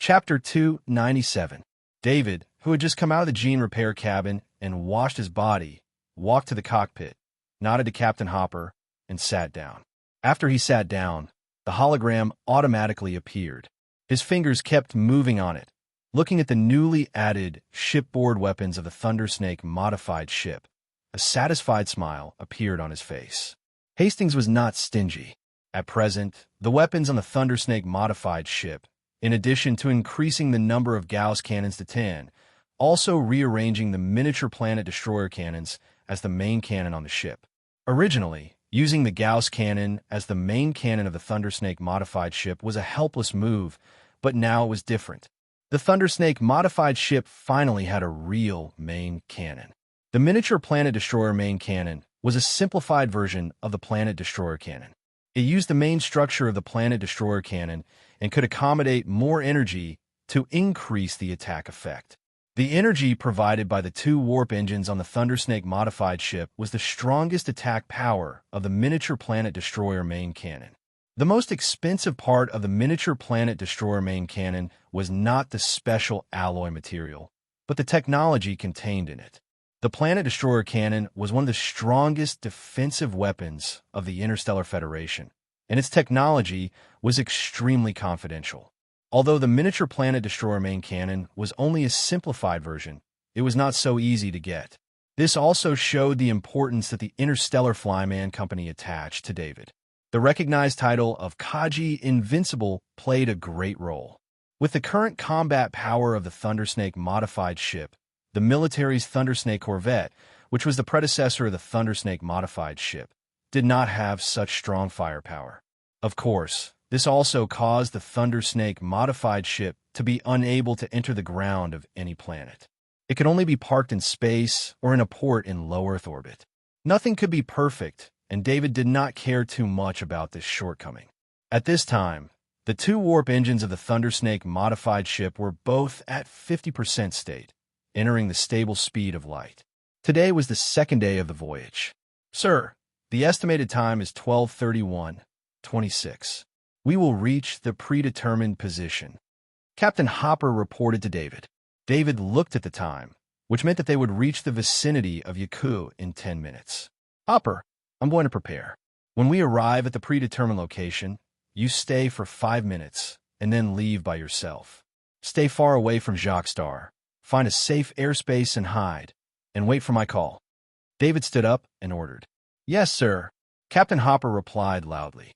Chapter 297. David, who had just come out of the gene repair cabin and washed his body, walked to the cockpit, nodded to Captain Hopper, and sat down. After he sat down, the hologram automatically appeared. His fingers kept moving on it, looking at the newly added shipboard weapons of the Thundersnake modified ship. A satisfied smile appeared on his face. Hastings was not stingy. At present, the weapons on the Thundersnake modified ship, in addition to increasing the number of Gauss cannons to 10, also rearranging the miniature planet destroyer cannons as the main cannon on the ship. Originally, using the Gauss cannon as the main cannon of the Thundersnake modified ship was a helpless move, but now it was different. The Thundersnake modified ship finally had a real main cannon. The miniature planet destroyer main cannon was a simplified version of the planet destroyer cannon. It used the main structure of the planet destroyer cannon and could accommodate more energy to increase the attack effect. The energy provided by the two warp engines on the Thundersnake modified ship was the strongest attack power of the miniature planet destroyer main cannon. The most expensive part of the miniature planet destroyer main cannon was not the special alloy material, but the technology contained in it. The planet destroyer cannon was one of the strongest defensive weapons of the Interstellar Federation, and its technology was extremely confidential. Although the miniature planet destroyer main cannon was only a simplified version, it was not so easy to get. This also showed the importance that the Interstellar Flyman Company attached to David. The recognized title of Kaji Invincible played a great role. With the current combat power of the Thundersnake modified ship, the military's Thundersnake corvette, which was the predecessor of the Thundersnake modified ship, did not have such strong firepower. Of course, this also caused the Thundersnake modified ship to be unable to enter the ground of any planet. It could only be parked in space or in a port in low Earth orbit. Nothing could be perfect, and David did not care too much about this shortcoming. At this time, the two warp engines of the Thundersnake modified ship were both at 50% state, entering the stable speed of light. Today was the second day of the voyage. Sir, the estimated time is 12:31:26. We will reach the predetermined position. Captain Hopper reported to David. David looked at the time, which meant that they would reach the vicinity of Yaku in 10 minutes. Hopper, I'm going to prepare. When we arrive at the predetermined location, you stay for 5 minutes and then leave by yourself. Stay far away from Jacques Star. Find a safe airspace and hide, and wait for my call. David stood up and ordered. Yes, sir, Captain Hopper replied loudly.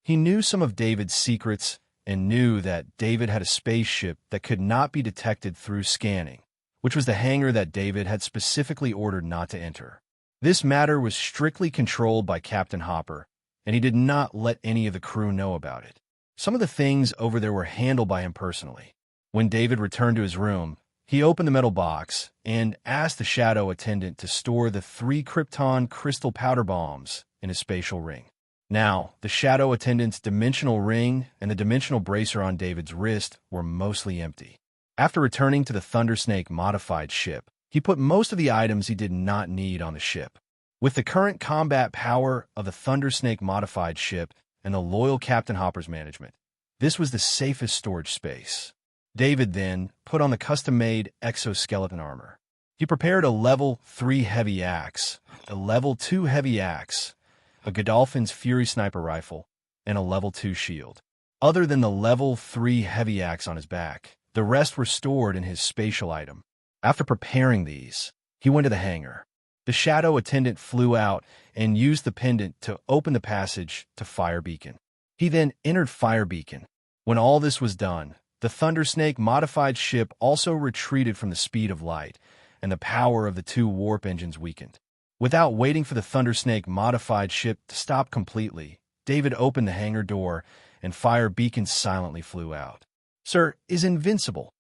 He knew some of David's secrets and knew that David had a spaceship that could not be detected through scanning, which was the hangar that David had specifically ordered not to enter. This matter was strictly controlled by Captain Hopper, and he did not let any of the crew know about it. Some of the things over there were handled by him personally. When David returned to his room, he opened the metal box and asked the shadow attendant to store the 3 Krypton crystal powder bombs in his spatial ring. Now, the shadow attendant's dimensional ring and the dimensional bracer on David's wrist were mostly empty. After returning to the Thundersnake modified ship, he put most of the items he did not need on the ship. With the current combat power of the Thundersnake modified ship and the loyal Captain Hopper's management, this was the safest storage space. David then put on the custom-made exoskeleton armor. He prepared a level 3 heavy axe, a level 2 heavy axe, a Godolphin's Fury sniper rifle, and a level 2 shield. Other than the level 3 heavy axe on his back, the rest were stored in his spatial item. After preparing these, he went to the hangar. The shadow attendant flew out and used the pendant to open the passage to Fire Beacon. He then entered Fire Beacon. When all this was done, the Thundersnake modified ship also retreated from the speed of light, and the power of the two warp engines weakened. Without waiting for the Thundersnake modified ship to stop completely, David opened the hangar door, and Fire Beacon silently flew out. Sir, is invincible.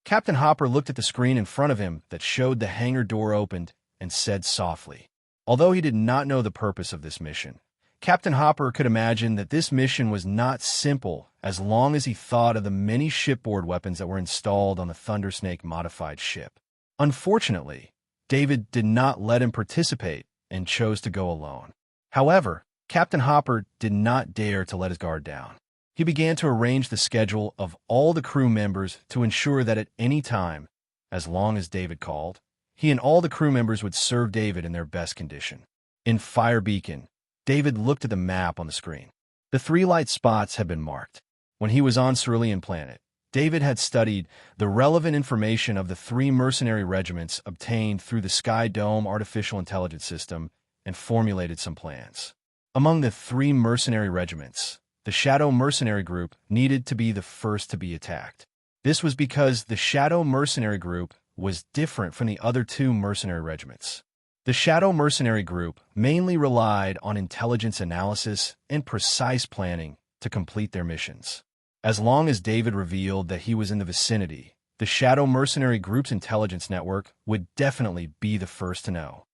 Captain Hopper looked at the screen in front of him that showed the hangar door opened and said softly. Although he did not know the purpose of this mission, Captain Hopper could imagine that this mission was not simple as long as he thought of the many shipboard weapons that were installed on the Thundersnake modified ship. Unfortunately, David did not let him participate and chose to go alone. However, Captain Hopper did not dare to let his guard down. He began to arrange the schedule of all the crew members to ensure that at any time, as long as David called, he and all the crew members would serve David in their best condition. In Fire Beacon, David looked at the map on the screen. The 3 light spots had been marked. When he was on Cerulean Planet, David had studied the relevant information of the 3 mercenary regiments obtained through the Sky Dome artificial intelligence system and formulated some plans. Among the 3 mercenary regiments, the Shadow Mercenary Group needed to be the first to be attacked. This was because the Shadow Mercenary Group was different from the other 2 mercenary regiments. The Shadow Mercenary Group mainly relied on intelligence analysis and precise planning to complete their missions. As long as David revealed that he was in the vicinity, the Shadow Mercenary Group's intelligence network would definitely be the first to know.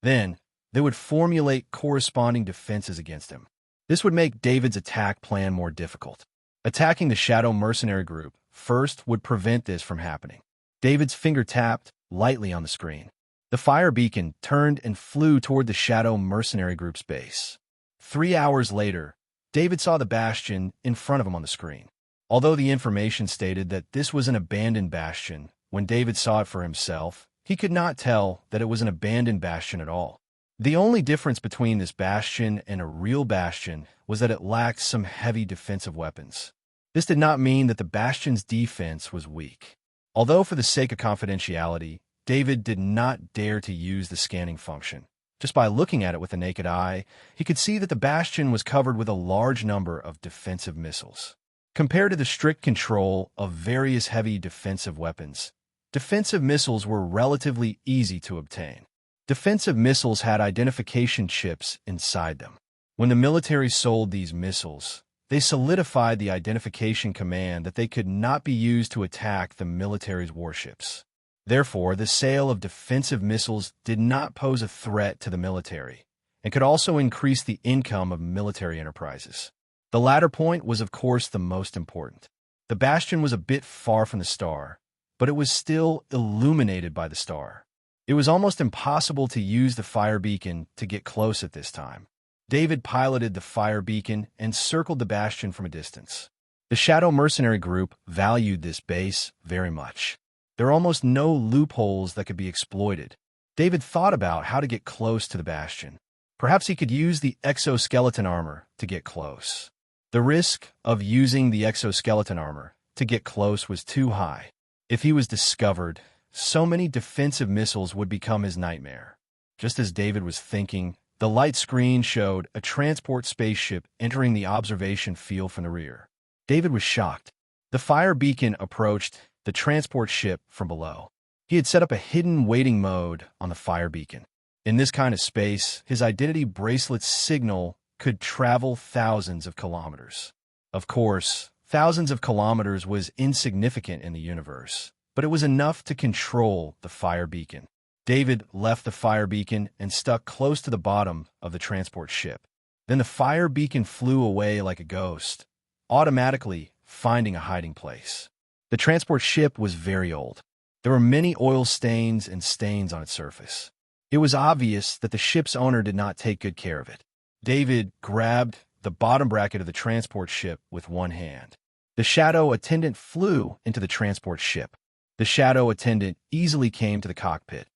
Then, they would formulate corresponding defenses against him. This would make David's attack plan more difficult. Attacking the Shadow Mercenary Group first would prevent this from happening. David's finger tapped lightly on the screen. The fire beacon turned and flew toward the Shadow Mercenary Group's base. 3 hours later, David saw the bastion in front of him on the screen. Although the information stated that this was an abandoned bastion, when David saw it for himself, he could not tell that it was an abandoned bastion at all. The only difference between this bastion and a real bastion was that it lacked some heavy defensive weapons. This did not mean that the bastion's defense was weak. Although for the sake of confidentiality, David did not dare to use the scanning function. Just by looking at it with the naked eye, he could see that the bastion was covered with a large number of defensive missiles. Compared to the strict control of various heavy defensive weapons, defensive missiles were relatively easy to obtain. Defensive missiles had identification chips inside them. When the military sold these missiles, they solidified the identification command that they could not be used to attack the military's warships. Therefore, the sale of defensive missiles did not pose a threat to the military and could also increase the income of military enterprises. The latter point was, of course, the most important. The bastion was a bit far from the star, but it was still illuminated by the star. It was almost impossible to use the fire beacon to get close at this time. David piloted the fire beacon and circled the bastion from a distance. The Shadow Mercenary Group valued this base very much. There were almost no loopholes that could be exploited. David thought about how to get close to the bastion. Perhaps he could use the exoskeleton armor to get close. The risk of using the exoskeleton armor to get close was too high. If he was discovered, so many defensive missiles would become his nightmare. Just as David was thinking, the light screen showed a transport spaceship entering the observation field from the rear. David was shocked. The fire beacon approached the transport ship from below. He had set up a hidden waiting mode on the fire beacon. In this kind of space, his identity bracelet's signal could travel thousands of kilometers. Of course, thousands of kilometers was insignificant in the universe, but it was enough to control the fire beacon. David left the fire beacon and stuck close to the bottom of the transport ship. Then the fire beacon flew away like a ghost, automatically finding a hiding place. The transport ship was very old. There were many oil stains and stains on its surface. It was obvious that the ship's owner did not take good care of it. David grabbed the bottom bracket of the transport ship with one hand. The shadow attendant flew into the transport ship. The shadow attendant easily came to the cockpit.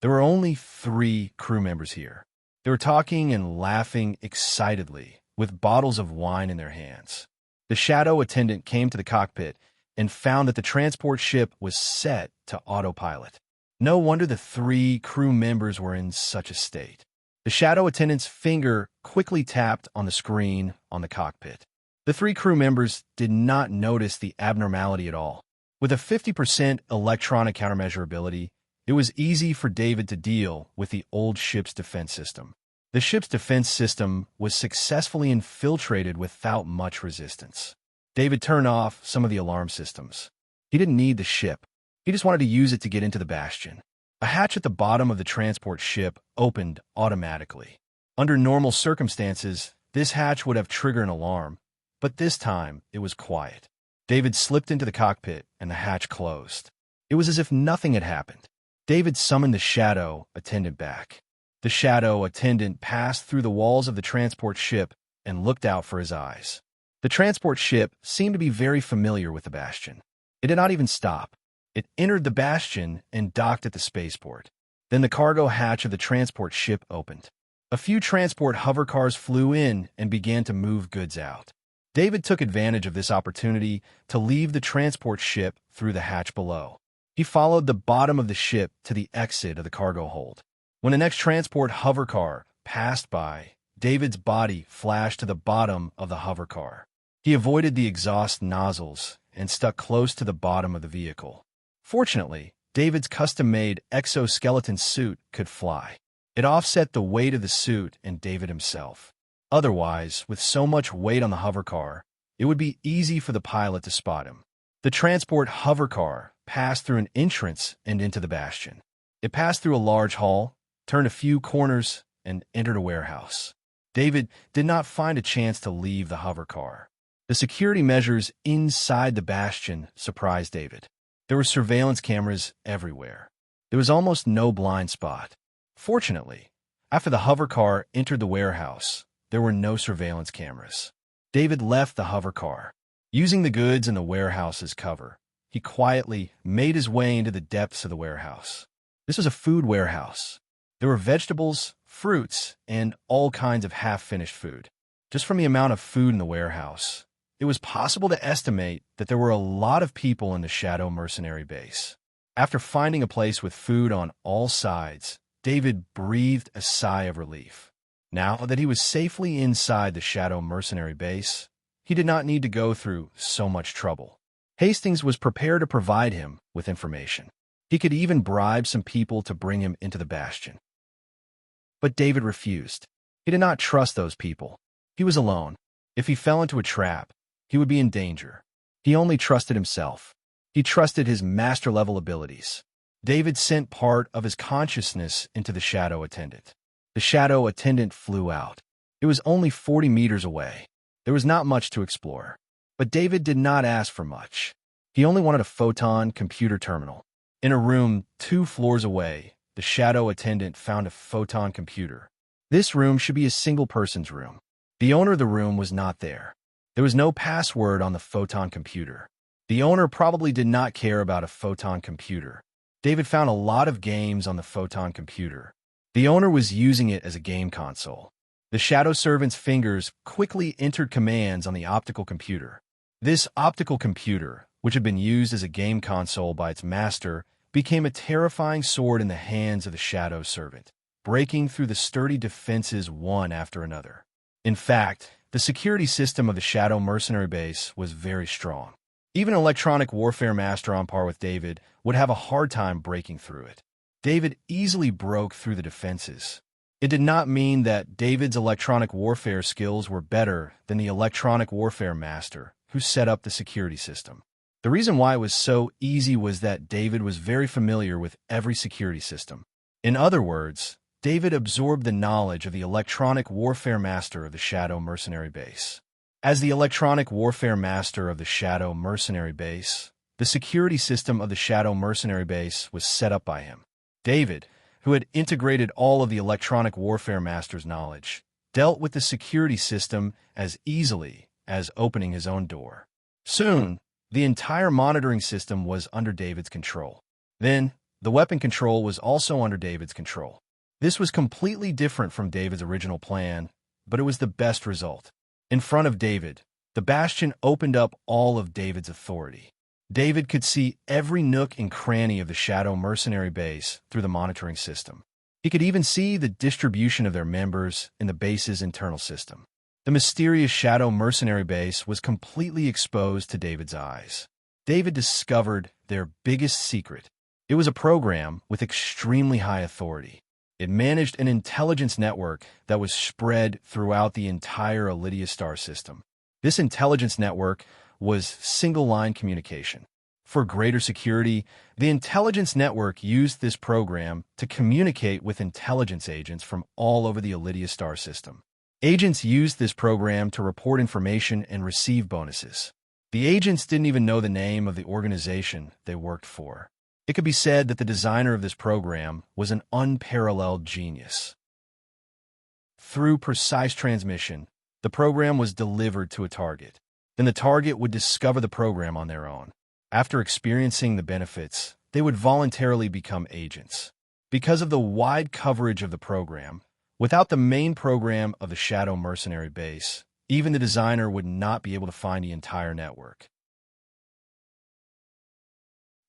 There were only 3 crew members here. They were talking and laughing excitedly, with bottles of wine in their hands. The shadow attendant came to the cockpit and found that the transport ship was set to autopilot. No wonder the 3 crew members were in such a state. The shadow attendant's finger quickly tapped on the screen on the cockpit. The 3 crew members did not notice the abnormality at all. With a 50% electronic countermeasure ability, it was easy for David to deal with the old ship's defense system. The ship's defense system was successfully infiltrated without much resistance. David turned off some of the alarm systems. He didn't need the ship. He just wanted to use it to get into the bastion. A hatch at the bottom of the transport ship opened automatically. Under normal circumstances, this hatch would have triggered an alarm, but this time it was quiet. David slipped into the cockpit and the hatch closed. It was as if nothing had happened. David summoned the shadow attendant back. The shadow attendant passed through the walls of the transport ship and looked out for his eyes. The transport ship seemed to be very familiar with the Bastion. It did not even stop. It entered the Bastion and docked at the spaceport. Then the cargo hatch of the transport ship opened. A few transport hovercars flew in and began to move goods out. David took advantage of this opportunity to leave the transport ship through the hatch below. He followed the bottom of the ship to the exit of the cargo hold. When the next transport hovercar passed by, David's body flashed to the bottom of the hovercar. He avoided the exhaust nozzles and stuck close to the bottom of the vehicle. Fortunately, David's custom-made exoskeleton suit could fly. It offset the weight of the suit and David himself. Otherwise, with so much weight on the hovercar, it would be easy for the pilot to spot him. The transport hovercar passed through an entrance and into the Bastion. It passed through a large hall, turned a few corners, and entered a warehouse. David did not find a chance to leave the hovercar. The security measures inside the Bastion surprised David. There were surveillance cameras everywhere. There was almost no blind spot. Fortunately, after the hovercar entered the warehouse, there were no surveillance cameras. David left the hovercar. Using the goods in the warehouse as cover, he quietly made his way into the depths of the warehouse. This was a food warehouse. There were vegetables, fruits, and all kinds of half-finished food. Just from the amount of food in the warehouse, it was possible to estimate that there were a lot of people in the Shadow Mercenary base. After finding a place with food on all sides, David breathed a sigh of relief. Now that he was safely inside the Shadow Mercenary base, he did not need to go through so much trouble. Hastings was prepared to provide him with information. He could even bribe some people to bring him into the Bastion. But David refused. He did not trust those people. He was alone. If he fell into a trap, he would be in danger. He only trusted himself. He trusted his master-level abilities. David sent part of his consciousness into the Shadow Attendant. The Shadow Attendant flew out. It was only 40 meters away. There was not much to explore. But David did not ask for much. He only wanted a photon computer terminal. In a room 2 floors away, the Shadow Attendant found a photon computer. This room should be a single person's room. The owner of the room was not there. There was no password on the photon computer. The owner probably did not care about a photon computer. David found a lot of games on the photon computer. The owner was using it as a game console. The Shadow Servant's fingers quickly entered commands on the optical computer. This optical computer, which had been used as a game console by its master, became a terrifying sword in the hands of the Shadow Servant, breaking through the sturdy defenses one after another. In fact, the security system of the Shadow Mercenary base was very strong. Even an electronic warfare master on par with David would have a hard time breaking through it. David easily broke through the defenses. It did not mean that David's electronic warfare skills were better than the electronic warfare master who set up the security system. The reason why it was so easy was that David was very familiar with every security system. In other words, David absorbed the knowledge of the electronic warfare master of the Shadow Mercenary base. As the electronic warfare master of the Shadow Mercenary base, the security system of the Shadow Mercenary base was set up by him. David, who had integrated all of the electronic warfare master's knowledge, dealt with the security system as easily as opening his own door. Soon, the entire monitoring system was under David's control. Then, the weapon control was also under David's control. This was completely different from David's original plan, but it was the best result. In front of David, the Bastion opened up all of David's authority. David could see every nook and cranny of the Shadow Mercenary base through the monitoring system. He could even see the distribution of their members in the base's internal system. The mysterious Shadow Mercenary base was completely exposed to David's eyes. David discovered their biggest secret. It was a program with extremely high authority. It managed an intelligence network that was spread throughout the entire Elydia star system. This intelligence network was single-line communication. For greater security, the intelligence network used this program to communicate with intelligence agents from all over the Elydia star system. Agents used this program to report information and receive bonuses. The agents didn't even know the name of the organization they worked for. It could be said that the designer of this program was an unparalleled genius. Through precise transmission, The program was delivered to a target. Then the target would discover the program on their own. After experiencing the benefits, they would voluntarily become agents. Because of the wide coverage of the program, without the main program of the Shadow Mercenary base, even the designer would not be able to find the entire network.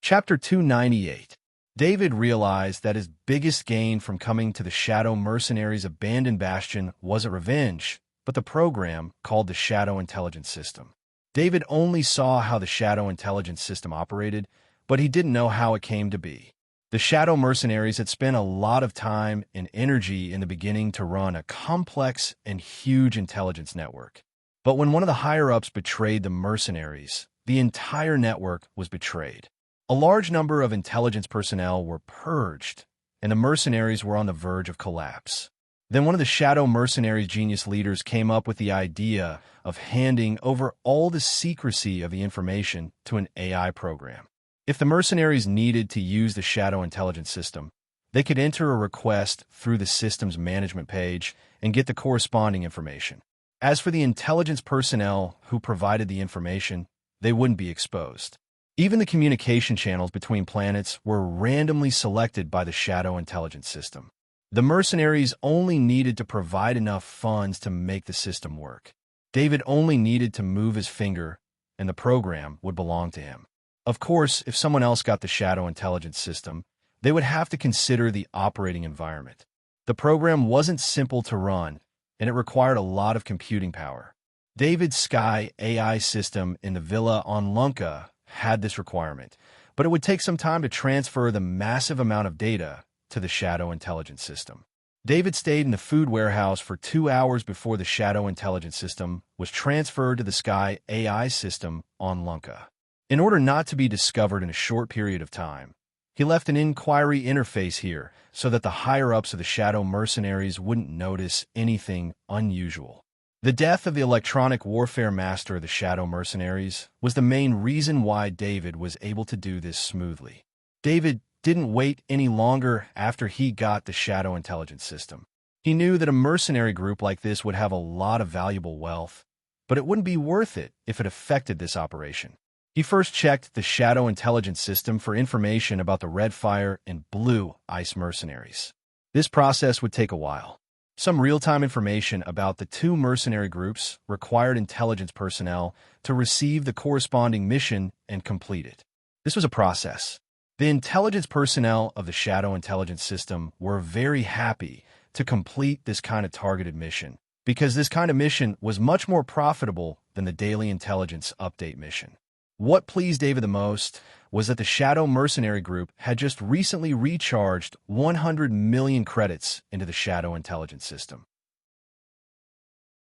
Chapter 298. David realized that his biggest gain from coming to the Shadow Mercenaries' abandoned bastion wasn't revenge, but the program called the Shadow Intelligence System. David only saw how the Shadow Intelligence System operated, but he didn't know how it came to be. The Shadow Mercenaries had spent a lot of time and energy in the beginning to run a complex and huge intelligence network. But when one of the higher-ups betrayed the mercenaries, the entire network was betrayed. A large number of intelligence personnel were purged, and the mercenaries were on the verge of collapse. Then one of the Shadow Mercenaries' genius leaders came up with the idea of handing over all the secrecy of the information to an AI program. If the mercenaries needed to use the Shadow Intelligence System, they could enter a request through the system's management page and get the corresponding information. As for the intelligence personnel who provided the information, they wouldn't be exposed. Even the communication channels between planets were randomly selected by the Shadow Intelligence System. The mercenaries only needed to provide enough funds to make the system work. David only needed to move his finger, and the program would belong to him. Of course, if someone else got the Shadow Intelligence System, they would have to consider the operating environment. The program wasn't simple to run, and it required a lot of computing power. David's Sky AI system in the villa on Lunka had this requirement, but it would take some time to transfer the massive amount of data to the Shadow Intelligence System. David stayed in the food warehouse for 2 hours before the Shadow Intelligence System was transferred to the Sky AI system on Lunka. In order not to be discovered in a short period of time, he left an inquiry interface here so that the higher-ups of the Shadow Mercenaries wouldn't notice anything unusual. The death of the electronic warfare master of the Shadow Mercenaries was the main reason why David was able to do this smoothly. David didn't wait any longer after he got the Shadow Intelligence System. He knew that a mercenary group like this would have a lot of valuable wealth, but it wouldn't be worth it if it affected this operation. He first checked the Shadow Intelligence System for information about the Red Fire and Blue Ice mercenaries. This process would take a while. Some real-time information about the two mercenary groups required intelligence personnel to receive the corresponding mission and complete it. This was a process. The intelligence personnel of the Shadow Intelligence System were very happy to complete this kind of targeted mission, because this kind of mission was much more profitable than the daily intelligence update mission. What pleased David the most was that the Shadow Mercenary Group had just recently recharged 100 million credits into the Shadow Intelligence System.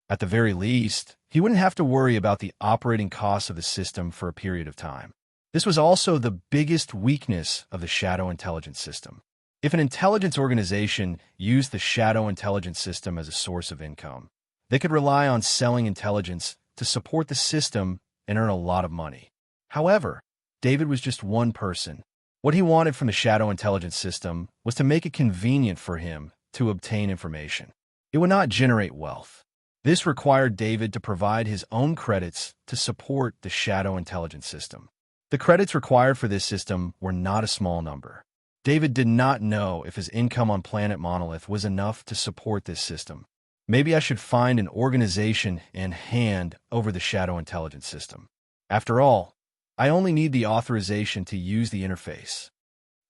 At the very least, he wouldn't have to worry about the operating costs of the system for a period of time. This was also the biggest weakness of the Shadow Intelligence System. If an intelligence organization used the Shadow Intelligence System as a source of income, they could rely on selling intelligence to support the system and earn a lot of money. However, David was just one person. What he wanted from the Shadow Intelligence System was to make it convenient for him to obtain information. It would not generate wealth. This required David to provide his own credits to support the Shadow Intelligence System. The credits required for this system were not a small number. David did not know if his income on Planet Monolith was enough to support this system. Maybe I should find an organization and hand over the Shadow Intelligence System. After all, I only need the authorization to use the interface,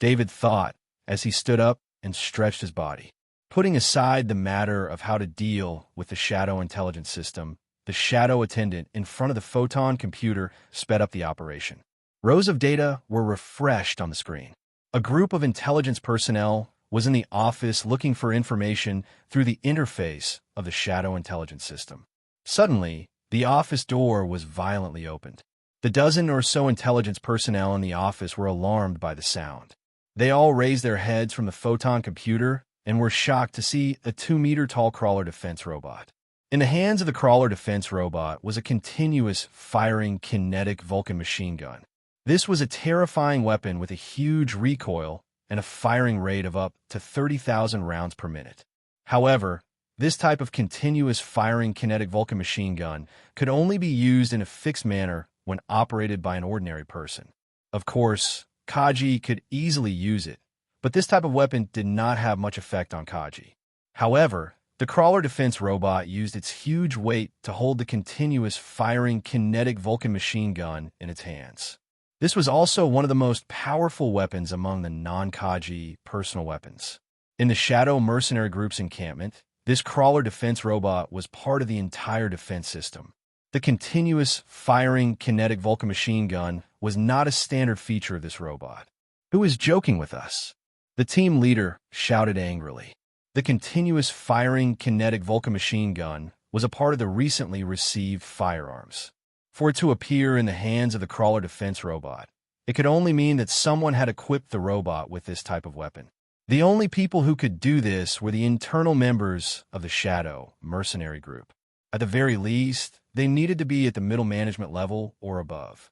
David thought as he stood up and stretched his body. Putting aside the matter of how to deal with the Shadow Intelligence System, the Shadow attendant in front of the photon computer sped up the operation. Rows of data were refreshed on the screen. A group of intelligence personnel was in the office looking for information through the interface of the Shadow Intelligence System. Suddenly, the office door was violently opened. The dozen or so intelligence personnel in the office were alarmed by the sound. They all raised their heads from the photon computer and were shocked to see a 2-meter-tall crawler defense robot. In the hands of the crawler defense robot was a continuous firing kinetic Vulcan machine gun. This was a terrifying weapon with a huge recoil and a firing rate of up to 30,000 rounds per minute. However, This type of continuous firing kinetic Vulcan machine gun could only be used in a fixed manner when operated by an ordinary person. Of course, Kaji could easily use it, but this type of weapon did not have much effect on Kaji. However, the crawler defense robot used its huge weight to hold the continuous firing kinetic Vulcan machine gun in its hands. This was also one of the most powerful weapons among the non-Kaji personal weapons. In the Shadow Mercenary Group's encampment, this crawler defense robot was part of the entire defense system. The continuous firing kinetic Vulcan machine gun was not a standard feature of this robot. "Who is joking with us?" the team leader shouted angrily. The continuous firing kinetic Vulcan machine gun was a part of the recently received firearms. For it to appear in the hands of the crawler defense robot, it could only mean that someone had equipped the robot with this type of weapon. The only people who could do this were the internal members of the Shadow Mercenary Group. At the very least, they needed to be at the middle management level or above.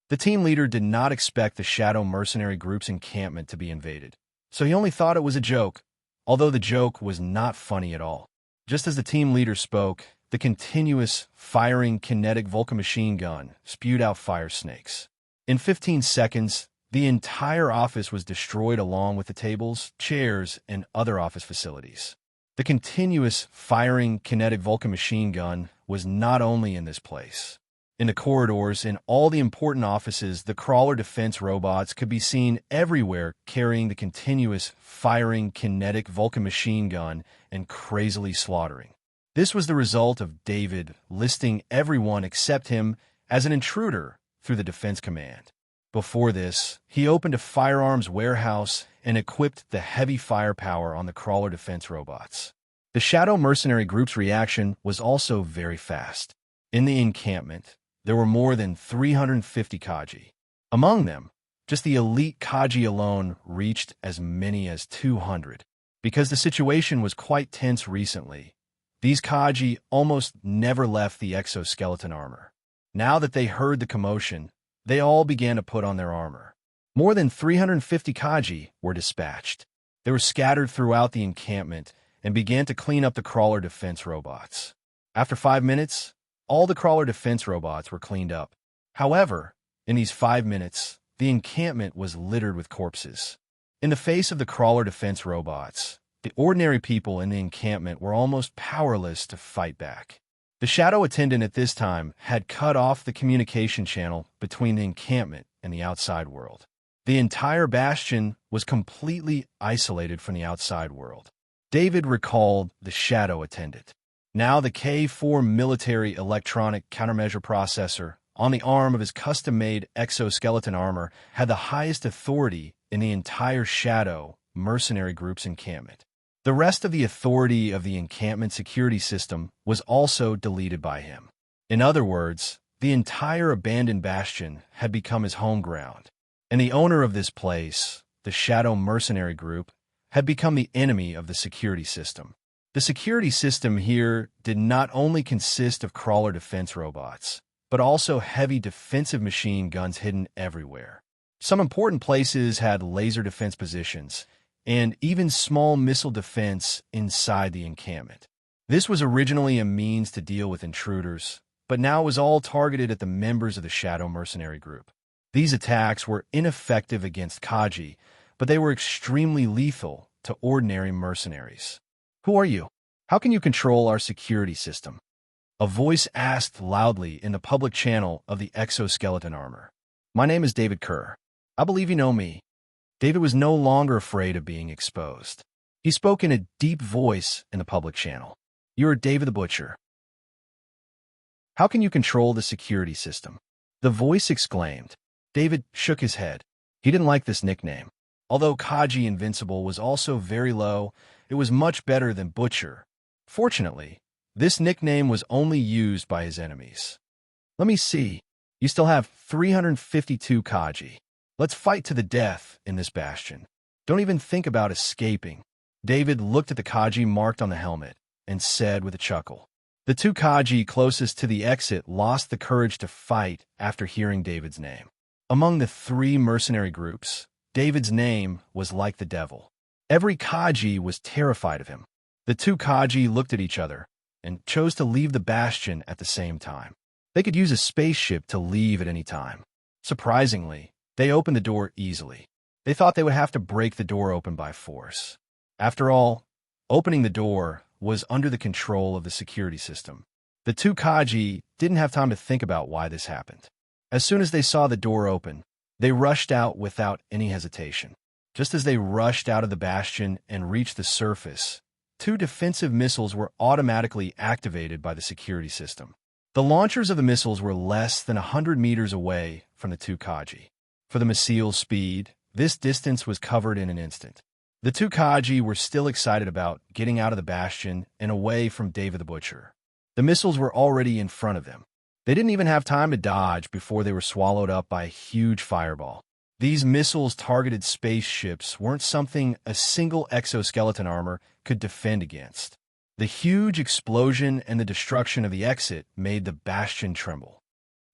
The team leader did not expect the Shadow Mercenary Group's encampment to be invaded, so he only thought it was a joke, although the joke was not funny at all. Just as the team leader spoke, the continuous firing kinetic Vulcan machine gun spewed out fire snakes. In 15 seconds, the entire office was destroyed along with the tables, chairs, and other office facilities. The continuous firing kinetic Vulcan machine gun was not only in this place. In the corridors, in all the important offices, the crawler defense robots could be seen everywhere carrying the continuous firing kinetic Vulcan machine gun and crazily slaughtering. This was the result of David listing everyone except him as an intruder through the defense command. Before this, he opened a firearms warehouse and equipped the heavy firepower on the crawler defense robots. The Shadow Mercenary Group's reaction was also very fast. In the encampment, there were more than 350 Kaji. Among them, just the elite Kaji alone reached as many as 200. Because the situation was quite tense recently, these Kaji almost never left the exoskeleton armor. Now that they heard the commotion, they all began to put on their armor. More than 350 Kaji were dispatched. They were scattered throughout the encampment and began to clean up the crawler defense robots. After 5 minutes, all the crawler defense robots were cleaned up. However, in these 5 minutes, the encampment was littered with corpses. In the face of the crawler defense robots, the ordinary people in the encampment were almost powerless to fight back. The shadow attendant at this time had cut off the communication channel between the encampment and the outside world. The entire bastion was completely isolated from the outside world. David recalled the shadow attendant. Now the K4 military electronic countermeasure processor on the arm of his custom-made exoskeleton armor had the highest authority in the entire Shadow Mercenary Group's encampment. The rest of the authority of the encampment security system was also deleted by him. In other words, the entire abandoned bastion had become his home ground, and the owner of this place, the Shadow Mercenary Group, had become the enemy of the security system. The security system here did not only consist of crawler defense robots, but also heavy defensive machine guns hidden everywhere. Some important places had laser defense positions, and even small missile defense inside the encampment. This was originally a means to deal with intruders, but now was all targeted at the members of the Shadow Mercenary Group. These attacks were ineffective against Kaji, but they were extremely lethal to ordinary mercenaries. "Who are you? How can you control our security system?" A voice asked loudly in the public channel of the exoskeleton armor. "My name is David Kerr. I believe you know me." David was no longer afraid of being exposed. He spoke in a deep voice in the public channel. "You are David the Butcher. How can you control the security system?" the voice exclaimed. David shook his head. He didn't like this nickname. Although Kaji Invincible was also very low, it was much better than Butcher. Fortunately, this nickname was only used by his enemies. "Let me see. You still have 352 Kaji. Let's fight to the death in this bastion. Don't even think about escaping." David looked at the Kaji marked on the helmet and said with a chuckle. The two Kaji closest to the exit lost the courage to fight after hearing David's name. Among the 3 mercenary groups, David's name was like the devil. Every Kaji was terrified of him. The two Kaji looked at each other and chose to leave the bastion at the same time. They could use a spaceship to leave at any time. Surprisingly, they opened the door easily. They thought they would have to break the door open by force. After all, opening the door was under the control of the security system. The two Kaji didn't have time to think about why this happened. As soon as they saw the door open, they rushed out without any hesitation. Just as they rushed out of the bastion and reached the surface, two defensive missiles were automatically activated by the security system. The launchers of the missiles were less than 100 meters away from the two Kaji. For the missile's speed, this distance was covered in an instant. The two Kaji were still excited about getting out of the bastion and away from David the Butcher. The missiles were already in front of them. They didn't even have time to dodge before they were swallowed up by a huge fireball. These missiles targeted spaceships weren't something a single exoskeleton armor could defend against. The huge explosion and the destruction of the exit made the bastion tremble.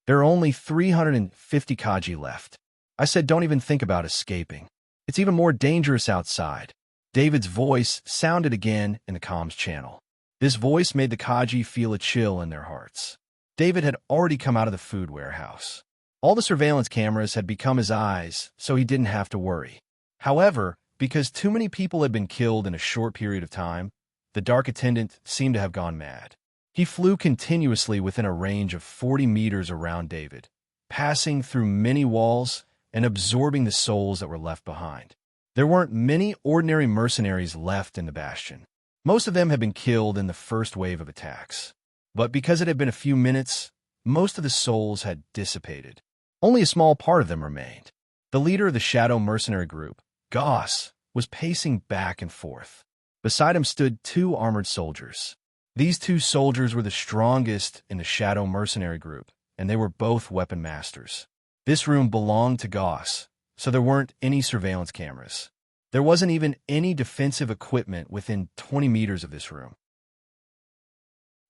There are only 350 Kaji left. I said don't even think about escaping. It's even more dangerous outside. David's voice sounded again in the comms channel. This voice made the Kaji feel a chill in their hearts. David had already come out of the food warehouse. All the surveillance cameras had become his eyes, so he didn't have to worry. However, because too many people had been killed in a short period of time, the dark attendant seemed to have gone mad. He flew continuously within a range of 40 meters around David, passing through many walls and absorbing the souls that were left behind. There weren't many ordinary mercenaries left in the bastion. Most of them had been killed in the first wave of attacks. But because it had been a few minutes, most of the souls had dissipated. Only a small part of them remained. The leader of the Shadow Mercenary Group, Goss, was pacing back and forth. Beside him stood two armored soldiers. These two soldiers were the strongest in the Shadow Mercenary Group, and they were both weapon masters. This room belonged to Goss, so there weren't any surveillance cameras. There wasn't even any defensive equipment within 20 meters of this room.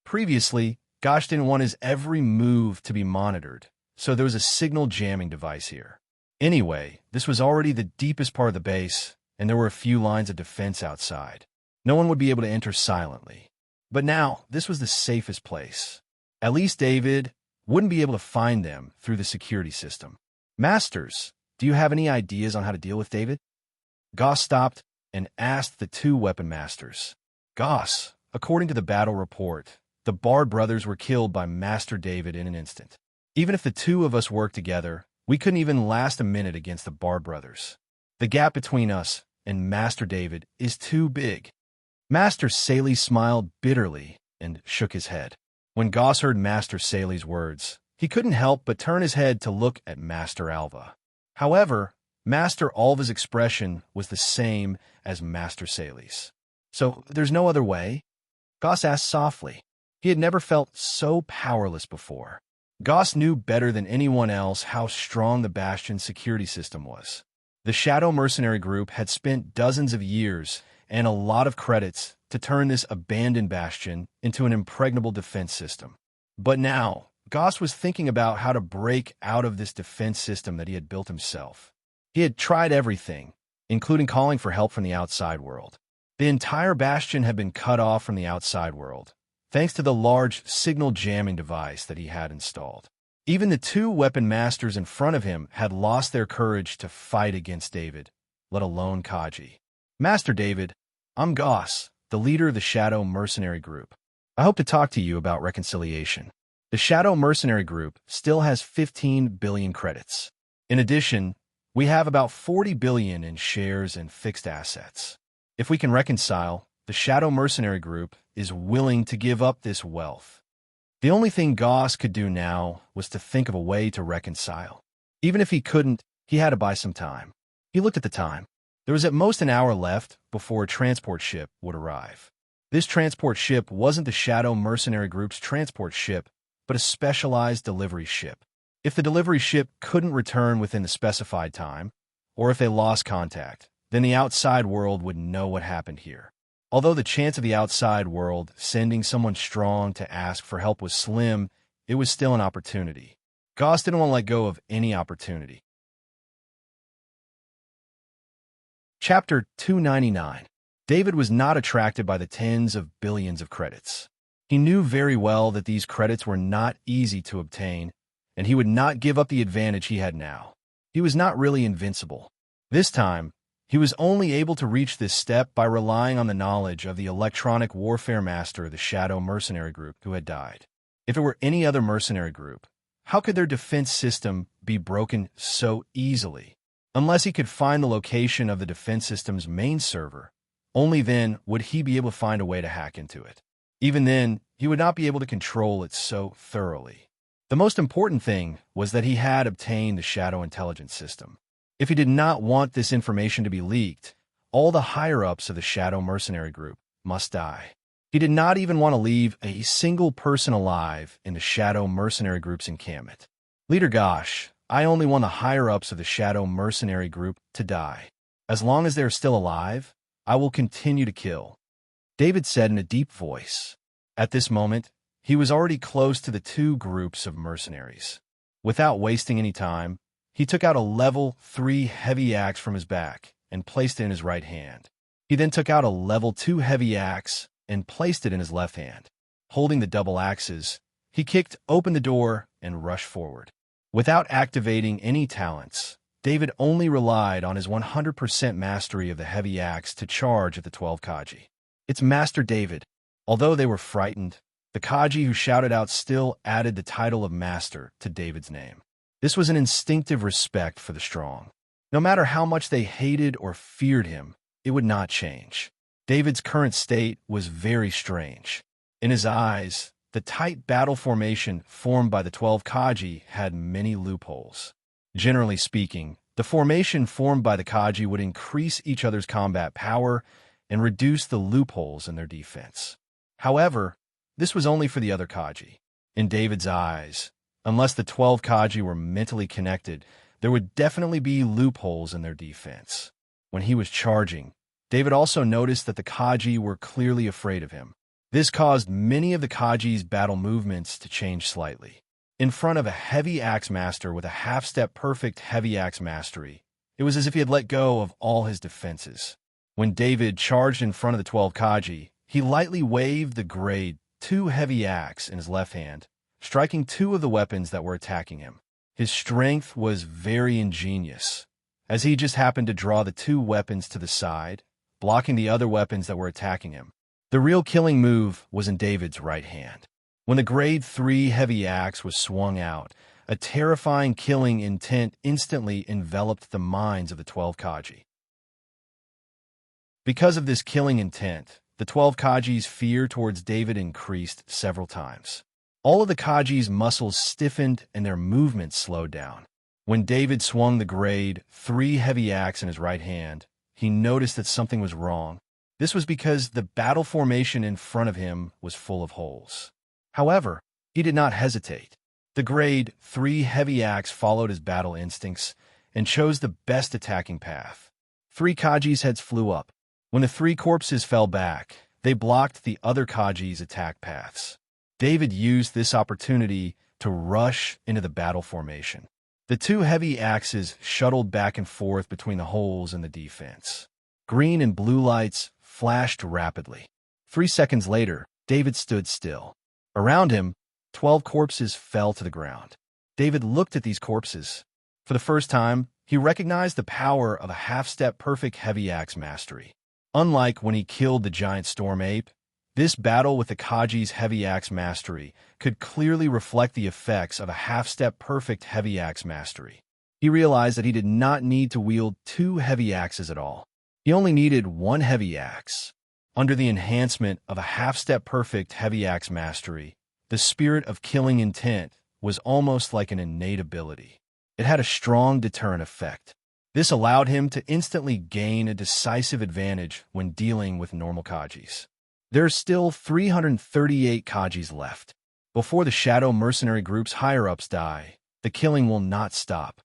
Previously, Goss didn't want his every move to be monitored, so there was a signal jamming device here. Anyway, this was already the deepest part of the base, and there were a few lines of defense outside. No one would be able to enter silently. But now, this was the safest place. At least David wouldn't be able to find them through the security system. Masters, do you have any ideas on how to deal with David? Goss stopped and asked the two weapon masters. Goss, according to the battle report, the Bard brothers were killed by Master David in an instant. Even if the two of us worked together, we couldn't even last a minute against the Bard brothers. The gap between us and Master David is too big. Master Saley smiled bitterly and shook his head. When Goss heard Master Saley's words, he couldn't help but turn his head to look at Master Alva. However, Master Alva's expression was the same as Master Saley's. So, there's no other way? Goss asked softly. He had never felt so powerless before. Goss knew better than anyone else how strong the Bastion's security system was. The Shadow Mercenary Group had spent dozens of years and a lot of credits to turn this abandoned bastion into an impregnable defense system. But now, Goss was thinking about how to break out of this defense system that he had built himself. He had tried everything, including calling for help from the outside world. The entire bastion had been cut off from the outside world, thanks to the large signal jamming device that he had installed. Even the two weapon masters in front of him had lost their courage to fight against David, let alone Kaji. Master David, I'm Goss, the leader of the Shadow Mercenary Group. I hope to talk to you about reconciliation. The Shadow Mercenary Group still has 15 billion credits. In addition, we have about 40 billion in shares and fixed assets. If we can reconcile, the Shadow Mercenary Group is willing to give up this wealth. The only thing Goss could do now was to think of a way to reconcile. Even if he couldn't, he had to buy some time. He looked at the time. There was at most an hour left before a transport ship would arrive. This transport ship wasn't the Shadow Mercenary Group's transport ship, but a specialized delivery ship. If the delivery ship couldn't return within the specified time, or if they lost contact, then the outside world would know what happened here. Although the chance of the outside world sending someone strong to ask for help was slim, it was still an opportunity. Goss didn't want to let go of any opportunity. Chapter 299. David was not attracted by the tens of billions of credits. He knew very well that these credits were not easy to obtain, and he would not give up the advantage he had now. He was not really invincible. This time, he was only able to reach this step by relying on the knowledge of the electronic warfare master of the Shadow Mercenary Group who had died. If it were any other mercenary group, how could their defense system be broken so easily? Unless he could find the location of the defense system's main server, only then would he be able to find a way to hack into it. Even then, he would not be able to control it so thoroughly. The most important thing was that he had obtained the Shadow Intelligence System. If he did not want this information to be leaked, all the higher-ups of the Shadow Mercenary Group must die. He did not even want to leave a single person alive in the Shadow Mercenary Group's encampment. Leader Gosh, I only want the higher-ups of the Shadow Mercenary Group to die. As long as they are still alive, I will continue to kill, David said in a deep voice. At this moment, he was already close to the two groups of mercenaries. Without wasting any time, he took out a level 3 heavy axe from his back and placed it in his right hand. He then took out a level 2 heavy axe and placed it in his left hand. Holding the double axes, he kicked open the door and rushed forward. Without activating any talents, David only relied on his 100% mastery of the heavy axe to charge at the 12 Kaji. It's Master David. Although they were frightened, the Kaji who shouted out still added the title of Master to David's name. This was an instinctive respect for the strong. No matter how much they hated or feared him, it would not change. David's current state was very strange. In his eyes, the tight battle formation formed by the 12 Kaji had many loopholes. Generally speaking, the formation formed by the Kaji would increase each other's combat power and reduce the loopholes in their defense. However, this was only for the other Kaji. In David's eyes, unless the 12 Kaji were mentally connected, there would definitely be loopholes in their defense. When he was charging, David also noticed that the Kaji were clearly afraid of him. This caused many of the Kaji's battle movements to change slightly. In front of a heavy axe master with a half-step perfect heavy axe mastery, it was as if he had let go of all his defenses. When David charged in front of the 12 Kaji, he lightly waved the grade 2 heavy axe in his left hand, striking two of the weapons that were attacking him. His strength was very ingenious, as he just happened to draw the two weapons to the side, blocking the other weapons that were attacking him. The real killing move was in David's right hand. When the grade 3 heavy axe was swung out, a terrifying killing intent instantly enveloped the minds of the 12 Kaji. Because of this killing intent, the 12 Kaji's fear towards David increased several times. All of the Kaji's muscles stiffened and their movements slowed down. When David swung the grade 3 heavy axe in his right hand, he noticed that something was wrong. This was because the battle formation in front of him was full of holes. However, he did not hesitate. The grade 3 heavy axe followed his battle instincts and chose the best attacking path. 3 Kaji's heads flew up. When the 3 corpses fell back, they blocked the other Kaji's attack paths. David used this opportunity to rush into the battle formation. The 2 heavy axes shuttled back and forth between the holes in the defense. Green and blue lights flashed rapidly. 3 seconds later, David stood still. Around him, 12 corpses fell to the ground. David looked at these corpses. For the first time, he recognized the power of a half-step perfect heavy axe mastery. Unlike when he killed the giant storm ape, this battle with the Kaji's heavy axe mastery could clearly reflect the effects of a half-step perfect heavy axe mastery. He realized that he did not need to wield 2 heavy axes at all. He only needed 1 heavy axe. Under the enhancement of a half-step perfect heavy axe mastery, the spirit of killing intent was almost like an innate ability. It had a strong deterrent effect. This allowed him to instantly gain a decisive advantage when dealing with normal Kajis. There are still 338 Kajis left. Before the Shadow Mercenary Group's higher-ups die, the killing will not stop,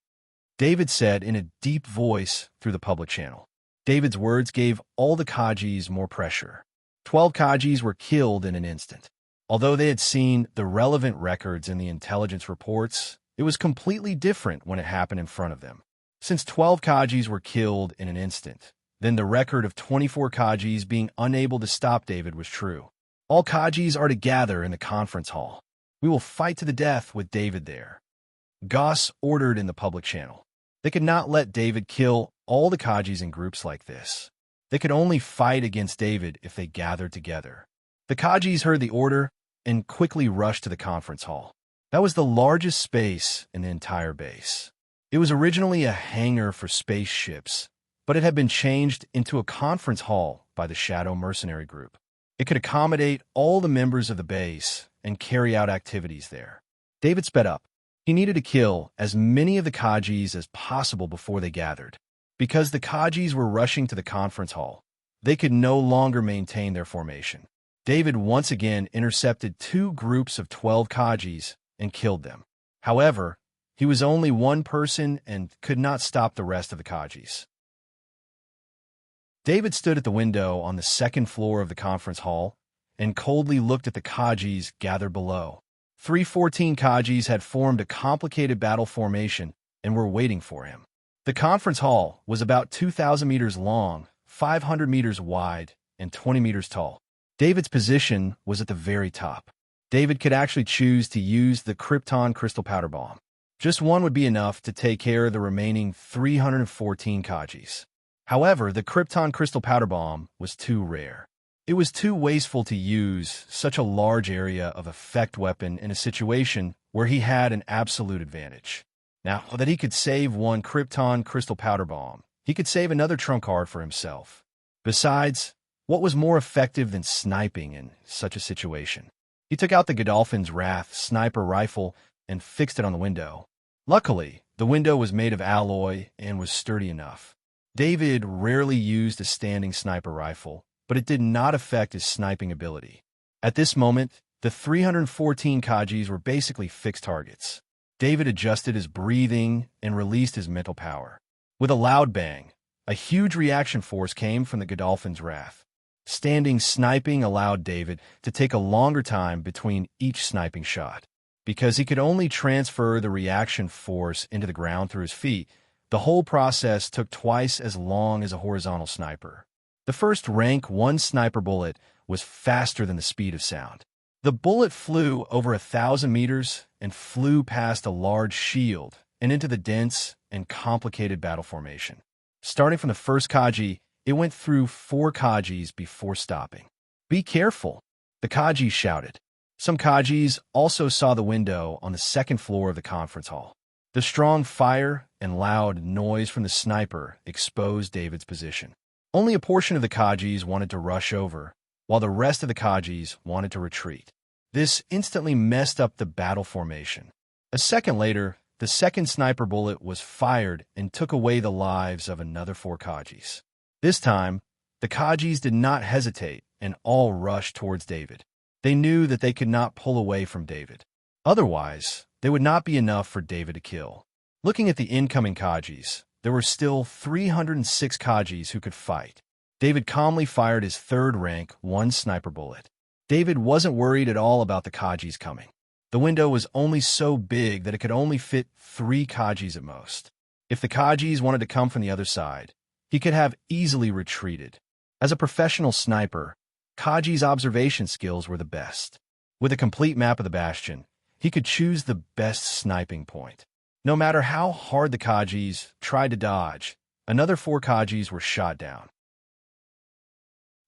David said in a deep voice through the public channel. David's words gave all the Kajis more pressure. 12 Kajis were killed in an instant. Although they had seen the relevant records in the intelligence reports, it was completely different when it happened in front of them. Since 12 Kajis were killed in an instant, then the record of 24 Kajis being unable to stop David was true. All Kajis are to gather in the conference hall. We will fight to the death with David there. Goss ordered in the public channel. They could not let David kill all the Kajis in groups like this. They could only fight against David if they gathered together. The Kajis heard the order and quickly rushed to the conference hall. That was the largest space in the entire base. It was originally a hangar for spaceships, but it had been changed into a conference hall by the Shadow Mercenary Group. It could accommodate all the members of the base and carry out activities there. David sped up. He needed to kill as many of the Kajis as possible before they gathered. Because the Kajis were rushing to the conference hall, they could no longer maintain their formation. David once again intercepted 2 groups of 12 Kajis and killed them. However, he was only one person and could not stop the rest of the Kajis. David stood at the window on the 2nd floor of the conference hall and coldly looked at the Kajis gathered below. 314 Kajis had formed a complicated battle formation and were waiting for him. The conference hall was about 2,000 meters long, 500 meters wide, and 20 meters tall. David's position was at the very top. David could actually choose to use the Krypton crystal powder bomb. Just one would be enough to take care of the remaining 314 Kajis. However, the Krypton crystal powder bomb was too rare. It was too wasteful to use such a large area of effect weapon in a situation where he had an absolute advantage. Now that he could save one Krypton crystal powder bomb, he could save another trump card for himself. Besides, what was more effective than sniping in such a situation? He took out the Godolphin's Wrath sniper rifle and fixed it on the window. Luckily, the window was made of alloy and was sturdy enough. David rarely used a standing sniper rifle, but it did not affect his sniping ability. At this moment, the 314 Kajis were basically fixed targets. David adjusted his breathing and released his mental power. With a loud bang, a huge reaction force came from the Godolphin's Wrath. Standing sniping allowed David to take a longer time between each sniping shot. Because he could only transfer the reaction force into the ground through his feet, the whole process took twice as long as a horizontal sniper. The first rank 1 sniper bullet was faster than the speed of sound. The bullet flew over 1,000 meters and flew past a large shield and into the dense and complicated battle formation. Starting from the first Kaji, it went through 4 Kajis before stopping. "Be careful," the Kaji shouted. Some Kajis also saw the window on the 2nd floor of the conference hall. The strong fire and loud noise from the sniper exposed David's position. Only a portion of the Kajis wanted to rush over, while the rest of the Kajis wanted to retreat. This instantly messed up the battle formation. A second later, the 2nd sniper bullet was fired and took away the lives of another 4 Kajis. This time, the Kajis did not hesitate and all rushed towards David. They knew that they could not pull away from David. Otherwise, they would not be enough for David to kill. Looking at the incoming Kajis, there were still 306 Kajis who could fight. David calmly fired his 3rd rank 1 sniper bullet. David wasn't worried at all about the Kajis coming. The window was only so big that it could only fit 3 Kajis at most. If the Kajis wanted to come from the other side, he could have easily retreated. As a professional sniper, Kaji's observation skills were the best. With a complete map of the bastion, he could choose the best sniping point. No matter how hard the Kajis tried to dodge, another 4 Kajis were shot down.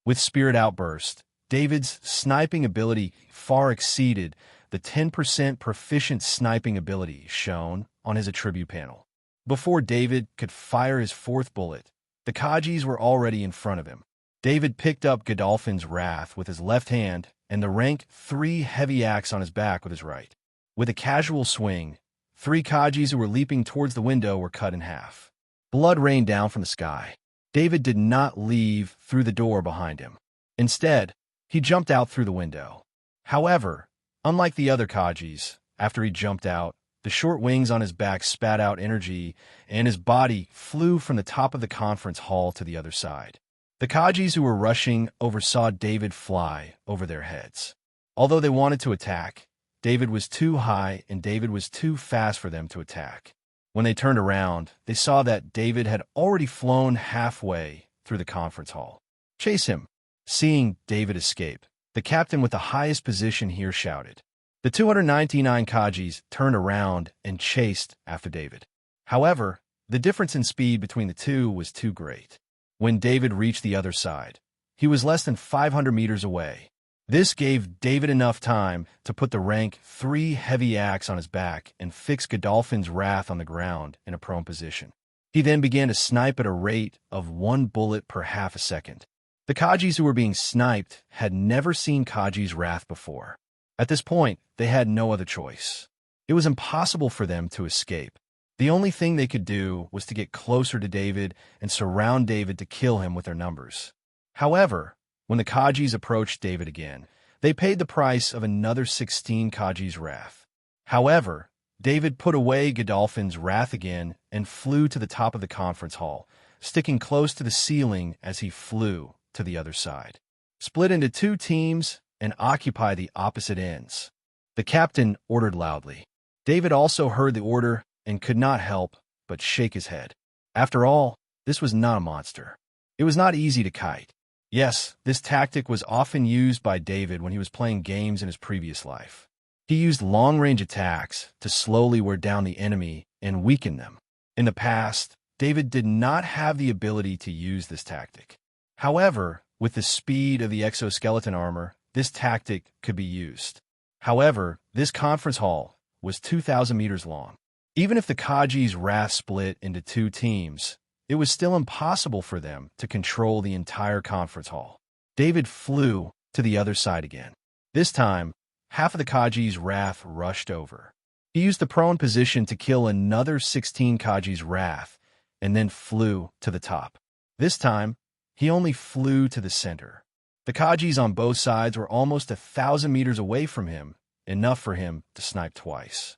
With Spirit Outburst, David's sniping ability far exceeded the 10% proficient sniping ability shown on his attribute panel. Before David could fire his 4th bullet, the Kajis were already in front of him. David picked up Godolphin's Wrath with his left hand and the rank 3 heavy axe on his back with his right. With a casual swing, 3 Kajis who were leaping towards the window were cut in half. Blood rained down from the sky. David did not leave through the door behind him. Instead, he jumped out through the window. However, unlike the other Kajis, after he jumped out, the short wings on his back spat out energy, and his body flew from the top of the conference hall to the other side. The Kajis who were rushing oversaw David fly over their heads. Although they wanted to attack, David was too high and David was too fast for them to attack. When they turned around, they saw that David had already flown halfway through the conference hall. "Chase him!" Seeing David escape, the captain with the highest position here shouted. The 299 Kajis turned around and chased after David. However, the difference in speed between the two was too great. When David reached the other side, he was less than 500 meters away. This gave David enough time to put the rank 3 heavy axe on his back and fix Godolphin's wrath on the ground in a prone position. He then began to snipe at a rate of 1 bullet per half a second. The Kajis who were being sniped had never seen Kaji's wrath before. At this point, they had no other choice. It was impossible for them to escape. The only thing they could do was to get closer to David and surround David to kill him with their numbers. However, when the Kajis approached David again, they paid the price of another 16 Kajis' wrath. However, David put away Godolphin's wrath again and flew to the top of the conference hall, sticking close to the ceiling as he flew to the other side. "Split into 2 teams and occupy the opposite ends," the captain ordered loudly. David also heard the order and could not help but shake his head. After all, this was not a monster. It was not easy to kite. Yes, this tactic was often used by David when he was playing games in his previous life. He used long-range attacks to slowly wear down the enemy and weaken them. In the past, David did not have the ability to use this tactic. However, with the speed of the exoskeleton armor, this tactic could be used. However, this conference hall was 2,000 meters long. Even if the Kaji's wrath split into 2 teams, it was still impossible for them to control the entire conference hall. David flew to the other side again. This time, half of the Kaji's wrath rushed over. He used the prone position to kill another 16 Kaji's wrath and then flew to the top. This time, he only flew to the center. The Kajis on both sides were almost 1,000 meters away from him, enough for him to snipe twice.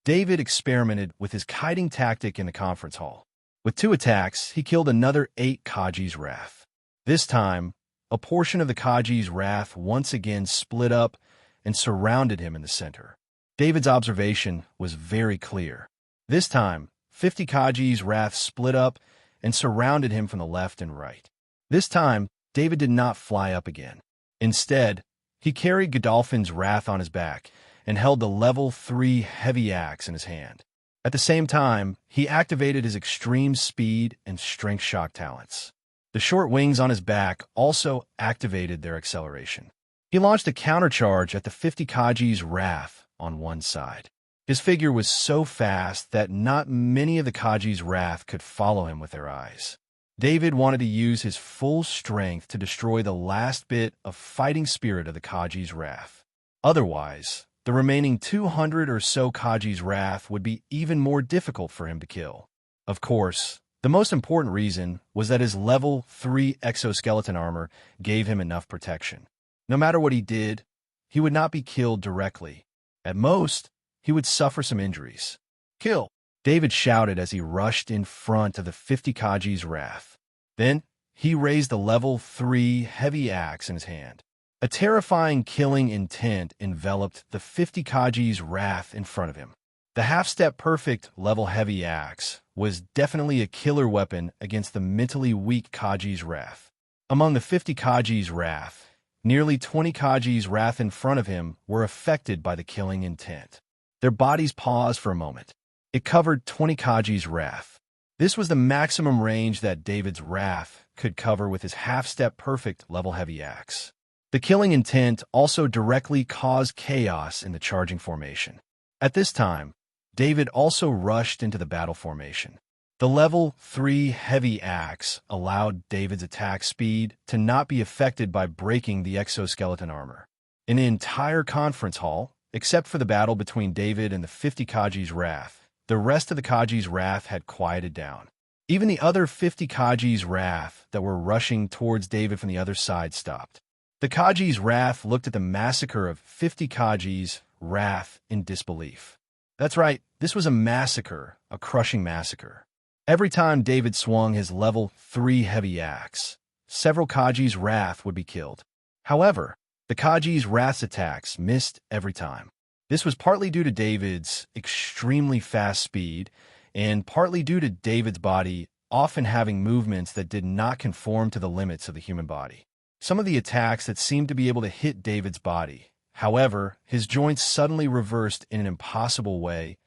David experimented with his kiting tactic in the conference hall. With 2 attacks, he killed another 8 Kaji's wrath. This time, a portion of the Kaji's wrath once again split up and surrounded him in the center. David's observation was very clear. This time, 50 Kaji's wrath split up and surrounded him from the left and right. This time, David did not fly up again. Instead, he carried Godolphin's wrath on his back and held the level 3 heavy axe in his hand. At the same time, he activated his extreme speed and strength shock talents. The short wings on his back also activated their acceleration. He launched a countercharge at the 50 Kaji's wrath on one side. His figure was so fast that not many of the Kaji's wrath could follow him with their eyes. David wanted to use his full strength to destroy the last bit of fighting spirit of the Kaji's wrath. Otherwise, the remaining 200 or so Kaji's wrath would be even more difficult for him to kill. Of course, the most important reason was that his level 3 exoskeleton armor gave him enough protection. No matter what he did, he would not be killed directly. At most, he would suffer some injuries. "Kill!" David shouted as he rushed in front of the 50 Kaji's wrath. Then, he raised the level 3 heavy axe in his hand. A terrifying killing intent enveloped the 50 Kaji's wrath in front of him. The half-step perfect level heavy axe was definitely a killer weapon against the mentally weak Kaji's wrath. Among the 50 Kaji's wrath, nearly 20 Kaji's wrath in front of him were affected by the killing intent. Their bodies paused for a moment. It covered 20 Kaji's wrath. This was the maximum range that David's wrath could cover with his half-step perfect level heavy axe. The killing intent also directly caused chaos in the charging formation. At this time, David also rushed into the battle formation. The level 3 heavy axe allowed David's attack speed to not be affected by breaking the exoskeleton armor. In the entire conference hall, except for the battle between David and the 50 Kaji's wrath, the rest of the Kaji's wrath had quieted down. Even the other 50 Kaji's wrath that were rushing towards David from the other side stopped. The Kaji's wrath looked at the massacre of 50 Kaji's wrath in disbelief. That's right, this was a massacre, a crushing massacre. Every time David swung his level 3 heavy axe, several Kaji's wrath would be killed. However, the Kaji's wrath's attacks missed every time. This was partly due to David's extremely fast speed and partly due to David's body often having movements that did not conform to the limits of the human body. Some of the attacks that seemed to be able to hit David's body. However, his joints suddenly reversed in an impossible way,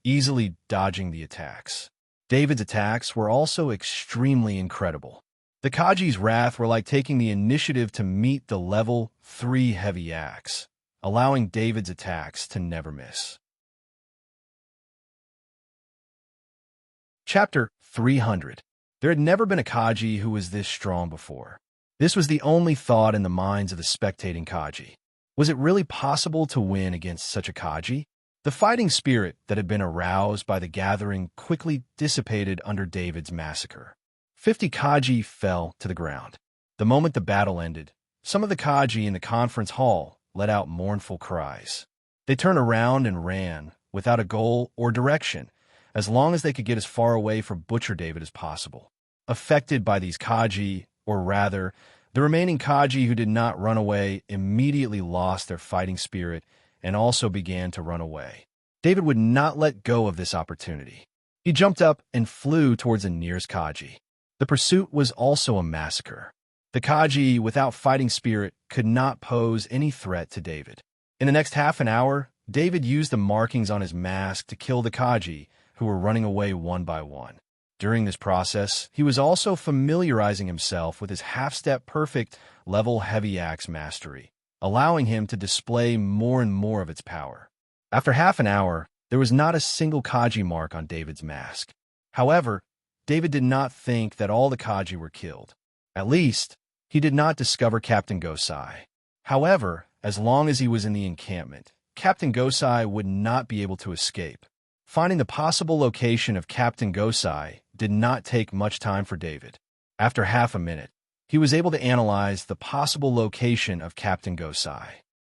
easily dodging the attacks. David's attacks were also extremely incredible. The Kaji's wrath were like taking the initiative to meet the level 3 heavy axe, allowing David's attacks to never miss. Chapter 300. There had never been a Kaji who was this strong before. This was the only thought in the minds of the spectating Kaji. Was it really possible to win against such a Kaji? The fighting spirit that had been aroused by the gathering quickly dissipated under David's massacre. 50 Kaji fell to the ground. The moment the battle ended, some of the Kaji in the conference hall let out mournful cries. They turned around and ran, without a goal or direction, as long as they could get as far away from Butcher David as possible. Affected by these Kaji, or rather, the remaining Kaji who did not run away immediately lost their fighting spirit and also began to run away. David would not let go of this opportunity. He jumped up and flew towards the nearest Kaji. The pursuit was also a massacre. The Kaji, without fighting spirit, could not pose any threat to David. In the next half an hour, David used the markings on his mask to kill the Kaji, who were running away one by one. During this process, he was also familiarizing himself with his half-step perfect level heavy axe mastery, allowing him to display more and more of its power. After half an hour, there was not a single Kaji mark on David's mask. However, David did not think that all the Kaji were killed. At least, he did not discover Captain Gosai. However, as long as he was in the encampment, Captain Gosai would not be able to escape. Finding the possible location of Captain Gosai did not take much time for David. After half a minute, he was able to analyze the possible location of Captain Gosai.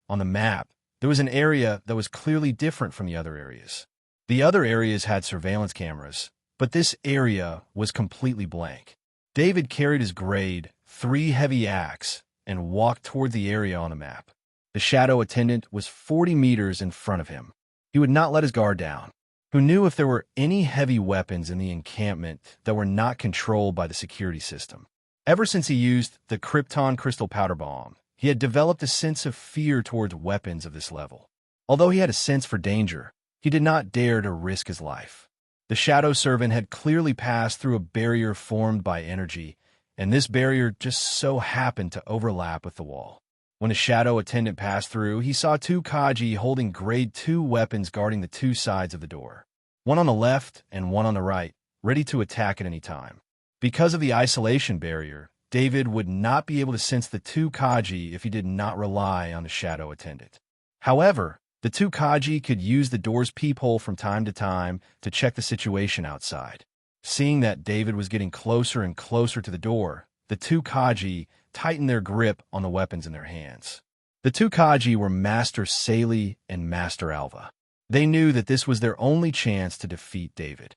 On the map, there was an area that was clearly different from the other areas. The other areas had surveillance cameras, but this area was completely blank. David carried his grade 3 heavy axe and walked toward the area on the map. The shadow attendant was 40 meters in front of him. He would not let his guard down. Who knew if there were any heavy weapons in the encampment that were not controlled by the security system? Ever since he used the Krypton crystal powder bomb, he had developed a sense of fear towards weapons of this level. Although he had a sense for danger, he did not dare to risk his life. The shadow servant had clearly passed through a barrier formed by energy, and this barrier just so happened to overlap with the wall. When the shadow attendant passed through, he saw 2 Kaji holding grade 2 weapons guarding the 2 sides of the door. One on the left and one on the right, ready to attack at any time. Because of the isolation barrier, David would not be able to sense the 2 Kaji if he did not rely on the shadow attendant. However, the 2 Kaji could use the door's peephole from time to time to check the situation outside. Seeing that David was getting closer and closer to the door, the 2 Kaji tightened their grip on the weapons in their hands. The 2 Kaji were Master Saley and Master Alva. They knew that this was their only chance to defeat David.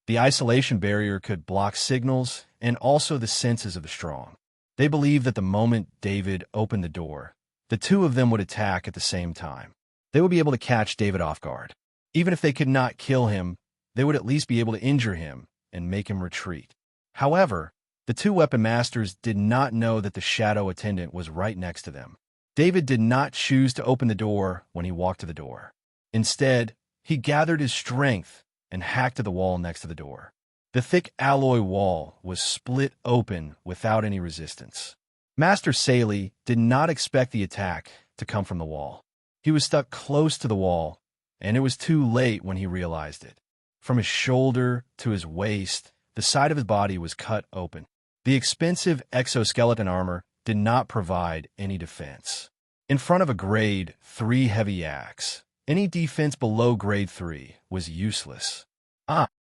The isolation barrier could block signals and also the senses of the strong. They believed that the moment David opened the door, the 2 of them would attack at the same time. They would be able to catch David off guard. Even if they could not kill him, they would at least be able to injure him and make him retreat. However, the 2 weapon masters did not know that the shadow attendant was right next to them. David did not choose to open the door when he walked to the door. Instead, he gathered his strength and hacked at the wall next to the door. The thick alloy wall was split open without any resistance. Master Saley did not expect the attack to come from the wall. He was stuck close to the wall, and it was too late when he realized it. From his shoulder to his waist, the side of his body was cut open. The expensive exoskeleton armor did not provide any defense. In front of a grade 3 heavy axe, any defense below grade 3 was useless.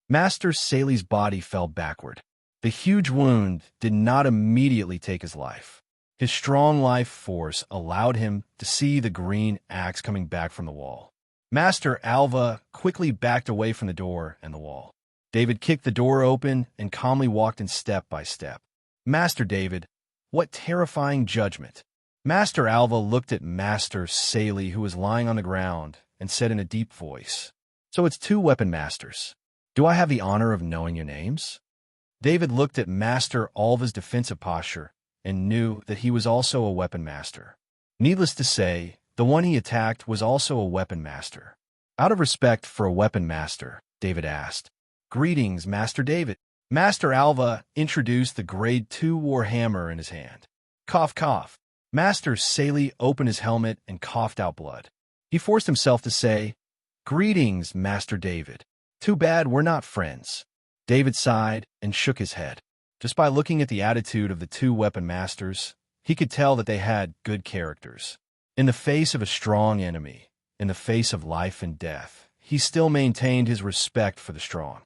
Master Saley's body fell backward. The huge wound did not immediately take his life. His strong life force allowed him to see the green axe coming back from the wall. Master Alva quickly backed away from the door and the wall. David kicked the door open and calmly walked in step by step. Master David, what terrifying judgment! Master Alva looked at Master Saley, who was lying on the ground, and said in a deep voice, "So it's 2 weapon masters. Do I have the honor of knowing your names? David looked at Master Alva's defensive posture and knew that he was also a weapon master. Needless to say, the one he attacked was also a weapon master. Out of respect for a weapon master, David asked, "Greetings, Master David." Master Alva introduced the Grade 2 warhammer in his hand. Cough, cough. Master Saley opened his helmet and coughed out blood. He forced himself to say, "Greetings, Master David. Too bad we're not friends." David sighed and shook his head. Just by looking at the attitude of the two weapon masters, he could tell that they had good characters. In the face of a strong enemy, in the face of life and death, he still maintained his respect for the strong.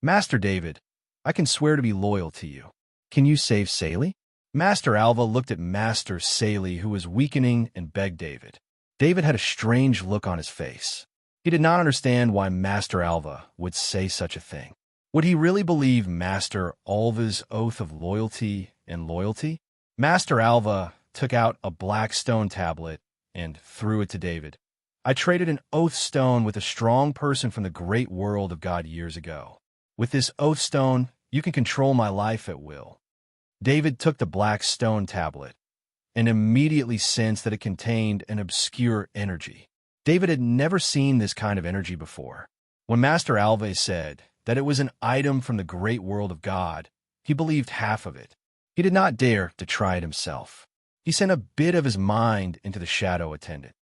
"Master David, I can swear to be loyal to you. Can you save Saley?" Master Alva looked at Master Saley, who was weakening, and begged David. David had a strange look on his face. He did not understand why Master Alva would say such a thing. Would he really believe Master Alva's oath of loyalty and loyalty? Master Alva took out a black stone tablet and threw it to David. "I traded an oath stone with a strong person from the great world of God years ago. With this oath stone, you can control my life at will." David took the black stone tablet and immediately sensed that it contained an obscure energy. David had never seen this kind of energy before. When Master Alva said that it was an item from the great world of God, he believed half of it. He did not dare to try it himself. He sent a bit of his mind into the shadow attendant.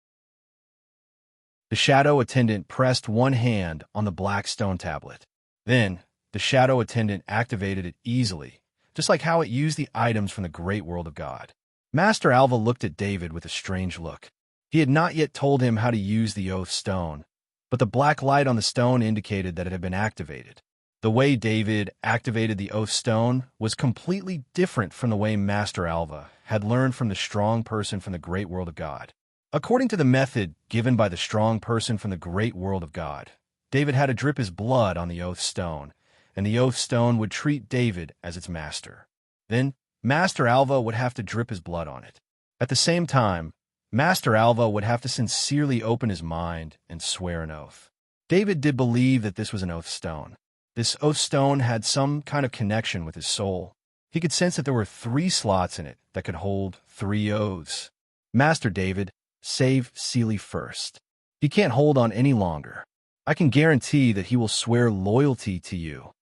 The shadow attendant pressed one hand on the black stone tablet. Then, the shadow attendant activated it easily, just like how it used the items from the great world of God. Master Alva looked at David with a strange look. He had not yet told him how to use the oath stone, but the black light on the stone indicated that it had been activated. The way David activated the oath stone was completely different from the way Master Alva had learned from the strong person from the great world of God. According to the method given by the strong person from the great world of God, David had to drip his blood on the oath stone, and the oath stone would treat David as its master. Then, Master Alva would have to drip his blood on it. At the same time, Master Alva would have to sincerely open his mind and swear an oath. David did believe that this was an oath stone. This oath stone had some kind of connection with his soul. He could sense that there were 3 slots in it that could hold 3 oaths. "Master David, save Saley first. He can't hold on any longer. I can guarantee that he will swear loyalty to you."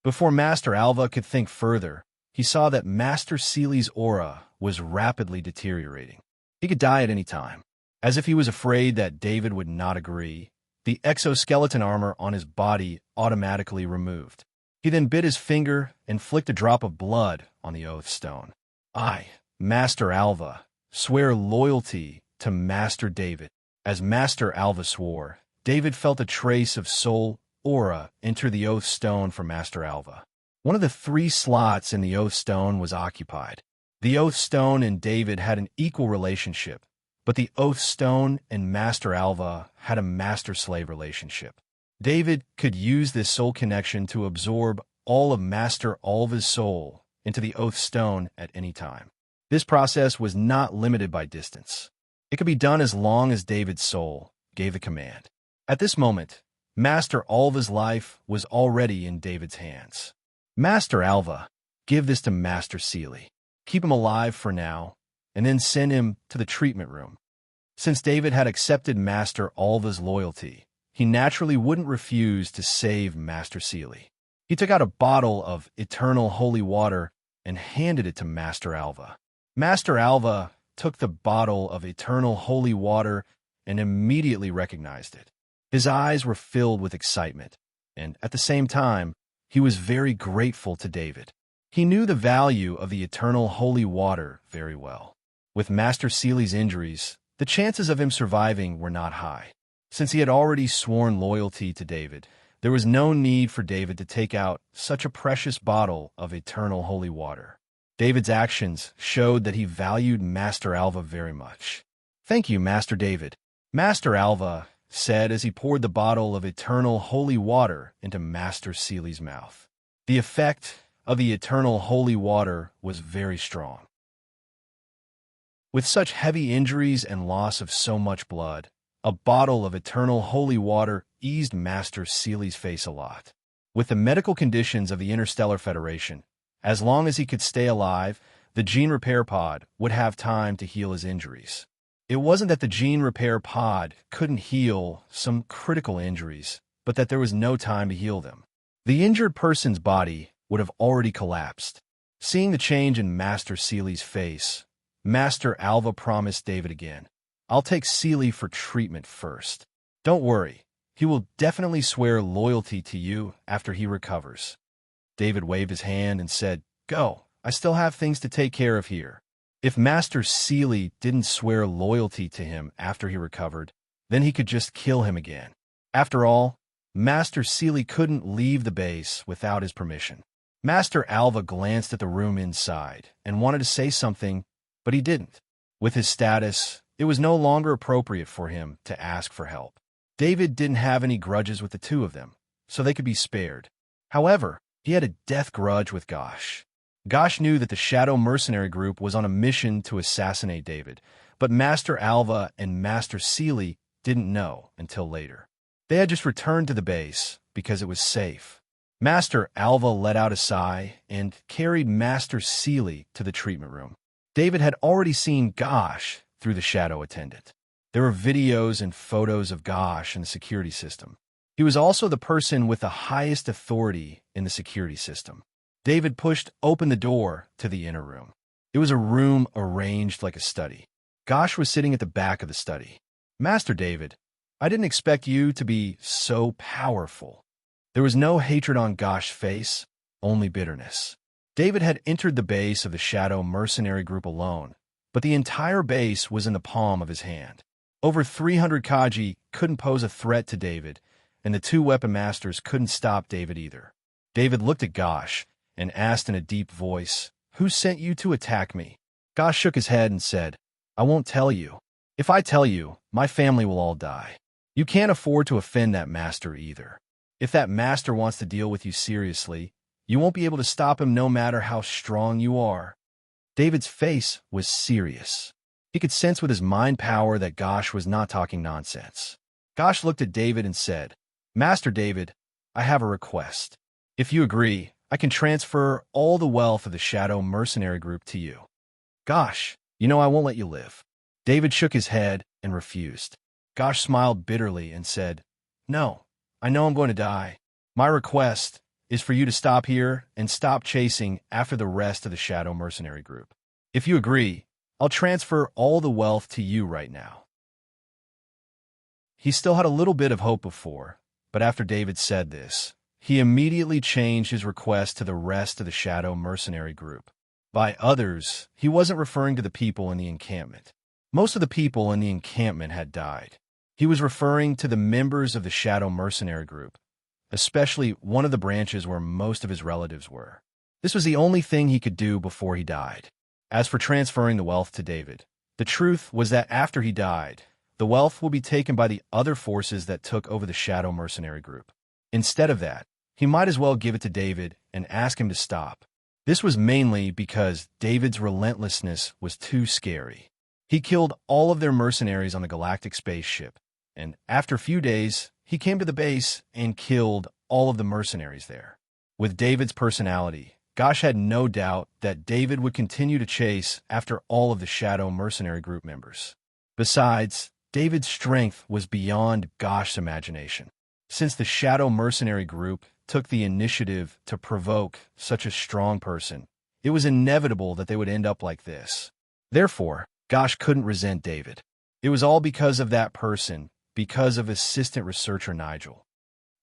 Before Master Alva could think further, he saw that Master Saley's aura was rapidly deteriorating. He could die at any time. As if he was afraid that David would not agree, the exoskeleton armor on his body automatically removed. He then bit his finger and flicked a drop of blood on the oath stone. "I, Master Alva, swear loyalty to Master David." As Master Alva swore, David felt a trace of soul aura enter the oath stone from Master Alva. One of the 3 slots in the oath stone was occupied. The oath stone and David had an equal relationship, but the oath stone and Master Alva had a master-slave relationship. David could use this soul connection to absorb all of Master Alva's soul into the oath stone at any time. This process was not limited by distance. It could be done as long as David's soul gave the command. At this moment, Master Alva's life was already in David's hands. "Master Alva, give this to Master Saley. Keep him alive for now, and then send him to the treatment room." Since David had accepted Master Alva's loyalty, he naturally wouldn't refuse to save Master Saley. He took out a bottle of eternal holy water and handed it to Master Alva. Master Alva took the bottle of eternal holy water and immediately recognized it. His eyes were filled with excitement, and at the same time, he was very grateful to David. He knew the value of the eternal holy water very well. With Master Saley's injuries, the chances of him surviving were not high. Since he had already sworn loyalty to David, there was no need for David to take out such a precious bottle of eternal holy water. David's actions showed that he valued Master Alva very much. "Thank you, Master David," Master Alva said as he poured the bottle of eternal holy water into Master Saley's mouth. The effect of the eternal holy water was very strong. With such heavy injuries and loss of so much blood, a bottle of eternal holy water eased Master Saley's face a lot. With the medical conditions of the Interstellar Federation, as long as he could stay alive, the gene repair pod would have time to heal his injuries. It wasn't that the gene repair pod couldn't heal some critical injuries, but that there was no time to heal them. The injured person's body would have already collapsed. Seeing the change in Master Seely's face, Master Alva promised David again, "I'll take Seely for treatment first. Don't worry, he will definitely swear loyalty to you after he recovers." David waved his hand and said, "Go, I still have things to take care of here." If Master Seely didn't swear loyalty to him after he recovered, then he could just kill him again. After all, Master Seely couldn't leave the base without his permission. Master Alva glanced at the room inside and wanted to say something, but he didn't. With his status, it was no longer appropriate for him to ask for help. David didn't have any grudges with the two of them, so they could be spared. However, he had a death grudge with Gosh. Gosh knew that the Shadow Mercenary Group was on a mission to assassinate David, but Master Alva and Master Seely didn't know until later. They had just returned to the base because it was safe. Master Alva let out a sigh and carried Master Seely to the treatment room. David had already seen Gosh through the shadow attendant. There were videos and photos of Gosh in the security system. He was also the person with the highest authority in the security system. David pushed open the door to the inner room. It was a room arranged like a study. Gosh was sitting at the back of the study. "Master David, I didn't expect you to be so powerful." There was no hatred on Gosh's face, only bitterness. David had entered the base of the Shadow Mercenary Group alone, but the entire base was in the palm of his hand. Over 300 Kaji couldn't pose a threat to David, and the two weapon masters couldn't stop David either. David looked at Gosh and asked in a deep voice, "Who sent you to attack me?" Gosh shook his head and said, "I won't tell you. If I tell you, my family will all die. You can't afford to offend that master either. If that master wants to deal with you seriously, you won't be able to stop him no matter how strong you are." David's face was serious. He could sense with his mind power that Gosh was not talking nonsense. Gosh looked at David and said, "Master David, I have a request. If you agree, I can transfer all the wealth of the Shadow Mercenary Group to you." "Gosh, you know I won't let you live." David shook his head and refused. Gosh smiled bitterly and said, "No, I know I'm going to die. My request is for you to stop here and stop chasing after the rest of the Shadow Mercenary Group. If you agree, I'll transfer all the wealth to you right now." He still had a little bit of hope before, but after David said this, he immediately changed his request to the rest of the Shadow Mercenary Group. By others, he wasn't referring to the people in the encampment. Most of the people in the encampment had died. He was referring to the members of the Shadow Mercenary Group, especially one of the branches where most of his relatives were. This was the only thing he could do before he died. As for transferring the wealth to David, the truth was that after he died, the wealth would be taken by the other forces that took over the Shadow Mercenary Group. Instead of that, he might as well give it to David and ask him to stop. This was mainly because David's relentlessness was too scary. He killed all of their mercenaries on the galactic spaceship, and after a few days, he came to the base and killed all of the mercenaries there. With David's personality, Gosh had no doubt that David would continue to chase after all of the Shadow Mercenary Group members. Besides, David's strength was beyond Gosh's imagination. Since the Shadow Mercenary Group took the initiative to provoke such a strong person, it was inevitable that they would end up like this. Therefore, Gosh couldn't resent David. It was all because of that person, because of assistant researcher Nigel.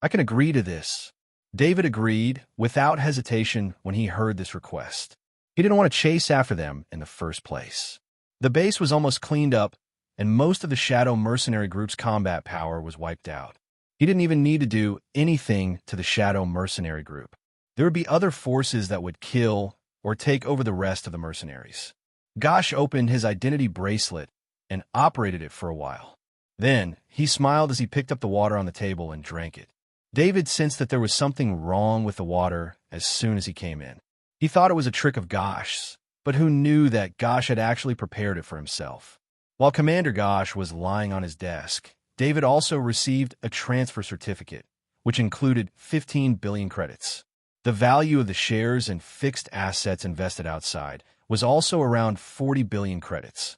"I can agree to this." David agreed without hesitation when he heard this request. He didn't want to chase after them in the first place. The base was almost cleaned up, and most of the Shadow Mercenary Group's combat power was wiped out. He didn't even need to do anything to the Shadow Mercenary Group. There would be other forces that would kill or take over the rest of the mercenaries. Gosh opened his identity bracelet and operated it for a while. Then, he smiled as he picked up the water on the table and drank it. David sensed that there was something wrong with the water as soon as he came in. He thought it was a trick of Gosh's, but who knew that Gosh had actually prepared it for himself? While Commander Gosh was lying on his desk, David also received a transfer certificate, which included 15 billion credits. The value of the shares and fixed assets invested outside was also around 40 billion credits.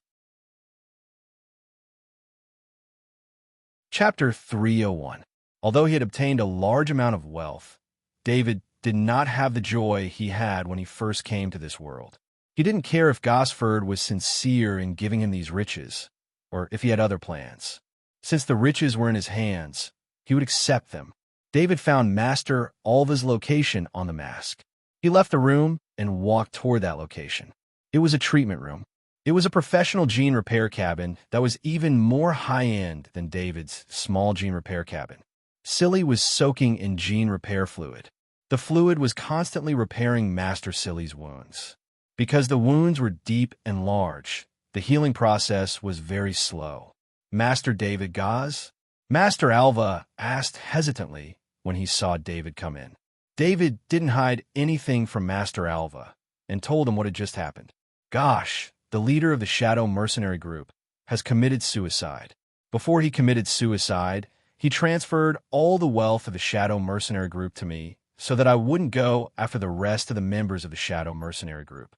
Chapter 301. Although he had obtained a large amount of wealth, David did not have the joy he had when he first came to this world. He didn't care if Gosford was sincere in giving him these riches, or if he had other plans. Since the riches were in his hands, he would accept them. David found Master Alva's location on the mask. He left the room and walked toward that location. It was a treatment room. It was a professional gene repair cabin that was even more high-end than David's small gene repair cabin. Silly was soaking in gene repair fluid. The fluid was constantly repairing Master Silly's wounds. Because the wounds were deep and large, the healing process was very slow. Master David Gaz? Master Alva asked hesitantly when he saw David come in. David didn't hide anything from Master Alva and told him what had just happened. Gosh, the leader of the Shadow Mercenary Group has committed suicide. Before he committed suicide, he transferred all the wealth of the Shadow Mercenary Group to me so that I wouldn't go after the rest of the members of the Shadow Mercenary Group.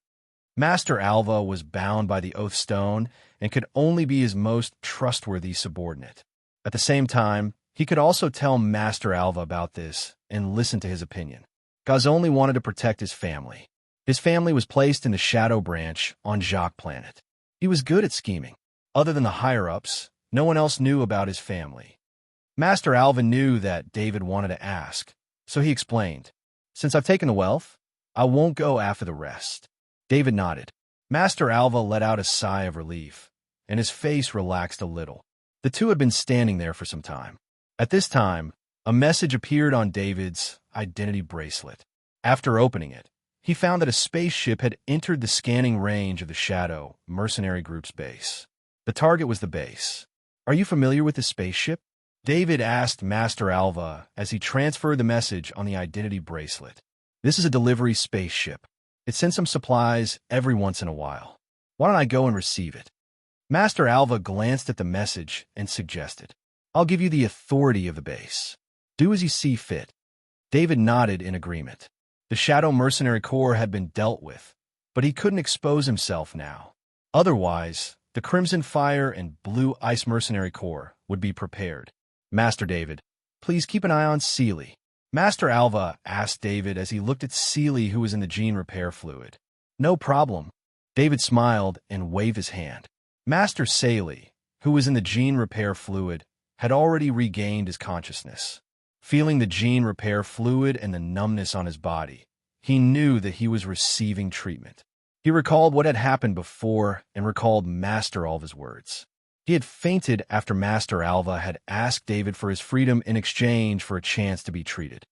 Master Alva was bound by the Oath Stone and could only be his most trustworthy subordinate. At the same time, he could also tell Master Alva about this and listen to his opinion. Gaz only wanted to protect his family. His family was placed in the Shadow Branch on Jacques Planet. He was good at scheming. Other than the higher-ups, no one else knew about his family. Master Alva knew that David wanted to ask, so he explained, "Since I've taken the wealth, I won't go after the rest." David nodded. Master Alva let out a sigh of relief, and his face relaxed a little. The two had been standing there for some time. At this time, a message appeared on David's identity bracelet. After opening it, he found that a spaceship had entered the scanning range of the Shadow Mercenary Group's base. The target was the base. "Are you familiar with the spaceship?" David asked Master Alva as he transferred the message on the identity bracelet. "This is a delivery spaceship. It sends some supplies every once in a while. Why don't I go and receive it?" Master Alva glanced at the message and suggested, "I'll give you the authority of the base. Do as you see fit." David nodded in agreement. The Shadow Mercenary Corps had been dealt with, but he couldn't expose himself now. Otherwise, the Crimson Fire and Blue Ice Mercenary Corps would be prepared. "Master David, please keep an eye on Seely." Master Alva asked David as he looked at Seely, who was in the gene repair fluid. "No problem." David smiled and waved his hand. Master Seely, who was in the gene repair fluid, had already regained his consciousness. Feeling the gene repair fluid and the numbness on his body, he knew that he was receiving treatment. He recalled what had happened before and recalled Master Alva's words. He had fainted after Master Alva had asked David for his freedom in exchange for a chance to be treated.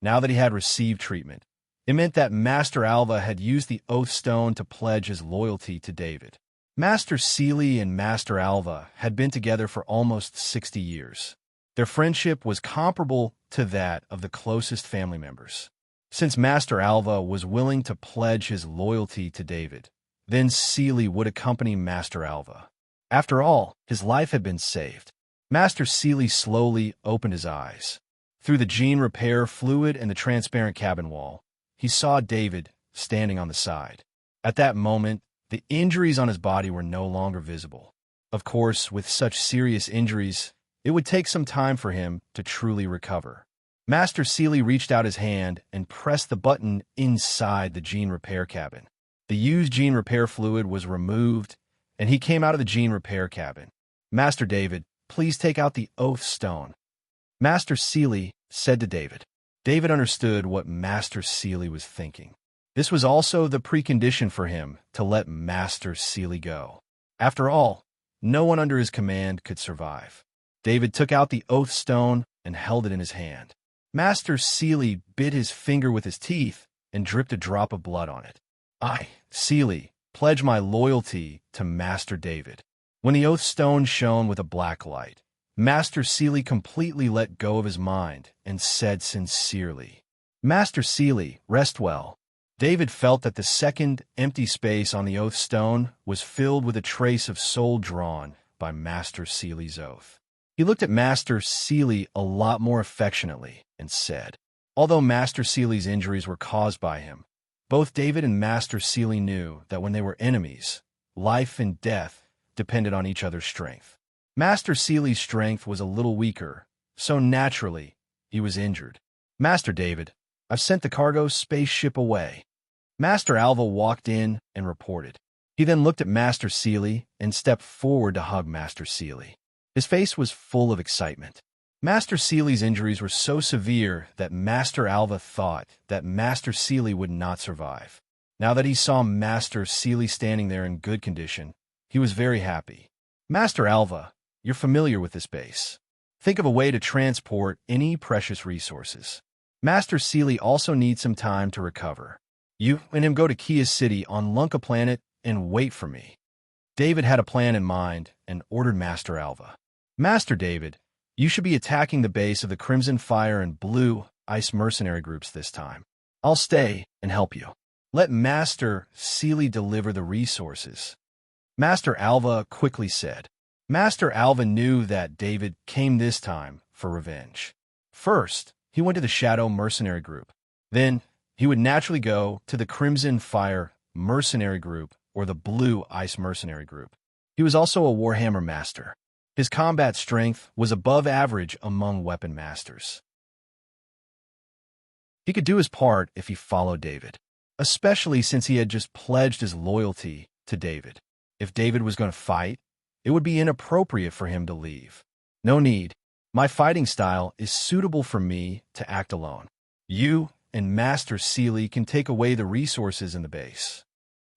Now that he had received treatment, it meant that Master Alva had used the Oath Stone to pledge his loyalty to David. Master Seely and Master Alva had been together for almost 60 years. Their friendship was comparable to that of the closest family members. Since Master Alva was willing to pledge his loyalty to David, then Seely would accompany Master Alva. After all, his life had been saved. Master Seely slowly opened his eyes. Through the gene repair fluid and the transparent cabin wall, he saw David standing on the side. At that moment, the injuries on his body were no longer visible. Of course, with such serious injuries, it would take some time for him to truly recover. Master Seely reached out his hand and pressed the button inside the gene repair cabin. The used gene repair fluid was removed, and he came out of the gene repair cabin. "Master David, please take out the Oath Stone." Master Seely said to David. David understood what Master Seely was thinking. This was also the precondition for him to let Master Seely go. After all, no one under his command could survive. David took out the Oath Stone and held it in his hand. Master Seely bit his finger with his teeth and dripped a drop of blood on it. "I, Seely, pledge my loyalty to Master David." When the Oath Stone shone with a black light, Master Seely completely let go of his mind and said sincerely, "Master Seely, rest well." David felt that the second empty space on the Oath Stone was filled with a trace of soul drawn by Master Seely's oath. He looked at Master Sealy a lot more affectionately and said, although Master Sealy's injuries were caused by him, both David and Master Sealy knew that when they were enemies, life and death depended on each other's strength. Master Sealy's strength was a little weaker, so naturally, he was injured. Master David, I've sent the cargo spaceship away. Master Alva walked in and reported. He then looked at Master Sealy and stepped forward to hug Master Sealy. His face was full of excitement. Master Sealy's injuries were so severe that Master Alva thought that Master Sealy would not survive. Now that he saw Master Sealy standing there in good condition, he was very happy. Master Alva, you're familiar with this base. Think of a way to transport any precious resources. Master Sealy also needs some time to recover. You and him go to Kia City on Lunka Planet and wait for me. David had a plan in mind and ordered Master Alva. Master David, you should be attacking the base of the Crimson Fire and Blue Ice mercenary groups this time. I'll stay and help you. Let Master Sealy deliver the resources. Master Alva quickly said. Master Alva knew that David came this time for revenge. First, he went to the Shadow mercenary group. Then, he would naturally go to the Crimson Fire mercenary group or the Blue Ice mercenary group. He was also a Warhammer master. His combat strength was above average among weapon masters. He could do his part if he followed David, especially since he had just pledged his loyalty to David. If David was going to fight, it would be inappropriate for him to leave. No need. My fighting style is suitable for me to act alone. You and Master Sealy can take away the resources in the base.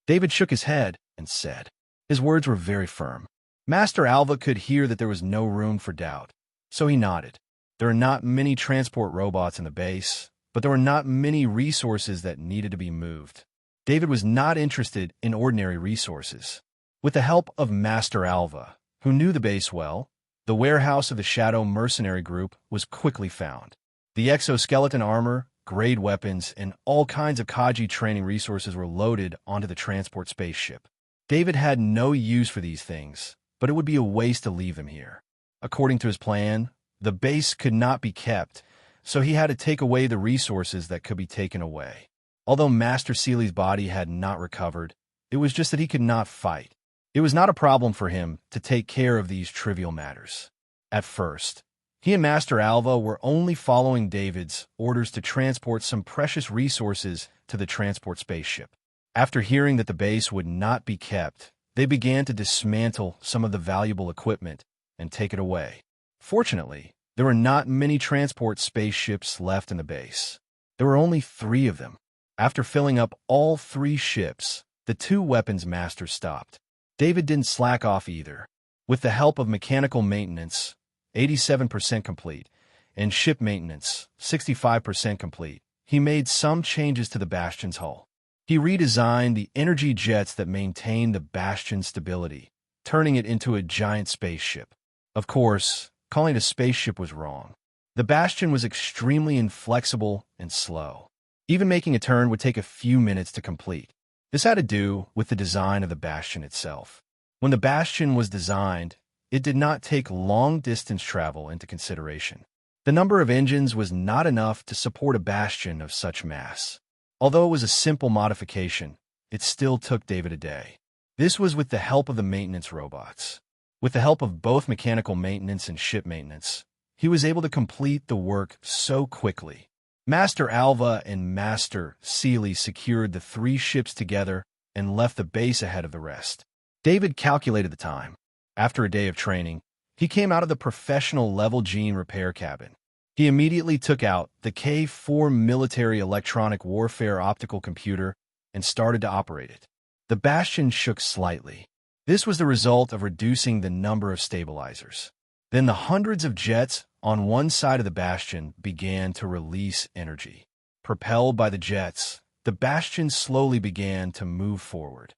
David shook his head and said. His words were very firm. Master Alva could hear that there was no room for doubt, so he nodded. There are not many transport robots in the base, but there were not many resources that needed to be moved. David was not interested in ordinary resources. With the help of Master Alva, who knew the base well, the warehouse of the Shadow mercenary group was quickly found. The exoskeleton armor, grade weapons, and all kinds of Kaji training resources were loaded onto the transport spaceship. David had no use for these things, but it would be a waste to leave them here. According to his plan, the base could not be kept, so he had to take away the resources that could be taken away. Although Master Sealy's body had not recovered, it was just that he could not fight. It was not a problem for him to take care of these trivial matters. At first, he and Master Alva were only following David's orders to transport some precious resources to the transport spaceship. After hearing that the base would not be kept, they began to dismantle some of the valuable equipment and take it away. Fortunately, there were not many transport spaceships left in the base. There were only 3 of them. After filling up all 3 ships, the 2 weapons masters stopped. David didn't slack off either. With the help of mechanical maintenance, 87% complete, and ship maintenance, 65% complete, he made some changes to the Bastion's hull. He redesigned the energy jets that maintained the Bastion's stability, turning it into a giant spaceship. Of course, calling it a spaceship was wrong. The Bastion was extremely inflexible and slow. Even making a turn would take a few minutes to complete. This had to do with the design of the Bastion itself. When the Bastion was designed, it did not take long-distance travel into consideration. The number of engines was not enough to support a Bastion of such mass. Although it was a simple modification, it still took David a day. This was with the help of the maintenance robots. With the help of both mechanical maintenance and ship maintenance, he was able to complete the work so quickly. Master Alva and Master Sealy secured the 3 ships together and left the base ahead of the rest. David calculated the time. After a day of training, he came out of the professional level gene repair cabin. He immediately took out the K4 military electronic warfare optical computer and started to operate it. The Bastion shook slightly. This was the result of reducing the number of stabilizers. Then the hundreds of jets on one side of the Bastion began to release energy. Propelled by the jets, the Bastion slowly began to move forward.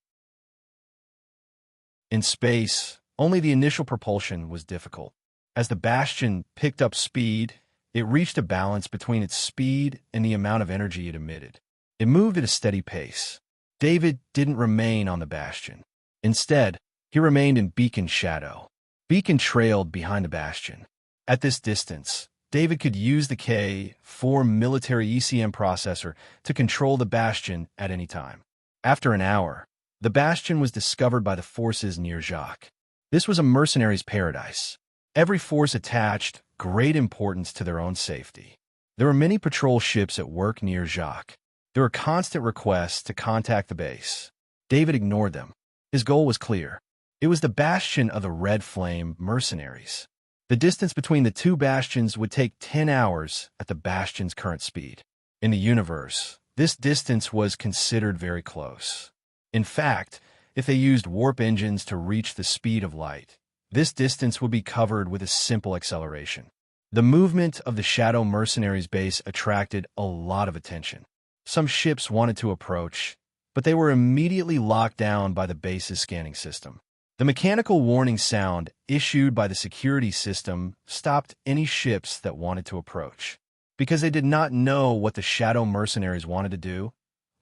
In space, only the initial propulsion was difficult. As the Bastion picked up speed, it reached a balance between its speed and the amount of energy it emitted. It moved at a steady pace. David didn't remain on the Bastion. Instead, he remained in Beacon Shadow. Beacon trailed behind the bastion. At this distance, David could use the K-4 military ECM processor to control the bastion at any time. After an hour, the bastion was discovered by the forces near Jacques. This was a mercenary's paradise. Every force attached great importance to their own safety. There were many patrol ships at work near Jacques. There were constant requests to contact the base. David ignored them. His goal was clear. It was the bastion of the Red Flame mercenaries. The distance between the two bastions would take 10 hours at the bastion's current speed. In the universe, this distance was considered very close. In fact, if they used warp engines to reach the speed of light, this distance would be covered with a simple acceleration. The movement of the Shadow Mercenaries base attracted a lot of attention. Some ships wanted to approach, but they were immediately locked down by the base's scanning system. The mechanical warning sound issued by the security system stopped any ships that wanted to approach. Because they did not know what the Shadow Mercenaries wanted to do,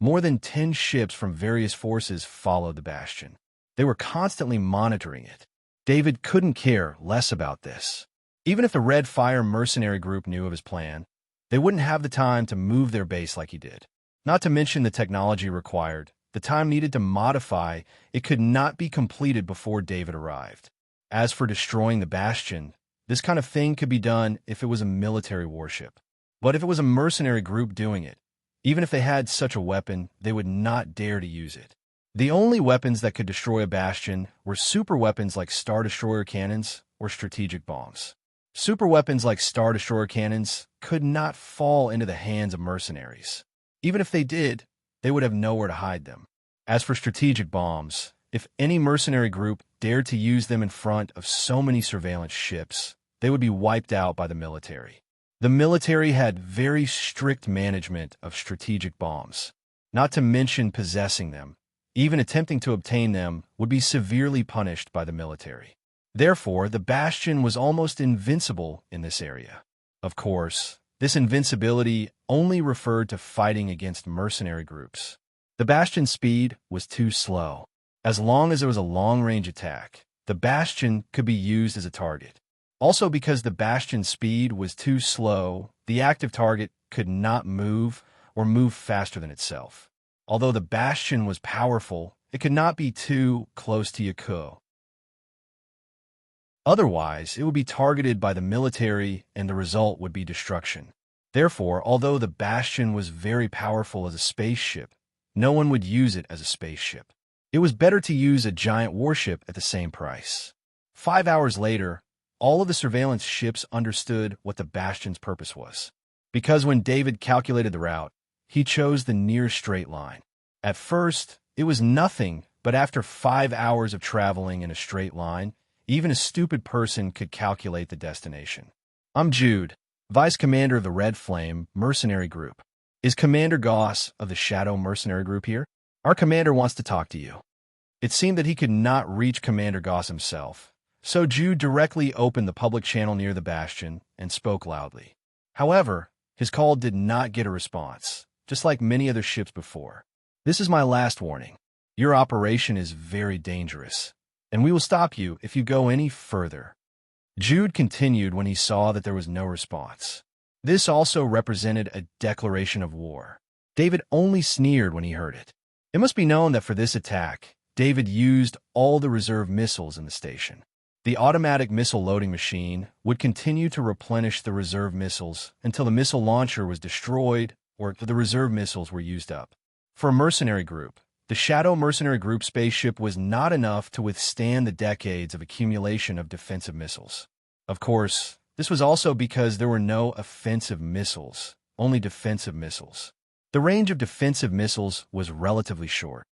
more than 10 ships from various forces followed the bastion. They were constantly monitoring it. David couldn't care less about this. Even if the Red Fire mercenary group knew of his plan, they wouldn't have the time to move their base like he did. Not to mention the technology required. The time needed to modify it could not be completed before David arrived. As for destroying the bastion, this kind of thing could be done if it was a military warship. But if it was a mercenary group doing it, even if they had such a weapon, they would not dare to use it. The only weapons that could destroy a bastion were super weapons like Star Destroyer cannons or strategic bombs. Super weapons like Star Destroyer cannons could not fall into the hands of mercenaries. Even if they did, they would have nowhere to hide them. As for strategic bombs, if any mercenary group dared to use them in front of so many surveillance ships, they would be wiped out by the military. The military had very strict management of strategic bombs. Not to mention possessing them, even attempting to obtain them would be severely punished by the military. Therefore, the bastion was almost invincible in this area. Of course, this invincibility only referred to fighting against mercenary groups. The bastion's speed was too slow. As long as it was a long-range attack, the bastion could be used as a target. Also, because the bastion's speed was too slow, the active target could not move or move faster than itself. Although the bastion was powerful, it could not be too close to Yaku. Otherwise, it would be targeted by the military and the result would be destruction. Therefore, although the bastion was very powerful as a spaceship, no one would use it as a spaceship. It was better to use a giant warship at the same price. 5 hours later, all of the surveillance ships understood what the bastion's purpose was. Because when David calculated the route, he chose the near straight line. At first, it was nothing, but after 5 hours of traveling in a straight line, even a stupid person could calculate the destination. I'm Jude, Vice Commander of the Red Flame Mercenary Group. Is Commander Goss of the Shadow Mercenary Group here? Our commander wants to talk to you. It seemed that he could not reach Commander Goss himself, so Jude directly opened the public channel near the bastion and spoke loudly. However, his call did not get a response, just like many other ships before. This is my last warning. Your operation is very dangerous, and we will stop you if you go any further. Jude continued when he saw that there was no response. This also represented a declaration of war. David only sneered when he heard it. It must be known that for this attack, David used all the reserve missiles in the station. The automatic missile loading machine would continue to replenish the reserve missiles until the missile launcher was destroyed or the reserve missiles were used up. For a mercenary group, the Shadow Mercenary Group spaceship was not enough to withstand the decades of accumulation of defensive missiles. Of course, this was also because there were no offensive missiles, only defensive missiles. The range of defensive missiles was relatively short.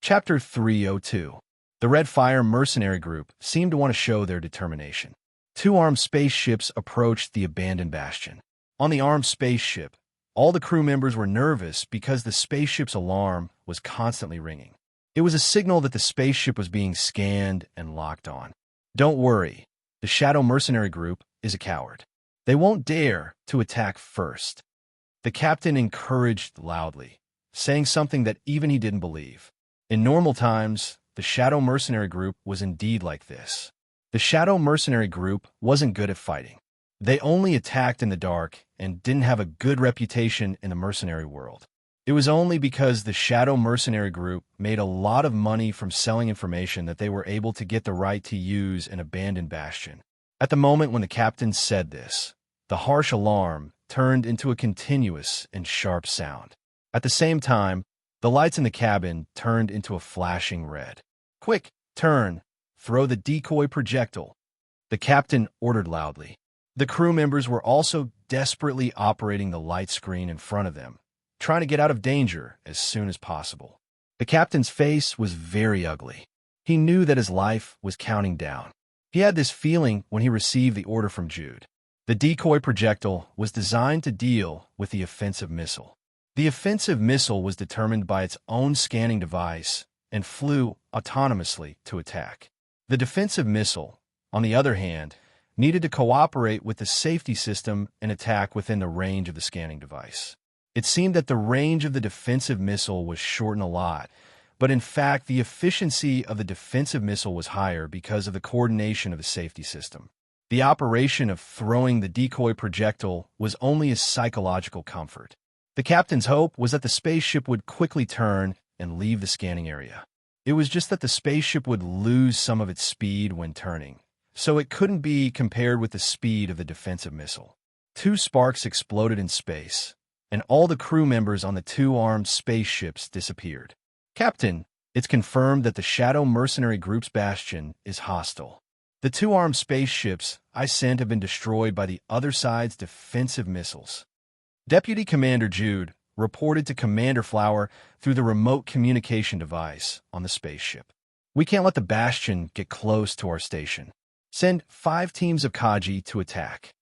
Chapter 302. The Red Fire Mercenary Group seemed to want to show their determination. 2 armed spaceships approached the abandoned bastion. On the armed spaceship, all the crew members were nervous because the spaceship's alarm was constantly ringing. It was a signal that the spaceship was being scanned and locked on. Don't worry, the Shadow Mercenary Group is a coward. They won't dare to attack first. The captain encouraged loudly, saying something that even he didn't believe. In normal times, the Shadow Mercenary Group was indeed like this. The Shadow Mercenary Group wasn't good at fighting. They only attacked in the dark and didn't have a good reputation in the mercenary world. It was only because the Shadow Mercenary Group made a lot of money from selling information that they were able to get the right to use an abandoned bastion. At the moment when the captain said this, the harsh alarm turned into a continuous and sharp sound. At the same time, the lights in the cabin turned into a flashing red. "Quick, turn! Throw the decoy projectile!" the captain ordered loudly. The crew members were also desperately operating the light screen in front of them, trying to get out of danger as soon as possible. The captain's face was very ugly. He knew that his life was counting down. He had this feeling when he received the order from Jude. The decoy projectile was designed to deal with the offensive missile. The offensive missile was determined by its own scanning device and flew autonomously to attack. The defensive missile, on the other hand, needed to cooperate with the safety system and attack within the range of the scanning device. It seemed that the range of the defensive missile was shortened a lot, but in fact the efficiency of the defensive missile was higher because of the coordination of the safety system. The operation of throwing the decoy projectile was only a psychological comfort. The captain's hope was that the spaceship would quickly turn and leave the scanning area. It was just that the spaceship would lose some of its speed when turning, so it couldn't be compared with the speed of the defensive missile. 2 sparks exploded in space, and all the crew members on the 2 armed spaceships disappeared. "Captain, it's confirmed that the Shadow Mercenary Group's bastion is hostile. The 2 armed spaceships I sent have been destroyed by the other side's defensive missiles." Deputy Commander Jude reported to Commander Flower through the remote communication device on the spaceship. "We can't let the bastion get close to our station. Send 5 teams of Kaji to attack."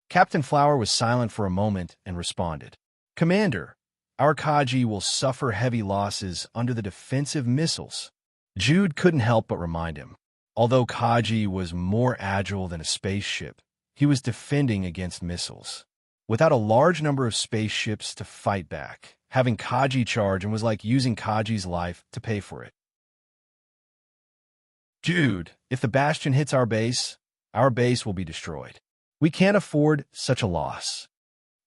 Captain Flower was silent for a moment and responded, "Commander, our Kaji will suffer heavy losses under the defensive missiles." Jude couldn't help but remind him. Although Kaji was more agile than a spaceship, he was defending against missiles. Without a large number of spaceships to fight back, having Kaji charge was like using Kaji's life to pay for it. "Jude, if the bastion hits our base will be destroyed. We can't afford such a loss."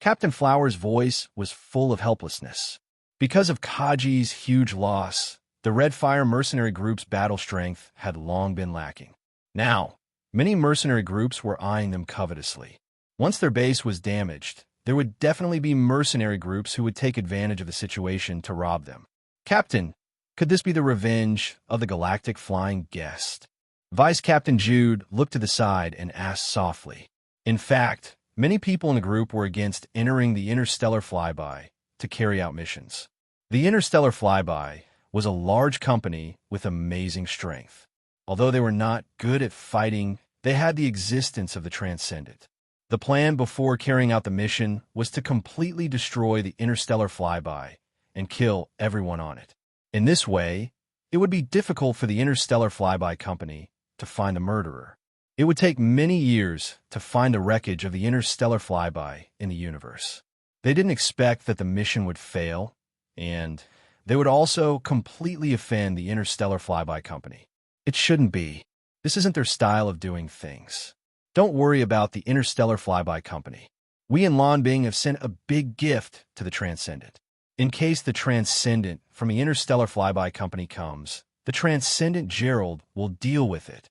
Captain Flower's voice was full of helplessness. Because of Kaji's huge loss, the Red Fire mercenary group's battle strength had long been lacking. Now, many mercenary groups were eyeing them covetously. Once their base was damaged, there would definitely be mercenary groups who would take advantage of the situation to rob them. "Captain, could this be the revenge of the galactic flying guest?" Vice Captain Jude looked to the side and asked softly. In fact, many people in the group were against entering the Interstellar Flyby to carry out missions. The Interstellar Flyby was a large company with amazing strength. Although they were not good at fighting, they had the existence of the Transcendent. The plan before carrying out the mission was to completely destroy the Interstellar Flyby and kill everyone on it. In this way, it would be difficult for the Interstellar Flyby Company to find the murderer. It would take many years to find the wreckage of the Interstellar Flyby in the universe. They didn't expect that the mission would fail, and they would also completely offend the Interstellar Flyby Company. It shouldn't be. This isn't their style of doing things. Don't worry about the Interstellar Flyby Company. We in Lanbing have sent a big gift to the Transcendent. In case the Transcendent from the Interstellar Flyby Company comes, the Transcendent Gerald will deal with it,"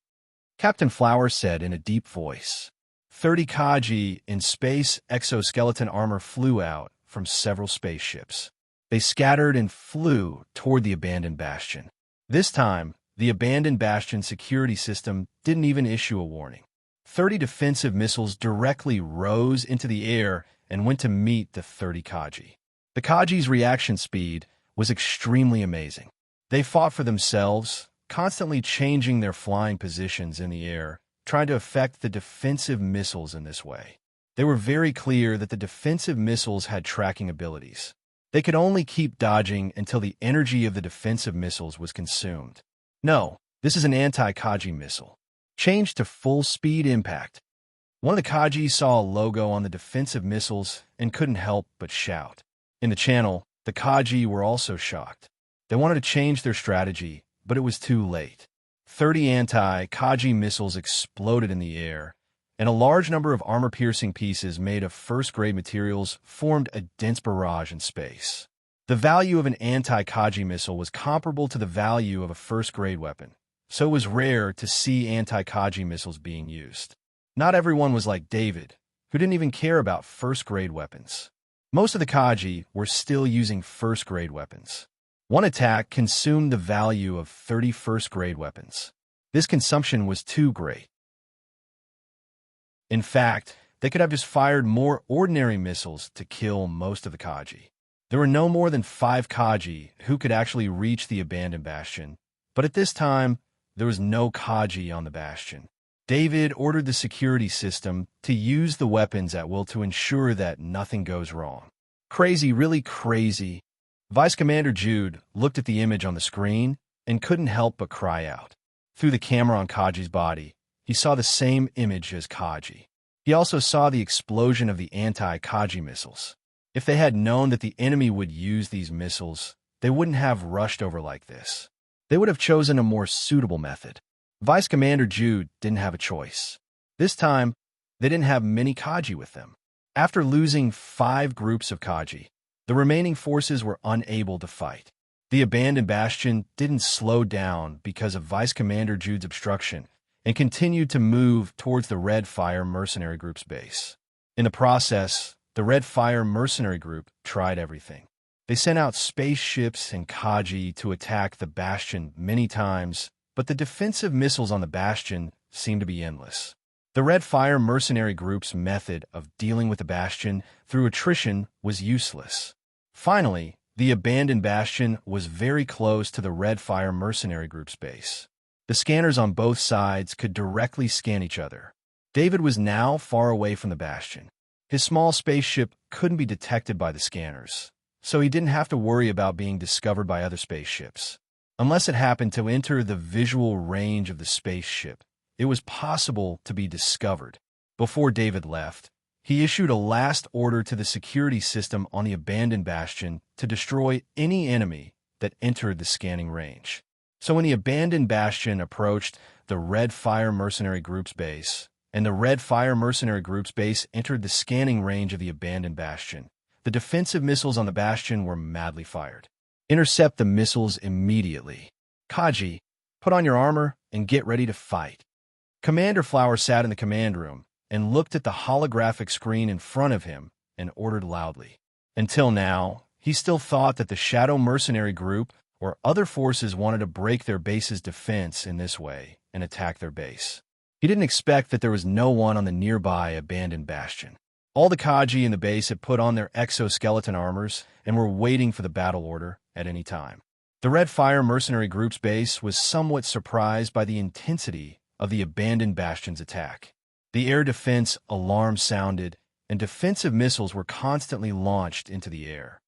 Captain Flower said in a deep voice. 30 Kaji in space exoskeleton armor flew out from several spaceships. They scattered and flew toward the abandoned bastion. This time, the abandoned bastion security system didn't even issue a warning. 30 defensive missiles directly rose into the air and went to meet the 30 Kaji. The Kaji's reaction speed was extremely amazing. They fought for themselves, constantly changing their flying positions in the air, trying to affect the defensive missiles in this way. They were very clear that the defensive missiles had tracking abilities. They could only keep dodging until the energy of the defensive missiles was consumed. "No, this is an anti-Kaji missile. Change to full-speed impact." One of the Kaji saw a logo on the defensive missiles and couldn't help but shout. In the channel, the Kaji were also shocked. They wanted to change their strategy but it was too late. 30 anti-Kaji missiles exploded in the air, and a large number of armor-piercing pieces made of first-grade materials formed a dense barrage in space. The value of an anti-Kaji missile was comparable to the value of a first-grade weapon, so it was rare to see anti-Kaji missiles being used. Not everyone was like David, who didn't even care about first-grade weapons. Most of the Kaji were still using first-grade weapons. One attack consumed the value of 30 first-grade weapons. This consumption was too great. In fact, they could have just fired more ordinary missiles to kill most of the Kaji. There were no more than 5 Kaji who could actually reach the abandoned bastion, but at this time, there was no Kaji on the bastion. David ordered the security system to use the weapons at will to ensure that nothing goes wrong. Crazy, really crazy. Vice Commander Jude looked at the image on the screen and couldn't help but cry out. Through the camera on Kaji's body, he saw the same image as Kaji. He also saw the explosion of the anti-Kaji missiles. If they had known that the enemy would use these missiles, they wouldn't have rushed over like this. They would have chosen a more suitable method. Vice Commander Jude didn't have a choice. This time, they didn't have many Kaji with them. After losing 5 groups of Kaji, the remaining forces were unable to fight. The abandoned bastion didn't slow down because of Vice Commander Jude's obstruction and continued to move towards the Red Fire Mercenary Group's base. In the process, the Red Fire Mercenary Group tried everything. They sent out spaceships and Kaji to attack the bastion many times, but the defensive missiles on the bastion seemed to be endless. The Red Fire Mercenary Group's method of dealing with the bastion through attrition was useless. Finally, the abandoned bastion was very close to the Red Fire Mercenary Group's base. The scanners on both sides could directly scan each other. David was now far away from the bastion. His small spaceship couldn't be detected by the scanners, so he didn't have to worry about being discovered by other spaceships. Unless it happened to enter the visual range of the spaceship, it was possible to be discovered. Before David left, he issued a last order to the security system on the abandoned bastion to destroy any enemy that entered the scanning range. So when the abandoned bastion approached the Red Fire Mercenary Group's base, and the Red Fire Mercenary Group's base entered the scanning range of the abandoned bastion, the defensive missiles on the bastion were madly fired. Intercept the missiles immediately. Kaji, put on your armor and get ready to fight. Commander Flower sat in the command room and looked at the holographic screen in front of him and ordered loudly. Until now, he still thought that the Shadow Mercenary Group or other forces wanted to break their base's defense in this way and attack their base. He didn't expect that there was no one on the nearby abandoned bastion. All the Kaji in the base had put on their exoskeleton armors and were waiting for the battle order at any time. The Red Fire Mercenary Group's base was somewhat surprised by the intensity of the abandoned bastion's attack. The air defense alarm sounded, and defensive missiles were constantly launched into the air.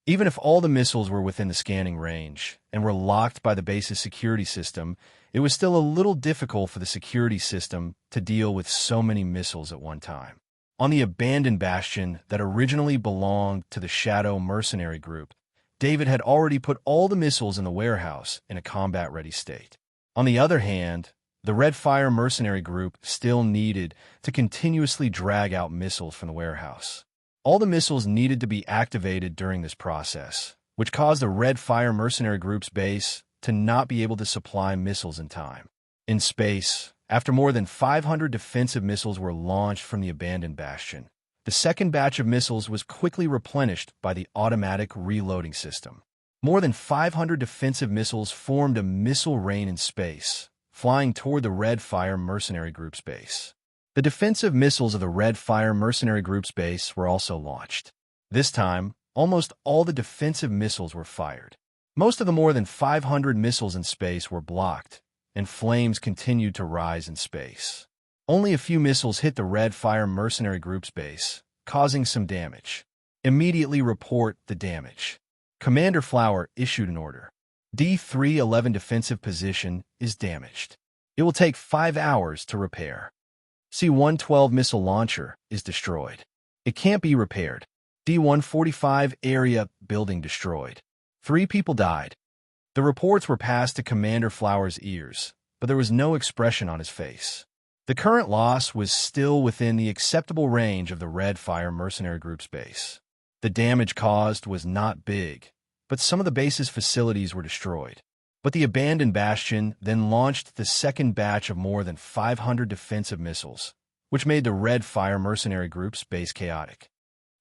Even if all the missiles were within the scanning range and were locked by the base's security system, it was still a little difficult for the security system to deal with so many missiles at one time. On the abandoned bastion that originally belonged to the Shadow Mercenary Group, David had already put all the missiles in the warehouse in a combat-ready state. On the other hand, the Red Fire Mercenary Group still needed to continuously drag out missiles from the warehouse. All the missiles needed to be activated during this process, which caused the Red Fire Mercenary Group's base to not be able to supply missiles in time. In space, after more than 500 defensive missiles were launched from the abandoned bastion, the second batch of missiles was quickly replenished by the automatic reloading system. More than 500 defensive missiles formed a missile rain in space, flying toward the Red Fire Mercenary Group's base. The defensive missiles of the Red Fire Mercenary Group's base were also launched. This time, almost all the defensive missiles were fired. Most of the more than 500 missiles in space were blocked, and flames continued to rise in space. Only a few missiles hit the Red Fire Mercenary Group's base, causing some damage. Immediately report the damage. Commander Flower issued an order. D311 defensive position is damaged. It will take 5 hours to repair. C-112 missile launcher is destroyed. It can't be repaired. D-145 area building destroyed. 3 people died. The reports were passed to Commander Flower's ears, but there was no expression on his face. The current loss was still within the acceptable range of the Red Fire Mercenary Group's base. The damage caused was not big, but some of the base's facilities were destroyed. But the abandoned bastion then launched the second batch of more than 500 defensive missiles, which made the Red Fire Mercenary Group's base chaotic.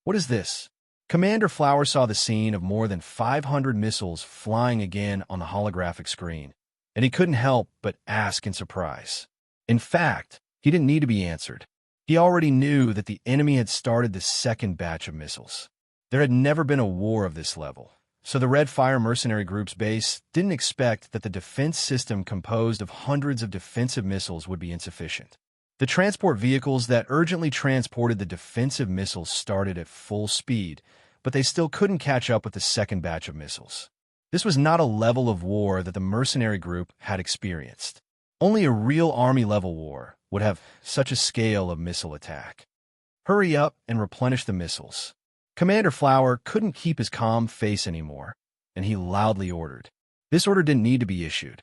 What is this? Commander Flower saw the scene of more than 500 missiles flying again on the holographic screen, and he couldn't help but ask in surprise. In fact, he didn't need to be answered. He already knew that the enemy had started the second batch of missiles. There had never been a war of this level, so the Red Fire Mercenary Group's base didn't expect that the defense system composed of hundreds of defensive missiles would be insufficient. The transport vehicles that urgently transported the defensive missiles started at full speed, but they still couldn't catch up with the second batch of missiles. This was not a level of war that the mercenary group had experienced. Only a real army-level war would have such a scale of missile attack. Hurry up and replenish the missiles. Commander Flower couldn't keep his calm face anymore, and he loudly ordered. This order didn't need to be issued.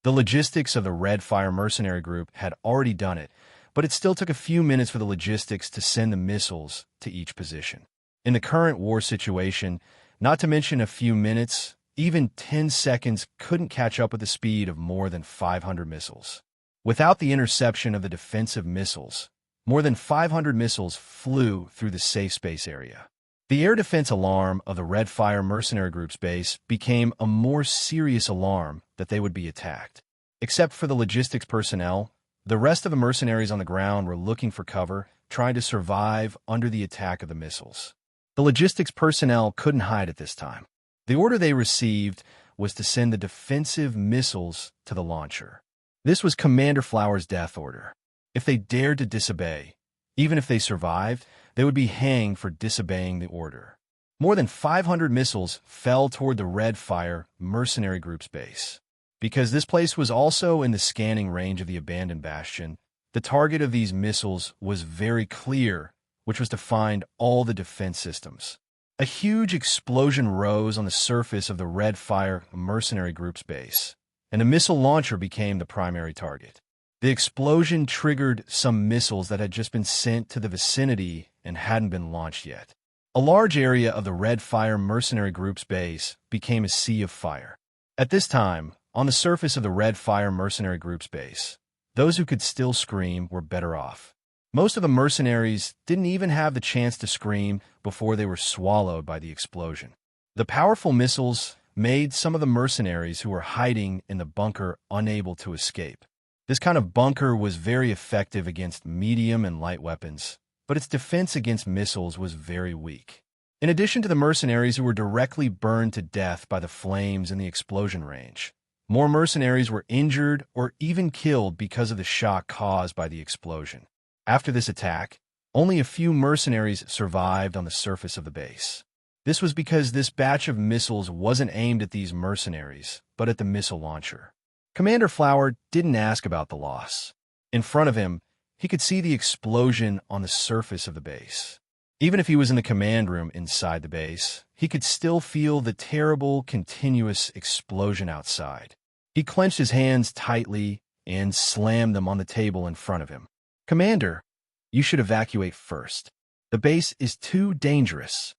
The logistics of the Red Fire Mercenary Group had already done it, but it still took a few minutes for the logistics to send the missiles to each position. In the current war situation, not to mention a few minutes, even 10 seconds couldn't catch up with the speed of more than 500 missiles. Without the interception of the defensive missiles, more than 500 missiles flew through the safe space area. The air defense alarm of the Red Fire Mercenary Group's base became a more serious alarm that they would be attacked. Except for the logistics personnel, the rest of the mercenaries on the ground were looking for cover, trying to survive under the attack of the missiles. The logistics personnel couldn't hide at this time. The order they received was to send the defensive missiles to the launcher. This was Commander Flower's death order. If they dared to disobey, even if they survived, they would be hanged for disobeying the order. More than 500 missiles fell toward the Red Fire Mercenary Group's base. Because this place was also in the scanning range of the abandoned bastion, the target of these missiles was very clear, which was to find all the defense systems. A huge explosion rose on the surface of the Red Fire Mercenary Group's base, and a missile launcher became the primary target. The explosion triggered some missiles that had just been sent to the vicinity and hadn't been launched yet. A large area of the Red Fire Mercenary Group's base became a sea of fire. At this time, on the surface of the Red Fire Mercenary Group's base, those who could still scream were better off. Most of the mercenaries didn't even have the chance to scream before they were swallowed by the explosion. The powerful missiles made some of the mercenaries who were hiding in the bunker unable to escape. This kind of bunker was very effective against medium and light weapons, but its defense against missiles was very weak. In addition to the mercenaries who were directly burned to death by the flames in the explosion range, more mercenaries were injured or even killed because of the shock caused by the explosion. After this attack, only a few mercenaries survived on the surface of the base. This was because this batch of missiles wasn't aimed at these mercenaries, but at the missile launcher. Commander Flower didn't ask about the loss. In front of him, he could see the explosion on the surface of the base. Even if he was in the command room inside the base, he could still feel the terrible, continuous explosion outside. He clenched his hands tightly and slammed them on the table in front of him. "Commander, you should evacuate first. The base is too dangerous."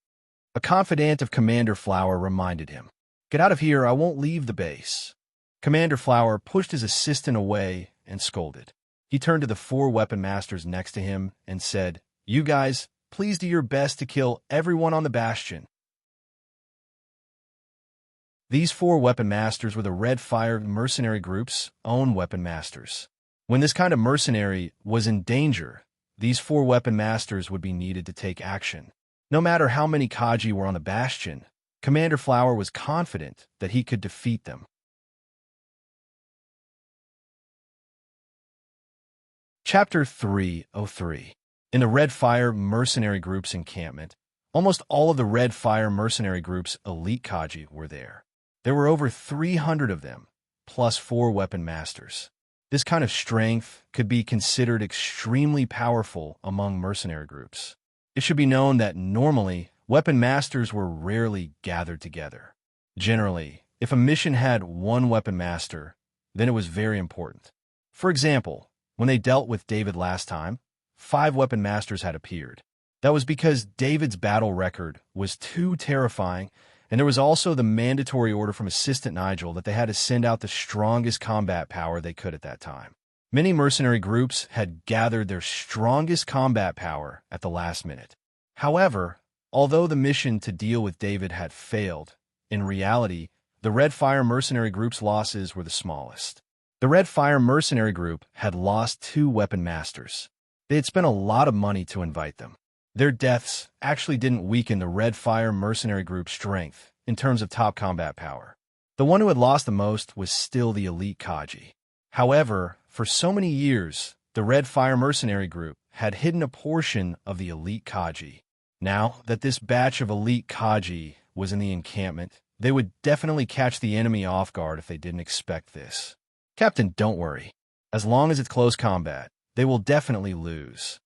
A confidant of Commander Flower reminded him, "Get out of here, I won't leave the base." Commander Flower pushed his assistant away and scolded. He turned to the 4 weapon masters next to him and said, "You guys, please do your best to kill everyone on the bastion." These 4 weapon masters were the Red Fire Mercenary Group's own weapon masters. When this kind of mercenary was in danger, these 4 weapon masters would be needed to take action. No matter how many Kaji were on the bastion, Commander Flower was confident that he could defeat them. Chapter 303. In the Red Fire Mercenary Group's encampment, almost all of the Red Fire Mercenary Group's elite Kaji were there. There were over 300 of them, plus 4 weapon masters. This kind of strength could be considered extremely powerful among mercenary groups. It should be known that normally, weapon masters were rarely gathered together. Generally, if a mission had one weapon master, then it was very important. For example, when they dealt with David last time, 5 weapon masters had appeared. That was because David's battle record was too terrifying, and there was also the mandatory order from Assistant Nigel that they had to send out the strongest combat power they could at that time. Many mercenary groups had gathered their strongest combat power at the last minute. However, although the mission to deal with David had failed, in reality, the Red Fire mercenary group's losses were the smallest. The Red Fire mercenary group had lost 2 weapon masters. They had spent a lot of money to invite them. Their deaths actually didn't weaken the Red Fire mercenary group's strength in terms of top combat power. The one who had lost the most was still the elite Kaji. However, for so many years, the Red Fire mercenary group had hidden a portion of the elite Kaji. Now that this batch of elite Kaji was in the encampment, they would definitely catch the enemy off guard if they didn't expect this. Captain, don't worry. As long as it's close combat, they will definitely lose,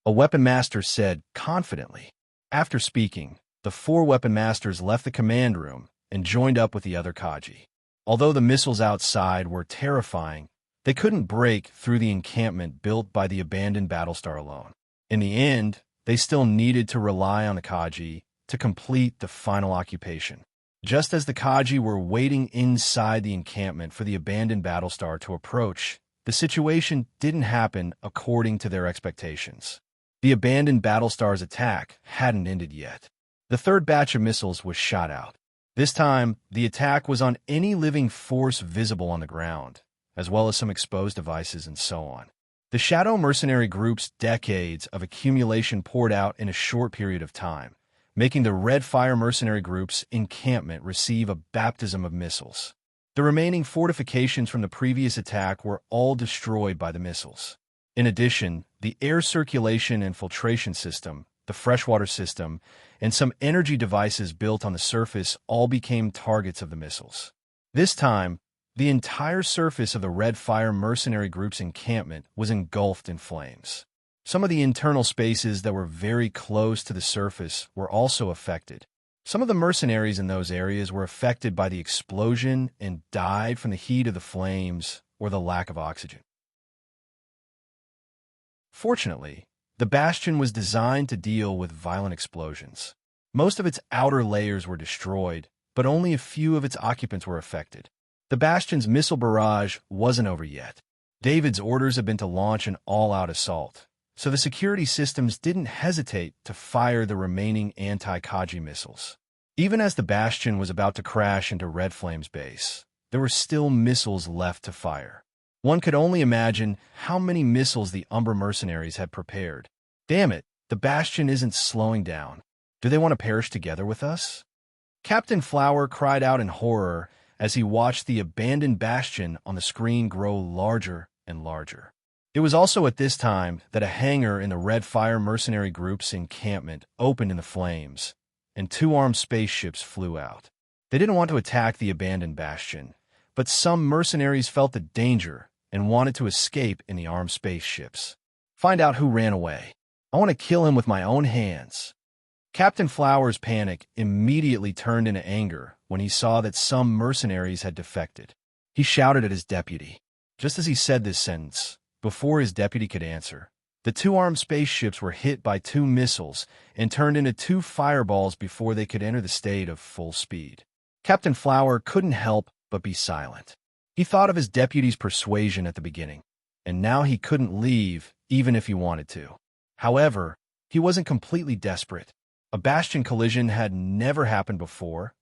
a weapon master said confidently. After speaking, the 4 weapon masters left the command room and joined up with the other Kaji. Although the missiles outside were terrifying, they couldn't break through the encampment built by the abandoned Battlestar alone. In the end, they still needed to rely on the Kaji to complete the final occupation. Just as the Kaji were waiting inside the encampment for the abandoned Battlestar to approach, the situation didn't happen according to their expectations. The abandoned Battlestar's attack hadn't ended yet. The 3rd batch of missiles was shot out. This time, the attack was on any living force visible on the ground, as well as some exposed devices and so on. The Shadow Mercenary Group's decades of accumulation poured out in a short period of time, making the Red Fire Mercenary Group's encampment receive a baptism of missiles. The remaining fortifications from the previous attack were all destroyed by the missiles. In addition, the air circulation and filtration system, the freshwater system, and some energy devices built on the surface all became targets of the missiles. This time, the entire surface of the Red Fire Mercenary Group's encampment was engulfed in flames. Some of the internal spaces that were very close to the surface were also affected. Some of the mercenaries in those areas were affected by the explosion and died from the heat of the flames or the lack of oxygen. Fortunately, the Bastion was designed to deal with violent explosions. Most of its outer layers were destroyed, but only a few of its occupants were affected. The Bastion's missile barrage wasn't over yet. David's orders had been to launch an all-out assault, so the security systems didn't hesitate to fire the remaining anti-Kaji missiles. Even as the Bastion was about to crash into Red Flame's base, there were still missiles left to fire. One could only imagine how many missiles the Umbra mercenaries had prepared. Damn it, the Bastion isn't slowing down. Do they want to perish together with us? Captain Flower cried out in horror as he watched the abandoned Bastion on the screen grow larger and larger. It was also at this time that a hangar in the Red Fire Mercenary Group's encampment opened in the flames, and 2 armed spaceships flew out. They didn't want to attack the abandoned Bastion, but some mercenaries felt the danger and wanted to escape in the armed spaceships. Find out who ran away. I want to kill him with my own hands. Captain Flower's panic immediately turned into anger when he saw that some mercenaries had defected. He shouted at his deputy. Just as he said this sentence, before his deputy could answer, the 2 armed spaceships were hit by 2 missiles and turned into 2 fireballs before they could enter the state of full speed. Captain Flower couldn't help but be silent. He thought of his deputy's persuasion at the beginning, and now he couldn't leave even if he wanted to. However, he wasn't completely desperate. A Bastion collision had never happened before,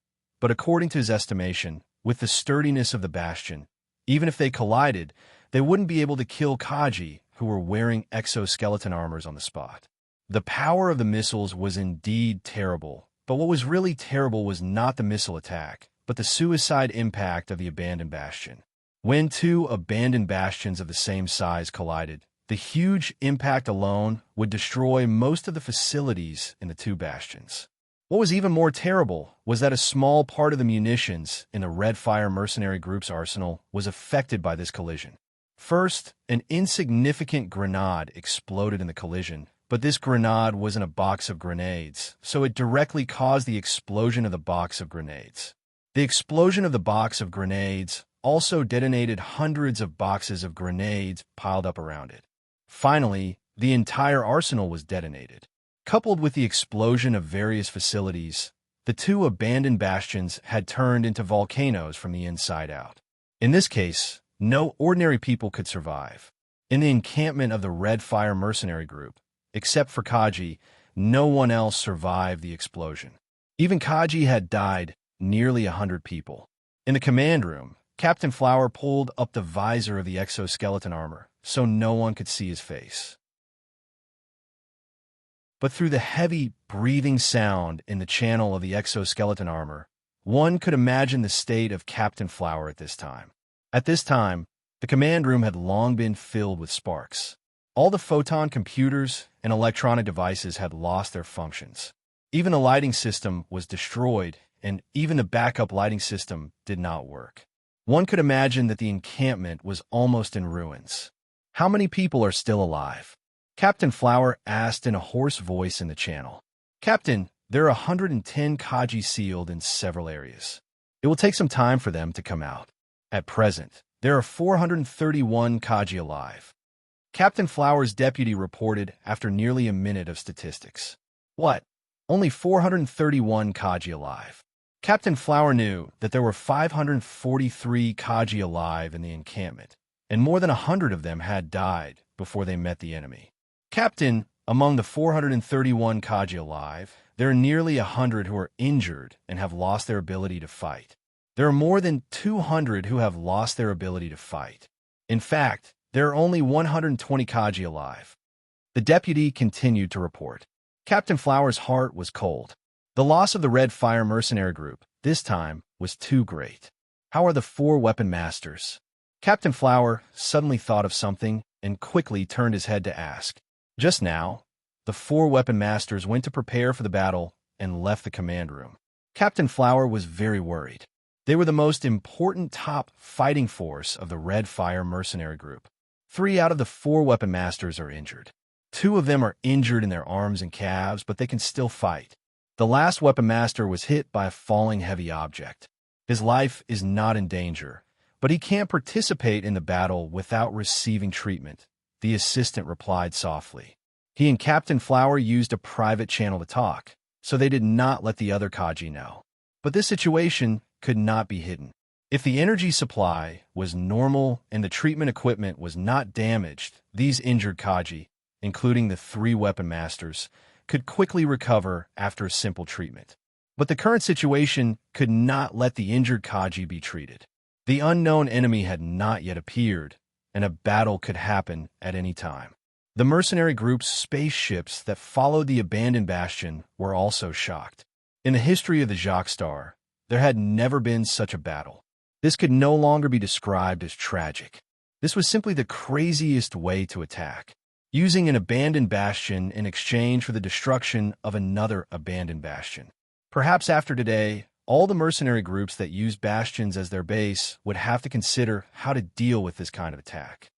but according to his estimation, with the sturdiness of the Bastion, even if they collided, they wouldn't be able to kill Kaji, who were wearing exoskeleton armors on the spot. The power of the missiles was indeed terrible, but what was really terrible was not the missile attack, but the suicide impact of the abandoned Bastion. When 2 abandoned Bastions of the same size collided, the huge impact alone would destroy most of the facilities in the 2 Bastions. What was even more terrible was that a small part of the munitions in the Red Fire Mercenary Group's arsenal was affected by this collision. First, an insignificant grenade exploded in the collision, but this grenade was in a box of grenades, so it directly caused the explosion of the box of grenades. The explosion of the box of grenades also detonated hundreds of boxes of grenades piled up around it. Finally, the entire arsenal was detonated. Coupled with the explosion of various facilities, the two abandoned bastions had turned into volcanoes from the inside out. In this case, no ordinary people could survive. In the encampment of the Red Fire mercenary group, except for Kaji, no one else survived the explosion. Even Kaji had died, nearly 100 people. In the command room, Captain Flower pulled up the visor of the exoskeleton armor so no one could see his face. But through the heavy, breathing sound in the channel of the exoskeleton armor, one could imagine the state of Captain Flower at this time. At this time, the command room had long been filled with sparks. All the photon computers and electronic devices had lost their functions. Even the lighting system was destroyed, and even the backup lighting system did not work. One could imagine that the encampment was almost in ruins. How many people are still alive? Captain Flower asked in a hoarse voice in the channel. Captain, there are 110 Kaji sealed in several areas. It will take some time for them to come out. At present, there are 431 Kaji alive. Captain Flower's deputy reported after nearly a minute of statistics. What? Only 431 Kaji alive. Captain Flower knew that there were 543 Kaji alive in the encampment, and more than 100 of them had died before they met the enemy. Captain, among the 431 Kaji alive, there are nearly 100 who are injured and have lost their ability to fight. There are more than 200 who have lost their ability to fight. In fact, there are only 120 Kaji alive. The deputy continued to report. Captain Flower's heart was cold. The loss of the Red Fire mercenary group, this time, was too great. How are the 4 weapon masters? Captain Flower suddenly thought of something and quickly turned his head to ask. Just now, the 4 weapon masters went to prepare for the battle and left the command room. Captain Flower was very worried. They were the most important top fighting force of the Red Fire mercenary group. 3 out of the 4 weapon masters are injured. 2 of them are injured in their arms and calves, but they can still fight. The last weapon master was hit by a falling heavy object. His life is not in danger, but he can't participate in the battle without receiving treatment, the assistant replied softly. He and Captain Flower used a private channel to talk, so they did not let the other Kaji know. But this situation could not be hidden. If the energy supply was normal and the treatment equipment was not damaged, these injured Kaji, including the 3 weapon masters, could quickly recover after a simple treatment. But the current situation could not let the injured Kaji be treated. The unknown enemy had not yet appeared, and a battle could happen at any time. The mercenary group's spaceships that followed the abandoned bastion were also shocked. In the history of the Jacques Star, there had never been such a battle. This could no longer be described as tragic. This was simply the craziest way to attack, using an abandoned bastion in exchange for the destruction of another abandoned bastion. Perhaps after today, all the mercenary groups that use bastions as their base would have to consider how to deal with this kind of attack.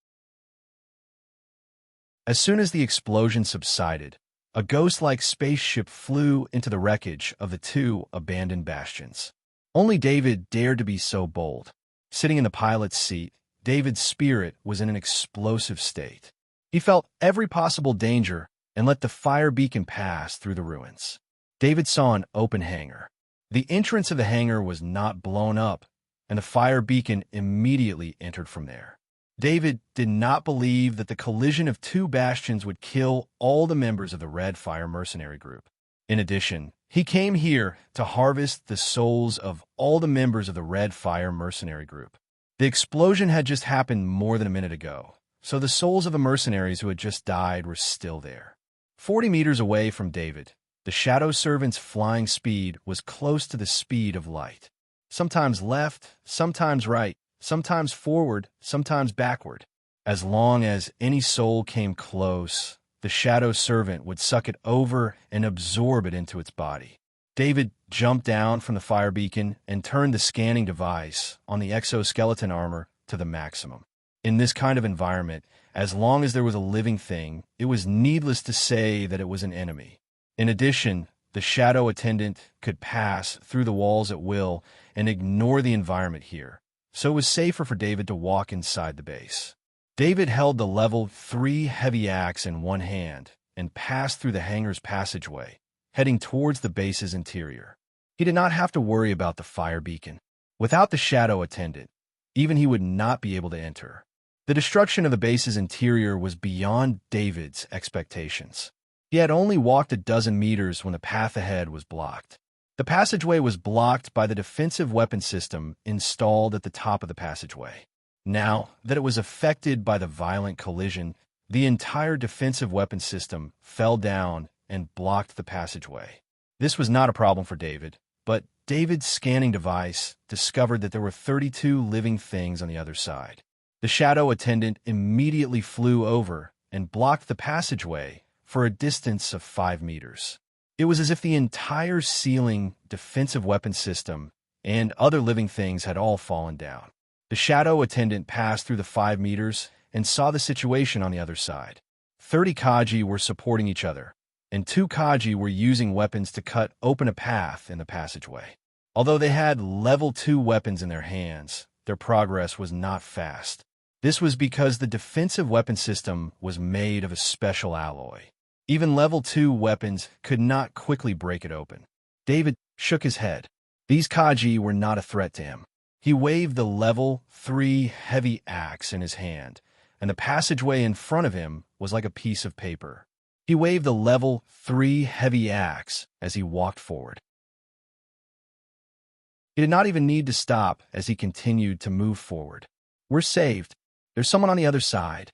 As soon as the explosion subsided, a ghost-like spaceship flew into the wreckage of the 2 abandoned bastions. Only David dared to be so bold. Sitting in the pilot's seat, David's spirit was in an explosive state. He felt every possible danger and let the fire beacon pass through the ruins. David saw an open hangar. The entrance of the hangar was not blown up, and the fire beacon immediately entered from there. David did not believe that the collision of 2 bastions would kill all the members of the Red Fire mercenary group. In addition, he came here to harvest the souls of all the members of the Red Fire mercenary group. The explosion had just happened more than a minute ago, so the souls of the mercenaries who had just died were still there. 40 meters away from David, the Shadow Servant's flying speed was close to the speed of light. Sometimes left, sometimes right, sometimes forward, sometimes backward. As long as any soul came close, the Shadow Servant would suck it over and absorb it into its body. David jumped down from the fire beacon and turned the scanning device on the exoskeleton armor to the maximum. In this kind of environment, as long as there was a living thing, it was needless to say that it was an enemy. In addition, the shadow attendant could pass through the walls at will and ignore the environment here, so it was safer for David to walk inside the base. David held the level 3 heavy axe in one hand and passed through the hangar's passageway, heading towards the base's interior. He did not have to worry about the fire beacon. Without the shadow attendant, even he would not be able to enter. The destruction of the base's interior was beyond David's expectations. He had only walked a dozen meters when the path ahead was blocked. The passageway was blocked by the defensive weapon system installed at the top of the passageway. Now that it was affected by the violent collision, the entire defensive weapon system fell down and blocked the passageway. This was not a problem for David, but David's scanning device discovered that there were 32 living things on the other side. The shadow attendant immediately flew over and blocked the passageway for a distance of 5 meters. It was as if the entire ceiling, defensive weapon system, and other living things had all fallen down. The shadow attendant passed through the 5 meters and saw the situation on the other side. 30 Kaji were supporting each other, and 2 Kaji were using weapons to cut open a path in the passageway. Although they had level 2 weapons in their hands, their progress was not fast. This was because the defensive weapon system was made of a special alloy. Even level 2 weapons could not quickly break it open. David shook his head. These Kaji were not a threat to him. He waved the level 3 heavy axe in his hand, and the passageway in front of him was like a piece of paper. He waved the level 3 heavy axe as he walked forward. He did not even need to stop as he continued to move forward. We're saved. There's someone on the other side.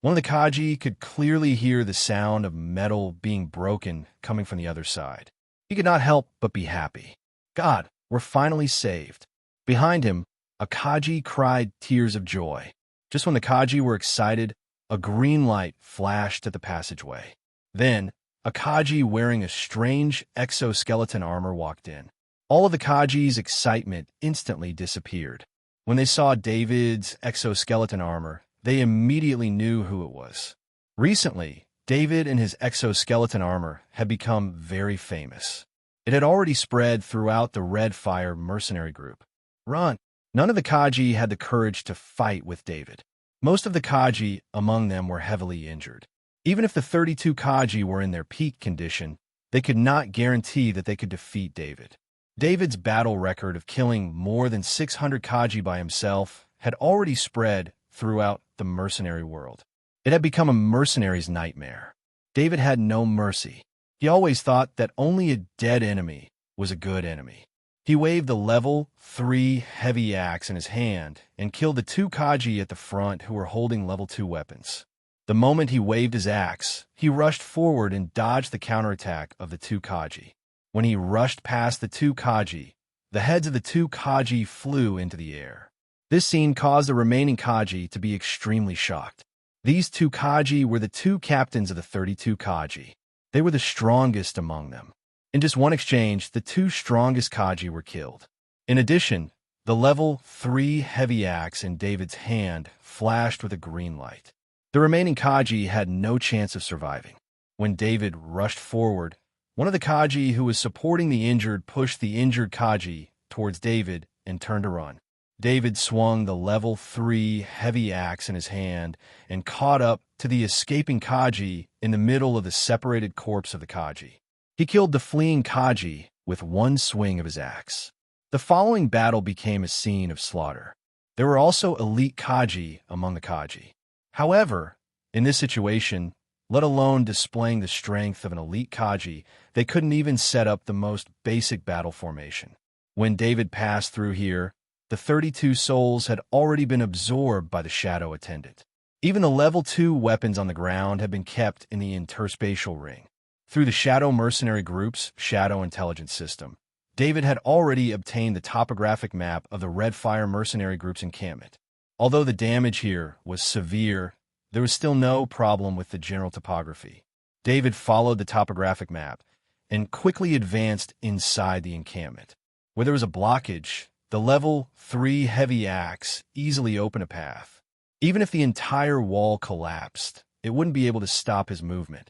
One of the Kaji could clearly hear the sound of metal being broken coming from the other side. He could not help but be happy. God, we're finally saved. Behind him, a Kaji cried tears of joy. Just when the Kaji were excited, a green light flashed at the passageway. Then, a Kaji wearing a strange exoskeleton armor walked in. All of the Kaji's excitement instantly disappeared. When they saw David's exoskeleton armor, they immediately knew who it was. Recently, David and his exoskeleton armor had become very famous. It had already spread throughout the Red Fire mercenary group. Run! None of the Kaji had the courage to fight with David. Most of the Kaji among them were heavily injured. Even if the 32 Kaji were in their peak condition, they could not guarantee that they could defeat David. David's battle record of killing more than 600 Kaji by himself had already spread throughout the mercenary world. It had become a mercenary's nightmare. David had no mercy. He always thought that only a dead enemy was a good enemy. He waved the level 3 heavy axe in his hand and killed the 2 Kaji at the front who were holding level 2 weapons. The moment he waved his axe, he rushed forward and dodged the counterattack of the 2 Kaji. When he rushed past the 2 Kaji, the heads of the 2 Kaji flew into the air. This scene caused the remaining Kaji to be extremely shocked. These 2 Kaji were the 2 captains of the 32 Kaji. They were the strongest among them. In just one exchange, the 2 strongest Kaji were killed. In addition, the level 3 heavy axe in David's hand flashed with a green light. The remaining Kaji had no chance of surviving. When David rushed forward, one of the Kaji who was supporting the injured pushed the injured Kaji towards David and turned to run. David swung the level 3 heavy axe in his hand and caught up to the escaping Kaji in the middle of the separated corpse of the Kaji. He killed the fleeing Kaji with one swing of his axe. The following battle became a scene of slaughter. There were also elite Kaji among the Kaji. However, in this situation, let alone displaying the strength of an elite Kaji, they couldn't even set up the most basic battle formation. When David passed through here, the 32 souls had already been absorbed by the shadow attendant. Even the level 2 weapons on the ground had been kept in the interspatial ring. Through the Shadow Mercenary Group's Shadow Intelligence System, David had already obtained the topographic map of the Red Fire Mercenary Group's encampment. Although the damage here was severe, there was still no problem with the general topography. David followed the topographic map and quickly advanced inside the encampment. Where there was a blockage, the level 3 heavy axe easily opened a path. Even if the entire wall collapsed, it wouldn't be able to stop his movement.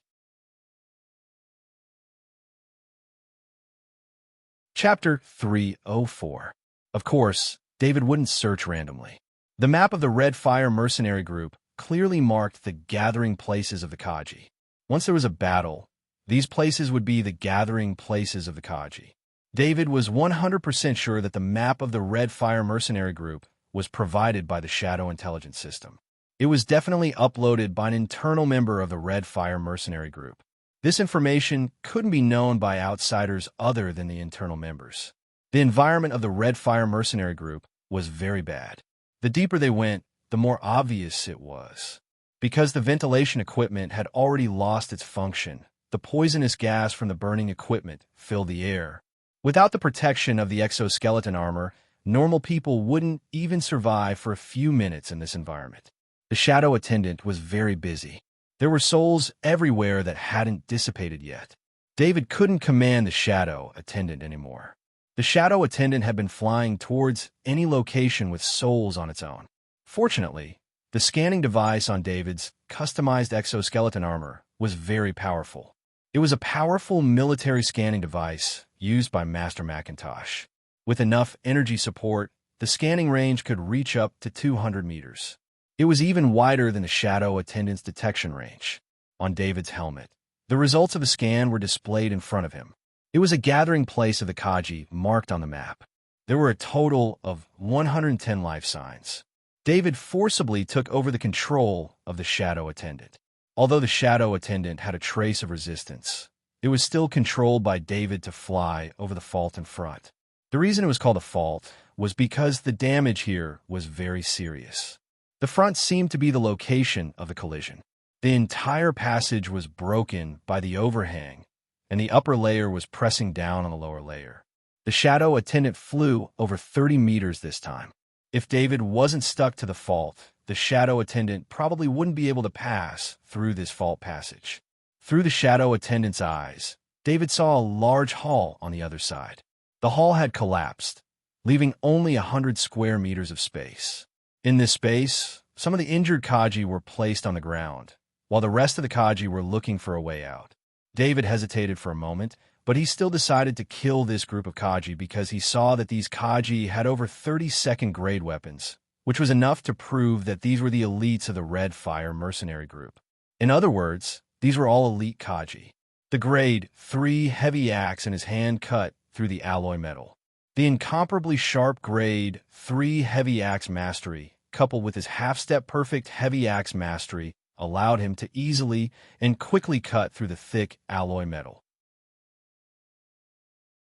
Chapter 304. A Of course, David wouldn't search randomly. The map of the Red Fire mercenary group clearly marked the gathering places of the Kaji. Once there was a battle, these places would be the gathering places of the Kaji. David was 100% sure that the map of the Red Fire mercenary group was provided by the Shadow Intelligence System. It was definitely uploaded by an internal member of the Red Fire mercenary group. This information couldn't be known by outsiders other than the internal members. The environment of the Red Fire mercenary group was very bad. The deeper they went, the more obvious it was. Because the ventilation equipment had already lost its function, the poisonous gas from the burning equipment filled the air. Without the protection of the exoskeleton armor, normal people wouldn't even survive for a few minutes in this environment. The Shadow Attendant was very busy. There were souls everywhere that hadn't dissipated yet. David couldn't command the Shadow Attendant anymore. The Shadow Attendant had been flying towards any location with souls on its own. Fortunately, the scanning device on David's customized exoskeleton armor was very powerful. It was a powerful military scanning device used by Master Macintosh. With enough energy support, the scanning range could reach up to 200 meters. It was even wider than the Shadow Attendant's detection range. On David's helmet, the results of a scan were displayed in front of him. It was a gathering place of the Kaji marked on the map. There were a total of 110 life signs. David forcibly took over the control of the Shadow Attendant. Although the Shadow Attendant had a trace of resistance, it was still controlled by David to fly over the fault in front. The reason it was called a fault was because the damage here was very serious. The front seemed to be the location of the collision. The entire passage was broken by the overhang, and the upper layer was pressing down on the lower layer. The Shadow Attendant flew over 30 meters this time. If David wasn't stuck to the fault, the Shadow Attendant probably wouldn't be able to pass through this fault passage. Through the Shadow Attendant's eyes, David saw a large hall on the other side. The hall had collapsed, leaving only 100 square meters of space. In this space, some of the injured Kaji were placed on the ground, while the rest of the Kaji were looking for a way out. David hesitated for a moment, but he still decided to kill this group of Kaji because he saw that these Kaji had over 30 second-grade weapons, which was enough to prove that these were the elites of the Red Fire mercenary group. In other words, these were all elite Kaji. The grade 3 heavy axe in his hand cut through the alloy metal. The incomparably sharp grade 3 heavy axe mastery, coupled with his half-step perfect heavy axe mastery, allowed him to easily and quickly cut through the thick alloy metal.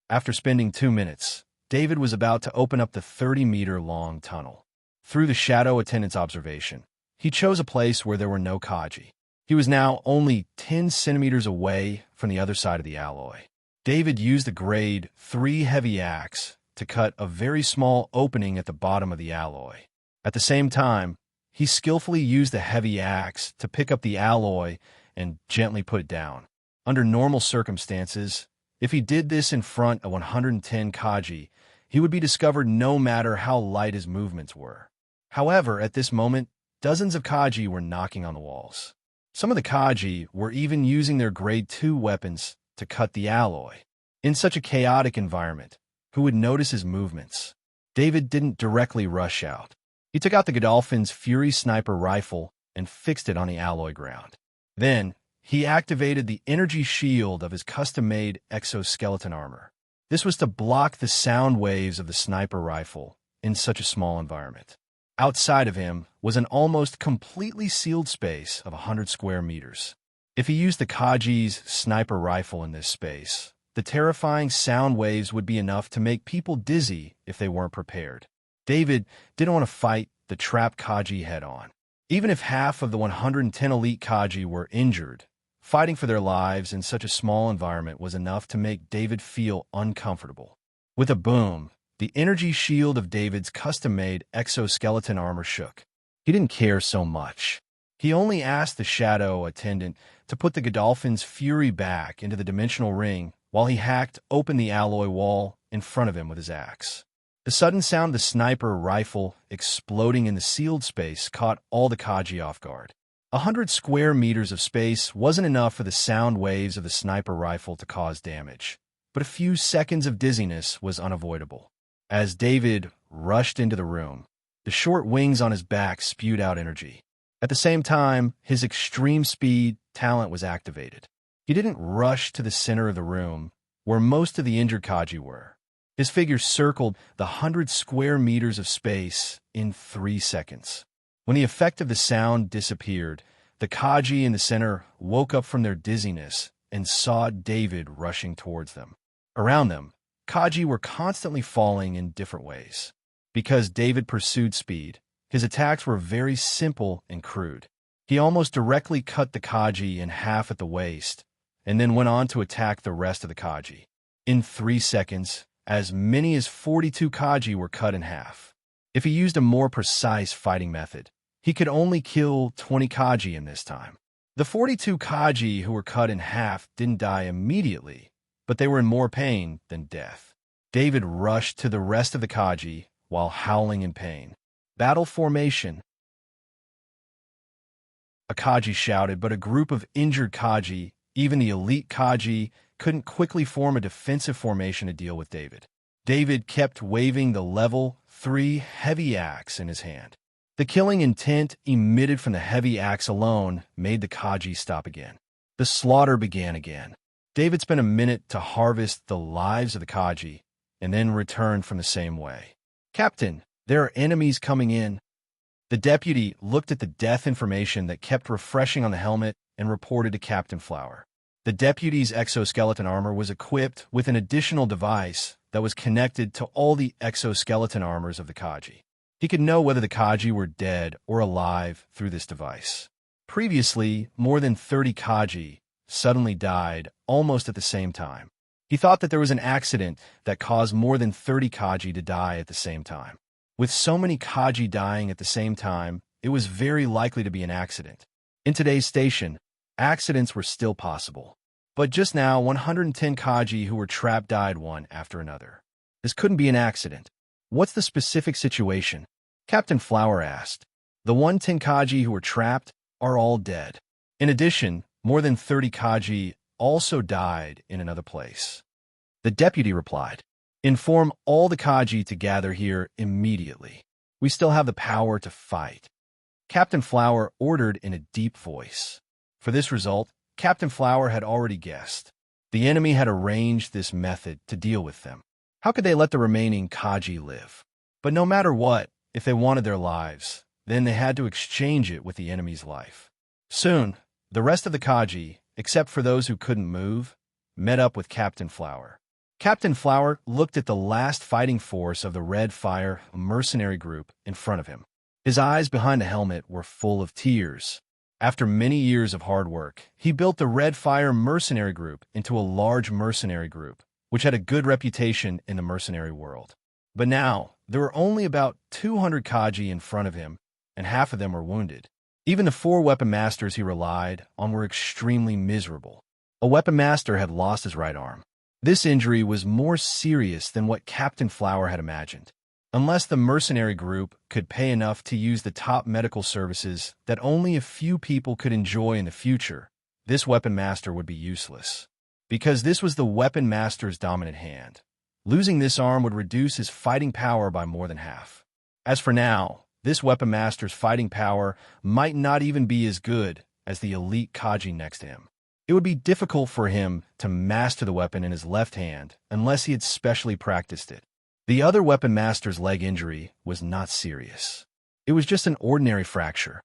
After spending 2 minutes, David was about to open up the 30-meter-long tunnel. Through the Shadow Attendant's observation, he chose a place where there were no Kaji. He was now only 10 centimeters away from the other side of the alloy. David used the grade 3 heavy axe to cut a very small opening at the bottom of the alloy. At the same time, he skillfully used the heavy axe to pick up the alloy and gently put it down. Under normal circumstances, if he did this in front of 110 Kaji, he would be discovered no matter how light his movements were. However, at this moment, dozens of Kaji were knocking on the walls. Some of the Kaji were even using their grade 2 weapons to cut the alloy. In such a chaotic environment, who would notice his movements? David didn't directly rush out. He took out the Godolphin's Fury sniper rifle and fixed it on the alloy ground. Then, he activated the energy shield of his custom-made exoskeleton armor. This was to block the sound waves of the sniper rifle in such a small environment. Outside of him was an almost completely sealed space of 100 square meters. If he used the Kaji's sniper rifle in this space, the terrifying sound waves would be enough to make people dizzy if they weren't prepared. David didn't want to fight the trapped Kaji head-on. Even if half of the 110 elite Kaji were injured, fighting for their lives in such a small environment was enough to make David feel uncomfortable. With a boom, the energy shield of David's custom-made exoskeleton armor shook. He didn't care so much. He only asked the Shadow Attendant to put the Godolphin's Fury back into the dimensional ring while he hacked open the alloy wall in front of him with his axe. The sudden sound of the sniper rifle exploding in the sealed space caught all the Kaji off guard. 100 square meters of space wasn't enough for the sound waves of the sniper rifle to cause damage, but a few seconds of dizziness was unavoidable. As David rushed into the room, the short wings on his back spewed out energy. At the same time, his extreme speed talent was activated. He didn't rush to the center of the room, where most of the injured Kaji were. His figure circled the 100 square meters of space in 3 seconds. When the effect of the sound disappeared, the Kaji in the center woke up from their dizziness and saw David rushing towards them. Around them, Kaji were constantly falling in different ways. Because David pursued speed, his attacks were very simple and crude. He almost directly cut the Kaji in half at the waist, and then went on to attack the rest of the Kaji. In 3 seconds, as many as 42 Kaji were cut in half. If he used a more precise fighting method, he could only kill 20 Kaji in this time. The 42 Kaji who were cut in half didn't die immediately, but they were in more pain than death. David rushed to the rest of the Kaji while howling in pain. Battle formation. A Kaji shouted, but a group of injured Kaji, even the elite Kaji, couldn't quickly form a defensive formation to deal with David. David kept waving the level 3 heavy axe in his hand. The killing intent emitted from the heavy axe alone made the Kaji stop again. The slaughter began again. David spent a minute to harvest the lives of the Kaji, and then returned from the same way. "Captain, there are enemies coming in." The deputy looked at the death information that kept refreshing on the helmet and reported to Captain Flower. The deputy's exoskeleton armor was equipped with an additional device that was connected to all the exoskeleton armors of the Kaji. He could know whether the Kaji were dead or alive through this device. Previously, more than 30 Kaji suddenly died almost at the same time. He thought that there was an accident that caused more than 30 Kaji to die at the same time. With so many Kaji dying at the same time, it was very likely to be an accident. In today's station, accidents were still possible. But just now, 110 Kaji who were trapped died one after another. This couldn't be an accident. What's the specific situation? Captain Flower asked. The 110 Kaji who were trapped are all dead. In addition, more than 30 Kaji also died in another place. The deputy replied, "Inform all the Kaji to gather here immediately. We still have the power to fight." Captain Flower ordered in a deep voice. For this result, Captain Flower had already guessed. The enemy had arranged this method to deal with them. How could they let the remaining Kaji live? But no matter what, if they wanted their lives, then they had to exchange it with the enemy's life. Soon, the rest of the Kaji, except for those who couldn't move, met up with Captain Flower. Captain Flower looked at the last fighting force of the Red Fire mercenary group in front of him. His eyes behind the helmet were full of tears. After many years of hard work, he built the Red Fire mercenary group into a large mercenary group, which had a good reputation in the mercenary world. But now, there were only about 200 Kaji in front of him, and half of them were wounded. Even the 4 weapon masters he relied on were extremely miserable. A weapon master had lost his right arm. This injury was more serious than what Captain Flower had imagined. Unless the mercenary group could pay enough to use the top medical services that only a few people could enjoy in the future, this weapon master would be useless. Because this was the weapon master's dominant hand. Losing this arm would reduce his fighting power by more than half. As for now, this weapon master's fighting power might not even be as good as the elite Kaji next to him. It would be difficult for him to master the weapon in his left hand unless he had specially practiced it. The other weapon master's leg injury was not serious. It was just an ordinary fracture.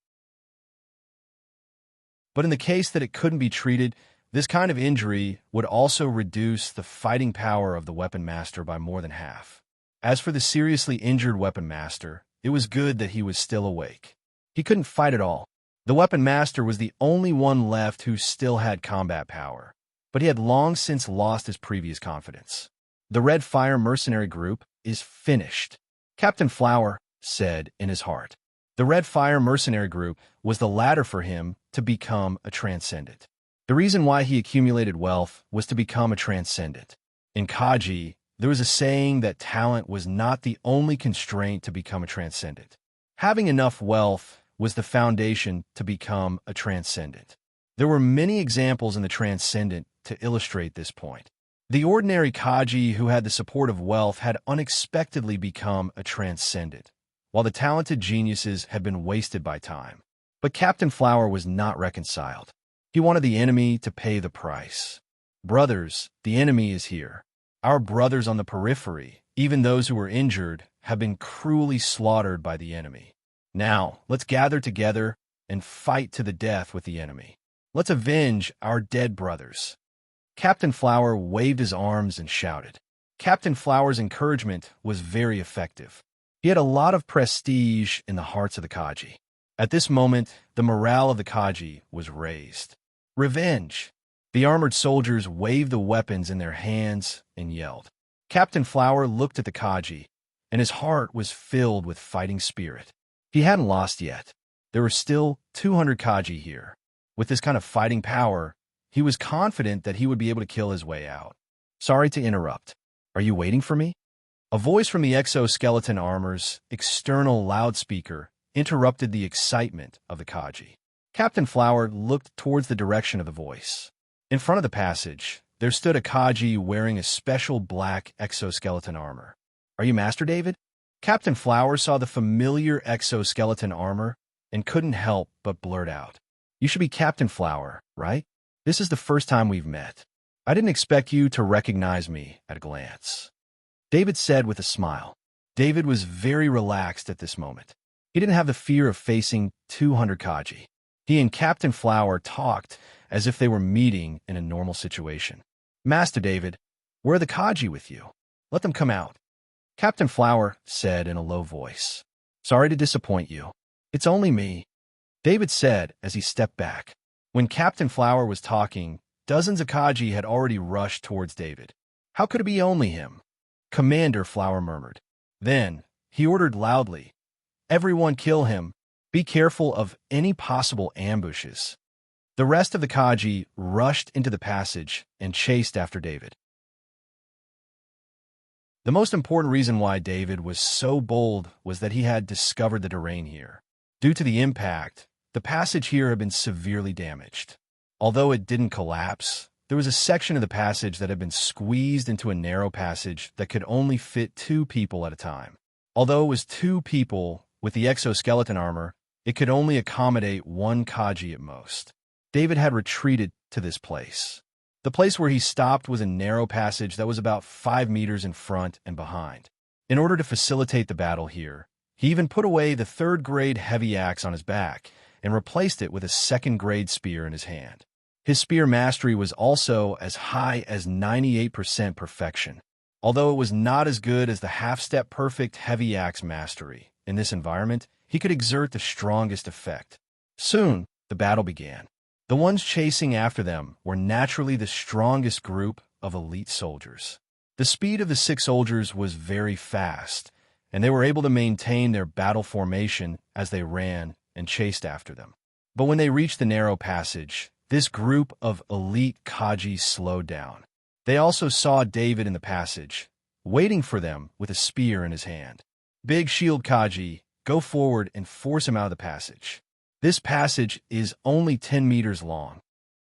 But in the case that it couldn't be treated, this kind of injury would also reduce the fighting power of the weapon master by more than half. As for the seriously injured weapon master, it was good that he was still awake. He couldn't fight at all. The weapon master was the only one left who still had combat power, but he had long since lost his previous confidence. The Red Fire mercenary group is finished, Captain Flower said in his heart. The Red Fire mercenary group was the ladder for him to become a transcendent. The reason why he accumulated wealth was to become a transcendent. In Kaji, there was a saying that talent was not the only constraint to become a transcendent. Having enough wealth was the foundation to become a transcendent. There were many examples in the transcendent to illustrate this point. The ordinary Kaji who had the support of wealth had unexpectedly become a transcendent, while the talented geniuses had been wasted by time. But Captain Flower was not reconciled. He wanted the enemy to pay the price. Brothers, the enemy is here. Our brothers on the periphery, even those who were injured, have been cruelly slaughtered by the enemy. Now, let's gather together and fight to the death with the enemy. Let's avenge our dead brothers. Captain Flower waved his arms and shouted. Captain Flower's encouragement was very effective. He had a lot of prestige in the hearts of the Kaji. At this moment, the morale of the Kaji was raised. Revenge! The armored soldiers waved the weapons in their hands and yelled. Captain Flower looked at the Kaji, and his heart was filled with fighting spirit. He hadn't lost yet. There were still 200 Kaji here. With this kind of fighting power, he was confident that he would be able to kill his way out. Sorry to interrupt. Are you waiting for me? A voice from the exoskeleton armor's external loudspeaker interrupted the excitement of the Kaji. Captain Flower looked towards the direction of the voice. In front of the passage, there stood a Kaji wearing a special black exoskeleton armor. Are you Master David? Captain Flower saw the familiar exoskeleton armor and couldn't help but blurt out. You should be Captain Flower, right? This is the first time we've met. I didn't expect you to recognize me at a glance. David said with a smile. David was very relaxed at this moment. He didn't have the fear of facing 200 Kaji. He and Captain Flower talked as if they were meeting in a normal situation. Master David, where are the Kaji with you? Let them come out. Captain Flower said in a low voice. Sorry to disappoint you. It's only me, David said as he stepped back. When Captain Flower was talking, dozens of Kaji had already rushed towards David. How could it be only him? Commander, Flower murmured. Then, he ordered loudly, everyone kill him. Be careful of any possible ambushes. The rest of the Kaji rushed into the passage and chased after David. The most important reason why David was so bold was that he had discovered the terrain here. Due to the impact, the passage here had been severely damaged. Although it didn't collapse, there was a section of the passage that had been squeezed into a narrow passage that could only fit 2 people at a time. Although it was 2 people with the exoskeleton armor, it could only accommodate 1 Kaji at most. David had retreated to this place. The place where he stopped was a narrow passage that was about 5 meters in front and behind. In order to facilitate the battle here, he even put away the 3rd-grade heavy axe on his back and replaced it with a 2nd-grade spear in his hand. His spear mastery was also as high as 98% perfection. Although it was not as good as the half-step perfect heavy axe mastery, in this environment, he could exert the strongest effect. Soon, the battle began. The ones chasing after them were naturally the strongest group of elite soldiers. The speed of the 6 soldiers was very fast, and they were able to maintain their battle formation as they ran and chased after them. But when they reached the narrow passage, this group of elite Kaji slowed down. They also saw David in the passage, waiting for them with a spear in his hand. Big Shield Kaji, go forward and force him out of the passage. This passage is only 10 meters long.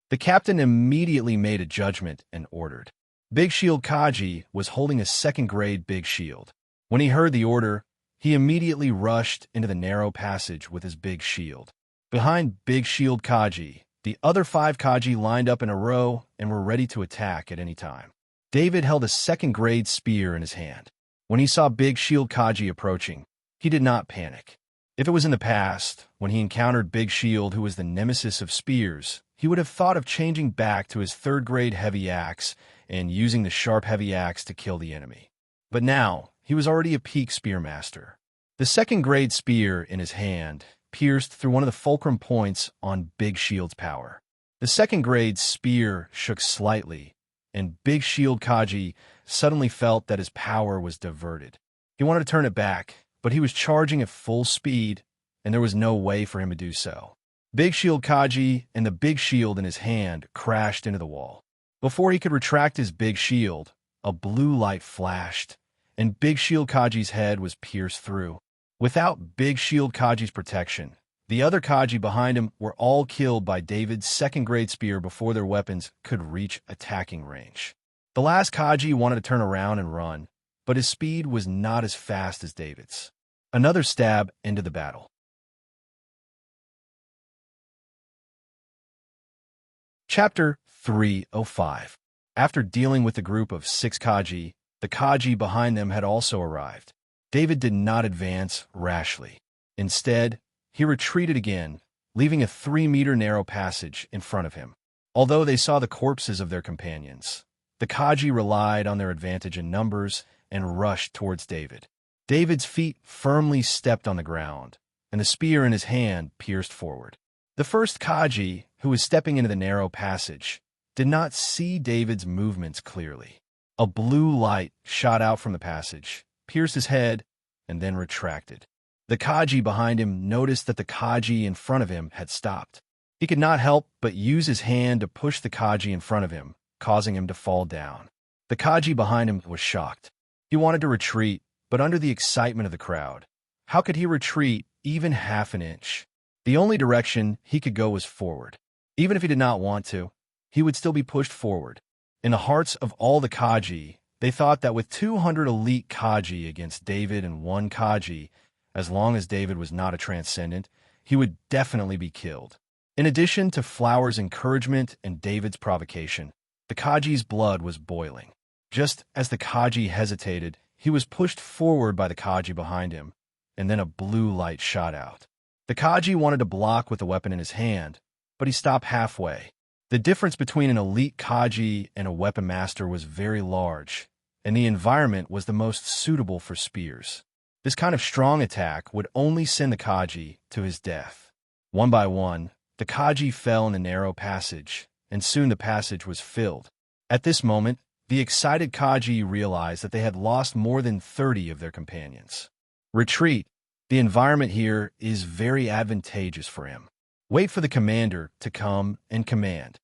The captain immediately made a judgment and ordered. Big Shield Kaji was holding a 2nd-grade big shield. When he heard the order, he immediately rushed into the narrow passage with his big shield. Behind Big Shield Kaji, the other 5 Kaji lined up in a row and were ready to attack at any time. David held a 2nd-grade spear in his hand. When he saw Big Shield Kaji approaching, he did not panic. If it was in the past, when he encountered Big Shield, who was the nemesis of spears, he would have thought of changing back to his 3rd-grade heavy axe and using the sharp heavy axe to kill the enemy. But now, he was already a peak spearmaster. The 2nd-grade spear in his hand pierced through one of the fulcrum points on Big Shield's power. The 2nd-grade spear shook slightly, and Big Shield Kaji suddenly felt that his power was diverted. He wanted to turn it back, but he was charging at full speed, and there was no way for him to do so. Big Shield Kaji and the big shield in his hand crashed into the wall. Before he could retract his big shield, a blue light flashed, and Big Shield Kaji's head was pierced through. Without Big Shield Kaji's protection, the other Kaji behind him were all killed by David's 2nd-grade spear before their weapons could reach attacking range. The last Kaji wanted to turn around and run, but his speed was not as fast as David's. Another stab ended the battle. Chapter 305. After dealing with the group of 6 Kaji, the Kaji behind them had also arrived. David did not advance rashly. Instead, he retreated again, leaving a 3-meter narrow passage in front of him. Although they saw the corpses of their companions, the Kaji relied on their advantage in numbers and rushed towards David. David's feet firmly stepped on the ground, and the spear in his hand pierced forward. The first Kaji, who was stepping into the narrow passage, did not see David's movements clearly. A blue light shot out from the passage, pierced his head, and then retracted. The Kaji behind him noticed that the Kaji in front of him had stopped. He could not help but use his hand to push the Kaji in front of him, causing him to fall down. The Kaji behind him was shocked. He wanted to retreat, but under the excitement of the crowd, how could he retreat even half an inch? The only direction he could go was forward. Even if he did not want to, he would still be pushed forward. In the hearts of all the Kaji, they thought that with 200 elite Kaji against David and 1 Kaji, as long as David was not a transcendent, he would definitely be killed. In addition to Flower's encouragement and David's provocation, the Kaji's blood was boiling. Just as the Kaji hesitated, he was pushed forward by the Kaji behind him, and then a blue light shot out. The Kaji wanted to block with the weapon in his hand, but he stopped halfway. The difference between an elite Kaji and a weapon master was very large, and the environment was the most suitable for spears. This kind of strong attack would only send the Kaji to his death. One by one, the Kaji fell in the narrow passage, and soon the passage was filled. At this moment, the excited Kaji realized that they had lost more than 30 of their companions. Retreat. The environment here is very advantageous for him. Wait for the commander to come and command.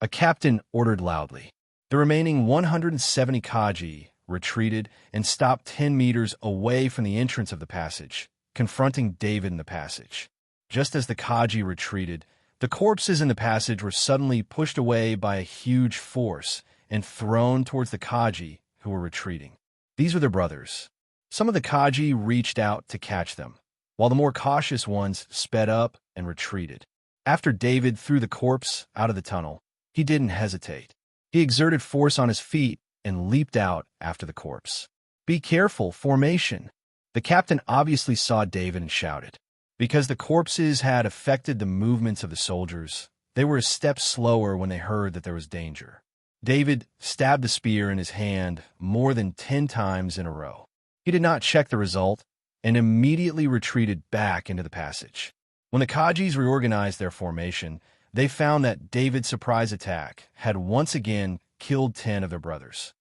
A captain ordered loudly. The remaining 170 Kaji retreated and stopped 10 meters away from the entrance of the passage, confronting David in the passage. Just as the Kaji retreated, the corpses in the passage were suddenly pushed away by a huge force and thrown towards the Kaji who were retreating. These were their brothers. Some of the Kaji reached out to catch them, while the more cautious ones sped up and retreated. After David threw the corpse out of the tunnel, he didn't hesitate. He exerted force on his feet and leaped out after the corpse. "Be careful, formation!" The captain obviously saw David and shouted. Because the corpses had affected the movements of the soldiers, they were a step slower when they heard that there was danger. David stabbed the spear in his hand more than 10 times in a row. He did not check the result and immediately retreated back into the passage. When the Kajis reorganized their formation, they found that David's surprise attack had once again killed 10 of their brothers.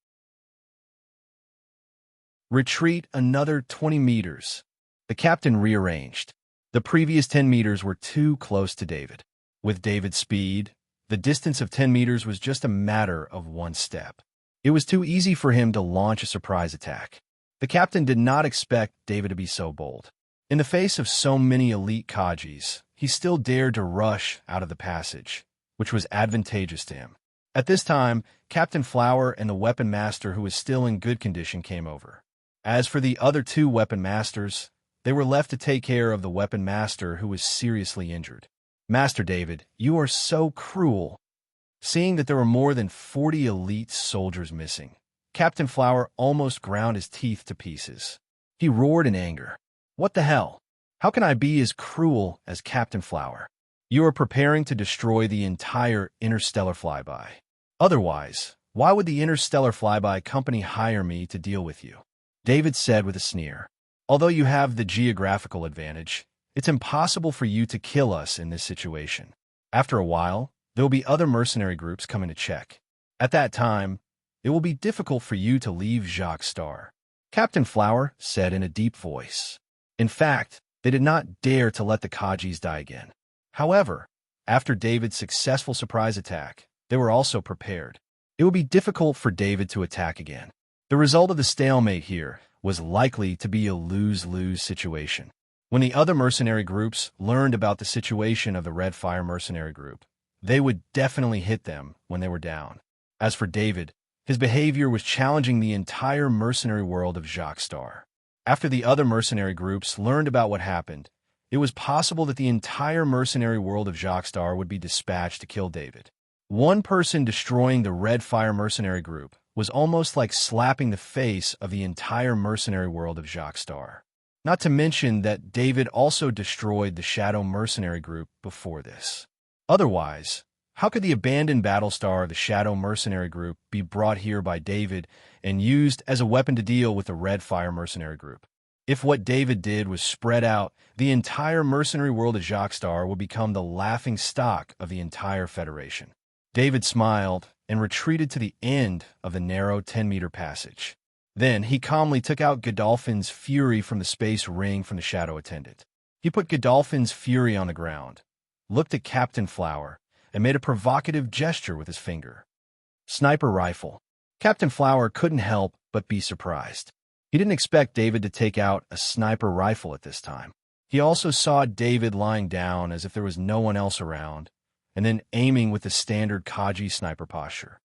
Retreat another 20 meters. The captain rearranged. The previous 10 meters were too close to David. With David's speed, the distance of 10 meters was just a matter of 1 step. It was too easy for him to launch a surprise attack. The captain did not expect David to be so bold. In the face of so many elite Kajis, he still dared to rush out of the passage, which was advantageous to him. At this time, Captain Flower and the weapon master, who was still in good condition, came over. As for the other 2 weapon masters, they were left to take care of the weapon master who was seriously injured. "Master David, you are so cruel." Seeing that there were more than 40 elite soldiers missing, Captain Flower almost ground his teeth to pieces. He roared in anger. "What the hell? How can I be as cruel as Captain Flower? You are preparing to destroy the entire interstellar flyby. Otherwise, why would the interstellar flyby company hire me to deal with you?" David said with a sneer. "Although you have the geographical advantage, it's impossible for you to kill us in this situation. After a while, there will be other mercenary groups coming to check. At that time, it will be difficult for you to leave Jacques Star." Captain Flower said in a deep voice. In fact, they did not dare to let the Kajis die again. However, after David's successful surprise attack, they were also prepared. It would be difficult for David to attack again. The result of the stalemate here was likely to be a lose-lose situation. When the other mercenary groups learned about the situation of the Red Fire mercenary group, they would definitely hit them when they were down. As for David, His behavior was challenging the entire mercenary world of Jacques Star. After the other mercenary groups learned about what happened, it was possible that the entire mercenary world of Jacques Star would be dispatched to kill David. One person destroying the Red Fire mercenary group was almost like slapping the face of the entire mercenary world of Jacques Star. Not to mention that David also destroyed the Shadow mercenary group before this. Otherwise, how could the abandoned Battlestar of the Shadow mercenary group be brought here by David and used as a weapon to deal with the Red Fire mercenary group? If what David did was spread out, the entire mercenary world of Jacques Star would become the laughing stock of the entire Federation. David smiled and retreated to the end of the narrow 10-meter passage. Then he calmly took out Godolphin's Fury from the space ring from the Shadow attendant. He put Godolphin's Fury on the ground, looked at Captain Flower, and made a provocative gesture with his finger. Sniper rifle. Captain Flower couldn't help but be surprised. He didn't expect David to take out a sniper rifle at this time. He also saw David lying down as if there was no one else around, and then aiming with the standard Kaji sniper posture.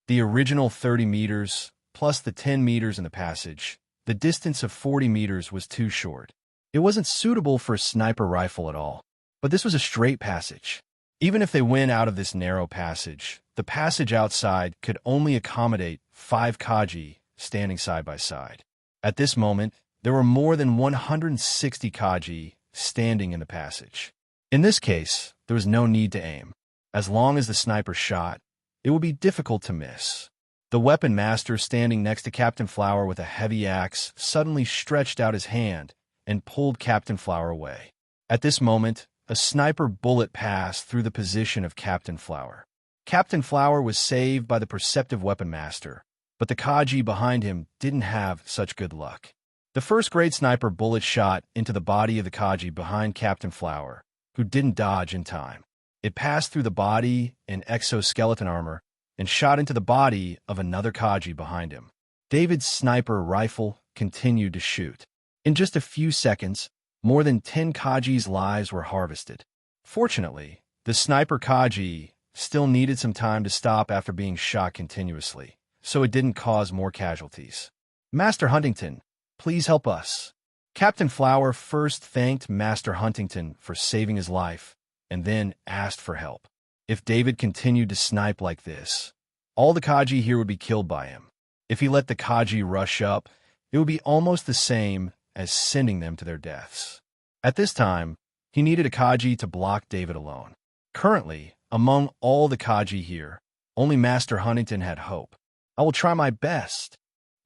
The original 30 meters, plus the 10 meters in the passage, the distance of 40 meters was too short. It wasn't suitable for a sniper rifle at all. But this was a straight passage. Even if they went out of this narrow passage, the passage outside could only accommodate 5 Kaji standing side by side. At this moment, there were more than 160 Kaji standing in the passage. In this case, there was no need to aim. As long as the sniper shot, it would be difficult to miss. The weapon master standing next to Captain Flower with a heavy axe suddenly stretched out his hand and pulled Captain Flower away. At this moment, a sniper bullet passed through the position of Captain Flower. Captain Flower was saved by the perceptive weapon master, but the Kaji behind him didn't have such good luck. The first-grade sniper bullet shot into the body of the Kaji behind Captain Flower, who didn't dodge in time. It passed through the body and exoskeleton armor and shot into the body of another Kaji behind him. David's sniper rifle continued to shoot. In just a few seconds, more than 10 Kaji's lives were harvested. Fortunately, the sniper Kaji still needed some time to stop after being shot continuously, so it didn't cause more casualties. Master Huntington, please help us. Captain Flower first thanked Master Huntington for saving his life, and then asked for help. If David continued to snipe like this, all the Kaji here would be killed by him. If he let the Kaji rush up, it would be almost the same as sending them to their deaths. At this time, he needed a Kaji to block David alone. Currently, among all the Kaji here, only Master Huntington had hope. I will try my best.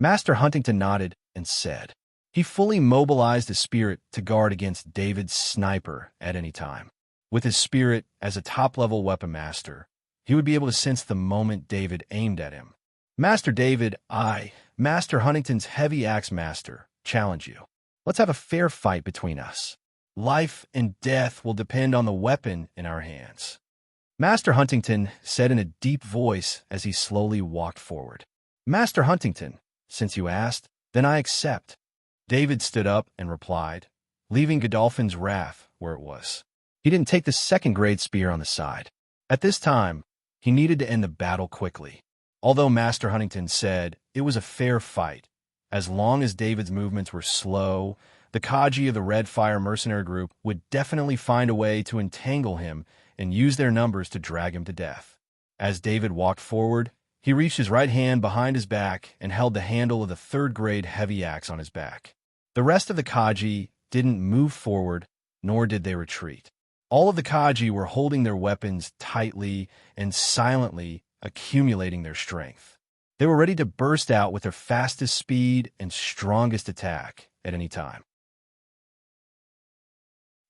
Master Huntington nodded and said. He fully mobilized his spirit to guard against David's sniper at any time. With his spirit as a top-level weapon master, he would be able to sense the moment David aimed at him. Master David, I, Master Huntington's heavy axe master, challenge you. Let's have a fair fight between us. Life and death will depend on the weapon in our hands. Master Huntington said in a deep voice as he slowly walked forward. Master Huntington, since you asked, then I accept. David stood up and replied, leaving Godolphin's wrath where it was. He didn't take the second-grade spear on the side. At this time, he needed to end the battle quickly. Although Master Huntington said it was a fair fight, as long as David's movements were slow, the Kaji of the Red Fire mercenary group would definitely find a way to entangle him and use their numbers to drag him to death. As David walked forward, he reached his right hand behind his back and held the handle of the third-grade heavy axe on his back. The rest of the Kaji didn't move forward, nor did they retreat. All of the Kaji were holding their weapons tightly and silently accumulating their strength. They were ready to burst out with their fastest speed and strongest attack at any time.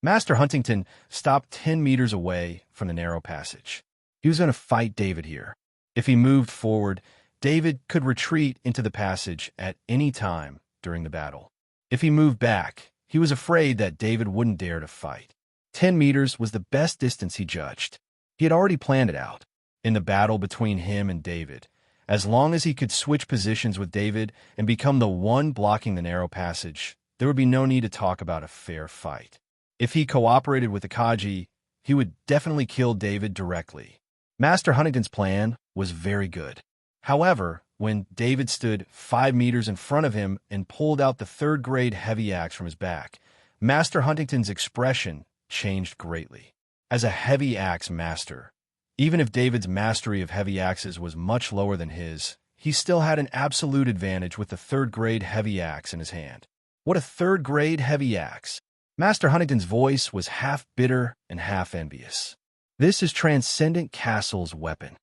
Master Huntington stopped 10 meters away from the narrow passage. He was going to fight David here. If he moved forward, David could retreat into the passage at any time during the battle. If he moved back, he was afraid that David wouldn't dare to fight. 10 meters was the best distance he judged. He had already planned it out. In the battle between him and David, as long as he could switch positions with David and become the one blocking the narrow passage, there would be no need to talk about a fair fight. If he cooperated with the Kaji, he would definitely kill David directly. Master Huntington's plan was very good. However, when David stood 5 meters in front of him and pulled out the third-grade heavy axe from his back, Master Huntington's expression changed greatly. As a heavy axe master, even if David's mastery of heavy axes was much lower than his, he still had an absolute advantage with the third-grade heavy axe in his hand. What a third-grade heavy axe! Master Huntington's voice was half bitter and half envious. This is Transcendent Castle's weapon.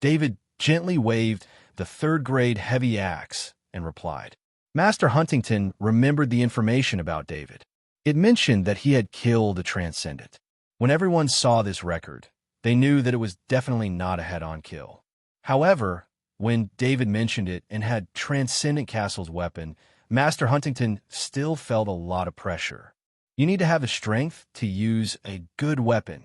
David gently waved the third-grade heavy axe and replied. Master Huntington remembered the information about David. It mentioned that he had killed a Transcendent. When everyone saw this record, they knew that it was definitely not a head-on kill. However, when David mentioned it and had Transcendent Castle's weapon, Master Huntington still felt a lot of pressure. You need to have the strength to use a good weapon.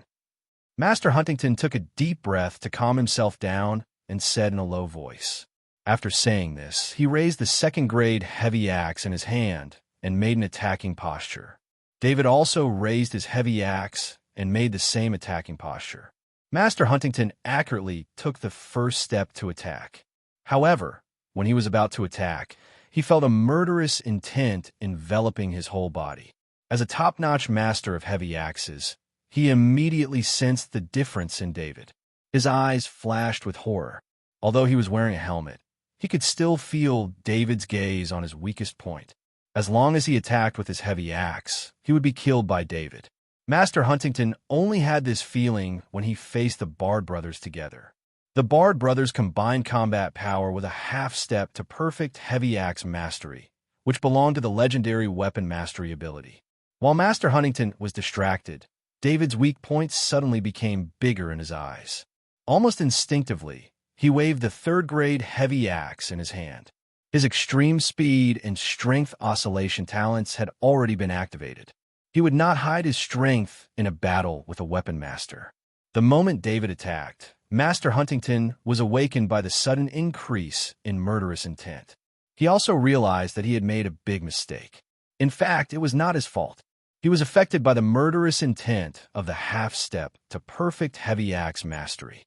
Master Huntington took a deep breath to calm himself down and said in a low voice. After saying this, he raised the second-grade heavy axe in his hand and made an attacking posture. David also raised his heavy axe and made the same attacking posture. Master Huntington accurately took the first step to attack. However, when he was about to attack, he felt a murderous intent enveloping his whole body. As a top-notch master of heavy axes, he immediately sensed the difference in David. His eyes flashed with horror. Although he was wearing a helmet, he could still feel David's gaze on his weakest point. As long as he attacked with his heavy axe, he would be killed by David. Master Huntington only had this feeling when he faced the Bard brothers together. The Bard brothers combined combat power with a half-step to perfect heavy axe mastery, which belonged to the legendary weapon mastery ability. While Master Huntington was distracted, David's weak points suddenly became bigger in his eyes. Almost instinctively, he waved the third-grade heavy axe in his hand. His extreme speed and strength oscillation talents had already been activated. He would not hide his strength in a battle with a weapon master. The moment David attacked, Master Huntington was awakened by the sudden increase in murderous intent. He also realized that he had made a big mistake. In fact, it was not his fault. He was affected by the murderous intent of the half-step to perfect heavy axe mastery.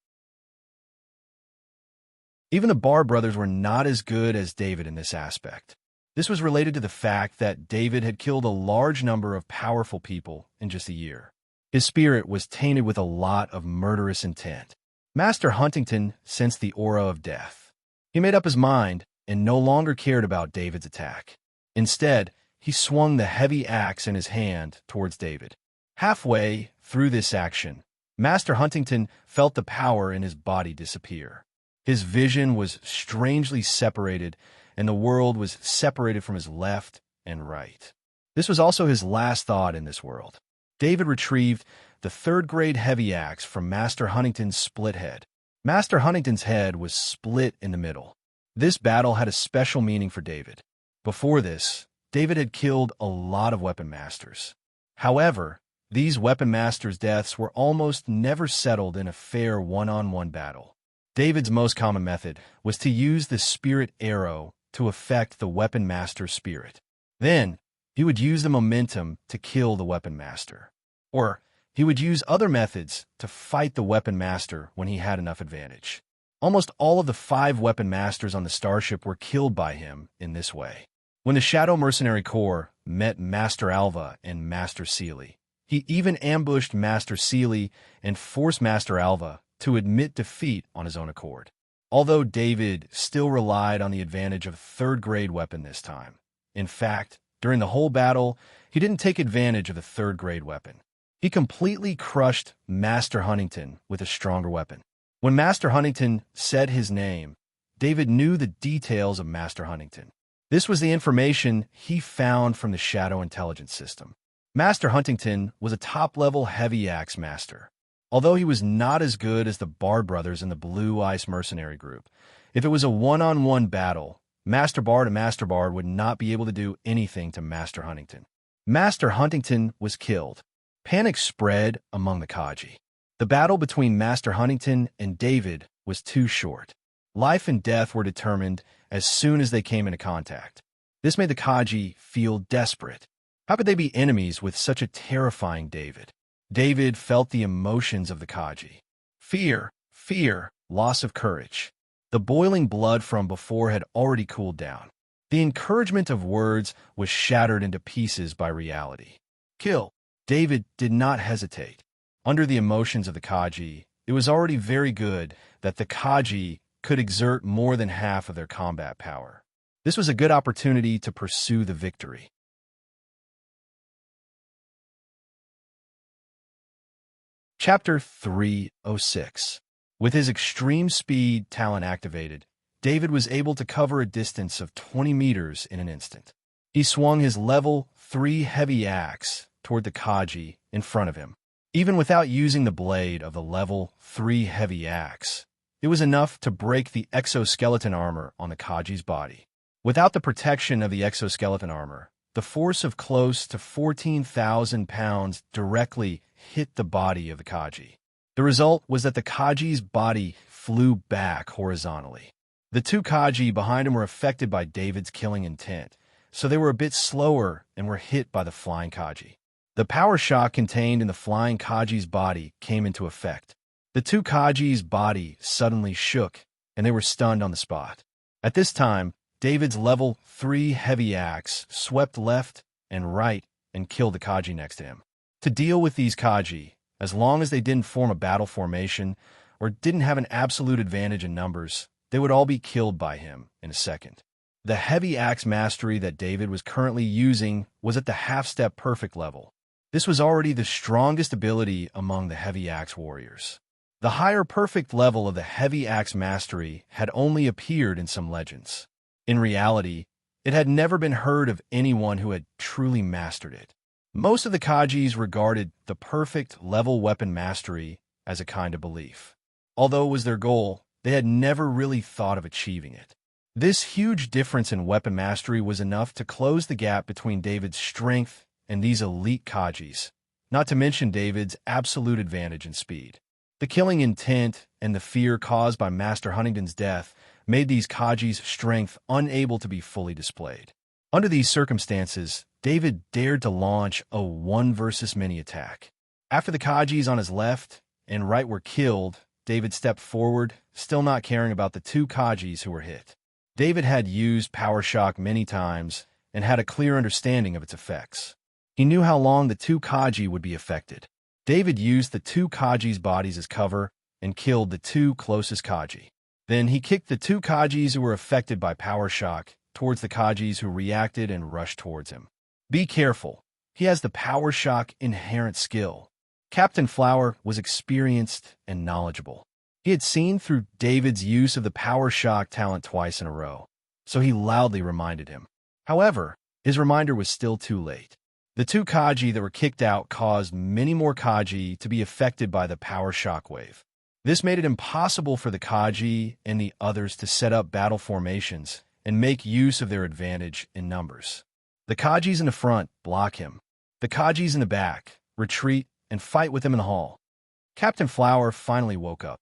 Even the Bard brothers were not as good as David in this aspect. This was related to the fact that David had killed a large number of powerful people in just a year. His spirit was tainted with a lot of murderous intent. Master Huntington sensed the aura of death. He made up his mind and no longer cared about David's attack. Instead, he swung the heavy axe in his hand towards David. Halfway through this action, Master Huntington felt the power in his body disappear. His vision was strangely separated, and the world was separated from his left and right. This was also his last thought in this world. David retrieved the third-grade heavy axe from Master Huntington's split head. Master Huntington's head was split in the middle. This battle had a special meaning for David. Before this, David had killed a lot of weapon masters. However, these weapon masters' deaths were almost never settled in a fair one-on-one battle. David's most common method was to use the spirit arrow to affect the weapon master's spirit. Then, he would use the momentum to kill the weapon master. Or, he would use other methods to fight the weapon master when he had enough advantage. Almost all of the 5 weapon masters on the starship were killed by him in this way. When the Shadow Mercenary Corps met Master Alva and Master Sealy, he even ambushed Master Sealy and forced Master Alva to admit defeat on his own accord. Although David still relied on the advantage of a third-grade weapon this time. In fact, during the whole battle, he didn't take advantage of the third-grade weapon. He completely crushed Master Huntington with a stronger weapon. When Master Huntington said his name, David knew the details of Master Huntington. This was the information he found from the Shadow Intelligence System. Master Huntington was a top-level heavy axe master. Although he was not as good as the Bard brothers in the Blue Ice Mercenary Group, if it was a one-on-one battle, Master Bard and Master Bard would not be able to do anything to Master Huntington. Master Huntington was killed. Panic spread among the Kaji. The battle between Master Huntington and David was too short. Life and death were determined as soon as they came into contact. This made the Kaji feel desperate. How could they be enemies with such a terrifying David? David felt the emotions of the Kaji. Fear, Fear, loss of courage. The boiling blood from before had already cooled down. The encouragement of words was shattered into pieces by reality. Kill. David did not hesitate. Under the emotions of the Kaji, it was already very good that the Kaji could exert more than half of their combat power. This was a good opportunity to pursue the victory. Chapter 306. With his extreme speed talent activated, David was able to cover a distance of 20 meters in an instant. He swung his level 3 heavy axe toward the Kaji in front of him. Even without using the blade of the level 3 heavy axe, it was enough to break the exoskeleton armor on the Kaji's body. Without the protection of the exoskeleton armor, the force of close to 14,000 pounds directly hit the body of the Kaji. The result was that the Kaji's body flew back horizontally. The two Kaji behind him were affected by David's killing intent, so they were a bit slower and were hit by the flying Kaji. The power shock contained in the flying Kaji's body came into effect. The two Kaji's body suddenly shook, and they were stunned on the spot. At this time, David's level 3 heavy axe swept left and right and killed the Kaji next to him. To deal with these Kaji, as long as they didn't form a battle formation or didn't have an absolute advantage in numbers, they would all be killed by him in a second. The heavy axe mastery that David was currently using was at the half-step perfect level. This was already the strongest ability among the heavy axe warriors. The higher perfect level of the heavy axe mastery had only appeared in some legends. In reality, it had never been heard of anyone who had truly mastered it. Most of the Kajis regarded the perfect level weapon mastery as a kind of belief. Although it was their goal, they had never really thought of achieving it. This huge difference in weapon mastery was enough to close the gap between David's strength and these elite Kajis, not to mention David's absolute advantage in speed. The killing intent and the fear caused by Master Huntington's death made these Kaji's strength unable to be fully displayed. Under these circumstances, David dared to launch a 1 versus many attack. After the Kajis on his left and right were killed, David stepped forward, still not caring about the two Kajis who were hit. David had used Power Shock many times and had a clear understanding of its effects. He knew how long the two Kaji would be affected. David used the two Kaji's bodies as cover and killed the two closest Kaji. Then he kicked the two Kajis who were affected by Power Shock towards the Kajis who reacted and rushed towards him. Be careful. He has the Power Shock inherent skill. Captain Flower was experienced and knowledgeable. He had seen through David's use of the Power Shock talent twice in a row, so he loudly reminded him. However, his reminder was still too late. The two Kaji that were kicked out caused many more Kaji to be affected by the Power Shock wave. This made it impossible for the Kaji and the others to set up battle formations and make use of their advantage in numbers. The Kajis in the front block him. The Kajis in the back retreat and fight with him in the hall. Captain Flower finally woke up.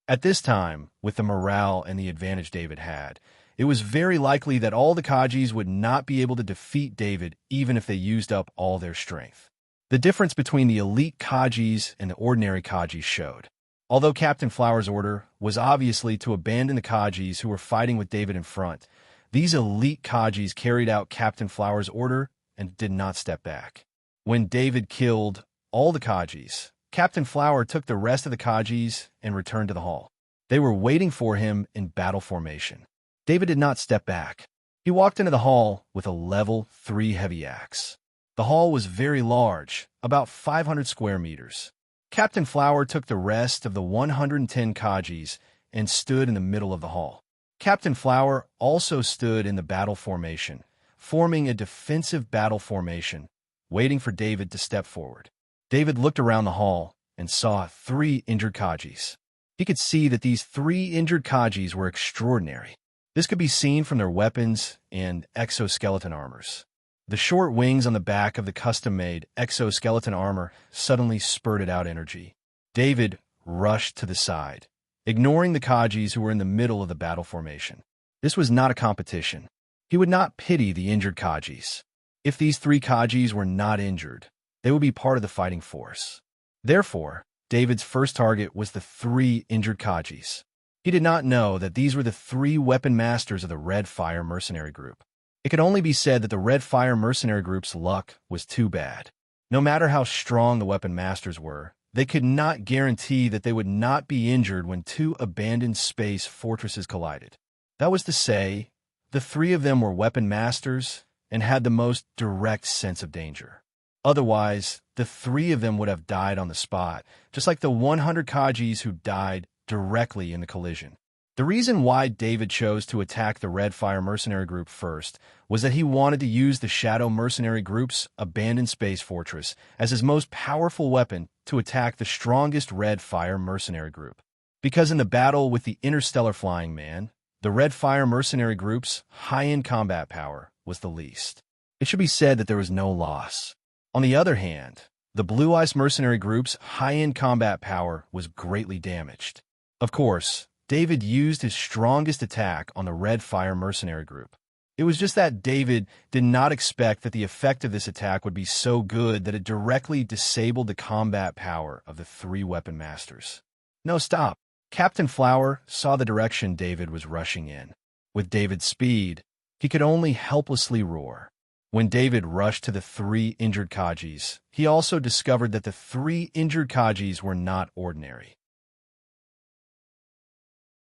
At this time, with the morale and the advantage David had, it was very likely that all the Kajis would not be able to defeat David even if they used up all their strength. The difference between the elite Kajis and the ordinary Kajis showed. Although Captain Flower's order was obviously to abandon the Kajis who were fighting with David in front, these elite Kajis carried out Captain Flower's order and did not step back. When David killed all the Kajis, Captain Flower took the rest of the Kajis and returned to the hall. They were waiting for him in battle formation. David did not step back. He walked into the hall with a level 3 heavy axe. The hall was very large, about 500 square meters. Captain Flower took the rest of the 110 Kajis and stood in the middle of the hall. Captain Flower also stood in the battle formation, forming a defensive battle formation, waiting for David to step forward. David looked around the hall and saw 3 injured Kajis. He could see that these 3 injured Kajis were extraordinary. This could be seen from their weapons and exoskeleton armors. The short wings on the back of the custom-made exoskeleton armor suddenly spurted out energy. David rushed to the side, ignoring the Kajis who were in the middle of the battle formation. This was not a competition. He would not pity the injured Kajis. If these 3 Kajis were not injured, they would be part of the fighting force. Therefore, David's first target was the 3 injured Kajis. He did not know that these were the 3 weapon masters of the Red Fire mercenary group. It could only be said that the Red Fire mercenary group's luck was too bad. No matter how strong the weapon masters were, they could not guarantee that they would not be injured when 2 abandoned space fortresses collided. That was to say, the 3 of them were weapon masters and had the most direct sense of danger. Otherwise, the 3 of them would have died on the spot, just like the 100 Kajis who died directly in the collision. The reason why David chose to attack the Red Fire mercenary group first was that he wanted to use the Shadow mercenary group's abandoned space fortress as his most powerful weapon to attack the strongest Red Fire mercenary group. Because in the battle with the Interstellar Flying Man, the Red Fire mercenary group's high-end combat power was the least. It should be said that there was no loss. On the other hand, the Blue Ice mercenary group's high-end combat power was greatly damaged. Of course, David used his strongest attack on the Red Fire mercenary group. It was just that David did not expect that the effect of this attack would be so good that it directly disabled the combat power of the 3 weapon masters. No, stop. Captain Flower saw the direction David was rushing in. With David's speed, he could only helplessly roar. When David rushed to the 3 injured Kajis, he also discovered that the 3 injured Kajis were not ordinary.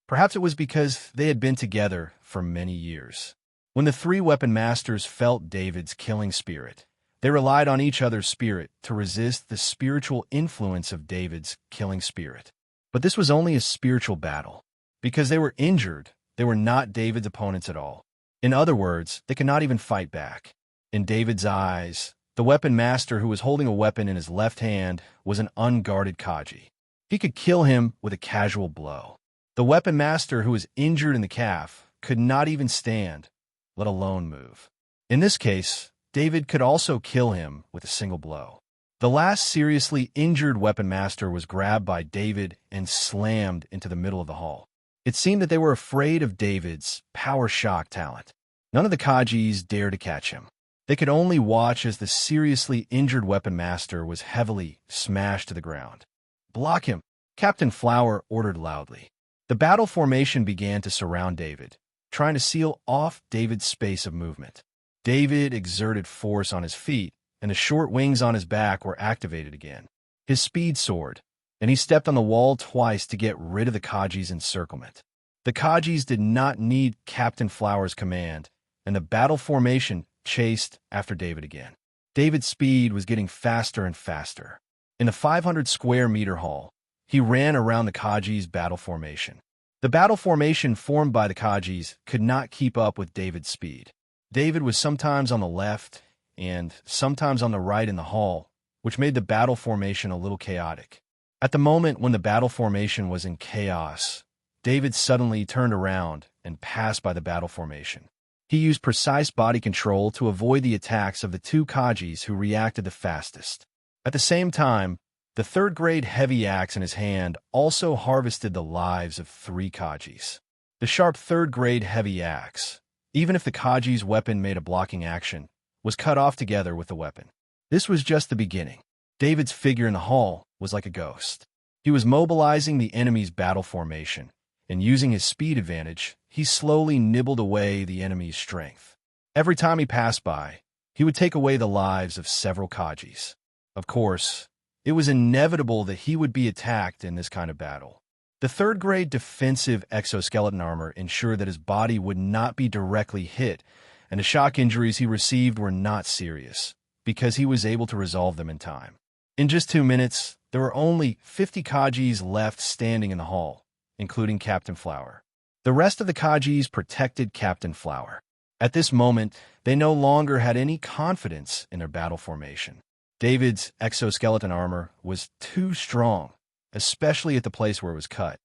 Perhaps it was because they had been together for many years. When the 3 weapon masters felt David's killing spirit, they relied on each other's spirit to resist the spiritual influence of David's killing spirit. But this was only a spiritual battle. Because they were injured, they were not David's opponents at all. In other words, they could not even fight back. In David's eyes, the weapon master who was holding a weapon in his left hand was an unguarded Kaji. He could kill him with a casual blow. The weapon master who was injured in the calf could not even stand, let alone move. In this case, David could also kill him with a single blow. The last seriously injured weapon master was grabbed by David and slammed into the middle of the hall. It seemed that they were afraid of David's power shock talent. None of the Kajis dared to catch him. They could only watch as the seriously injured weapon master was heavily smashed to the ground. "Block him," Captain Flower ordered loudly. The battle formation began to surround David, trying to seal off David's space of movement. David exerted force on his feet, and the short wings on his back were activated again. His speed soared, and he stepped on the wall twice to get rid of the Kaji's encirclement. The Kajis did not need Captain Flower's command, and the battle formation chased after David again. David's speed was getting faster and faster. In the 500 square meter hall, he ran around the Kaji's battle formation. The battle formation formed by the Kajis could not keep up with David's speed. David was sometimes on the left and sometimes on the right in the hall, which made the battle formation a little chaotic. At the moment when the battle formation was in chaos, David suddenly turned around and passed by the battle formation. He used precise body control to avoid the attacks of the 2 Kajis who reacted the fastest. At the same time, the 3rd-grade heavy axe in his hand also harvested the lives of 3 Kajis. The sharp 3rd-grade heavy axe, even if the Kaji's weapon made a blocking action, was cut off together with the weapon. This was just the beginning. David's figure in the hall was like a ghost. He was mobilizing the enemy's battle formation, and using his speed advantage, he slowly nibbled away the enemy's strength. Every time he passed by, he would take away the lives of several Kajis. Of course, it was inevitable that he would be attacked in this kind of battle. The 3rd-grade defensive exoskeleton armor ensured that his body would not be directly hit, and the shock injuries he received were not serious, because he was able to resolve them in time. In just 2 minutes, there were only 50 Kajis left standing in the hall, including Captain Flower. The rest of the Kajis protected Captain Flower. At this moment, they no longer had any confidence in their battle formation. David's exoskeleton armor was too strong, especially at the place where it was cut.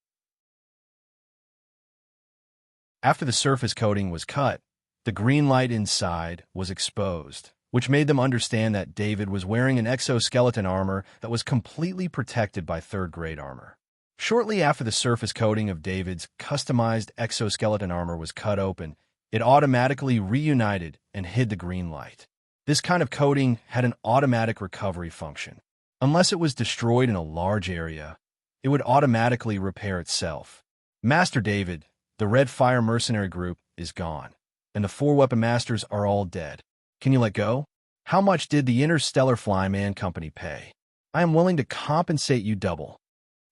After the surface coating was cut, the green light inside was exposed, which made them understand that David was wearing an exoskeleton armor that was completely protected by 3rd-grade armor. Shortly after the surface coating of David's customized exoskeleton armor was cut open, it automatically reunited and hid the green light. This kind of coating had an automatic recovery function. Unless it was destroyed in a large area, it would automatically repair itself. Master David, the Red Fire Mercenary Group, is gone, and the 4 weapon masters are all dead. Can you let go? How much did the Interstellar Flyman Company pay? I am willing to compensate you double.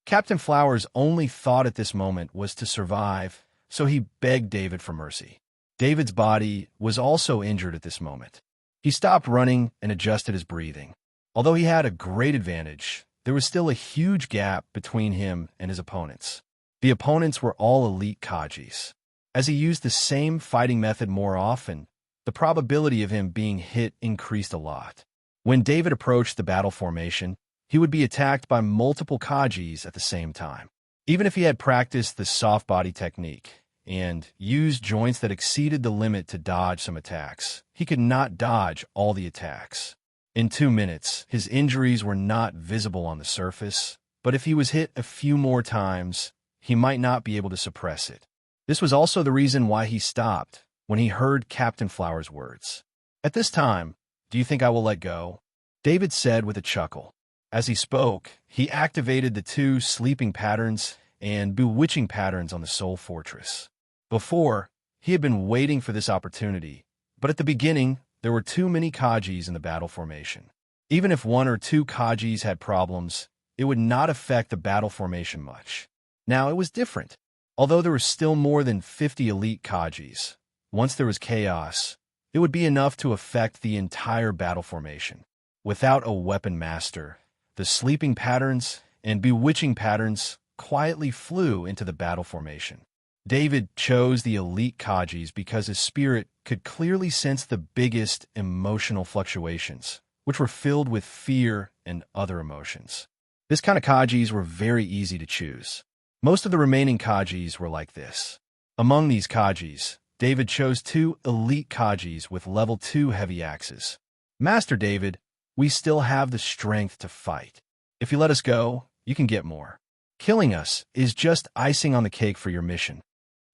Captain Flowers' only thought at this moment was to survive, so he begged David for mercy. David's body was also injured at this moment. He stopped running and adjusted his breathing. Although he had a great advantage, there was still a huge gap between him and his opponents. The opponents were all elite Kajis. As he used the same fighting method more often, the probability of him being hit increased a lot. When David approached the battle formation, he would be attacked by multiple Kajis at the same time. Even if he had practiced the soft body technique and used joints that exceeded the limit to dodge some attacks, he could not dodge all the attacks. In 2 minutes, his injuries were not visible on the surface, but if he was hit a few more times, he might not be able to suppress it. This was also the reason why he stopped when he heard Captain Flowers' words. At this time, do you think I will let go? David said with a chuckle. As he spoke, he activated the 2 sleeping patterns and bewitching patterns on the Soul Fortress. Before, he had been waiting for this opportunity, but at the beginning, there were too many Kajis in the battle formation. Even if 1 or 2 Kajis had problems, it would not affect the battle formation much. Now, it was different. Although there were still more than 50 elite Kajis, once there was chaos, it would be enough to affect the entire battle formation. Without a weapon master, the sleeping patterns and bewitching patterns quietly flew into the battle formation. David chose the elite Kajis because his spirit could clearly sense the biggest emotional fluctuations, which were filled with fear and other emotions. This kind of Kajis were very easy to choose. Most of the remaining Kajis were like this. Among these Kajis, David chose 2 elite Kajis with level 2 heavy axes. Master David, we still have the strength to fight. If you let us go, you can get more. Killing us is just icing on the cake for your mission.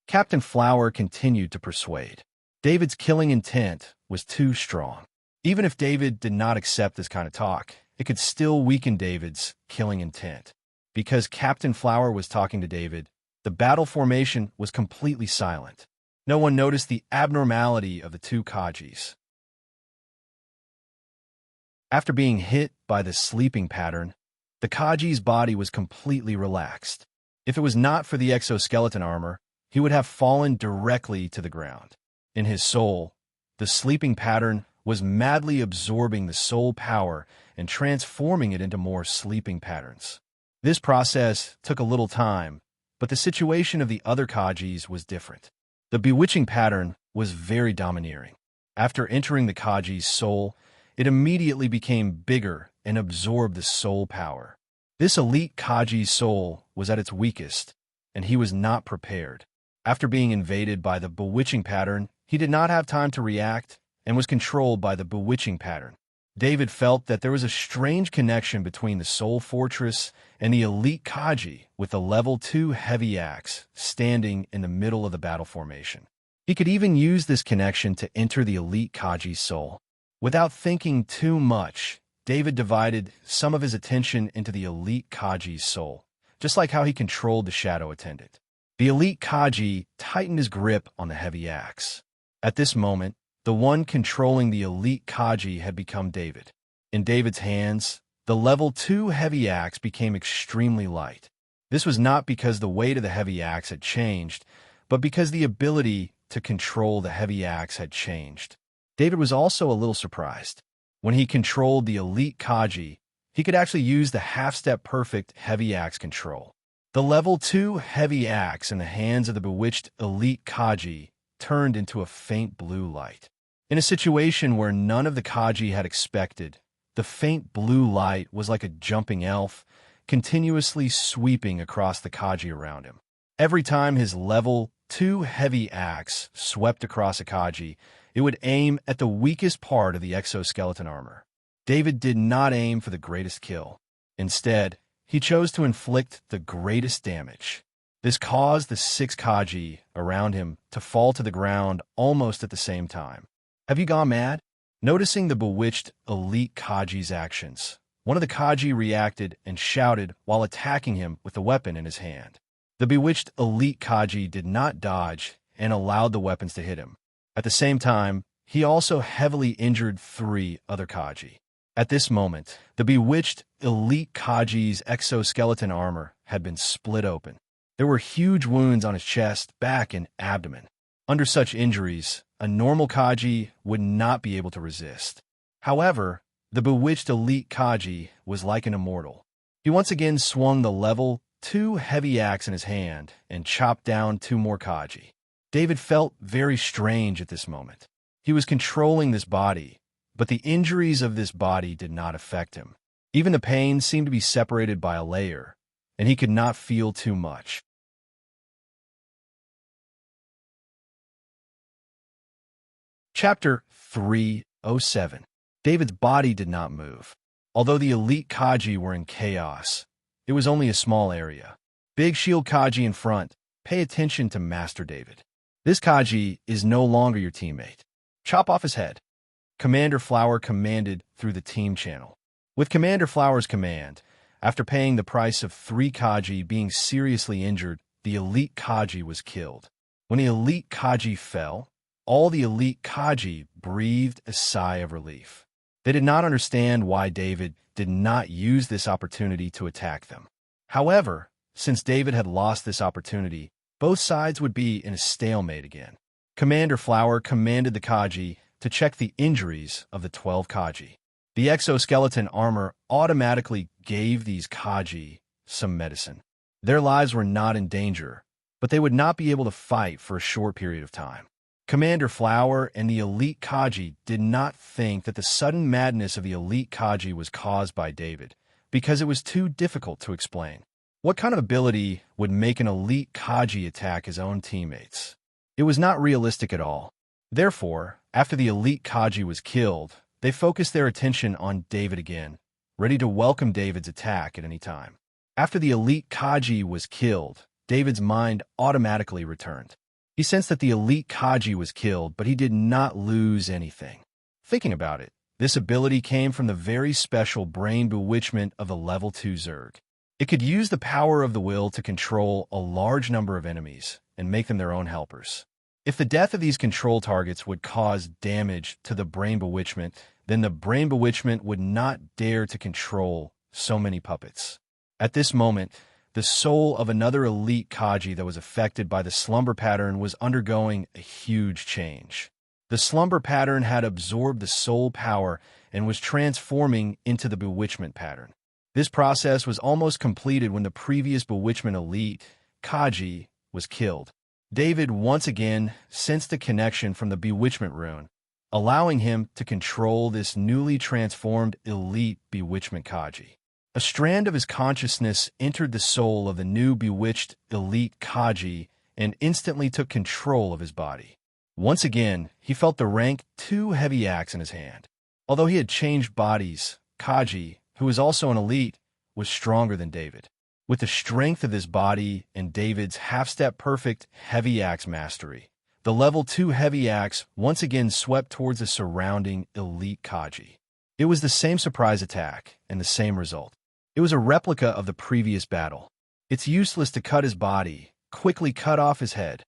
Captain Flower continued to persuade. David's killing intent was too strong. Even if David did not accept this kind of talk, it could still weaken David's killing intent. Because Captain Flower was talking to David, the battle formation was completely silent. No one noticed the abnormality of the 2 Kajis. After being hit by the sleeping pattern, the Kaji's body was completely relaxed. If it was not for the exoskeleton armor, he would have fallen directly to the ground. In his soul, the sleeping pattern was madly absorbing the soul power and transforming it into more sleeping patterns. This process took a little time, but the situation of the other Kajis was different. The bewitching pattern was very domineering. After entering the Kaji's soul, it immediately became bigger and absorbed the soul power. This elite Kaji's soul was at its weakest, and he was not prepared. After being invaded by the bewitching pattern, he did not have time to react and was controlled by the bewitching pattern. David felt that there was a strange connection between the Soul Fortress and the elite Kaji with the level 2 heavy axe standing in the middle of the battle formation. He could even use this connection to enter the elite Kaji's soul. Without thinking too much, David divided some of his attention into the elite Kaji's soul, just like how he controlled the shadow attendant. The elite Kaji tightened his grip on the heavy axe. At this moment, the one controlling the elite Kaji had become David. In David's hands, the level 2 heavy axe became extremely light. This was not because the weight of the heavy axe had changed, but because the ability to control the heavy axe had changed. David was also a little surprised. When he controlled the elite Kaji, he could actually use the half-step perfect heavy axe control. The level 2 heavy axe in the hands of the bewitched elite Kaji turned into a faint blue light. In a situation where none of the Kaji had expected, the faint blue light was like a jumping elf, continuously sweeping across the Kaji around him. Every time his level 2 heavy axe swept across a Kaji, it would aim at the weakest part of the exoskeleton armor. David did not aim for the greatest kill. Instead, he chose to inflict the greatest damage. This caused the 6 Kaji around him to fall to the ground almost at the same time. Have you gone mad? Noticing the bewitched elite Kaji's actions, one of the Kaji reacted and shouted while attacking him with the weapon in his hand. The bewitched elite Kaji did not dodge and allowed the weapons to hit him. At the same time, he also heavily injured 3 other Kaji. At this moment, the bewitched elite Kaji's exoskeleton armor had been split open. There were huge wounds on his chest, back, and abdomen. Under such injuries, a normal Kaji would not be able to resist. However, the bewitched elite Kaji was like an immortal. He once again swung the level 2 heavy axe in his hand and chopped down 2 more Kaji. David felt very strange at this moment. He was controlling this body, but the injuries of this body did not affect him. Even the pain seemed to be separated by a layer, and he could not feel too much. Chapter 307. David's body did not move. Although the elite Kaji were in chaos, it was only a small area. Big shield Kaji in front, pay attention to Master David. This Kaji is no longer your teammate. Chop off his head. Commander Flower commanded through the team channel. With Commander Flower's command, after paying the price of 3 Kaji being seriously injured, the elite Kaji was killed. When the elite Kaji fell, all the elite Kaji breathed a sigh of relief. They did not understand why David did not use this opportunity to attack them. However, since David had lost this opportunity, both sides would be in a stalemate again. Commander Flower commanded the Kaji to check the injuries of the 12 Kaji. The exoskeleton armor automatically gave these Kaji some medicine. Their lives were not in danger, but they would not be able to fight for a short period of time. Commander Flower and the elite Kaji did not think that the sudden madness of the elite Kaji was caused by David, because it was too difficult to explain. What kind of ability would make an elite Kaji attack his own teammates? It was not realistic at all. Therefore, after the elite Kaji was killed, they focused their attention on David again, ready to welcome David's attack at any time. After the elite Kaji was killed, David's mind automatically returned. He sensed that the elite Kaji was killed, but he did not lose anything. Thinking about it, this ability came from the very special brain bewitchment of the level 2 Zerg. It could use the power of the will to control a large number of enemies and make them their own helpers. If the death of these control targets would cause damage to the brain bewitchment, then the brain bewitchment would not dare to control so many puppets. At this moment, the soul of another elite Kaji that was affected by the slumber pattern was undergoing a huge change. The slumber pattern had absorbed the soul power and was transforming into the bewitchment pattern. This process was almost completed when the previous bewitchment elite, Kaji, was killed. David once again sensed a connection from the bewitchment rune, allowing him to control this newly transformed elite bewitchment Kaji. A strand of his consciousness entered the soul of the new bewitched elite Kaji and instantly took control of his body. Once again, he felt the rank 2 heavy axe in his hand. Although he had changed bodies, Kaji, who was also an elite, was stronger than David. With the strength of his body and David's half-step perfect heavy axe mastery, the level 2 heavy axe once again swept towards the surrounding elite Kaji. It was the same surprise attack and the same result. It was a replica of the previous battle. It's useless to cut his body. Quickly cut off his head.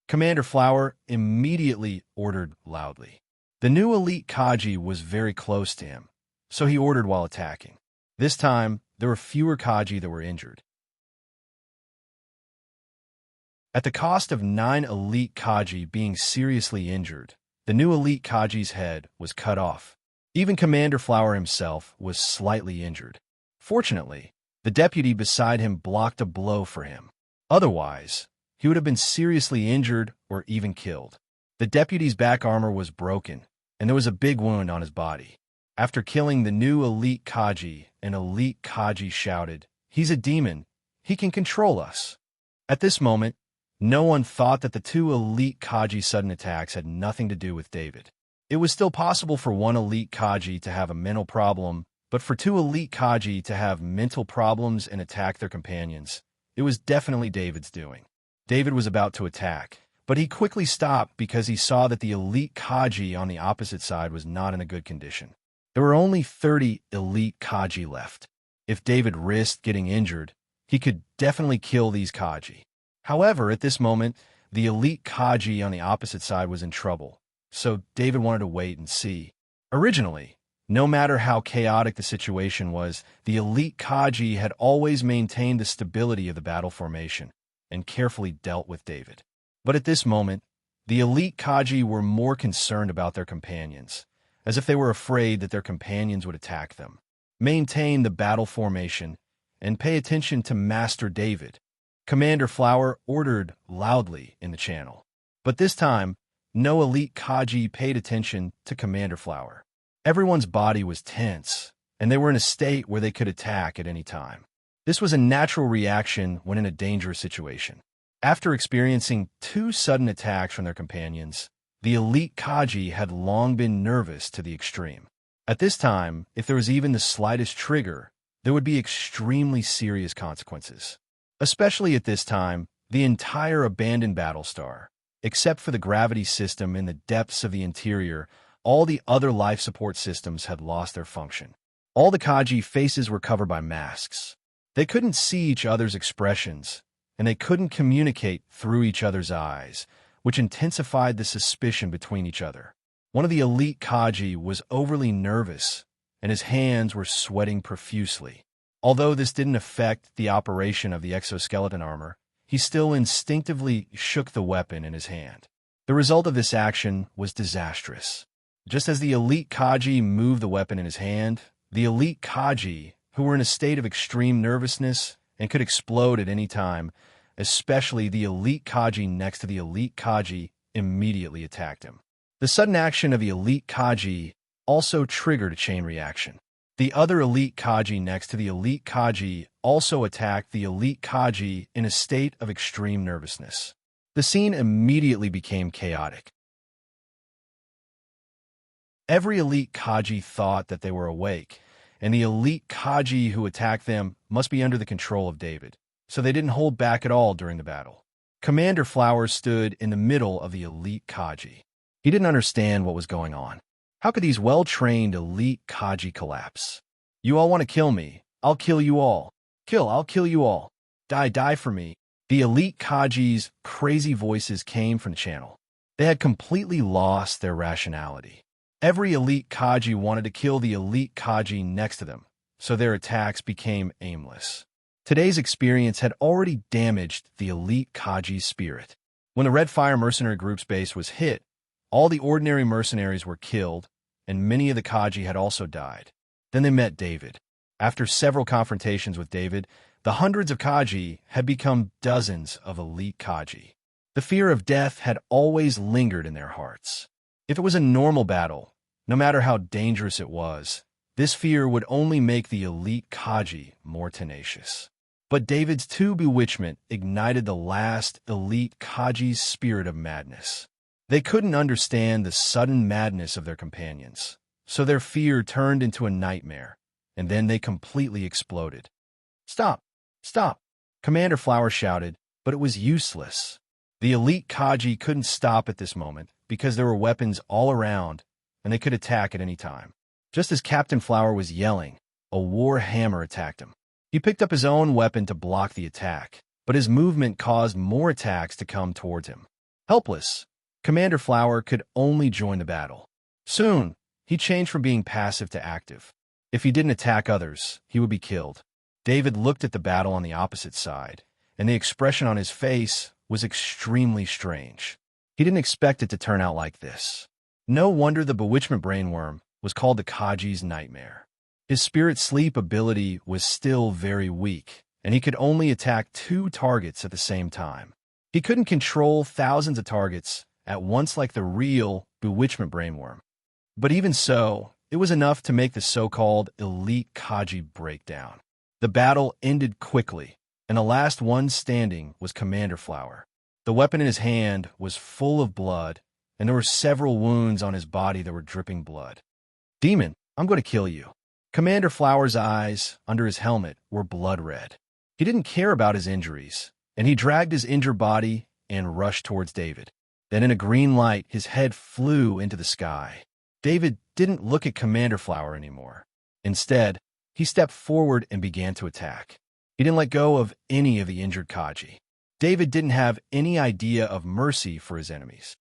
Commander Flower immediately ordered loudly. The new elite Kaji was very close to him, so he ordered while attacking. This time, there were fewer Kaji that were injured. At the cost of 9 elite Kaji being seriously injured, the new elite Kaji's head was cut off. Even Commander Flower himself was slightly injured. Fortunately, the deputy beside him blocked a blow for him. Otherwise, he would have been seriously injured or even killed. The deputy's back armor was broken, and there was a big wound on his body. After killing the new elite Kaji, an elite Kaji shouted, "He's a demon. He can control us." At this moment, no one thought that the 2 elite Kaji sudden attacks had nothing to do with David. It was still possible for 1 elite Kaji to have a mental problem, but for 2 elite Kaji to have mental problems and attack their companions, it was definitely David's doing. David was about to attack, but he quickly stopped because he saw that the elite Kaji on the opposite side was not in a good condition. There were only 30 elite Kaji left. If David risked getting injured, he could definitely kill these Kaji. However, at this moment, the elite Kaji on the opposite side was in trouble, so David wanted to wait and see. Originally, no matter how chaotic the situation was, the elite Kaji had always maintained the stability of the battle formation and carefully dealt with David. But at this moment, the elite Kaji were more concerned about their companions, as if they were afraid that their companions would attack them. Maintain the battle formation and pay attention to Master David, Commander Flower ordered loudly in the channel. But this time, no elite Kaji paid attention to Commander Flower. Everyone's body was tense, and they were in a state where they could attack at any time. This was a natural reaction when in a dangerous situation. After experiencing 2 sudden attacks from their companions, the elite Kaji had long been nervous to the extreme. At this time, if there was even the slightest trigger, there would be extremely serious consequences. Especially at this time, the entire abandoned Battlestar, except for the gravity system in the depths of the interior, all the other life support systems had lost their function. All the Kaji faces were covered by masks. They couldn't see each other's expressions, and they couldn't communicate through each other's eyes, which intensified the suspicion between each other. One of the elite Kaji was overly nervous, and his hands were sweating profusely. Although this didn't affect the operation of the exoskeleton armor, he still instinctively shook the weapon in his hand. The result of this action was disastrous. Just as the elite Kaji moved the weapon in his hand, the elite Kaji, who were in a state of extreme nervousness and could explode at any time, especially the elite Kaji next to the elite Kaji, immediately attacked him. The sudden action of the elite Kaji also triggered a chain reaction. The other elite Kaji next to the elite Kaji also attacked the elite Kaji in a state of extreme nervousness. The scene immediately became chaotic. Every elite Kaji thought that they were awake, and the elite Kaji who attacked them must be under the control of David, so they didn't hold back at all during the battle. Commander Flowers stood in the middle of the elite Kaji. He didn't understand what was going on. How could these well-trained elite Kaji collapse? You all want to kill me. I'll kill you all. I'll kill you all. Die for me. The elite Kaji's crazy voices came from the channel. They had completely lost their rationality. Every elite Kaji wanted to kill the elite Kaji next to them, so their attacks became aimless. Today's experience had already damaged the elite Kaji's spirit. When the Red Fire mercenary group's base was hit, all the ordinary mercenaries were killed, and many of the Kaji had also died. Then they met David. After several confrontations with David, the hundreds of Kaji had become dozens of elite Kaji. The fear of death had always lingered in their hearts. If it was a normal battle, no matter how dangerous it was, this fear would only make the elite Kaji more tenacious. But David's 2 bewitchment ignited the last elite Kaji's spirit of madness. They couldn't understand the sudden madness of their companions, so their fear turned into a nightmare, and then they completely exploded. Stop! Stop! Commander Flower shouted, but it was useless. The elite Kaji couldn't stop at this moment because there were weapons all around, and they could attack at any time. Just as Captain Flower was yelling, a war hammer attacked him. He picked up his own weapon to block the attack, but his movement caused more attacks to come towards him. Helpless, Commander Flower could only join the battle. Soon, he changed from being passive to active. If he didn't attack others, he would be killed. David looked at the battle on the opposite side, and the expression on his face was extremely strange. He didn't expect it to turn out like this. No wonder the bewitchment brainworm was called the Kaji's nightmare. His spirit sleep ability was still very weak, and he could only attack 2 targets at the same time. He couldn't control thousands of targets at once like the real bewitchment brainworm. But even so, it was enough to make the so-called elite Kaji break down. The battle ended quickly, and the last one standing was Commander Flower. The weapon in his hand was full of blood, and there were several wounds on his body that were dripping blood. Demon, I'm going to kill you. Commander Flower's eyes, under his helmet, were blood red. He didn't care about his injuries, and he dragged his injured body and rushed towards David. Then in a green light, his head flew into the sky. David didn't look at Commander Flower anymore. Instead, he stepped forward and began to attack. He didn't let go of any of the injured Kaji. David didn't have any idea of mercy for his enemies.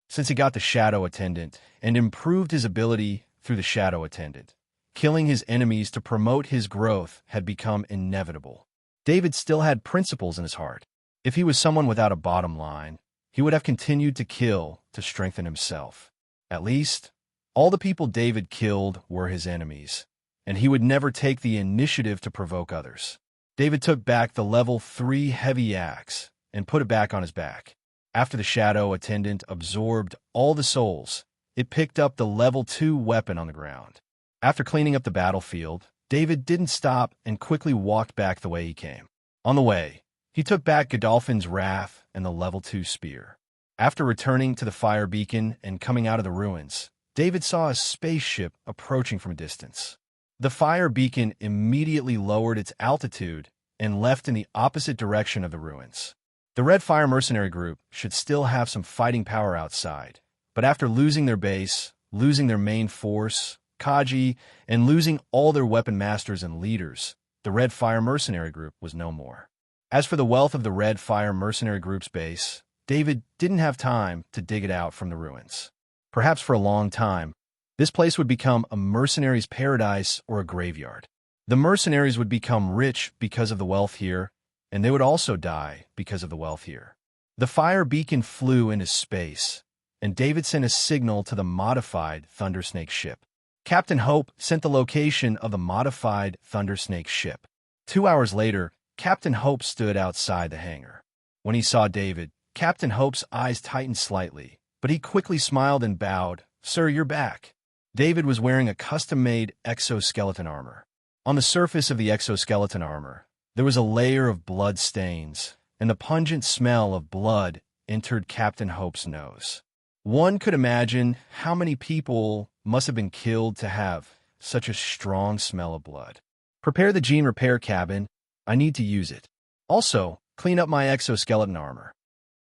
Since he got the Shadow Attendant and improved his ability through the Shadow Attendant, killing his enemies to promote his growth had become inevitable. David still had principles in his heart. If he was someone without a bottom line, he would have continued to kill to strengthen himself. At least, all the people David killed were his enemies, and he would never take the initiative to provoke others. David took back the level 3 heavy axe and put it back on his back. After the Shadow Attendant absorbed all the souls, it picked up the level 2 weapon on the ground. After cleaning up the battlefield, David didn't stop and quickly walked back the way he came. On the way, he took back Godolphin's Wrath and the level 2 spear. After returning to the fire beacon and coming out of the ruins, David saw a spaceship approaching from a distance. The fire beacon immediately lowered its altitude and left in the opposite direction of the ruins. The Red Fire Mercenary Group should still have some fighting power outside, but after losing their base, losing their main force, Kaji, and losing all their weapon masters and leaders, the Red Fire Mercenary Group was no more. As for the wealth of the Red Fire Mercenary Group's base, David didn't have time to dig it out from the ruins. Perhaps for a long time, this place would become a mercenary's paradise or a graveyard. The mercenaries would become rich because of the wealth here, and they would also die because of the wealth here. The fire beacon flew into space, and David sent a signal to the modified Thundersnake ship. Captain Hope sent the location of the modified Thundersnake ship. 2 hours later, Captain Hope stood outside the hangar. When he saw David, Captain Hope's eyes tightened slightly, but he quickly smiled and bowed. "Sir, you're back." David was wearing a custom-made exoskeleton armor. On the surface of the exoskeleton armor, there was a layer of blood stains, and the pungent smell of blood entered Captain Hope's nose. One could imagine how many people must have been killed to have such a strong smell of blood. "Prepare the gene repair cabin. I need to use it. Also, clean up my exoskeleton armor."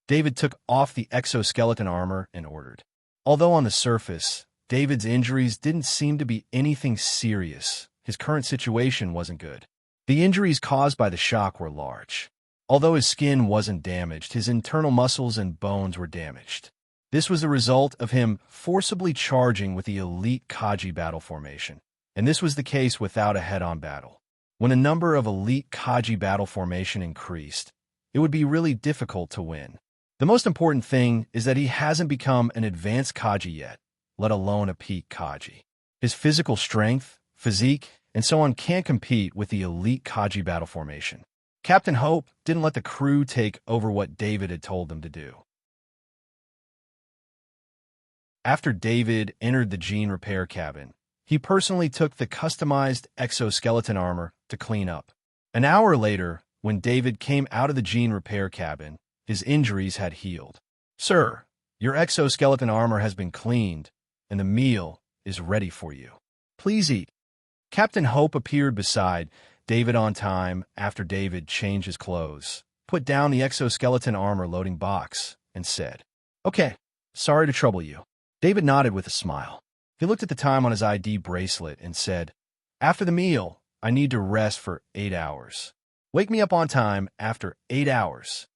David took off the exoskeleton armor and ordered. Although on the surface, David's injuries didn't seem to be anything serious, his current situation wasn't good. The injuries caused by the shock were large. Although his skin wasn't damaged, his internal muscles and bones were damaged. This was the result of him forcibly charging with the elite Kaji battle formation, and this was the case without a head-on battle. When a number of elite Kaji battle formation increased, it would be really difficult to win. The most important thing is that he hasn't become an advanced Kaji yet, let alone a peak Kaji. His physical strength, physique, and so on can't compete with the elite Kaji battle formation. Captain Hope didn't let the crew take over what David had told them to do. After David entered the gene repair cabin, he personally took the customized exoskeleton armor to clean up. An hour later, when David came out of the gene repair cabin, his injuries had healed. "Sir, your exoskeleton armor has been cleaned, and the meal is ready for you. Please eat." Captain Hope appeared beside David on time after David changed his clothes, put down the exoskeleton armor loading box, and said, "Okay, sorry to trouble you." David nodded with a smile. He looked at the time on his ID bracelet and said, "After the meal, I need to rest for 8 hours. Wake me up on time after 8 hours."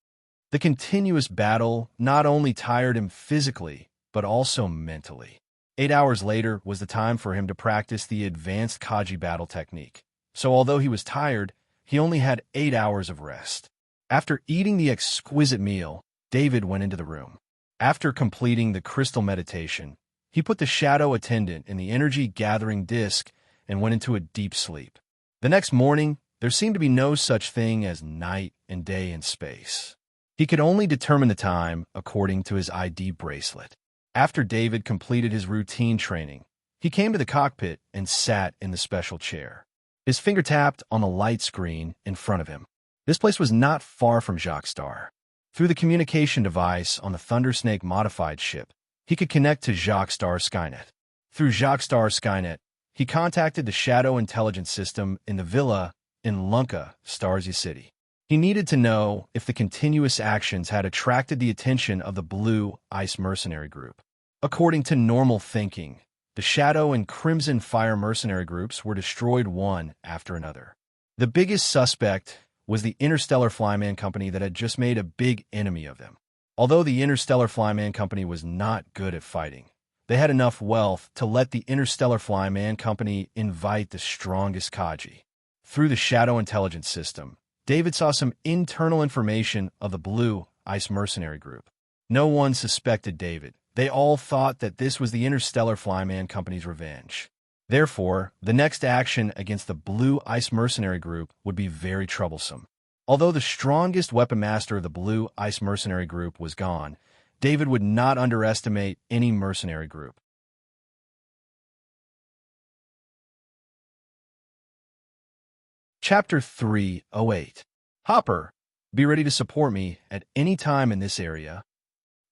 The continuous battle not only tired him physically, but also mentally. 8 hours later was the time for him to practice the advanced Kaji battle technique. So although he was tired, he only had 8 hours of rest. After eating the exquisite meal, David went into the room. After completing the crystal meditation, he put the Shadow Attendant in the energy-gathering disc and went into a deep sleep. The next morning, there seemed to be no such thing as night and day in space. He could only determine the time according to his ID bracelet. After David completed his routine training, he came to the cockpit and sat in the special chair. His finger tapped on the light screen in front of him. This place was not far from Jacques Star. Through the communication device on the Thundersnake modified ship, he could connect to Jacques Star's Skynet. Through Jacques Star's Skynet, he contacted the Shadow Intelligence System in the villa in Lunka, Starzy City. He needed to know if the continuous actions had attracted the attention of the Blue Ice Mercenary Group. According to normal thinking, the Shadow and Crimson Fire mercenary groups were destroyed one after another. The biggest suspect was the Interstellar Flyman Company that had just made a big enemy of them. Although the Interstellar Flyman Company was not good at fighting, they had enough wealth to let the Interstellar Flyman Company invite the strongest Kaji. Through the Shadow Intelligence System, David saw some internal information of the Blue Ice Mercenary Group. No one suspected David. They all thought that this was the Interstellar Flyman Company's revenge. Therefore, the next action against the Blue Ice Mercenary Group would be very troublesome. Although the strongest weapon master of the Blue Ice Mercenary Group was gone, David would not underestimate any mercenary group. Chapter 308. Hopper, be ready to support me at any time in this area.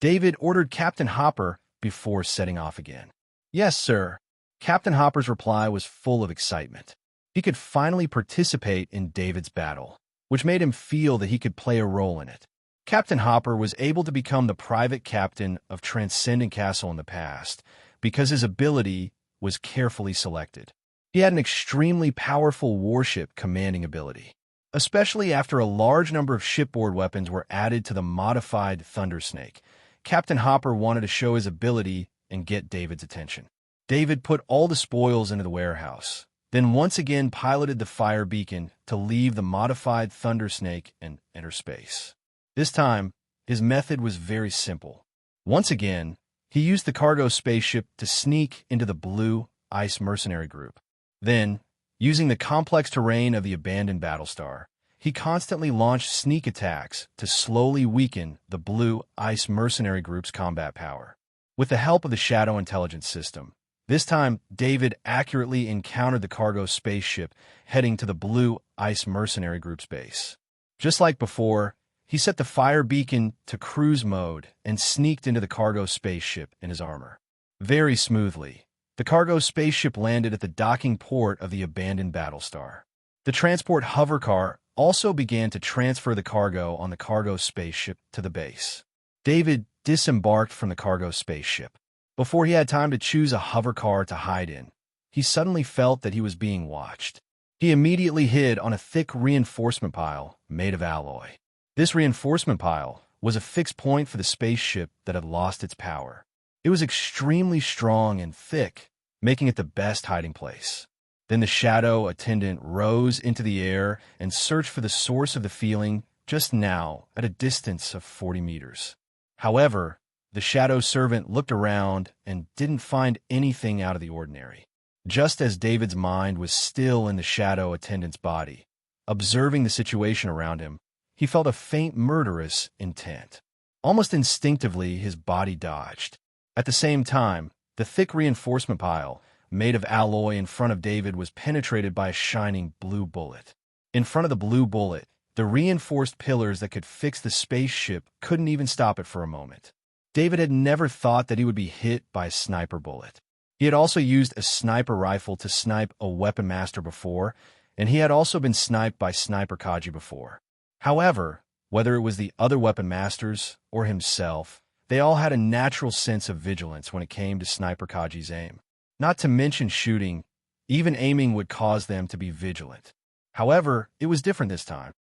David ordered Captain Hopper before setting off again. Yes, sir. Captain Hopper's reply was full of excitement. He could finally participate in David's battle, which made him feel that he could play a role in it. Captain Hopper was able to become the private captain of Transcendent Castle in the past because his ability was carefully selected. He had an extremely powerful warship commanding ability, especially after a large number of shipboard weapons were added to the modified Thundersnake. Captain Hopper wanted to show his ability and get David's attention. David put all the spoils into the warehouse, then once again piloted the fire beacon to leave the modified Thundersnake and enter space. This time, his method was very simple. Once again, he used the cargo spaceship to sneak into the Blue Ice Mercenary Group. Then, using the complex terrain of the abandoned Battlestar, he constantly launched sneak attacks to slowly weaken the Blue Ice Mercenary Group's combat power. With the help of the Shadow Intelligence System, this time David accurately encountered the cargo spaceship heading to the Blue Ice Mercenary Group's base. Just like before, he set the fire beacon to cruise mode and sneaked into the cargo spaceship in his armor. Very smoothly, the cargo spaceship landed at the docking port of the abandoned Battlestar. The transport hover car also began to transfer the cargo on the cargo spaceship to the base. David disembarked from the cargo spaceship. Before he had time to choose a hover car to hide in, he suddenly felt that he was being watched. He immediately hid on a thick reinforcement pile made of alloy. This reinforcement pile was a fixed point for the spaceship that had lost its power. It was extremely strong and thick, making it the best hiding place. Then the shadow attendant rose into the air and searched for the source of the feeling just now at a distance of 40 meters. However, the shadow servant looked around and didn't find anything out of the ordinary. Just as David's mind was still in the shadow attendant's body, observing the situation around him, he felt a faint murderous intent. Almost instinctively, his body dodged. At the same time, the thick reinforcement pile, made of alloy in front of David, was penetrated by a shining blue bullet. In front of the blue bullet, the reinforced pillars that could fix the spaceship couldn't even stop it for a moment. David had never thought that he would be hit by a sniper bullet. He had also used a sniper rifle to snipe a weapon master before, and he had also been sniped by sniper Kaji before. However, whether it was the other weapon masters or himself, they all had a natural sense of vigilance when it came to sniper Kaji's aim. Not to mention shooting, even aiming would cause them to be vigilant. However, it was different this time.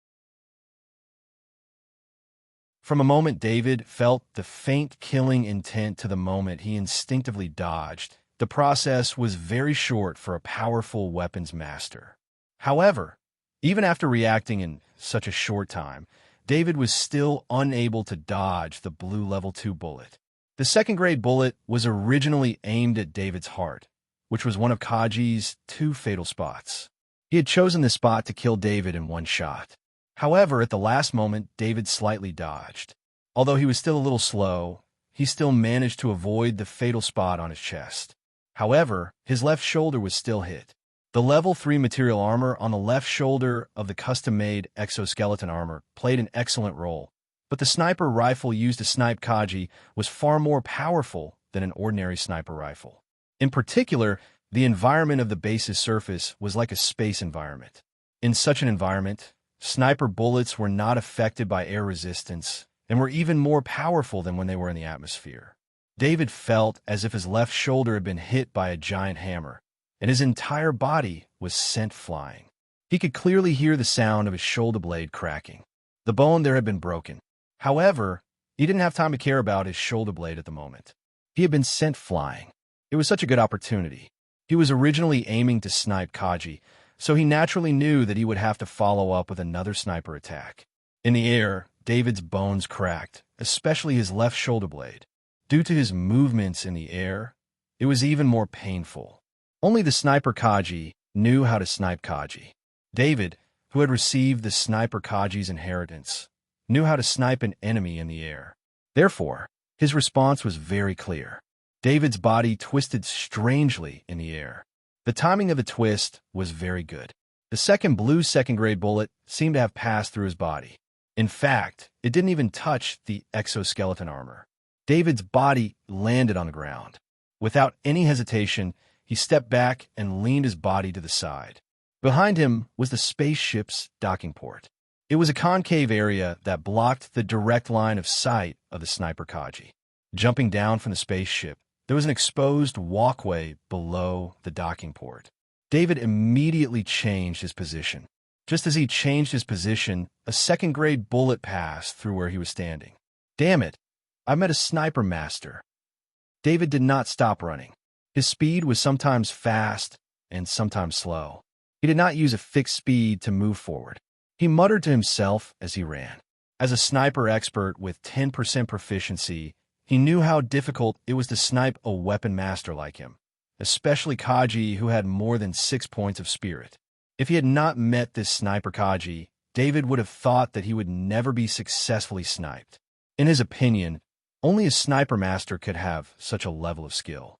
From a moment David felt the faint killing intent to the moment he instinctively dodged, the process was very short for a powerful weapons master. However, even after reacting in such a short time, David was still unable to dodge the blue level 2 bullet. The second-grade bullet was originally aimed at David's heart, which was one of Kaji's 2 fatal spots. He had chosen this spot to kill David in one shot. However, at the last moment, David slightly dodged. Although he was still a little slow, he still managed to avoid the fatal spot on his chest. However, his left shoulder was still hit. The level 3 material armor on the left shoulder of the custom-made exoskeleton armor played an excellent role, but the sniper rifle used to snipe Kaji was far more powerful than an ordinary sniper rifle. In particular, the environment of the base's surface was like a space environment. In such an environment, sniper bullets were not affected by air resistance and were even more powerful than when they were in the atmosphere. David felt as if his left shoulder had been hit by a giant hammer, and his entire body was sent flying. He could clearly hear the sound of his shoulder blade cracking. The bone there had been broken. However, he didn't have time to care about his shoulder blade at the moment. He had been sent flying. It was such a good opportunity. He was originally aiming to snipe Kaji, so he naturally knew that he would have to follow up with another sniper attack. In the air, David's bones cracked, especially his left shoulder blade. Due to his movements in the air, it was even more painful. Only the sniper Kaji knew how to snipe Kaji. David, who had received the sniper Kaji's inheritance, knew how to snipe an enemy in the air. Therefore, his response was very clear. David's body twisted strangely in the air. The timing of the twist was very good. The second blue second-grade bullet seemed to have passed through his body. In fact, it didn't even touch the exoskeleton armor. David's body landed on the ground. Without any hesitation, he stepped back and leaned his body to the side. Behind him was the spaceship's docking port. It was a concave area that blocked the direct line of sight of the sniper Kaji. Jumping down from the spaceship, there was an exposed walkway below the docking port. David immediately changed his position. Just as he changed his position, a second-grade bullet passed through where he was standing. Damn it! I met a sniper master. David did not stop running. His speed was sometimes fast and sometimes slow. He did not use a fixed speed to move forward. He muttered to himself as he ran. As a sniper expert with 10% proficiency, he knew how difficult it was to snipe a weapon master like him, especially Kaji, who had more than 6 points of spirit. If he had not met this sniper Kaji, David would have thought that he would never be successfully sniped. In his opinion, only a sniper master could have such a level of skill.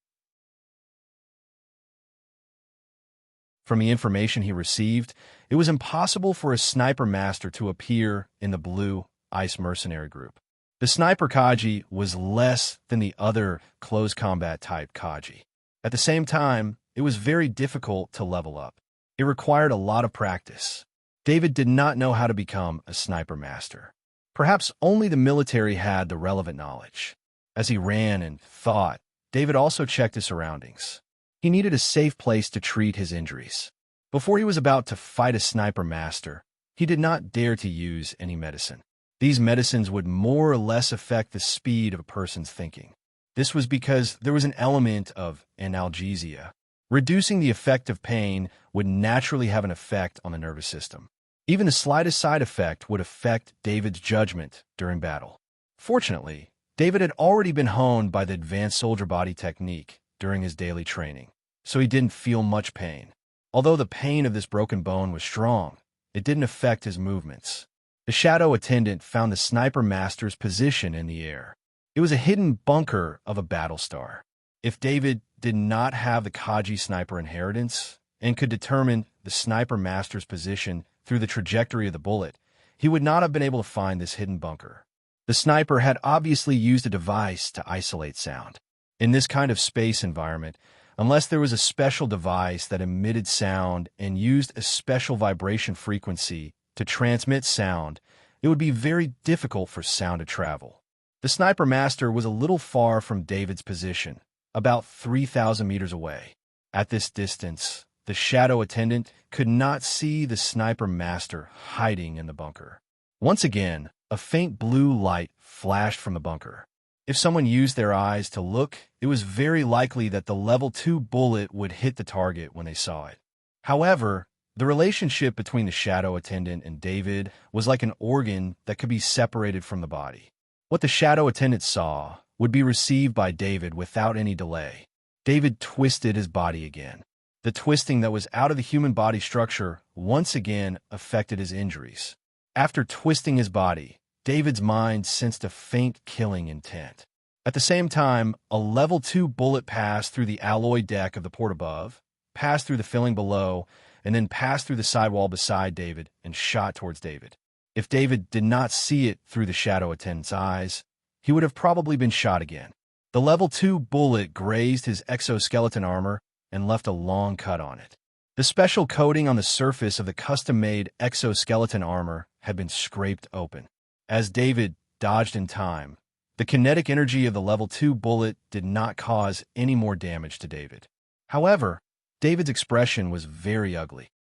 From the information he received, it was impossible for a sniper master to appear in the blue ice mercenary group. The sniper Kaji was less than the other close combat type Kaji. At the same time, it was very difficult to level up. It required a lot of practice. David did not know how to become a sniper master. Perhaps only the military had the relevant knowledge. As he ran and thought, David also checked his surroundings. He needed a safe place to treat his injuries. Before he was about to fight a sniper master, he did not dare to use any medicine. These medicines would more or less affect the speed of a person's thinking. This was because there was an element of analgesia. Reducing the effect of pain would naturally have an effect on the nervous system. Even the slightest side effect would affect David's judgment during battle. Fortunately, David had already been honed by the advanced soldier body technique during his daily training, so he didn't feel much pain. Although the pain of this broken bone was strong, it didn't affect his movements. The shadow attendant found the sniper master's position in the air. It was a hidden bunker of a battle star. If David did not have the Kaji sniper inheritance and could determine the sniper master's position through the trajectory of the bullet, he would not have been able to find this hidden bunker. The sniper had obviously used a device to isolate sound. In this kind of space environment, unless there was a special device that emitted sound and used a special vibration frequency to transmit sound, it would be very difficult for sound to travel. The sniper master was a little far from David's position, about 3,000 meters away. At this distance, the shadow attendant could not see the sniper master hiding in the bunker. Once again, a faint blue light flashed from the bunker. If someone used their eyes to look, it was very likely that the level 2 bullet would hit the target when they saw it. However, the relationship between the shadow attendant and David was like an organ that could be separated from the body. What the shadow attendant saw would be received by David without any delay. David twisted his body again. The twisting that was out of the human body structure once again affected his injuries. After twisting his body, David's mind sensed a faint killing intent. At the same time, a level 2 bullet passed through the alloy deck of the port above, passed through the filling below, and then passed through the sidewall beside David and shot towards David. If David did not see it through the shadow attendant's eyes, he would have probably been shot again. The level 2 bullet grazed his exoskeleton armor and left a long cut on it. The special coating on the surface of the custom-made exoskeleton armor had been scraped open. As David dodged in time, The kinetic energy of the level 2 bullet did not cause any more damage to David. However, David's expression was very ugly.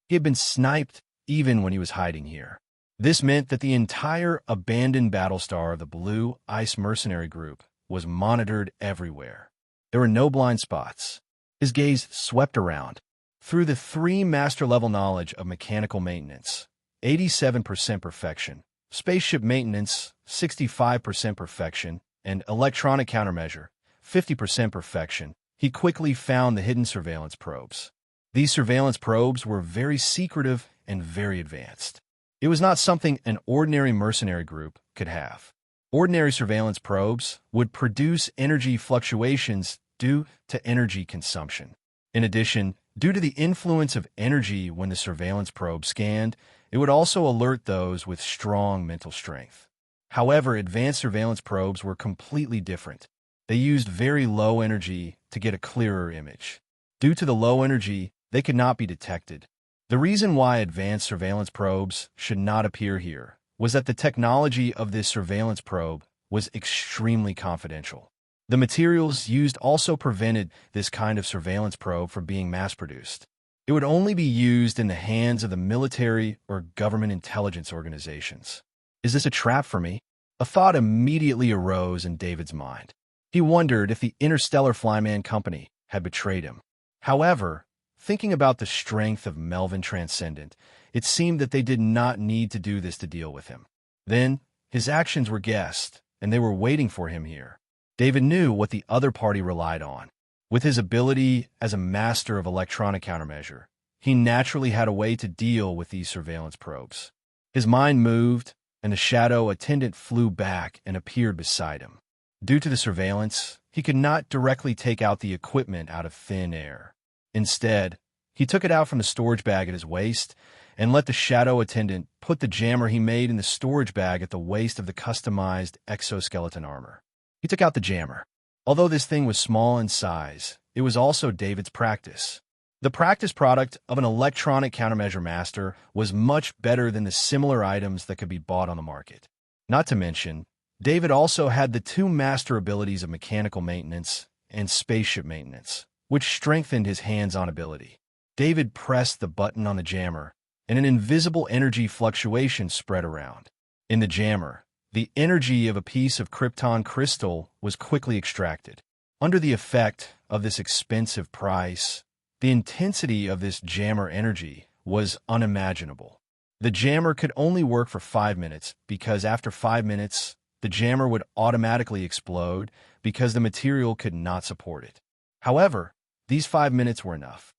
He had been sniped even when he was hiding here. This meant that the entire abandoned Battlestar of the Blue Ice Mercenary Group was monitored everywhere. There were no blind spots. His gaze swept around. Through the 3 master-level knowledge of mechanical maintenance, 87% perfection, spaceship maintenance, 65% perfection, and electronic countermeasure, 50% perfection, he quickly found the hidden surveillance probes. These surveillance probes were very secretive and very advanced. It was not something an ordinary mercenary group could have. Ordinary surveillance probes would produce energy fluctuations due to energy consumption. In addition, due to the influence of energy when the surveillance probe scanned, it would also alert those with strong mental strength. However, advanced surveillance probes were completely different. They used very low energy to get a clearer image. Due to the low energy, they could not be detected. The reason why advanced surveillance probes should not appear here was that the technology of this surveillance probe was extremely confidential. The materials used also prevented this kind of surveillance probe from being mass-produced. It would only be used in the hands of the military or government intelligence organizations. Is this a trap for me? A thought immediately arose in David's mind. He wondered if the Interstellar Flyman Company had betrayed him. However, thinking about the strength of Melvin Transcendent, it seemed that they did not need to do this to deal with him. Then, his actions were guessed, and they were waiting for him here. David knew what the other party relied on. With his ability as a master of electronic countermeasure, he naturally had a way to deal with these surveillance probes. His mind moved, and the shadow attendant flew back and appeared beside him. Due to the surveillance, he could not directly take out the equipment out of thin air. Instead, he took it out from the storage bag at his waist and let the shadow attendant put the jammer he made in the storage bag at the waist of the customized exoskeleton armor. He took out the jammer. Although this thing was small in size, it was also David's practice. The practice product of an electronic countermeasure master was much better than the similar items that could be bought on the market. Not to mention, David also had the 2 master abilities of mechanical maintenance and spaceship maintenance, which strengthened his hands-on ability. David pressed the button on the jammer, and an invisible energy fluctuation spread around. In the jammer, the energy of a piece of krypton crystal was quickly extracted. Under the effect of this expensive price, the intensity of this jammer energy was unimaginable. The jammer could only work for 5 minutes because after 5 minutes, the jammer would automatically explode because the material could not support it. However, these 5 minutes were enough.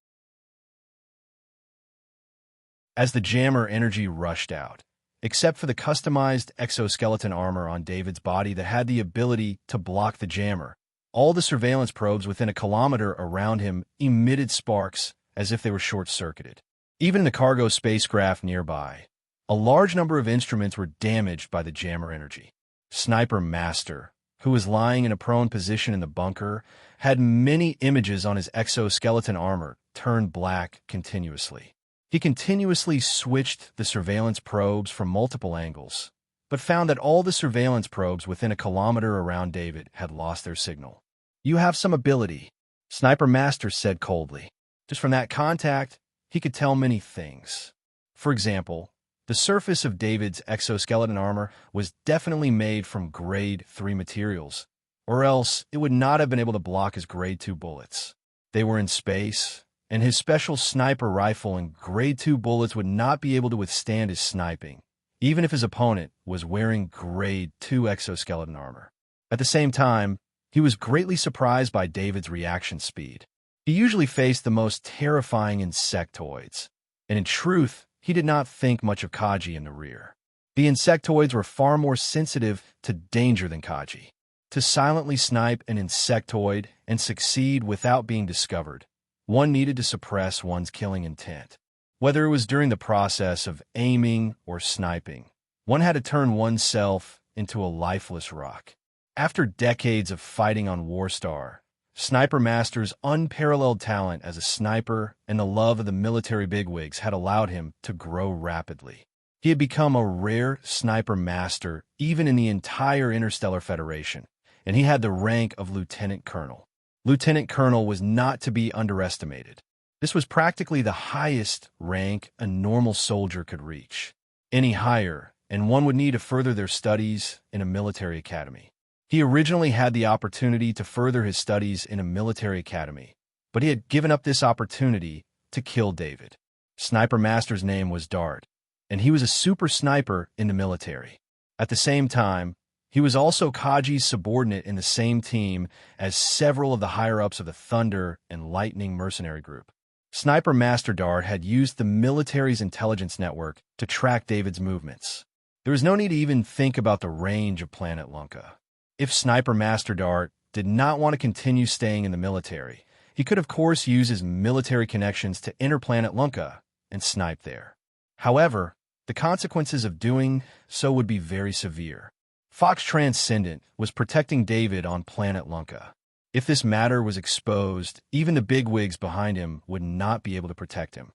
As the jammer energy rushed out, except for the customized exoskeleton armor on David's body that had the ability to block the jammer, all the surveillance probes within a kilometer around him emitted sparks as if they were short-circuited. Even in the cargo spacecraft nearby, a large number of instruments were damaged by the jammer energy. Sniper Master, who was lying in a prone position in the bunker, had many images on his exoskeleton armor turn black continuously. He continuously switched the surveillance probes from multiple angles, but found that all the surveillance probes within a kilometer around David had lost their signal. "You have some ability," Sniper Master said coldly. Just from that contact, he could tell many things. For example, the surface of David's exoskeleton armor was definitely made from grade 3 materials, or else it would not have been able to block his grade 2 bullets. They were in space, and his special sniper rifle and grade 2 bullets would not be able to withstand his sniping, even if his opponent was wearing grade 2 exoskeleton armor. At the same time, he was greatly surprised by David's reaction speed. He usually faced the most terrifying insectoids, and in truth, he did not think much of Kaji in the rear. The insectoids were far more sensitive to danger than Kaji. To silently snipe an insectoid and succeed without being discovered, one needed to suppress one's killing intent. Whether it was during the process of aiming or sniping, one had to turn oneself into a lifeless rock. After decades of fighting on Warstar, Sniper Master's unparalleled talent as a sniper and the love of the military bigwigs had allowed him to grow rapidly. He had become a rare sniper master even in the entire Interstellar Federation, and he had the rank of lieutenant colonel. Lieutenant colonel was not to be underestimated. This was practically the highest rank a normal soldier could reach. Any higher, and one would need to further their studies in a military academy. He originally had the opportunity to further his studies in a military academy, but he had given up this opportunity to kill David. Sniper Master's name was Dart, and he was a super sniper in the military. At the same time, he was also Kaji's subordinate in the same team as several of the higher-ups of the Thunder and Lightning mercenary group. Sniper Master Dart had used the military's intelligence network to track David's movements. There was no need to even think about the range of Planet Lunka. If Sniper Master Dart did not want to continue staying in the military, he could of course use his military connections to enter Planet Lunka and snipe there. However, the consequences of doing so would be very severe. Fox Transcendent was protecting David on Planet Lunka. If this matter was exposed, even the bigwigs behind him would not be able to protect him.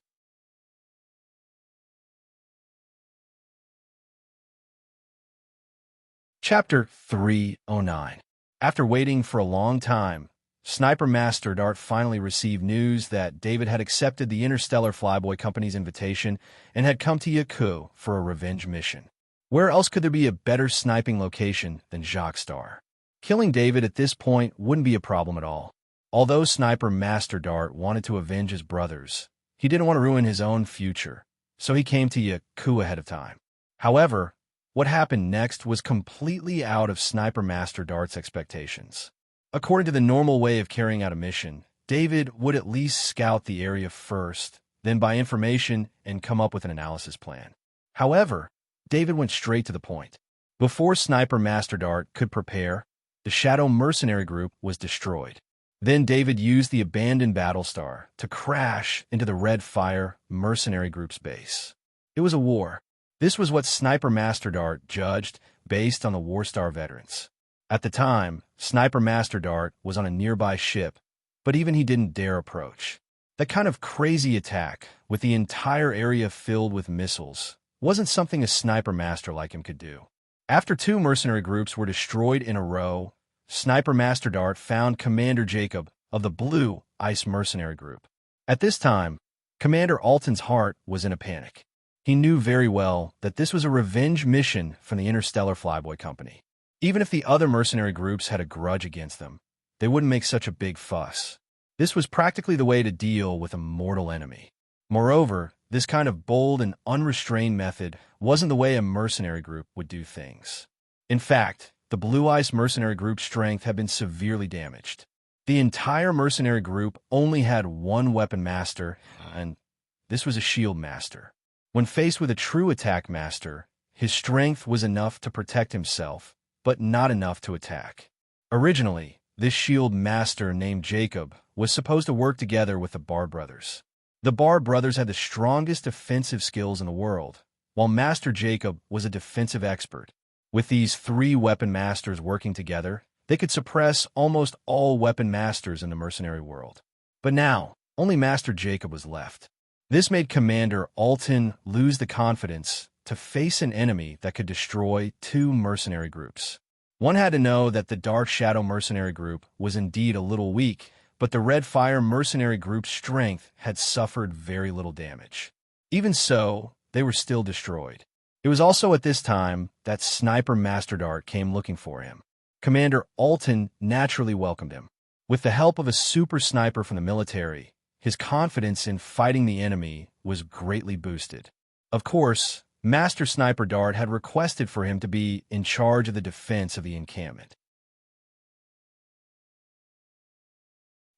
Chapter 309. After waiting for a long time, Sniper Master Dart finally received news that David had accepted the Interstellar Flyboy Company's invitation and had come to Yaku for a revenge mission. Where else could there be a better sniping location than Jacques Star? Killing David at this point wouldn't be a problem at all. Although Sniper Master Dart wanted to avenge his brothers, he didn't want to ruin his own future, so he came to Yaku ahead of time. However, what happened next was completely out of Sniper Master Dart's expectations. According to the normal way of carrying out a mission, David would at least scout the area first, then buy information and come up with an analysis plan. However, David went straight to the point. Before Sniper Master Dart could prepare, the Shadow Mercenary Group was destroyed. Then David used the abandoned Battlestar to crash into the Red Fire Mercenary Group's base. It was a war. This was what Sniper Master Dart judged based on the Warstar veterans. At the time, Sniper Master Dart was on a nearby ship, but even he didn't dare approach. That kind of crazy attack, with the entire area filled with missiles, wasn't something a sniper master like him could do. After two mercenary groups were destroyed in a row, Sniper Master Dart found Commander Jacob of the Blue Ice Mercenary Group. At this time, Commander Alton's heart was in a panic. He knew very well that this was a revenge mission from the Interstellar Flyboy Company. Even if the other mercenary groups had a grudge against them, they wouldn't make such a big fuss. This was practically the way to deal with a mortal enemy. Moreover, this kind of bold and unrestrained method wasn't the way a mercenary group would do things. In fact, the Blue Ice Mercenary Group's strength had been severely damaged. The entire mercenary group only had one weapon master, and this was a shield master. When faced with a true attack master, his strength was enough to protect himself, but not enough to attack. Originally, this shield master named Jacob was supposed to work together with the Bar brothers. The Bar brothers had the strongest offensive skills in the world, while Master Jacob was a defensive expert. With these three weapon masters working together, they could suppress almost all weapon masters in the mercenary world. But now, only Master Jacob was left. This made Commander Alton lose the confidence to face an enemy that could destroy two mercenary groups. One had to know that the Dark Shadow Mercenary Group was indeed a little weak, but the Red Fire Mercenary Group's strength had suffered very little damage. Even so, they were still destroyed. It was also at this time that Sniper Master Dart came looking for him. Commander Alton naturally welcomed him. With the help of a super sniper from the military, his confidence in fighting the enemy was greatly boosted. Of course, Master Sniper Dart had requested for him to be in charge of the defense of the encampment.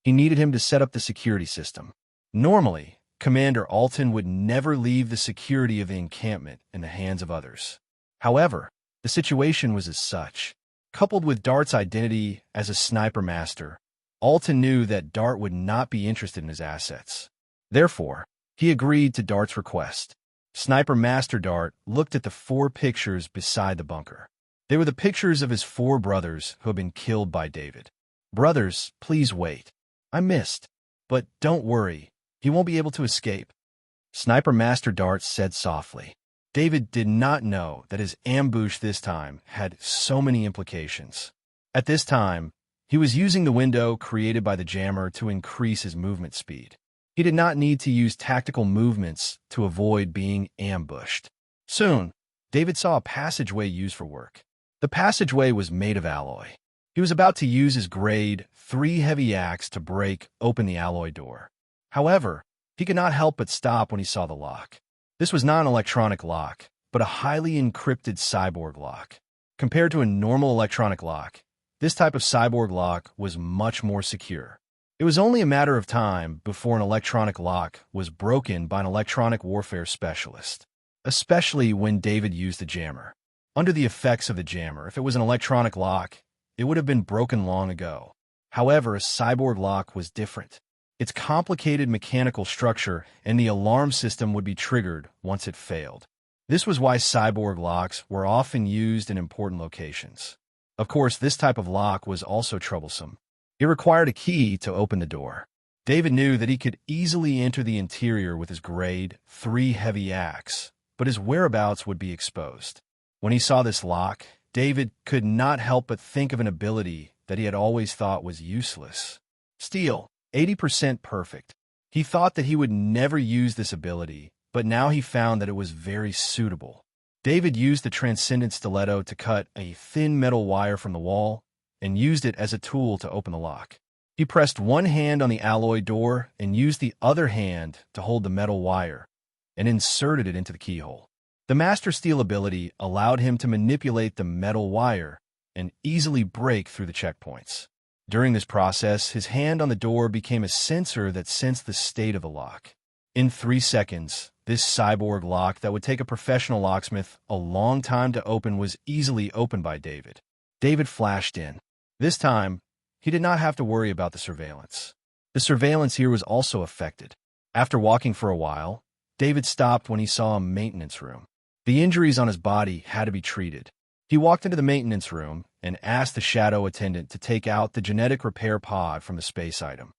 He needed him to set up the security system. Normally, Commander Alton would never leave the security of the encampment in the hands of others. However, the situation was as such. Coupled with Dart's identity as a sniper master, Alton knew that Dart would not be interested in his assets. Therefore, he agreed to Dart's request. Sniper Master Dart looked at the four pictures beside the bunker. They were the pictures of his four brothers who had been killed by David. "Brothers, please wait. I missed. But don't worry, he won't be able to escape," Sniper Master Dart said softly. David did not know that his ambush this time had so many implications. At this time, he was using the window created by the jammer to increase his movement speed. He did not need to use tactical movements to avoid being ambushed. Soon, David saw a passageway used for work. The passageway was made of alloy. He was about to use his grade 3 heavy axe to break open the alloy door. However, he could not help but stop when he saw the lock. This was not an electronic lock, but a highly encrypted cyborg lock. Compared to a normal electronic lock, this type of cyborg lock was much more secure. It was only a matter of time before an electronic lock was broken by an electronic warfare specialist, especially when David used the jammer. Under the effects of the jammer, if it was an electronic lock, it would have been broken long ago. However, a cyborg lock was different. Its complicated mechanical structure and the alarm system would be triggered once it failed. This was why cyborg locks were often used in important locations. Of course, this type of lock was also troublesome. It required a key to open the door. David knew that he could easily enter the interior with his grade 3 heavy axe, but his whereabouts would be exposed. When he saw this lock, David could not help but think of an ability that he had always thought was useless. Steal, 80% perfect. He thought that he would never use this ability, but now he found that it was very suitable. David used the transcendent stiletto to cut a thin metal wire from the wall and used it as a tool to open the lock. He pressed one hand on the alloy door and used the other hand to hold the metal wire and inserted it into the keyhole. The Master Steal ability allowed him to manipulate the metal wire and easily break through the checkpoints. During this process, his hand on the door became a sensor that sensed the state of the lock. In 3 seconds, this cyborg lock that would take a professional locksmith a long time to open was easily opened by David. David flashed in. This time, he did not have to worry about the surveillance. The surveillance here was also affected. After walking for a while, David stopped when he saw a maintenance room. The injuries on his body had to be treated. He walked into the maintenance room and asked the shadow attendant to take out the genetic repair pod from the space item.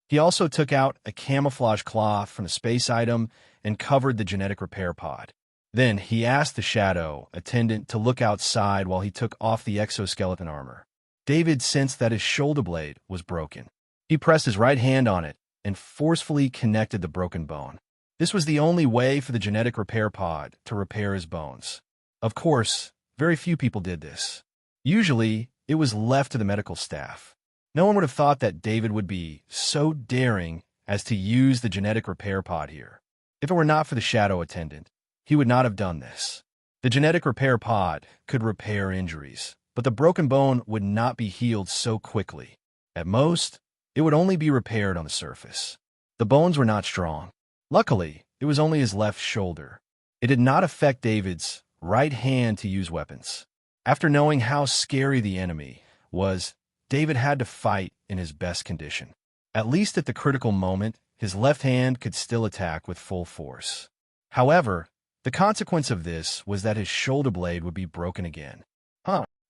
He also took out a camouflage cloth from the space item and covered the genetic repair pod. Then he asked the shadow attendant to look outside while he took off the exoskeleton armor. David sensed that his shoulder blade was broken. He pressed his right hand on it and forcefully connected the broken bone. This was the only way for the genetic repair pod to repair his bones. Of course, very few people did this. Usually, it was left to the medical staff. No one would have thought that David would be so daring as to use the genetic repair pod here. If it were not for the shadow attendant, he would not have done this. The genetic repair pod could repair injuries, but the broken bone would not be healed so quickly. At most, it would only be repaired on the surface. The bones were not strong. Luckily, it was only his left shoulder. It did not affect David's right hand to use weapons. After knowing how scary the enemy was, David had to fight in his best condition. At least at the critical moment, his left hand could still attack with full force. However, the consequence of this was that his shoulder blade would be broken again.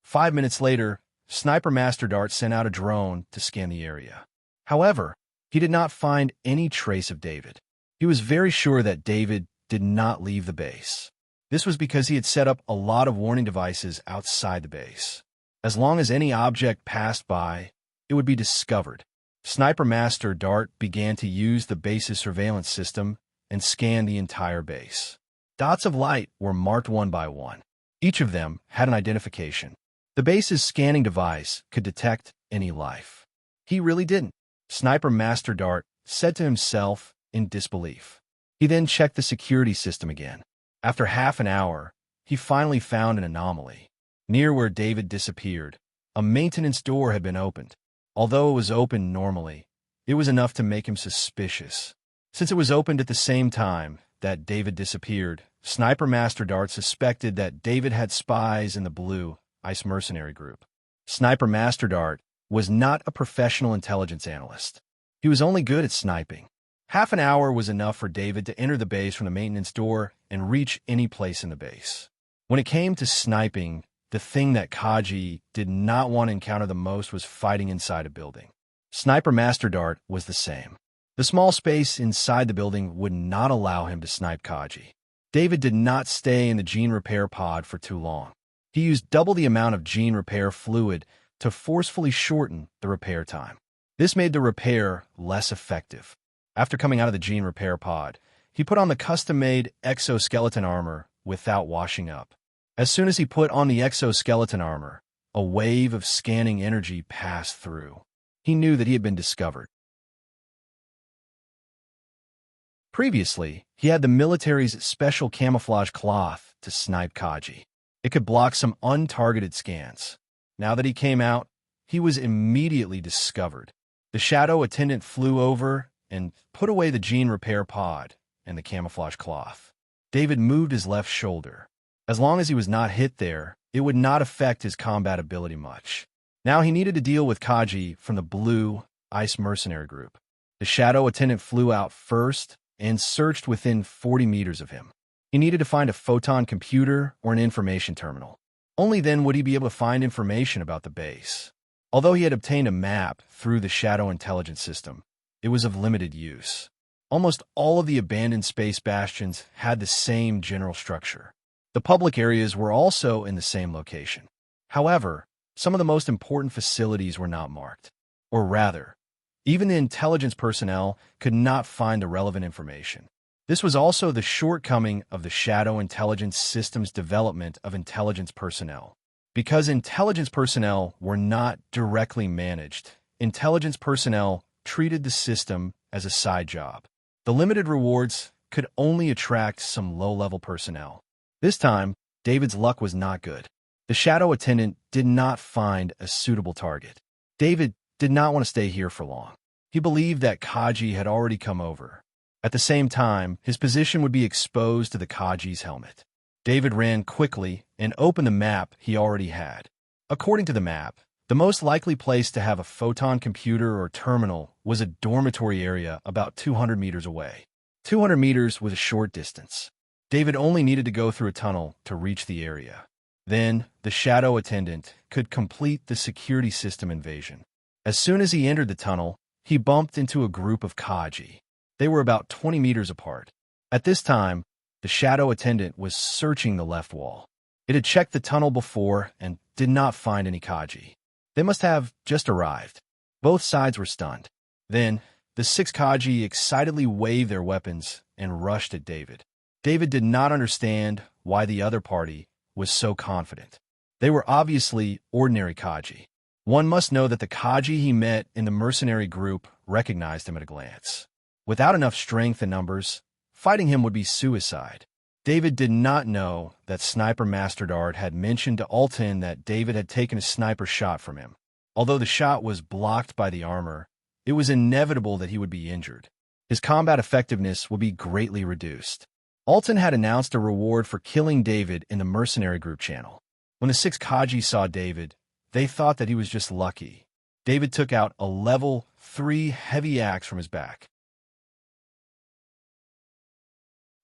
5 minutes later, Sniper Master Dart sent out a drone to scan the area. However, he did not find any trace of David. He was very sure that David did not leave the base. This was because he had set up a lot of warning devices outside the base. As long as any object passed by, it would be discovered. Sniper Master Dart began to use the base's surveillance system and scan the entire base. Dots of light were marked one by one. Each of them had an identification. The base's scanning device could detect any life. He really didn't. Sniper Master Dart said to himself in disbelief. He then checked the security system again. After half an hour, he finally found an anomaly. Near where David disappeared, a maintenance door had been opened. Although it was open normally, it was enough to make him suspicious. Since it was opened at the same time that David disappeared, Sniper Master Dart suspected that David had spies in the Blue Ice Mercenary Group. Sniper Master Dart was not a professional intelligence analyst. He was only good at sniping. Half an hour was enough for David to enter the base from the maintenance door and reach any place in the base. When it came to sniping, the thing that Kaji did not want to encounter the most was fighting inside a building. Sniper Master Dart was the same. The small space inside the building would not allow him to snipe Kaji. David did not stay in the gene repair pod for too long. He used double the amount of gene repair fluid to forcefully shorten the repair time. This made the repair less effective. After coming out of the gene repair pod, he put on the custom-made exoskeleton armor without washing up. As soon as he put on the exoskeleton armor, a wave of scanning energy passed through. He knew that he had been discovered. Previously, he had the military's special camouflage cloth to snipe Kaji. It could block some untargeted scans. Now that he came out, he was immediately discovered. The shadow attendant flew over and put away the gene repair pod and the camouflage cloth. David moved his left shoulder. As long as he was not hit there, it would not affect his combat ability much. Now he needed to deal with Kaji from the blue ice mercenary group. The shadow attendant flew out first and searched within 40 meters of him. He needed to find a photon computer or an information terminal. Only then would he be able to find information about the base. Although he had obtained a map through the Shadow Intelligence System, it was of limited use. Almost all of the abandoned space bastions had the same general structure. The public areas were also in the same location. However, some of the most important facilities were not marked. Or rather, even the intelligence personnel could not find the relevant information. This was also the shortcoming of the Shadow Intelligence System's development of intelligence personnel. Because intelligence personnel were not directly managed, intelligence personnel treated the system as a side job. The limited rewards could only attract some low-level personnel. This time, David's luck was not good. The shadow attendant did not find a suitable target. David did not want to stay here for long. He believed that Kaji had already come over. At the same time, his position would be exposed to the Kaji's helmet. David ran quickly and opened the map he already had. According to the map, the most likely place to have a photon computer or terminal was a dormitory area about 200 meters away. 200 meters was a short distance. David only needed to go through a tunnel to reach the area. Then, the shadow attendant could complete the security system invasion. As soon as he entered the tunnel, he bumped into a group of Kaji. They were about 20 meters apart. At this time, the shadow attendant was searching the left wall. It had checked the tunnel before and did not find any Kaji. They must have just arrived. Both sides were stunned. Then, the 6 Kaji excitedly waved their weapons and rushed at David. David did not understand why the other party was so confident. They were obviously ordinary Kaji. One must know that the Kaji he met in the mercenary group recognized him at a glance. Without enough strength and numbers, fighting him would be suicide. David did not know that Sniper Master Dart had mentioned to Alton that David had taken a sniper shot from him. Although the shot was blocked by the armor, it was inevitable that he would be injured. His combat effectiveness would be greatly reduced. Alton had announced a reward for killing David in the mercenary group channel. When the 6 Kaji saw David, they thought that he was just lucky. David took out a level 3 heavy axe from his back.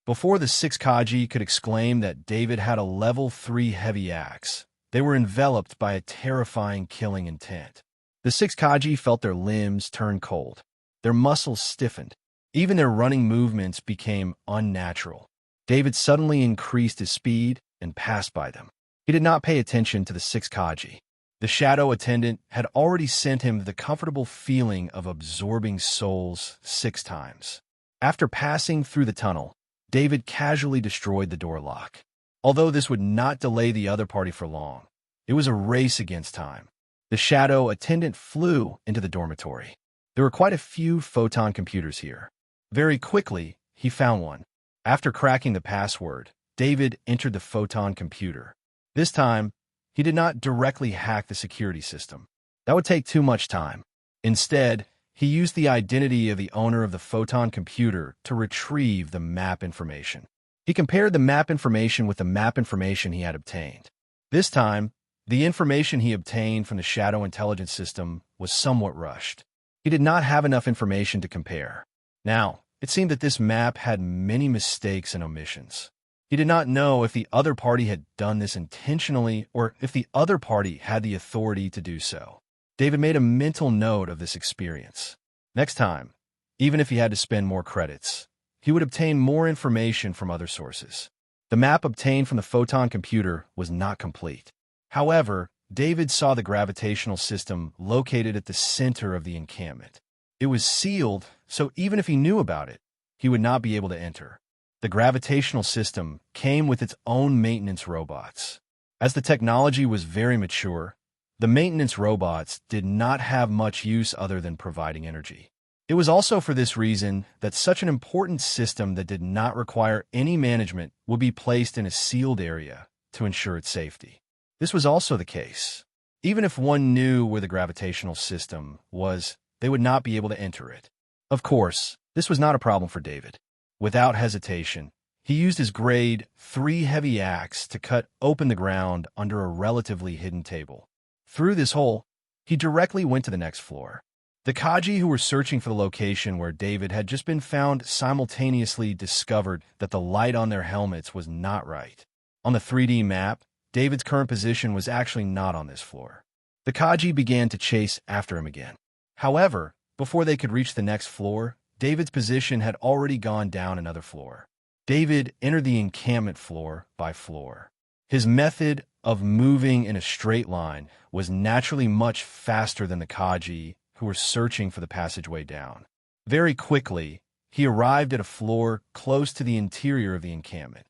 Before the 6 Kaji could exclaim that David had a level 3 heavy axe, they were enveloped by a terrifying killing intent. The 6 Kaji felt their limbs turn cold. Their muscles stiffened. Even their running movements became unnatural. David suddenly increased his speed and passed by them. He did not pay attention to the 6 Kaji. The shadow attendant had already sent him the comfortable feeling of absorbing souls 6 times. After passing through the tunnel, David casually destroyed the door lock. Although this would not delay the other party for long, it was a race against time. The shadow attendant flew into the dormitory. There were quite a few photon computers here. Very quickly, he found one. After cracking the password, David entered the photon computer. This time, he did not directly hack the security system. That would take too much time. Instead, he used the identity of the owner of the photon computer to retrieve the map information. He compared the map information with the map information he had obtained. This time, the information he obtained from the Shadow Intelligence System was somewhat rushed. He did not have enough information to compare. Now, it seemed that this map had many mistakes and omissions. He did not know if the other party had done this intentionally or if the other party had the authority to do so. David made a mental note of this experience. Next time, Even if he had to spend more credits, he would obtain more information from other sources. The map obtained from the photon computer was not complete. However, David saw the gravitational system located at the center of the encampment. It was sealed, so even if he knew about it, he would not be able to enter. The gravitational system came with its own maintenance robots. As the technology was very mature, the maintenance robots did not have much use other than providing energy. It was also for this reason that such an important system that did not require any management would be placed in a sealed area to ensure its safety. This was also the case. Even if one knew where the gravitational system was, they would not be able to enter it. Of course, this was not a problem for David. Without hesitation, he used his grade 3 heavy axe to cut open the ground under a relatively hidden table. Through this hole, he directly went to the next floor. The Kaji who were searching for the location where David had just been found simultaneously discovered that the light on their helmets was not right. On the 3D map, David's current position was actually not on this floor. The Kaji began to chase after him again. However, before they could reach the next floor, David's position had already gone down another floor. David entered the encampment floor by floor. His method of moving in a straight line was naturally much faster than the Kaji who were searching for the passageway down. Very quickly, he arrived at a floor close to the interior of the encampment.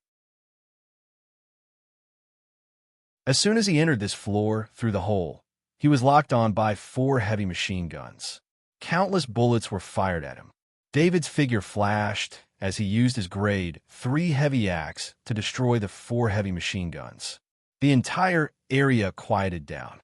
As soon as he entered this floor through the hole, he was locked on by 4 heavy machine guns. Countless bullets were fired at him. David's figure flashed as he used his grade 3 heavy axe to destroy the 4 heavy machine guns. The entire area quieted down.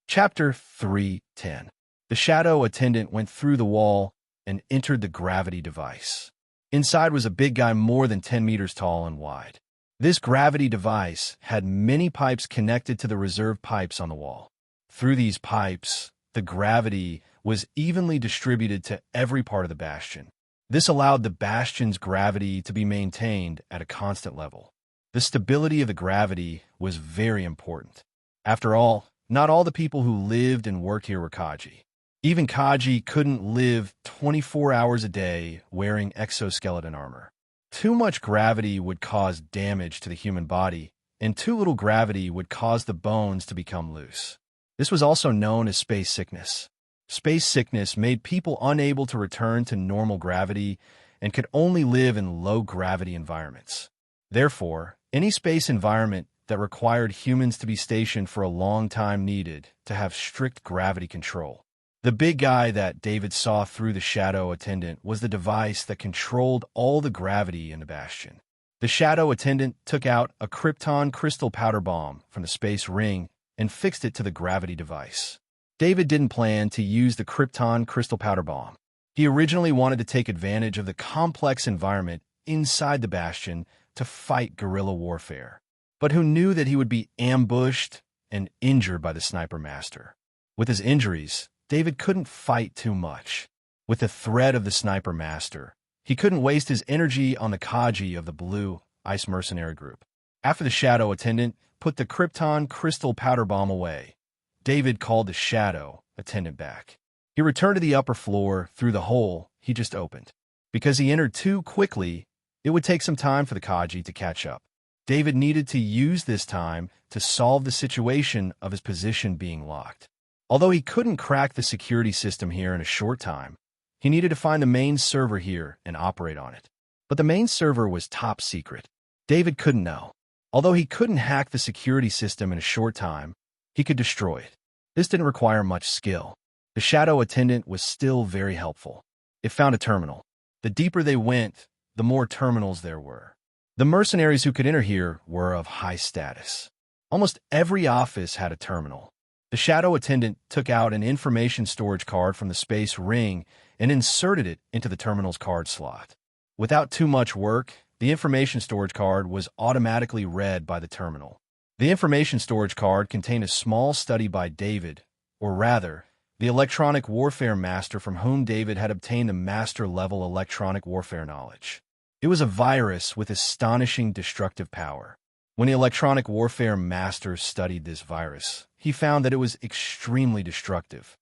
Chapter 3:10. The shadow attendant went through the wall and entered the gravity device. Inside was a big guy more than 10 meters tall and wide. This gravity device had many pipes connected to the reserve pipes on the wall. Through these pipes, the gravity was evenly distributed to every part of the bastion. This allowed the bastion's gravity to be maintained at a constant level. The stability of the gravity was very important. After all, not all the people who lived and worked here were Kaji. Even Kaji couldn't live 24 hours a day wearing exoskeleton armor. Too much gravity would cause damage to the human body, and too little gravity would cause the bones to become loose. This was also known as space sickness. Space sickness made people unable to return to normal gravity and could only live in low-gravity environments. Therefore, any space environment that required humans to be stationed for a long time needed to have strict gravity control. The big guy that David saw through the shadow attendant was the device that controlled all the gravity in the bastion. The shadow attendant took out a krypton crystal powder bomb from the space ring and fixed it to the gravity device. David didn't plan to use the krypton crystal powder bomb. He originally wanted to take advantage of the complex environment inside the bastion to fight guerrilla warfare, but who knew that he would be ambushed and injured by the sniper master. With his injuries, David couldn't fight too much. With the threat of the sniper master, he couldn't waste his energy on the Kaji of the Blue Ice Mercenary Group. After the shadow attendant put the krypton crystal powder bomb away, David called the shadow attendant back. He returned to the upper floor through the hole he just opened. Because he entered too quickly, it would take some time for the Kaji to catch up. David needed to use this time to solve the situation of his position being locked. Although he couldn't crack the security system here in a short time, he needed to find the main server here and operate on it. But the main server was top secret. David couldn't know. Although he couldn't hack the security system in a short time, he could destroy it. This didn't require much skill. The shadow attendant was still very helpful. It found a terminal. The deeper they went, the more terminals there were. The mercenaries who could enter here were of high status. Almost every office had a terminal. The shadow attendant took out an information storage card from the space ring and inserted it into the terminal's card slot. Without too much work, the information storage card was automatically read by the terminal. The information storage card contained a small study by David, or rather, the electronic warfare master from whom David had obtained the master-level electronic warfare knowledge. It was a virus with astonishing destructive power. When the electronic warfare master studied this virus, he found that it was extremely destructive.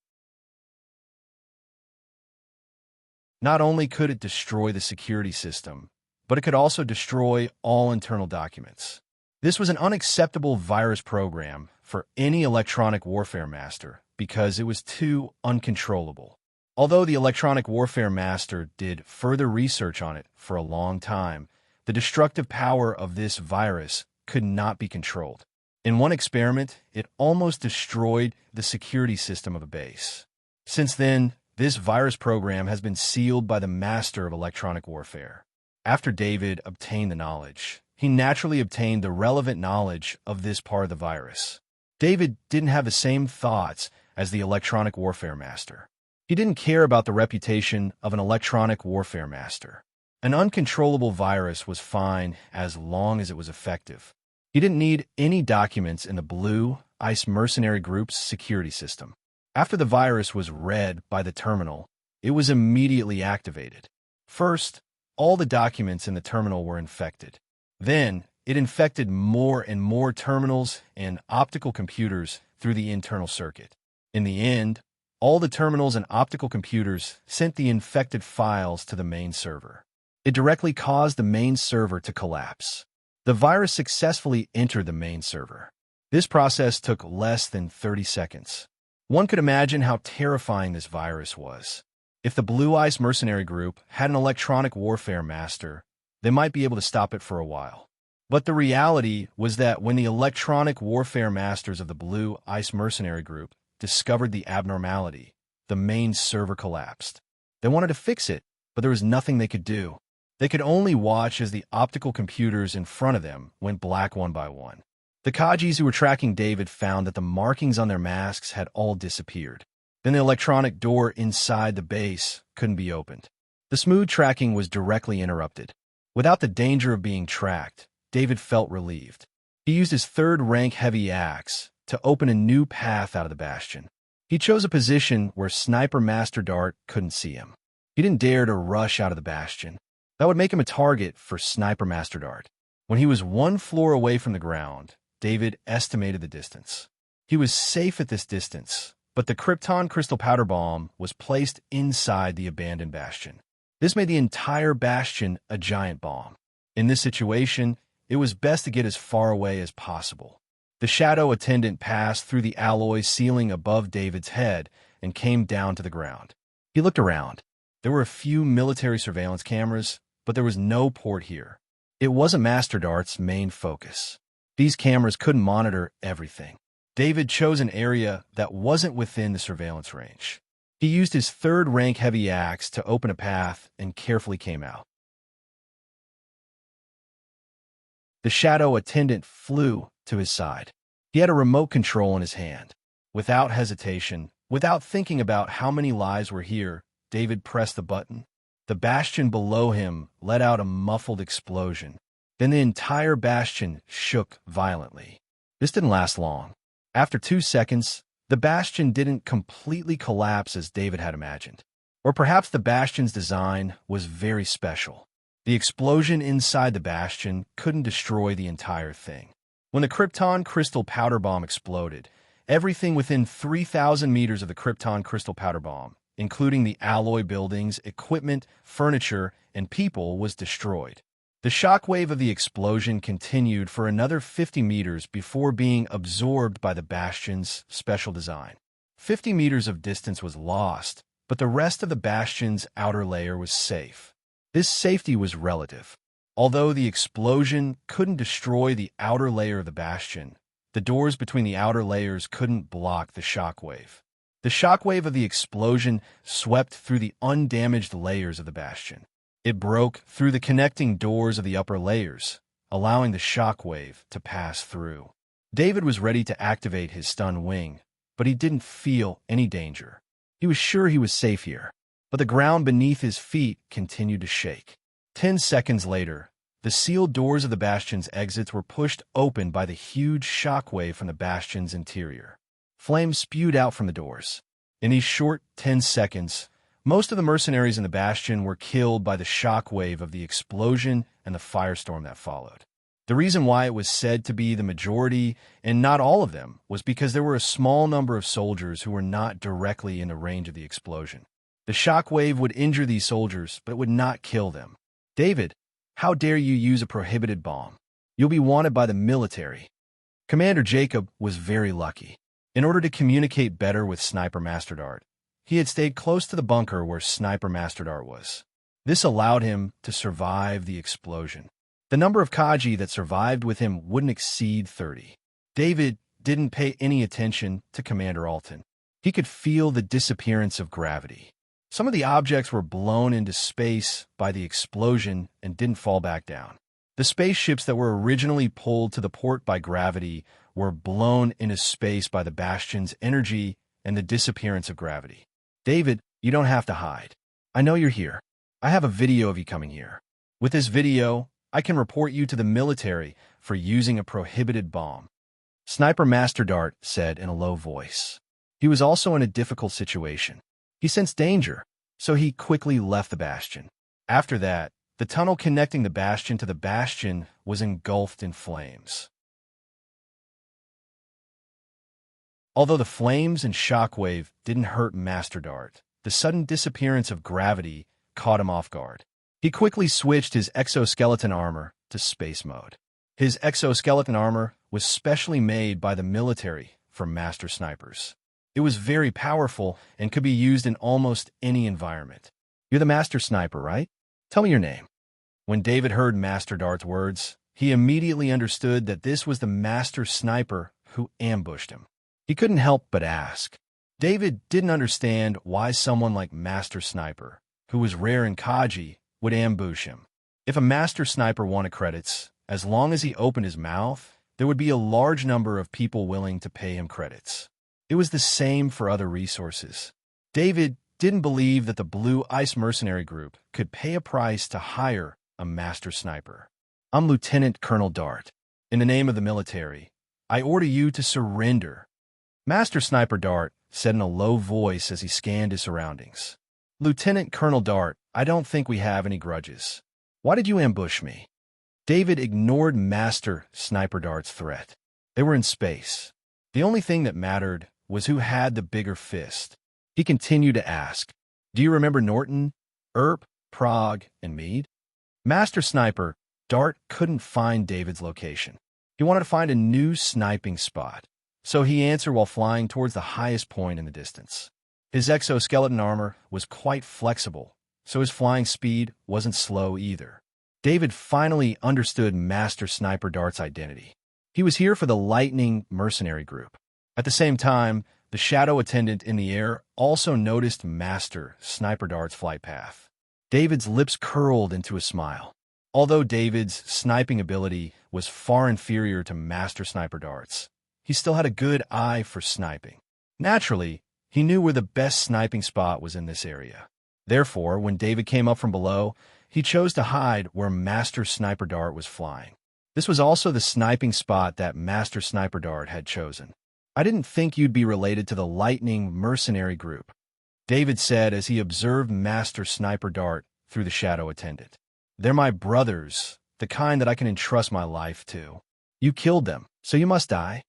Not only could it destroy the security system, but it could also destroy all internal documents. This was an unacceptable virus program for any electronic warfare master because it was too uncontrollable. Although the electronic warfare master did further research on it for a long time, the destructive power of this virus could not be controlled. In one experiment, it almost destroyed the security system of a base. Since then, this virus program has been sealed by the master of electronic warfare. After David obtained the knowledge, he naturally obtained the relevant knowledge of this part of the virus. David didn't have the same thoughts as the electronic warfare master. He didn't care about the reputation of an electronic warfare master. An uncontrollable virus was fine as long as it was effective. He didn't need any documents in the Blue Ice Mercenary Group's security system. After the virus was read by the terminal, it was immediately activated. First, all the documents in the terminal were infected. Then, it infected more and more terminals and optical computers through the internal circuit. In the end, all the terminals and optical computers sent the infected files to the main server. It directly caused the main server to collapse. The virus successfully entered the main server. This process took less than 30 seconds. One could imagine how terrifying this virus was. If the Blue Ice Mercenary Group had an electronic warfare master, they might be able to stop it for a while. But the reality was that when the electronic warfare masters of the Blue Ice Mercenary Group discovered the abnormality, the main server collapsed. They wanted to fix it, but there was nothing they could do. They could only watch as the optical computers in front of them went black one by one. The Kajis who were tracking David found that the markings on their masks had all disappeared. Then the electronic door inside the base couldn't be opened. The smooth tracking was directly interrupted. Without the danger of being tracked, David felt relieved. He used his third-rank heavy axe to open a new path out of the bastion. He chose a position where Sniper Master Dart couldn't see him. He didn't dare to rush out of the bastion. That would make him a target for Sniper Master Dart. When he was one floor away from the ground, David estimated the distance. He was safe at this distance, but the Krypton crystal powder bomb was placed inside the abandoned bastion. This made the entire bastion a giant bomb. In this situation, it was best to get as far away as possible. The shadow attendant passed through the alloy ceiling above David's head and came down to the ground. He looked around. There were a few military surveillance cameras, but there was no port here. It wasn't Master Dart's main focus. These cameras couldn't monitor everything. David chose an area that wasn't within the surveillance range. He used his third-rank heavy axe to open a path and carefully came out. The shadow attendant flew to his side. He had a remote control in his hand. Without hesitation, without thinking about how many lives were here, David pressed the button. The bastion below him let out a muffled explosion. Then the entire bastion shook violently. This didn't last long. After 2 seconds, the bastion didn't completely collapse as David had imagined. Or perhaps the bastion's design was very special. The explosion inside the bastion couldn't destroy the entire thing. When the Krypton crystal powder bomb exploded, everything within 3,000 meters of the Krypton crystal powder bomb, including the alloy buildings, equipment, furniture, and people, was destroyed. The shockwave of the explosion continued for another 50 meters before being absorbed by the bastion's special design. 50 meters of distance was lost, but the rest of the bastion's outer layer was safe. This safety was relative. Although the explosion couldn't destroy the outer layer of the bastion, the doors between the outer layers couldn't block the shockwave. The shockwave of the explosion swept through the undamaged layers of the bastion. It broke through the connecting doors of the upper layers, allowing the shockwave to pass through. David was ready to activate his stun wing, but he didn't feel any danger. He was sure he was safe here, but the ground beneath his feet continued to shake. 10 seconds later, the sealed doors of the bastion's exits were pushed open by the huge shockwave from the bastion's interior. Flames spewed out from the doors. In these short 10 seconds, most of the mercenaries in the bastion were killed by the shockwave of the explosion and the firestorm that followed. The reason why it was said to be the majority, and not all of them, was because there were a small number of soldiers who were not directly in the range of the explosion. The shockwave would injure these soldiers, but it would not kill them. David, how dare you use a prohibited bomb? You'll be wanted by the military. Commander Jacob was very lucky. In order to communicate better with Sniper Master Dart, he had stayed close to the bunker where Sniper Master Dart was. This allowed him to survive the explosion. The number of Kaji that survived with him wouldn't exceed 30. David didn't pay any attention to Commander Alton. He could feel the disappearance of gravity. Some of the objects were blown into space by the explosion and didn't fall back down. The spaceships that were originally pulled to the port by gravity were blown into space by the bastion's energy and the disappearance of gravity. David, you don't have to hide. I know you're here. I have a video of you coming here. With this video, I can report you to the military for using a prohibited bomb. Sniper Master Dart said in a low voice. He was also in a difficult situation. He sensed danger, so he quickly left the bastion. After that, the tunnel connecting the bastion to the bastion was engulfed in flames. Although the flames and shockwave didn't hurt Master Dart, the sudden disappearance of gravity caught him off guard. He quickly switched his exoskeleton armor to space mode. His exoskeleton armor was specially made by the military for master snipers. It was very powerful and could be used in almost any environment. You're the master sniper, right? Tell me your name. When David heard Master Dart's words, he immediately understood that this was the master sniper who ambushed him. He couldn't help but ask. David didn't understand why someone like Master Sniper, who was rare in Kaji, would ambush him. If a Master Sniper wanted credits, as long as he opened his mouth, there would be a large number of people willing to pay him credits. It was the same for other resources. David didn't believe that the Blue Ice Mercenary Group could pay a price to hire a Master Sniper. I'm Lieutenant Colonel Dart. In the name of the military, I order you to surrender. Master Sniper Dart said in a low voice as he scanned his surroundings. Lieutenant Colonel Dart, I don't think we have any grudges. Why did you ambush me? David ignored Master Sniper Dart's threat. They were in space. The only thing that mattered was who had the bigger fist. He continued to ask, do you remember Norton, Earp, Prague, and Meade? Master Sniper Dart couldn't find David's location. He wanted to find a new sniping spot. So he answered while flying towards the highest point in the distance. His exoskeleton armor was quite flexible, so his flying speed wasn't slow either. David finally understood Master Sniper Dart's identity. He was here for the Lightning Mercenary Group. At the same time, the shadow attendant in the air also noticed Master Sniper Dart's flight path. David's lips curled into a smile. Although David's sniping ability was far inferior to Master Sniper Dart's, he still had a good eye for sniping. Naturally, he knew where the best sniping spot was in this area. Therefore, when David came up from below, he chose to hide where Master Sniper Dart was flying. This was also the sniping spot that Master Sniper Dart had chosen. I didn't think you'd be related to the Lightning Mercenary Group, David said as he observed Master Sniper Dart through the shadow attendant. They're my brothers, the kind that I can entrust my life to. You killed them, so you must die.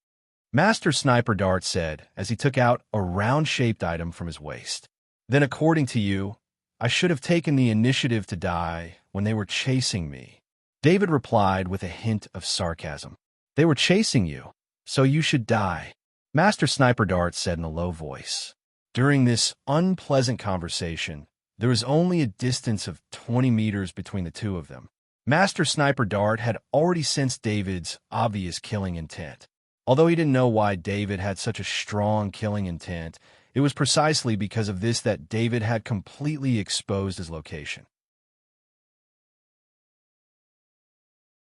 Master Sniper Dart said as he took out a round-shaped item from his waist. Then according to you, I should have taken the initiative to die when they were chasing me. David replied with a hint of sarcasm. They were chasing you, so you should die. Master Sniper Dart said in a low voice. During this unpleasant conversation, there was only a distance of 20 meters between the two of them. Master Sniper Dart had already sensed David's obvious killing intent. Although he didn't know why David had such a strong killing intent, it was precisely because of this that David had completely exposed his location.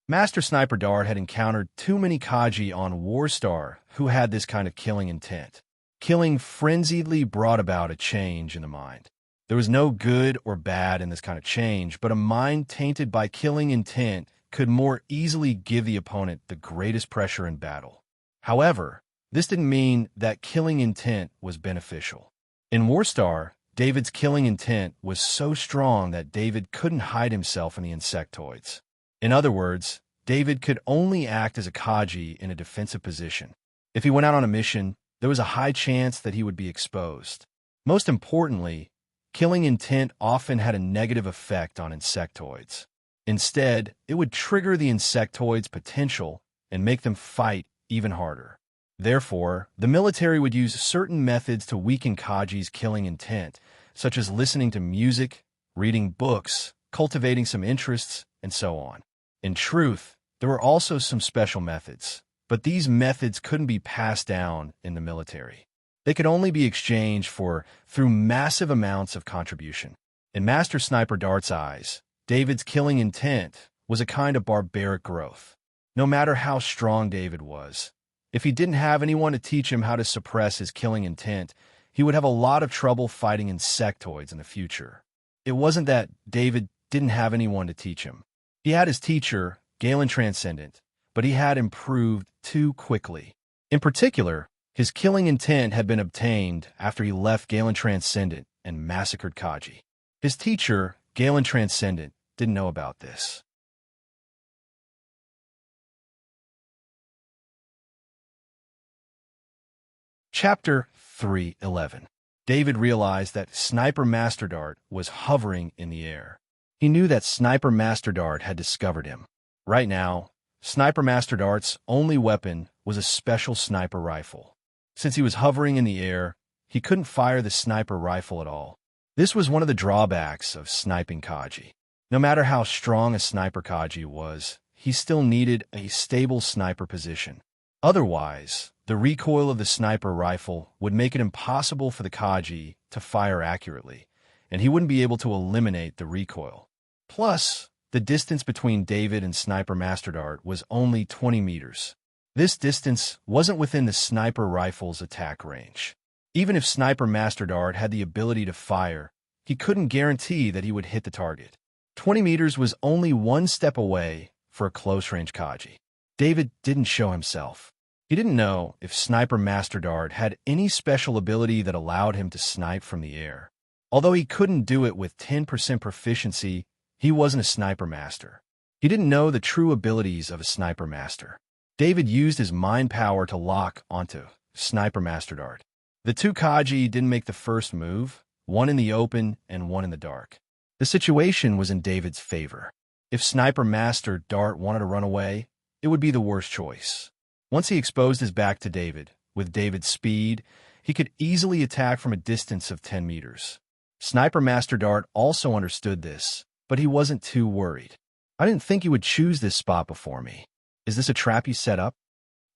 Master Sniper Dart had encountered too many Kaji on Warstar who had this kind of killing intent. Killing frenziedly brought about a change in the mind. There was no good or bad in this kind of change, but a mind tainted by killing intent could more easily give the opponent the greatest pressure in battle. However, this didn't mean that killing intent was beneficial. In Warstar, David's killing intent was so strong that David couldn't hide himself in the insectoids. In other words, David could only act as a Kaji in a defensive position. If he went out on a mission, there was a high chance that he would be exposed. Most importantly, killing intent often had a negative effect on insectoids. Instead, it would trigger the insectoids' potential and make them fight even harder. Therefore, the military would use certain methods to weaken Kaji's killing intent, such as listening to music, reading books, cultivating some interests, and so on. In truth, there were also some special methods, but these methods couldn't be passed down in the military. They could only be exchanged through massive amounts of contribution. In Master Sniper Dart's eyes, David's killing intent was a kind of barbaric growth. No matter how strong David was, if he didn't have anyone to teach him how to suppress his killing intent, he would have a lot of trouble fighting insectoids in the future. It wasn't that David didn't have anyone to teach him. He had his teacher, Galen Transcendent, but he had improved too quickly. In particular, his killing intent had been obtained after he left Galen Transcendent and massacred Kaji. His teacher, Galen Transcendent, didn't know about this. Chapter 3:11. David realized that Sniper Master Dart was hovering in the air. He knew that Sniper Master Dart had discovered him. Right now, Sniper Master Dart's only weapon was a special sniper rifle. Since he was hovering in the air, he couldn't fire the sniper rifle at all. This was one of the drawbacks of sniping Kaji. No matter how strong a sniper Kaji was, he still needed a stable sniper position. Otherwise, the recoil of the sniper rifle would make it impossible for the Kaji to fire accurately, and he wouldn't be able to eliminate the recoil. Plus, the distance between David and Sniper Master Dart was only 20 meters. This distance wasn't within the sniper rifle's attack range. Even if Sniper Master Dart had the ability to fire, he couldn't guarantee that he would hit the target. 20 meters was only one step away for a close-range Kaji. David didn't show himself. He didn't know if Sniper Master Dart had any special ability that allowed him to snipe from the air. Although he couldn't do it with 10% proficiency, he wasn't a sniper master. He didn't know the true abilities of a sniper master. David used his mind power to lock onto Sniper Master Dart. The two Kaji didn't make the first move, one in the open and one in the dark. The situation was in David's favor. If Sniper Master Dart wanted to run away, it would be the worst choice. Once he exposed his back to David, with David's speed, he could easily attack from a distance of 10 meters. Sniper Master Dart also understood this, but he wasn't too worried. "I didn't think you would choose this spot before me. Is this a trap you set up?"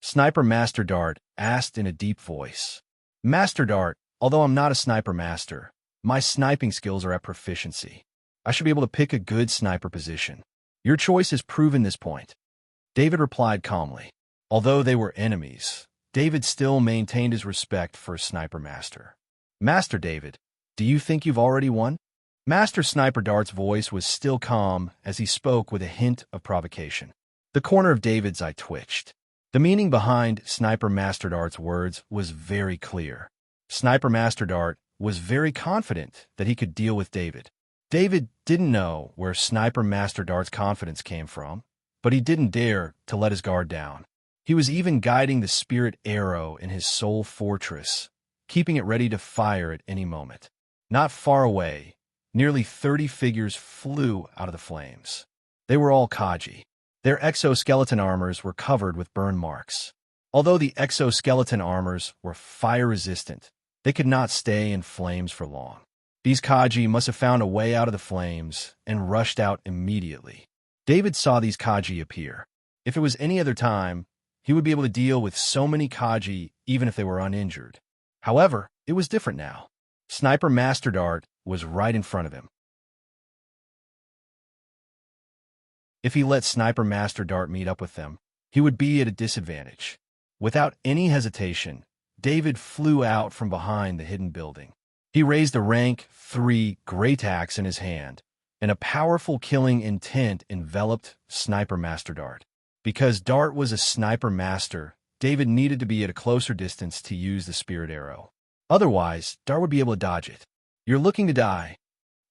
Sniper Master Dart asked in a deep voice. "Master Dart, although I'm not a sniper master, my sniping skills are at proficiency. I should be able to pick a good sniper position. Your choice has proven this point." David replied calmly. Although they were enemies, David still maintained his respect for his sniper master. "Master David, do you think you've already won?" Master Sniper Dart's voice was still calm as he spoke with a hint of provocation. The corner of David's eye twitched. The meaning behind Sniper Master Dart's words was very clear. Sniper Master Dart was very confident that he could deal with David. David didn't know where Sniper Master Dart's confidence came from, but he didn't dare to let his guard down. He was even guiding the spirit arrow in his soul fortress, keeping it ready to fire at any moment. Not far away, nearly 30 figures flew out of the flames. They were all Kaji. Their exoskeleton armors were covered with burn marks. Although the exoskeleton armors were fire-resistant, they could not stay in flames for long. These Kaji must have found a way out of the flames and rushed out immediately. David saw these Kaji appear. If it was any other time, he would be able to deal with so many Kaji even if they were uninjured. However, it was different now. Sniper Master Dart was right in front of him. If he let Sniper Master Dart meet up with them, he would be at a disadvantage. Without any hesitation, David flew out from behind the hidden building. He raised a rank 3 great axe in his hand, and a powerful killing intent enveloped Sniper Master Dart. Because Dart was a sniper master, David needed to be at a closer distance to use the spirit arrow. Otherwise, Dart would be able to dodge it. "You're looking to die."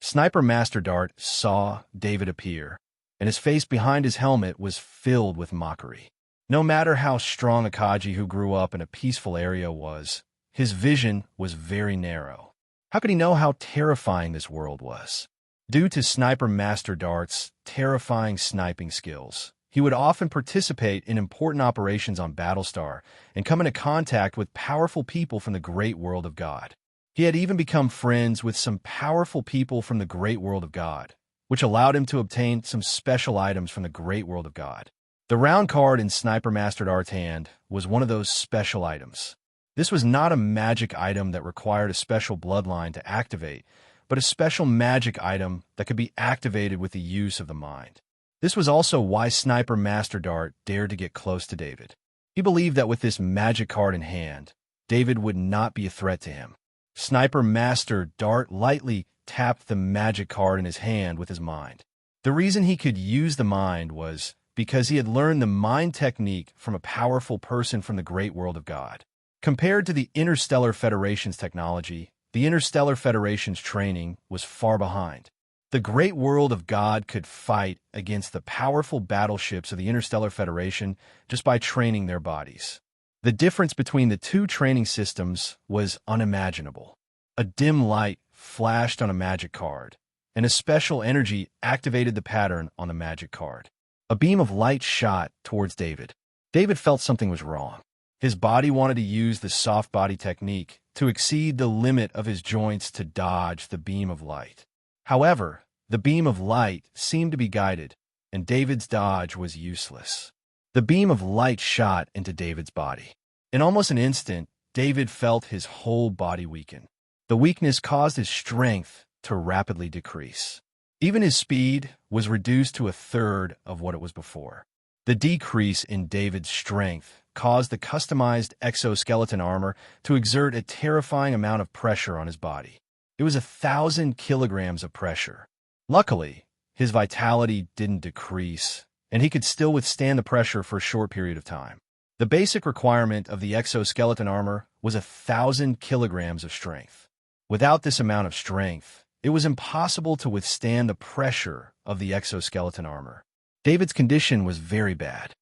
Sniper Master Dart saw David appear. and his face behind his helmet was filled with mockery. No matter how strong a Kaji who grew up in a peaceful area was, his vision was very narrow. How could he know how terrifying this world was? Due to Sniper Master Dart's terrifying sniping skills, he would often participate in important operations on Battlestar and come into contact with powerful people from the great world of God. He had even become friends with some powerful people from the great world of God, which allowed him to obtain some special items from the great world of God. The round card in Sniper Master Dart's hand was one of those special items. This was not a magic item that required a special bloodline to activate, but a special magic item that could be activated with the use of the mind. This was also why Sniper Master Dart dared to get close to David. He believed that with this magic card in hand, David would not be a threat to him. Sniper Master Dart lightly tapped the magic card in his hand with his mind. The reason he could use the mind was because he had learned the mind technique from a powerful person from the great world of God. Compared to the Interstellar Federation's technology, the Interstellar Federation's training was far behind. The great world of God could fight against the powerful battleships of the Interstellar Federation just by training their bodies. The difference between the two training systems was unimaginable. A dim light flashed on a magic card, and a special energy activated the pattern on the magic card. A beam of light shot towards David. David felt something was wrong. His body wanted to use the soft body technique to exceed the limit of his joints to dodge the beam of light. However, the beam of light seemed to be guided, and David's dodge was useless. The beam of light shot into David's body. In almost an instant, David felt his whole body weaken. The weakness caused his strength to rapidly decrease. Even his speed was reduced to a third of what it was before. The decrease in David's strength caused the customized exoskeleton armor to exert a terrifying amount of pressure on his body. It was 1,000 kilograms of pressure. Luckily, his vitality didn't decrease, and he could still withstand the pressure for a short period of time. The basic requirement of the exoskeleton armor was 1,000 kilograms of strength. Without this amount of strength, it was impossible to withstand the pressure of the exoskeleton armor. David's condition was very bad.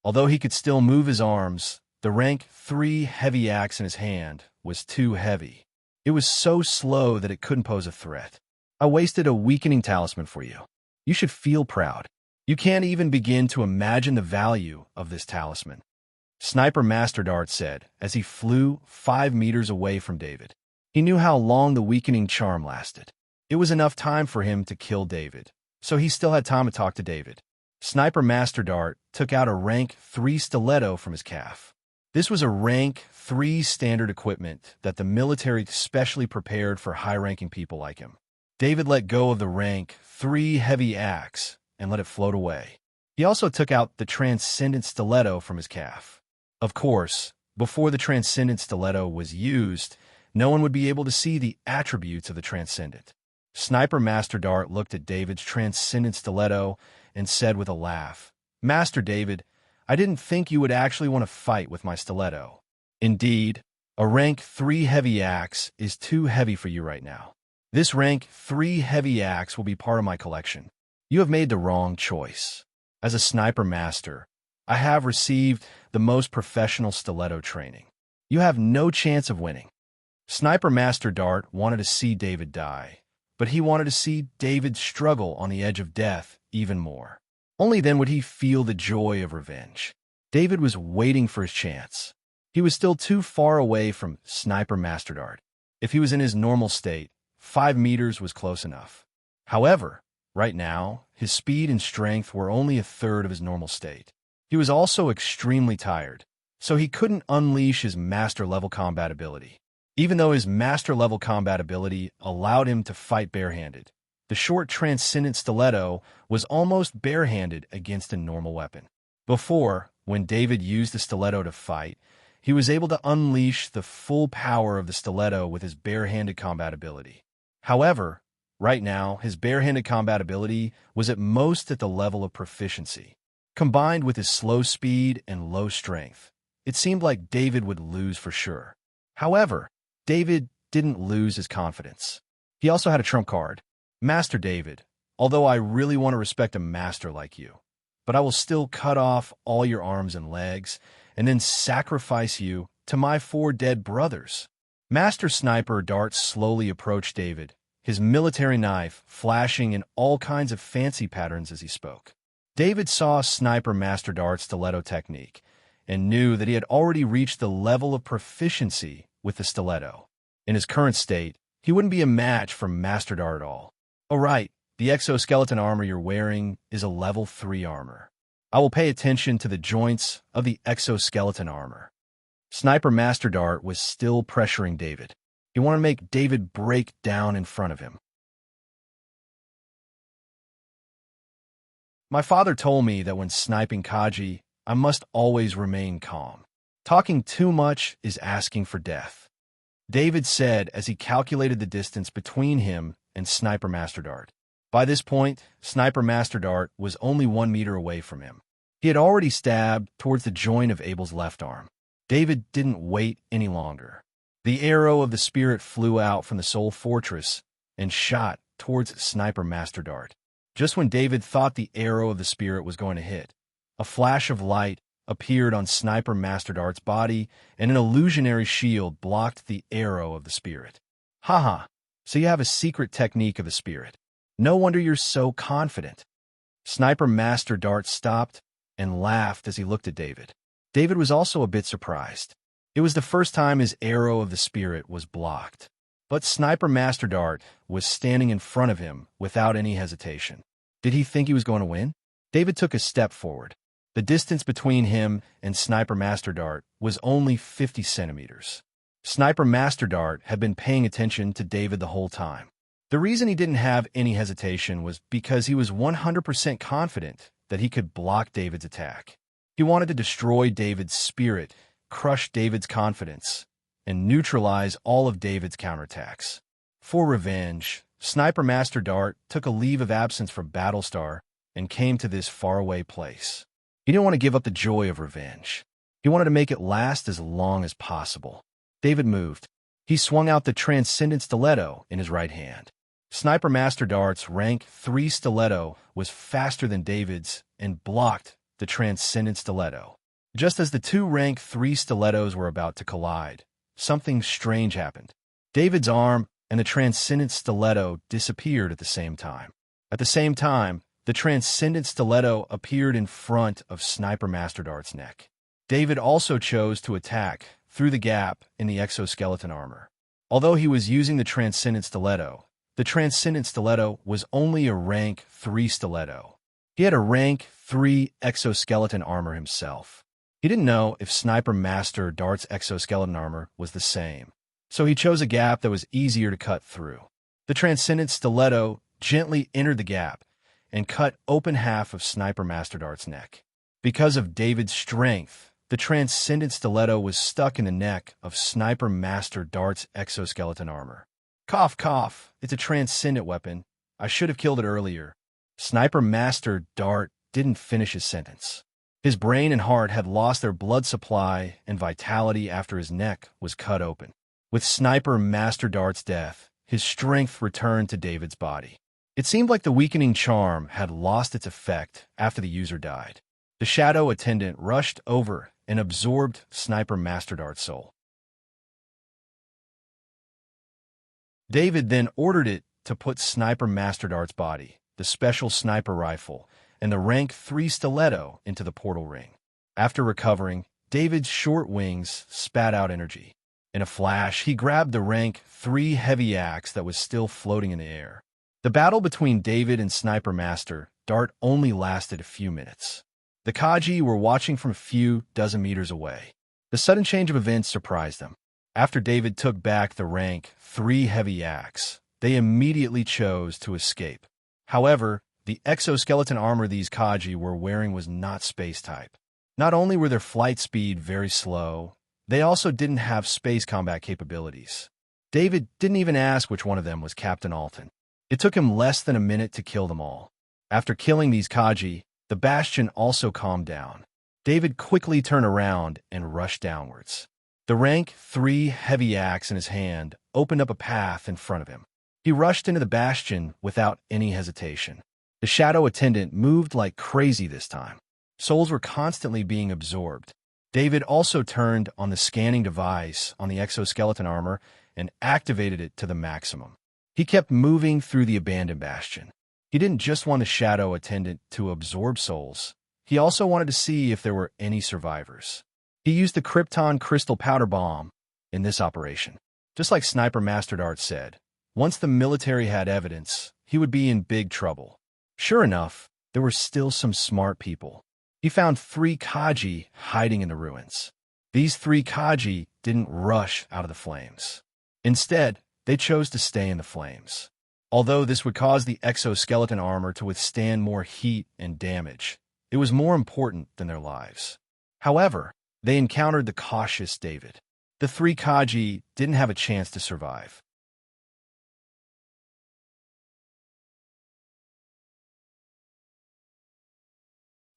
Although he could still move his arms, the rank 3 heavy axe in his hand was too heavy. It was so slow that it couldn't pose a threat. I wasted a weakening talisman for you. You should feel proud. You can't even begin to imagine the value of this talisman. Sniper Master Dart said as he flew 5 meters away from David. He knew how long the weakening charm lasted. It was enough time for him to kill David, so he still had time to talk to David. Sniper Master Dart took out a rank 3 stiletto from his calf. This was a rank 3 standard equipment that the military specially prepared for high-ranking people like him. David let go of the rank 3 heavy axe and let it float away. He also took out the transcendent stiletto from his calf. Of course, before the transcendent stiletto was used, no one would be able to see the attributes of the transcendent. Sniper Master Dart looked at David's transcendent stiletto and said with a laugh, "Master David, I didn't think you would actually want to fight with my stiletto. Indeed, a rank 3 heavy axe is too heavy for you right now. This rank 3 heavy axe will be part of my collection. You have made the wrong choice. As a sniper master, I have received the most professional stiletto training. You have no chance of winning." Sniper Master Dart wanted to see David die, but he wanted to see David struggle on the edge of death even more. Only then would he feel the joy of revenge. David was waiting for his chance. He was still too far away from Sniper Master Dart. If he was in his normal state, 5 meters was close enough. However, right now, his speed and strength were only a third of his normal state. He was also extremely tired, so he couldn't unleash his master-level combat ability. Even though his master-level combat ability allowed him to fight barehanded, the short transcendent stiletto was almost barehanded against a normal weapon. Before, when David used the stiletto to fight, he was able to unleash the full power of the stiletto with his barehanded combat ability. However, right now, his barehanded combat ability was at most at the level of proficiency. Combined with his slow speed and low strength, it seemed like David would lose for sure. However, David didn't lose his confidence. He also had a trump card. Master David, although I really want to respect a master like you, but I will still cut off all your arms and legs and then sacrifice you to my 4 dead brothers." Master Sniper Dart slowly approached David, his military knife flashing in all kinds of fancy patterns as he spoke. David saw Sniper Master Dart's stiletto technique and knew that he had already reached the level of proficiency with the stiletto. In his current state, he wouldn't be a match for Master Dart at all. "Oh right, the exoskeleton armor you're wearing is a level 3 armor. I will pay attention to the joints of the exoskeleton armor." Sniper Master Dart was still pressuring David. He wanted to make David break down in front of him. "My father told me that when sniping Kaji, I must always remain calm. Talking too much is asking for death," David said as he calculated the distance between him and Sniper Master Dart. By this point, Sniper Master Dart was only 1 meter away from him. He had already stabbed towards the joint of Abel's left arm. David didn't wait any longer. The arrow of the spirit flew out from the Soul Fortress and shot towards Sniper Master Dart. Just when David thought the arrow of the spirit was going to hit, a flash of light appeared on Sniper Master Dart's body, and an illusionary shield blocked the arrow of the spirit. "Haha, so you have a secret technique of the spirit. No wonder you're so confident." Sniper Master Dart stopped and laughed as he looked at David. David was also a bit surprised. It was the first time his arrow of the spirit was blocked. But Sniper Master Dart was standing in front of him without any hesitation. Did he think he was going to win? David took a step forward. The distance between him and Sniper Master Dart was only 50 centimeters. Sniper Master Dart had been paying attention to David the whole time. The reason he didn't have any hesitation was because he was 100% confident that he could block David's attack. He wanted to destroy David's spirit, crush David's confidence, and neutralize all of David's counterattacks. For revenge, Sniper Master Dart took a leave of absence from Battlestar and came to this faraway place. He didn't want to give up the joy of revenge. He wanted to make it last as long as possible. David moved. He swung out the Transcendent Stiletto in his right hand. Sniper Master Dart's rank 3 stiletto was faster than David's and blocked the Transcendent Stiletto. Just as the 2 rank 3 stilettos were about to collide, something strange happened. David's arm and the Transcendent Stiletto disappeared at the same time. At the same time, the Transcendent Stiletto appeared in front of Sniper Master Dart's neck. David also chose to attack through the gap in the exoskeleton armor. Although he was using the Transcendent Stiletto, the Transcendent Stiletto was only a rank 3 stiletto. He had a rank 3 exoskeleton armor himself. He didn't know if Sniper Master Dart's exoskeleton armor was the same, so he chose a gap that was easier to cut through. The Transcendent Stiletto gently entered the gap and cut open half of Sniper Master Dart's neck. Because of David's strength, the Transcendent Stiletto was stuck in the neck of Sniper Master Dart's exoskeleton armor. "Cough, cough, it's a transcendent weapon. I should have killed it earlier." Sniper Master Dart didn't finish his sentence. His brain and heart had lost their blood supply and vitality after his neck was cut open. With Sniper Master Dart's death, his strength returned to David's body. It seemed like the weakening charm had lost its effect after the user died. The shadow attendant rushed over and absorbed Sniper Master Dart's soul. David then ordered it to put Sniper Master Dart's body, the special sniper rifle, and the rank 3 stiletto into the portal ring. After recovering, David's short wings spat out energy. In a flash, he grabbed the rank 3 heavy axe that was still floating in the air. The battle between David and Sniper Master Dart only lasted a few minutes. The Kaji were watching from a few dozen meters away. The sudden change of events surprised them. After David took back the rank 3 heavy axe, they immediately chose to escape. However, the exoskeleton armor these Kaji were wearing was not space type. Not only were their flight speed very slow, they also didn't have space combat capabilities. David didn't even ask which one of them was Captain Alton. It took him less than a minute to kill them all. After killing these Kaji, the Bastion also calmed down. David quickly turned around and rushed downwards. The rank 3 heavy axe in his hand opened up a path in front of him. He rushed into the bastion without any hesitation. The shadow attendant moved like crazy this time. Souls were constantly being absorbed. David also turned on the scanning device on the exoskeleton armor and activated it to the maximum. He kept moving through the abandoned bastion. He didn't just want the shadow attendant to absorb souls. He also wanted to see if there were any survivors. He used the Krypton crystal powder bomb in this operation. Just like Sniper Master Dart said, once the military had evidence, he would be in big trouble. Sure enough, there were still some smart people. He found 3 Kaji hiding in the ruins. These 3 Kaji didn't rush out of the flames. Instead, they chose to stay in the flames. Although this would cause the exoskeleton armor to withstand more heat and damage, it was more important than their lives. However, they encountered the cautious David. The 3 Kaji didn't have a chance to survive.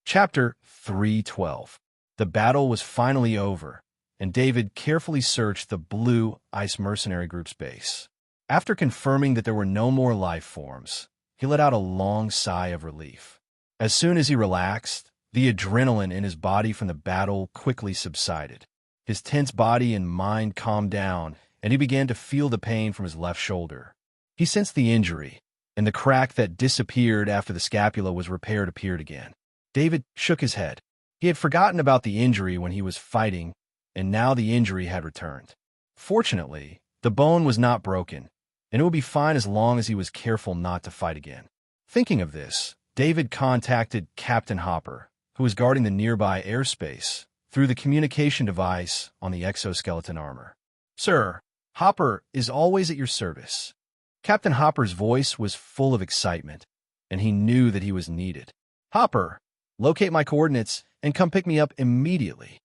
Chapter 312. The battle was finally over, and David carefully searched the Blue Ice Mercenary Group's base. After confirming that there were no more life forms, he let out a long sigh of relief. As soon as he relaxed, the adrenaline in his body from the battle quickly subsided. His tense body and mind calmed down, and he began to feel the pain from his left shoulder. He sensed the injury, and the crack that disappeared after the scapula was repaired appeared again. David shook his head. He had forgotten about the injury when he was fighting, and now the injury had returned. Fortunately, the bone was not broken, and it would be fine as long as he was careful not to fight again. Thinking of this, David contacted Captain Hopper, who was guarding the nearby airspace, through the communication device on the exoskeleton armor. "Sir, Hopper is always at your service." Captain Hopper's voice was full of excitement, and he knew that he was needed. "Hopper, locate my coordinates and come pick me up immediately."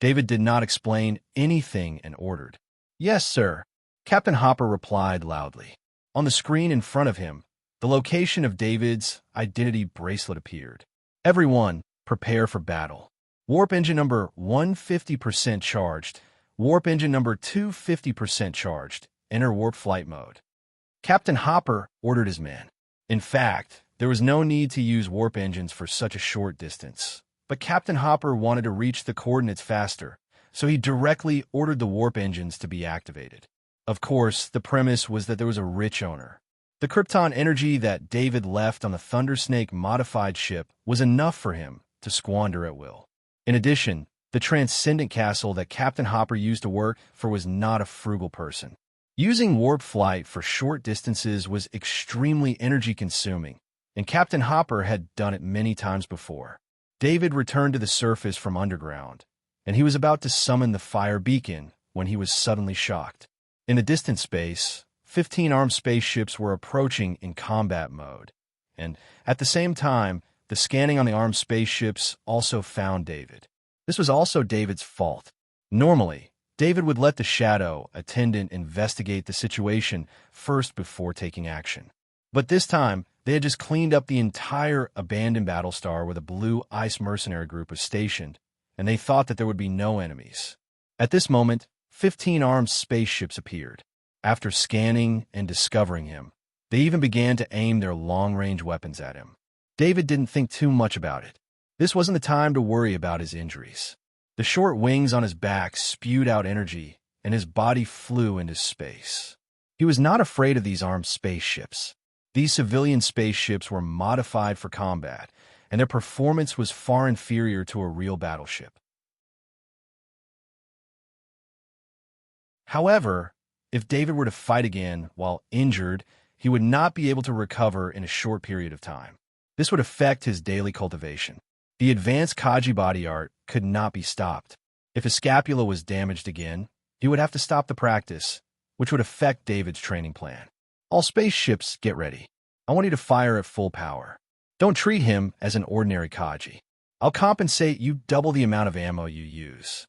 David did not explain anything and ordered, "Yes, sir." Captain Hopper replied loudly. On the screen in front of him, the location of David's identity bracelet appeared. "Everyone, prepare for battle. Warp engine number 150% charged. Warp engine number 250% charged. Enter warp flight mode." Captain Hopper ordered his men. In fact, there was no need to use warp engines for such a short distance. But Captain Hopper wanted to reach the coordinates faster, so he directly ordered the warp engines to be activated. Of course, the premise was that there was a rich owner. The Krypton energy that David left on the Thundersnake modified ship was enough for him to squander at will. In addition, the transcendent castle that Captain Hopper used to work for was not a frugal person. Using warp flight for short distances was extremely energy-consuming, and Captain Hopper had done it many times before. David returned to the surface from underground, and he was about to summon the fire beacon when he was suddenly shocked. In the distant space, 15 armed spaceships were approaching in combat mode, and at the same time, the scanning on the armed spaceships also found David. This was also David's fault. Normally, David would let the shadow attendant investigate the situation first before taking action. But this time, they had just cleaned up the entire abandoned battlestar where the Blue Ice Mercenary Group was stationed, and they thought that there would be no enemies. At this moment, 15 armed spaceships appeared. After scanning and discovering him, they even began to aim their long-range weapons at him. David didn't think too much about it. This wasn't the time to worry about his injuries. The short wings on his back spewed out energy, and his body flew into space. He was not afraid of these armed spaceships. These civilian spaceships were modified for combat, and their performance was far inferior to a real battleship. However, if David were to fight again while injured, he would not be able to recover in a short period of time. This would affect his daily cultivation. The advanced Kaji body art could not be stopped. If his scapula was damaged again, he would have to stop the practice, which would affect David's training plan. "All spaceships, get ready. I want you to fire at full power. Don't treat him as an ordinary Kaji. I'll compensate you double the amount of ammo you use."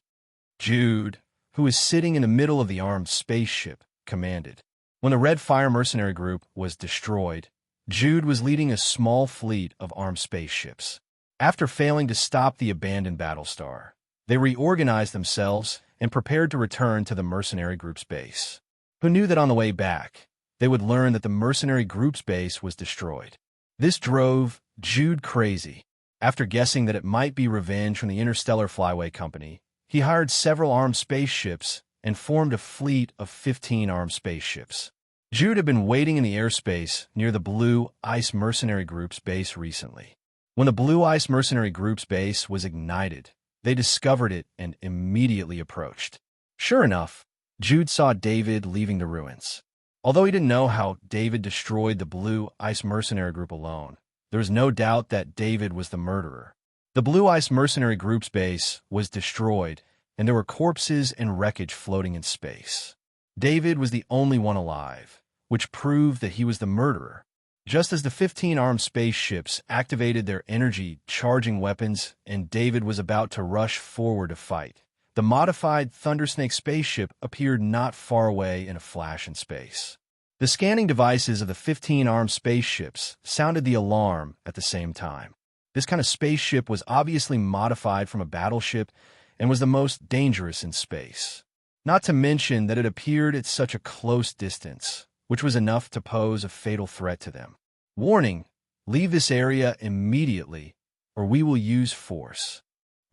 Jude, who was sitting in the middle of the armed spaceship, commanded. When the Red Fire Mercenary Group was destroyed, Jude was leading a small fleet of armed spaceships. After failing to stop the abandoned battlestar, they reorganized themselves and prepared to return to the mercenary group's base. Who knew that on the way back, they would learn that the mercenary group's base was destroyed. This drove Jude crazy. After guessing that it might be revenge from the Interstellar Flyway Company, he hired several armed spaceships and formed a fleet of 15 armed spaceships. Jude had been waiting in the airspace near the Blue Ice Mercenary Group's base recently. When the Blue Ice Mercenary Group's base was ignited, they discovered it and immediately approached. Sure enough, Jude saw David leaving the ruins. Although he didn't know how David destroyed the Blue Ice Mercenary Group alone, there was no doubt that David was the murderer. The Blue Ice Mercenary Group's base was destroyed, and there were corpses and wreckage floating in space. David was the only one alive, which proved that he was the murderer. Just as the 15 armed spaceships activated their energy-charging weapons and David was about to rush forward to fight, the modified Thundersnake spaceship appeared not far away in a flash in space. The scanning devices of the 15 armed spaceships sounded the alarm at the same time. This kind of spaceship was obviously modified from a battleship and was the most dangerous in space. Not to mention that it appeared at such a close distance, which was enough to pose a fatal threat to them. Warning, leave this area immediately, or we will use force.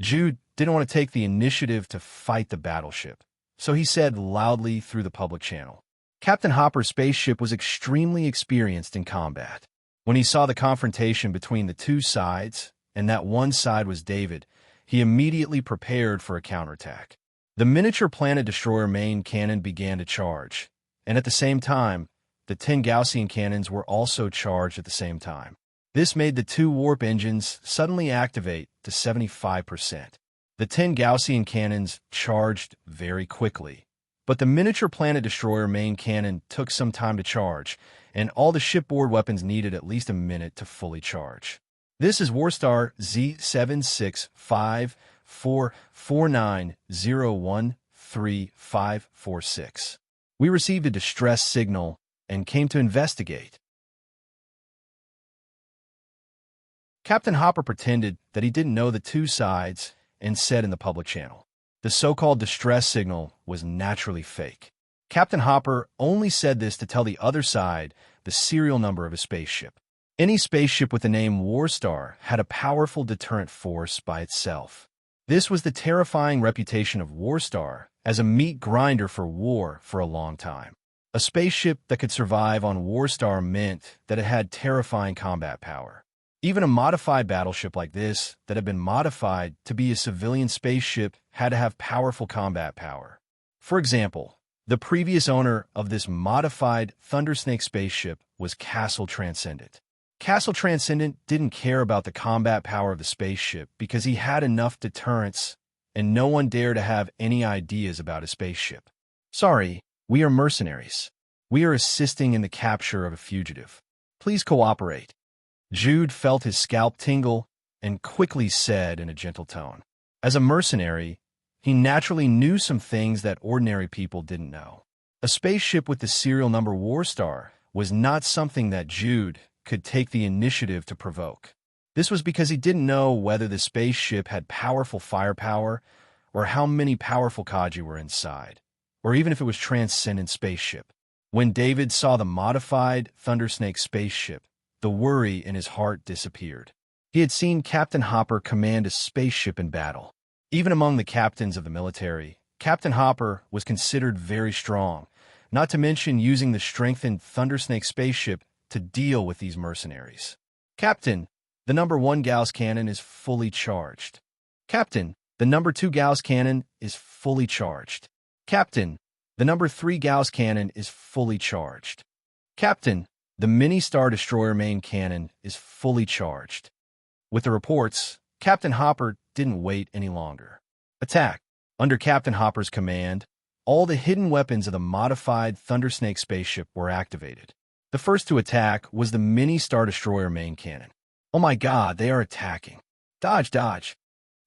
Jude didn't want to take the initiative to fight the battleship, so he said loudly through the public channel. Captain Hopper's spaceship was extremely experienced in combat. When he saw the confrontation between the two sides, and that one side was David, he immediately prepared for a counterattack. The miniature planet destroyer main cannon began to charge, and at the same time, the 10 Gaussian cannons were also charged at the same time. This made the two warp engines suddenly activate to 75%. The 10 Gaussian cannons charged very quickly, but the miniature planet destroyer main cannon took some time to charge, and all the shipboard weapons needed at least a minute to fully charge. This is Warstar Z7654490133546. We received a distress signal and came to investigate. Captain Hopper pretended that he didn't know the two sides and said in the public channel, the so-called distress signal was naturally fake. Captain Hopper only said this to tell the other side the serial number of his spaceship. Any spaceship with the name Warstar had a powerful deterrent force by itself. This was the terrifying reputation of Warstar as a meat grinder for war for a long time. A spaceship that could survive on Warstar meant that it had terrifying combat power. Even a modified battleship like this that had been modified to be a civilian spaceship had to have powerful combat power. For example, the previous owner of this modified Thundersnake spaceship was Castle Transcendent. Castle Transcendent didn't care about the combat power of the spaceship because he had enough deterrence and no one dared to have any ideas about his spaceship. Sorry, we are mercenaries. We are assisting in the capture of a fugitive. Please cooperate. Jude felt his scalp tingle and quickly said in a gentle tone. As a mercenary, he naturally knew some things that ordinary people didn't know. A spaceship with the serial number Warstar was not something that Jude could take the initiative to provoke. This was because he didn't know whether the spaceship had powerful firepower or how many powerful Kaji were inside, or even if it was Transcendent spaceship. When David saw the modified Thundersnake spaceship, the worry in his heart disappeared. He had seen Captain Hopper command a spaceship in battle. Even among the captains of the military, Captain Hopper was considered very strong, not to mention using the strengthened Thundersnake spaceship to deal with these mercenaries. Captain, the number 1 Gauss cannon is fully charged. Captain, the number 2 Gauss cannon is fully charged. Captain, the number 3 Gauss cannon is fully charged. Captain, the mini Star Destroyer main cannon is fully charged. With the reports, Captain Hopper didn't wait any longer. Attack. Under Captain Hopper's command, all the hidden weapons of the modified Thundersnake spaceship were activated. The first to attack was the mini Star Destroyer main cannon. Oh my God, they are attacking. Dodge, dodge.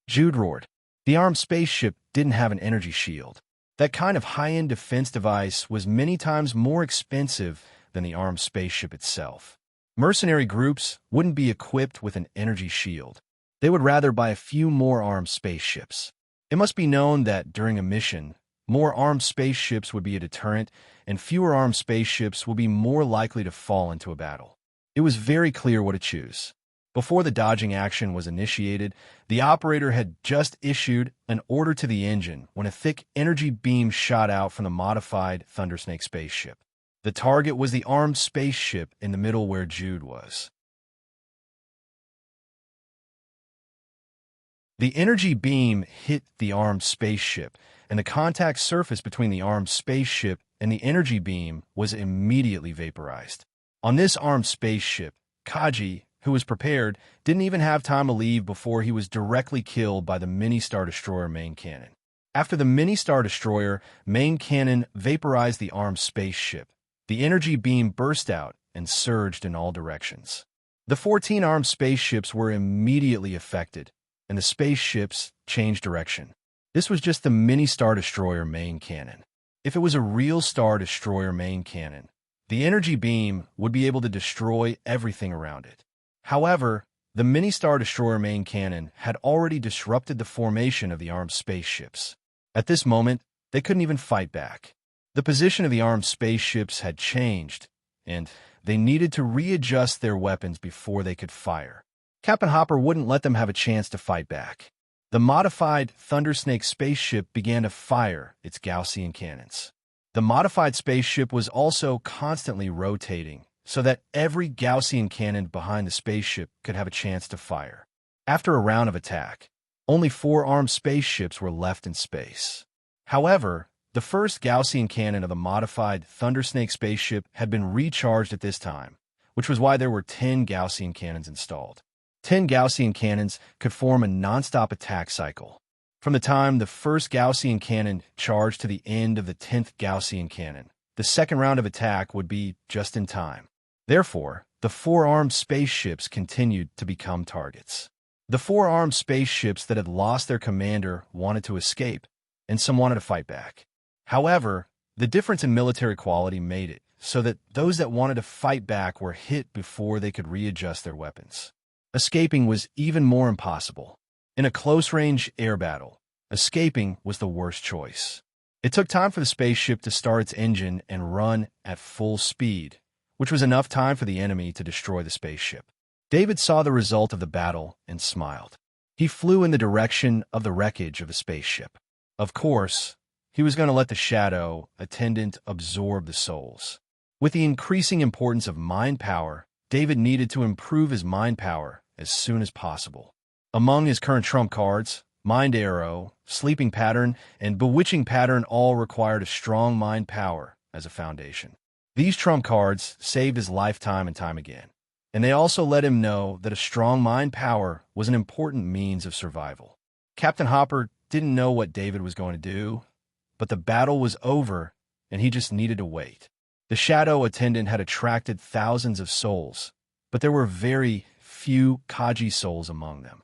Jude roared. The armed spaceship didn't have an energy shield. That kind of high-end defense device was many times more expensive than the armed spaceship itself. Mercenary groups wouldn't be equipped with an energy shield. They would rather buy a few more armed spaceships. It must be known that during a mission, More armed spaceships would be a deterrent, and fewer armed spaceships would be more likely to fall into a battle. It was very clear what to choose. Before the dodging action was initiated, the operator had just issued an order to the engine when a thick energy beam shot out from the modified Thundersnake spaceship. The target was the armed spaceship in the middle where Jude was. The energy beam hit the armed spaceship, and the contact surface between the armed spaceship and the energy beam was immediately vaporized. On this armed spaceship, Kaji, who was prepared, didn't even have time to leave before he was directly killed by the mini-Star Destroyer main cannon. After the mini-Star Destroyer main cannon vaporized the armed spaceship, the energy beam burst out and surged in all directions. The 14 armed spaceships were immediately affected, and the spaceships changed direction. This was just the mini-Star Destroyer main cannon. If it was a real Star Destroyer main cannon, the energy beam would be able to destroy everything around it. However, the mini-Star Destroyer main cannon had already disrupted the formation of the armed spaceships. At this moment, they couldn't even fight back. The position of the armed spaceships had changed, and they needed to readjust their weapons before they could fire. Captain Hopper wouldn't let them have a chance to fight back. The modified Thundersnake spaceship began to fire its Gaussian cannons. The modified spaceship was also constantly rotating, so that every Gaussian cannon behind the spaceship could have a chance to fire. After a round of attack, only 4 armed spaceships were left in space. However, the first Gaussian cannon of the modified Thundersnake spaceship had been recharged at this time, which was why there were 10 Gaussian cannons installed. 10 Gaussian cannons could form a non-stop attack cycle. From the time the first Gaussian cannon charged to the end of the 10th Gaussian cannon, the second round of attack would be just in time. Therefore, the 4 armed spaceships continued to become targets. The 4 armed spaceships that had lost their commander wanted to escape, and some wanted to fight back. However, the difference in military quality made it so that those that wanted to fight back were hit before they could readjust their weapons. Escaping was even more impossible. In a close-range air battle, escaping was the worst choice. It took time for the spaceship to start its engine and run at full speed, which was enough time for the enemy to destroy the spaceship. David saw the result of the battle and smiled. He flew in the direction of the wreckage of the spaceship. Of course, he was going to let the shadow attendant absorb the souls. With the increasing importance of mind power, David needed to improve his mind power as soon as possible. Among his current trump cards, Mind Arrow, Sleeping Pattern, and Bewitching Pattern all required a strong mind power as a foundation. These trump cards saved his lifetime and time again, and they also let him know that a strong mind power was an important means of survival. Captain Hopper didn't know what David was going to do, but the battle was over, and he just needed to wait. The shadow attendant had attracted thousands of souls, but there were very few Kaji souls among them.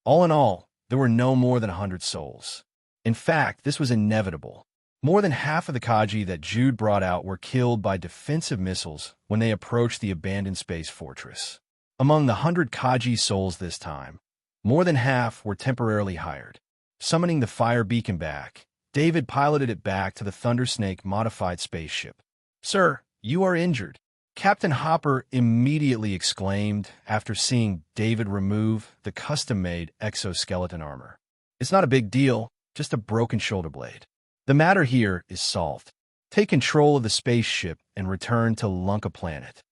All in all, there were no more than 100 souls. In fact, this was inevitable. More than half of the Kaji that Jude brought out were killed by defensive missiles when they approached the abandoned space fortress. Among the 100 Kaji souls this time, more than half were temporarily hired. Summoning the fire beacon back, David piloted it back to the Thundersnake modified spaceship. "Sir, you are injured," Captain Hopper immediately exclaimed after seeing David remove the custom-made exoskeleton armor. "It's not a big deal, just a broken shoulder blade. The matter here is solved. Take control of the spaceship and return to Lunka Planet."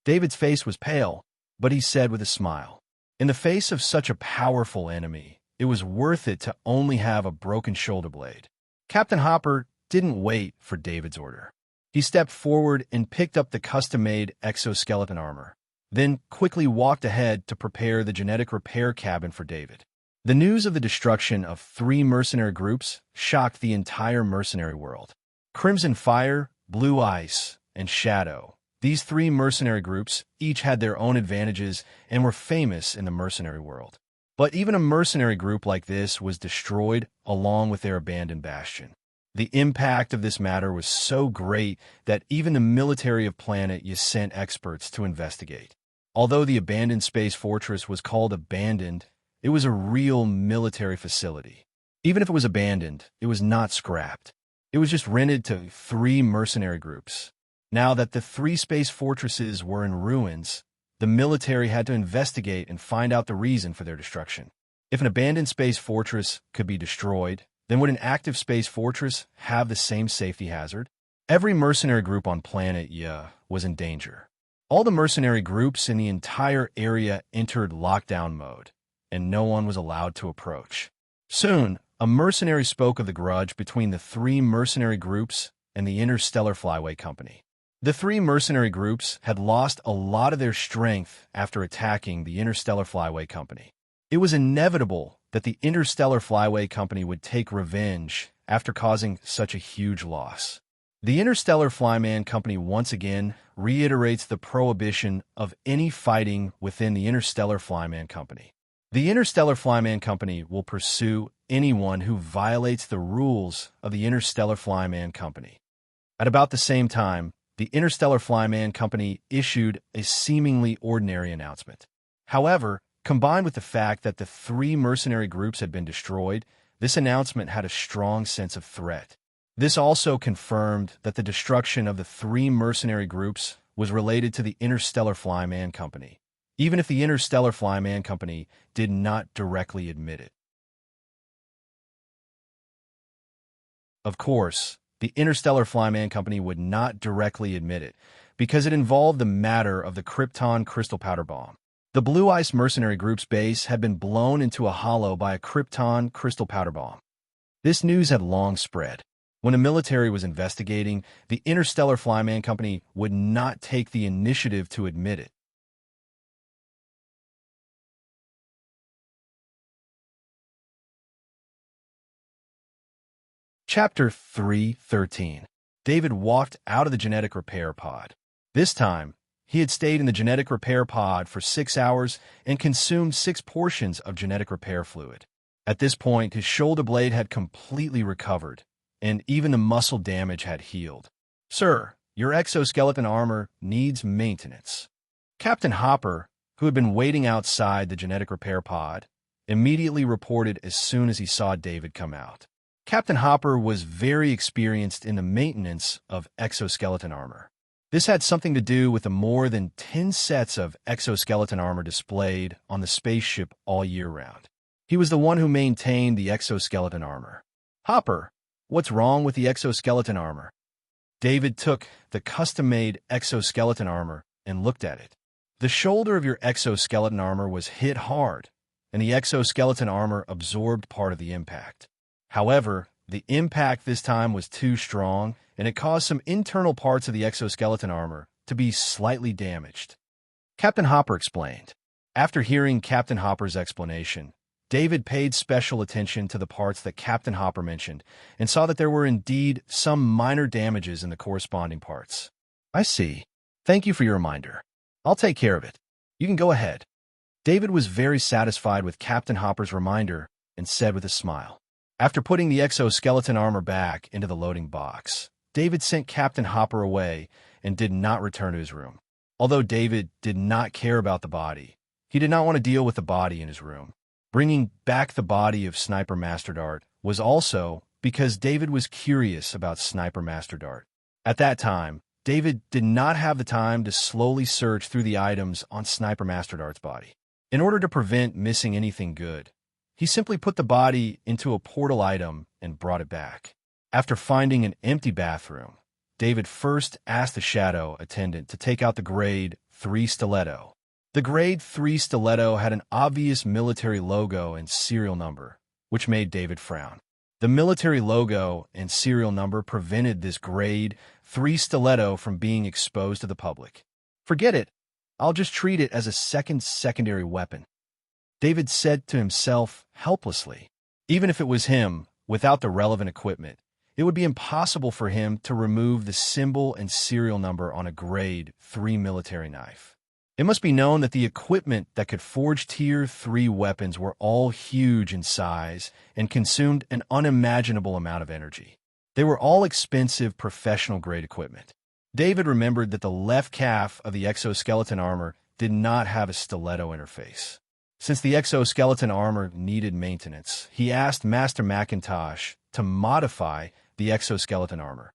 David's face was pale, but he said with a smile, "In the face of such a powerful enemy, it was worth it to only have a broken shoulder blade." Captain Hopper didn't wait for David's order. He stepped forward and picked up the custom-made exoskeleton armor, then quickly walked ahead to prepare the genetic repair cabin for David. The news of the destruction of 3 mercenary groups shocked the entire mercenary world. Crimson Fire, Blue Ice, and Shadow. These 3 mercenary groups each had their own advantages and were famous in the mercenary world. But even a mercenary group like this was destroyed along with their abandoned bastion. The impact of this matter was so great that even the military of Planet You sent experts to investigate. Although the abandoned space fortress was called abandoned, It was a real military facility. Even if it was abandoned, it was not scrapped. It was just rented to 3 mercenary groups. Now that the 3 space fortresses were in ruins, the military had to investigate and find out the reason for their destruction. If an abandoned space fortress could be destroyed, then would an active space fortress have the same safety hazard? Every mercenary group on planet Ya was in danger. All the mercenary groups in the entire area entered lockdown mode, and no one was allowed to approach. Soon, a mercenary spoke of the grudge between the 3 mercenary groups and the Interstellar Flyway Company. The 3 mercenary groups had lost a lot of their strength after attacking the Interstellar Flyway Company. It was inevitable that the Interstellar Flyway Company would take revenge after causing such a huge loss. The Interstellar Flyman Company once again reiterates the prohibition of any fighting within the Interstellar Flyman Company. The Interstellar Flyman Company will pursue anyone who violates the rules of the Interstellar Flyman Company. At about the same time, the Interstellar Flyman Company issued a seemingly ordinary announcement. However, combined with the fact that the 3 mercenary groups had been destroyed, this announcement had a strong sense of threat. This also confirmed that the destruction of the 3 mercenary groups was related to the Interstellar Flyman Company, even if the Interstellar Flyman Company did not directly admit it. Of course, the Interstellar Flyman Company would not directly admit it, because it involved the matter of the Krypton crystal powder bomb. The Blue Ice Mercenary Group's base had been blown into a hollow by a Krypton crystal powder bomb. This news had long spread. When the military was investigating, the Interstellar Flyman Company would not take the initiative to admit it. Chapter 3:13. David walked out of the genetic repair pod. This time, he had stayed in the genetic repair pod for 6 hours and consumed 6 portions of genetic repair fluid. At this point, his shoulder blade had completely recovered, and even the muscle damage had healed. "Sir, your exoskeleton armor needs maintenance." Captain Hopper, who had been waiting outside the genetic repair pod, immediately reported as soon as he saw David come out. Captain Hopper was very experienced in the maintenance of exoskeleton armor. This had something to do with the more than 10 sets of exoskeleton armor displayed on the spaceship all year round. He was the one who maintained the exoskeleton armor. "Hopper, what's wrong with the exoskeleton armor?" David took the custom-made exoskeleton armor and looked at it. The shoulder of your exoskeleton armor was hit hard, and the exoskeleton armor absorbed part of the impact. However, the impact this time was too strong, and it caused some internal parts of the exoskeleton armor to be slightly damaged. Captain Hopper explained. After hearing Captain Hopper's explanation, David paid special attention to the parts that Captain Hopper mentioned and saw that there were indeed some minor damages in the corresponding parts. "I see. Thank you for your reminder. I'll take care of it. You can go ahead." David was very satisfied with Captain Hopper's reminder and said with a smile. After putting the exoskeleton armor back into the loading box, David sent Captain Hopper away and did not return to his room. Although David did not care about the body, he did not want to deal with the body in his room. Bringing back the body of Sniper Master Dart was also because David was curious about Sniper Master Dart. At that time, David did not have the time to slowly search through the items on Sniper Master Dart's body. In order to prevent missing anything good, he simply put the body into a portal item and brought it back. After finding an empty bathroom, David first asked the shadow attendant to take out the Grade 3 stiletto. The Grade 3 stiletto had an obvious military logo and serial number, which made David frown. The military logo and serial number prevented this Grade 3 stiletto from being exposed to the public. "Forget it. I'll just treat it as a secondary weapon," David said to himself helplessly. Even if it was him, without the relevant equipment, it would be impossible for him to remove the symbol and serial number on a Grade 3 military knife. It must be known that the equipment that could forge Tier 3 weapons were all huge in size and consumed an unimaginable amount of energy. They were all expensive professional-grade equipment. David remembered that the left calf of the exoskeleton armor did not have a stiletto interface. Since the exoskeleton armor needed maintenance, he asked Master Macintosh to modify the exoskeleton armor.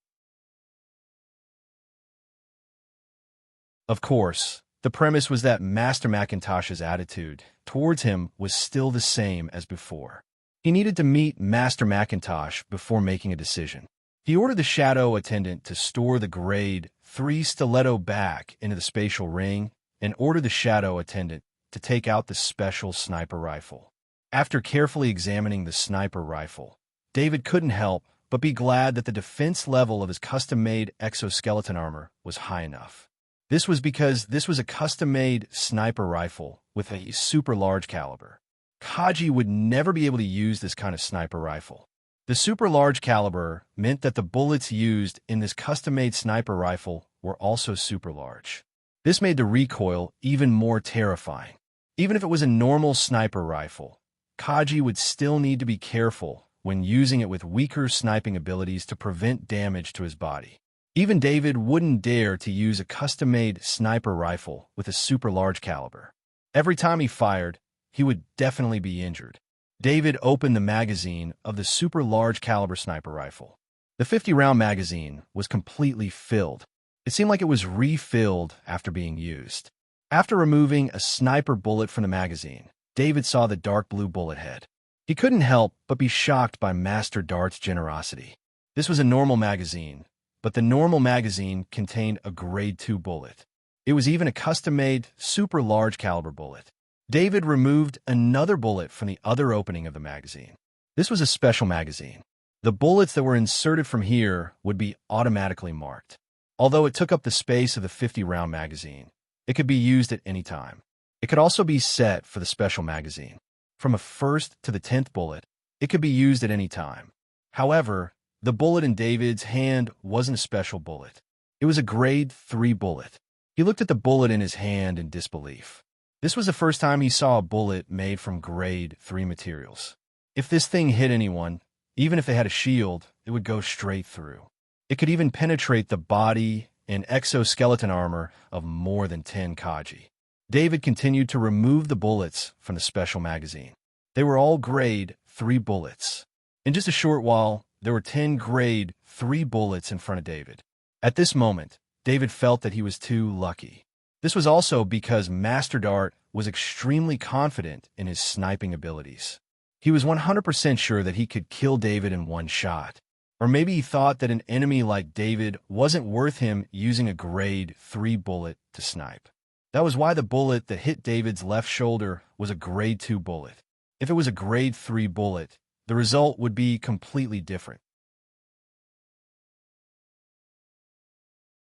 Of course, the premise was that Master Macintosh's attitude towards him was still the same as before. He needed to meet Master Macintosh before making a decision. He ordered the shadow attendant to store the grade 3 stiletto back into the spatial ring and ordered the shadow attendant to take out the special sniper rifle. After carefully examining the sniper rifle, David couldn't help but be glad that the defense level of his custom-made exoskeleton armor was high enough. This was because this was a custom-made sniper rifle with a super large caliber. Kaji would never be able to use this kind of sniper rifle. The super large caliber meant that the bullets used in this custom-made sniper rifle were also super large. This made the recoil even more terrifying. Even if it was a normal sniper rifle, Kaji would still need to be careful when using it with weaker sniping abilities to prevent damage to his body. Even David wouldn't dare to use a custom-made sniper rifle with a super large caliber. Every time he fired, he would definitely be injured. David opened the magazine of the super large caliber sniper rifle. The 50-round magazine was completely filled. It seemed like it was refilled after being used. After removing a sniper bullet from the magazine, David saw the dark blue bullet head. He couldn't help but be shocked by Master Dart's generosity. This was a normal magazine, but the normal magazine contained a grade 2 bullet. It was even a custom-made, super large caliber bullet. David removed another bullet from the other opening of the magazine. This was a special magazine. The bullets that were inserted from here would be automatically marked. Although it took up the space of the 50-round magazine, it could be used at any time. It could also be set for the special magazine. From a 1st to the 10th bullet, it could be used at any time. However, the bullet in David's hand wasn't a special bullet. It was a grade 3 bullet. He looked at the bullet in his hand in disbelief. This was the first time he saw a bullet made from grade 3 materials. If this thing hit anyone, even if they had a shield, it would go straight through. It could even penetrate the body and exoskeleton armor of more than 10 Kaji. David continued to remove the bullets from the special magazine. They were all grade 3 bullets. In just a short while, there were 10 grade 3 bullets in front of David. At this moment, David felt that he was too lucky. This was also because Master Dart was extremely confident in his sniping abilities. He was 100% sure that he could kill David in one shot. Or maybe he thought that an enemy like David wasn't worth him using a grade 3 bullet to snipe. That was why the bullet that hit David's left shoulder was a grade 2 bullet. If it was a grade 3 bullet, the result would be completely different.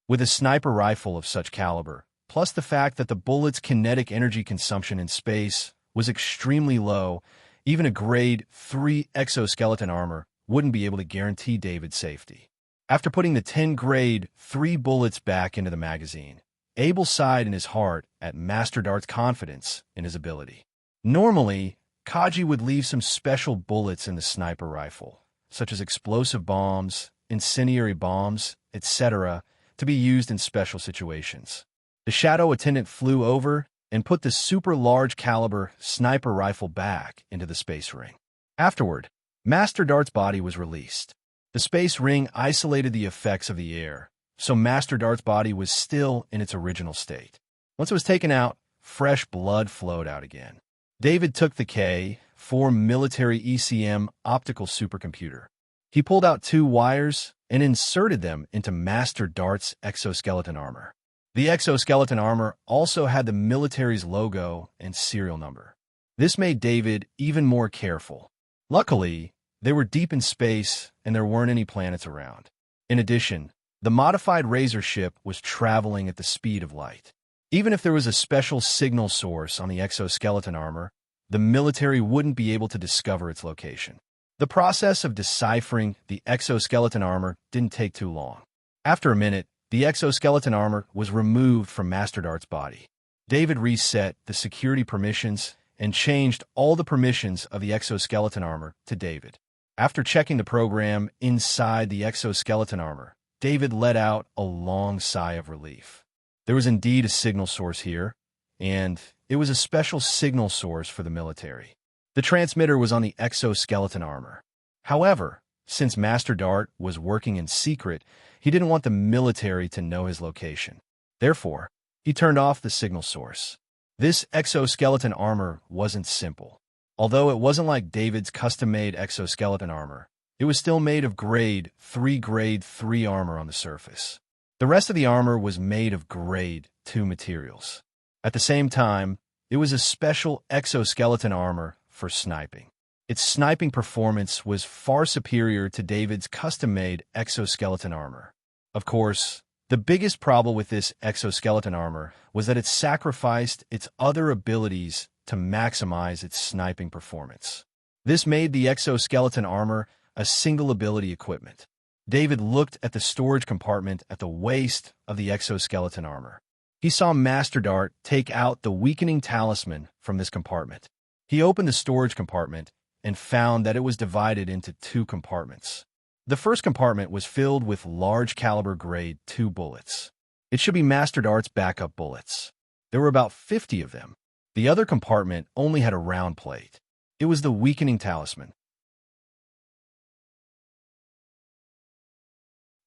With a sniper rifle of such caliber, plus the fact that the bullet's kinetic energy consumption in space was extremely low, even a grade 3 exoskeleton armor wouldn't be able to guarantee David's safety. After putting the 10 grade 3 bullets back into the magazine, Abel sighed in his heart at Master Dart's confidence in his ability. Normally, Kaji would leave some special bullets in the sniper rifle, such as explosive bombs, incendiary bombs, etc., to be used in special situations. The shadow attendant flew over and put the super large caliber sniper rifle back into the space ring. Afterward, Master Dart's body was released. The space ring isolated the effects of the air, so Master Dart's body was still in its original state. Once it was taken out, fresh blood flowed out again. David took the K-4 military ECM optical supercomputer. He pulled out 2 wires and inserted them into Master Dart's exoskeleton armor. The exoskeleton armor also had the military's logo and serial number. This made David even more careful. Luckily, they were deep in space and there weren't any planets around. In addition, the modified Razor ship was traveling at the speed of light. Even if there was a special signal source on the exoskeleton armor, the military wouldn't be able to discover its location. The process of deciphering the exoskeleton armor didn't take too long. After a minute, the exoskeleton armor was removed from Master Dart's body. David reset the security permissions and changed all the permissions of the exoskeleton armor to David. After checking the program inside the exoskeleton armor, David let out a long sigh of relief. There was indeed a signal source here. and it was a special signal source for the military. The transmitter was on the exoskeleton armor. However, since Master Dart was working in secret, he didn't want the military to know his location. Therefore, he turned off the signal source. This exoskeleton armor wasn't simple. Although it wasn't like David's custom-made exoskeleton armor, it was still made of grade 3 armor on the surface. The rest of the armor was made of grade 2 materials. At the same time, it was a special exoskeleton armor for sniping. Its sniping performance was far superior to David's custom-made exoskeleton armor. Of course, the biggest problem with this exoskeleton armor was that it sacrificed its other abilities to maximize its sniping performance. This made the exoskeleton armor a single ability equipment. David looked at the storage compartment at the waist of the exoskeleton armor. He saw Master Dart take out the weakening talisman from this compartment. He opened the storage compartment and found that it was divided into 2 compartments. The first compartment was filled with large caliber grade 2 bullets. It should be Master Dart's backup bullets. There were about 50 of them. The other compartment only had a round plate. It was the weakening talisman.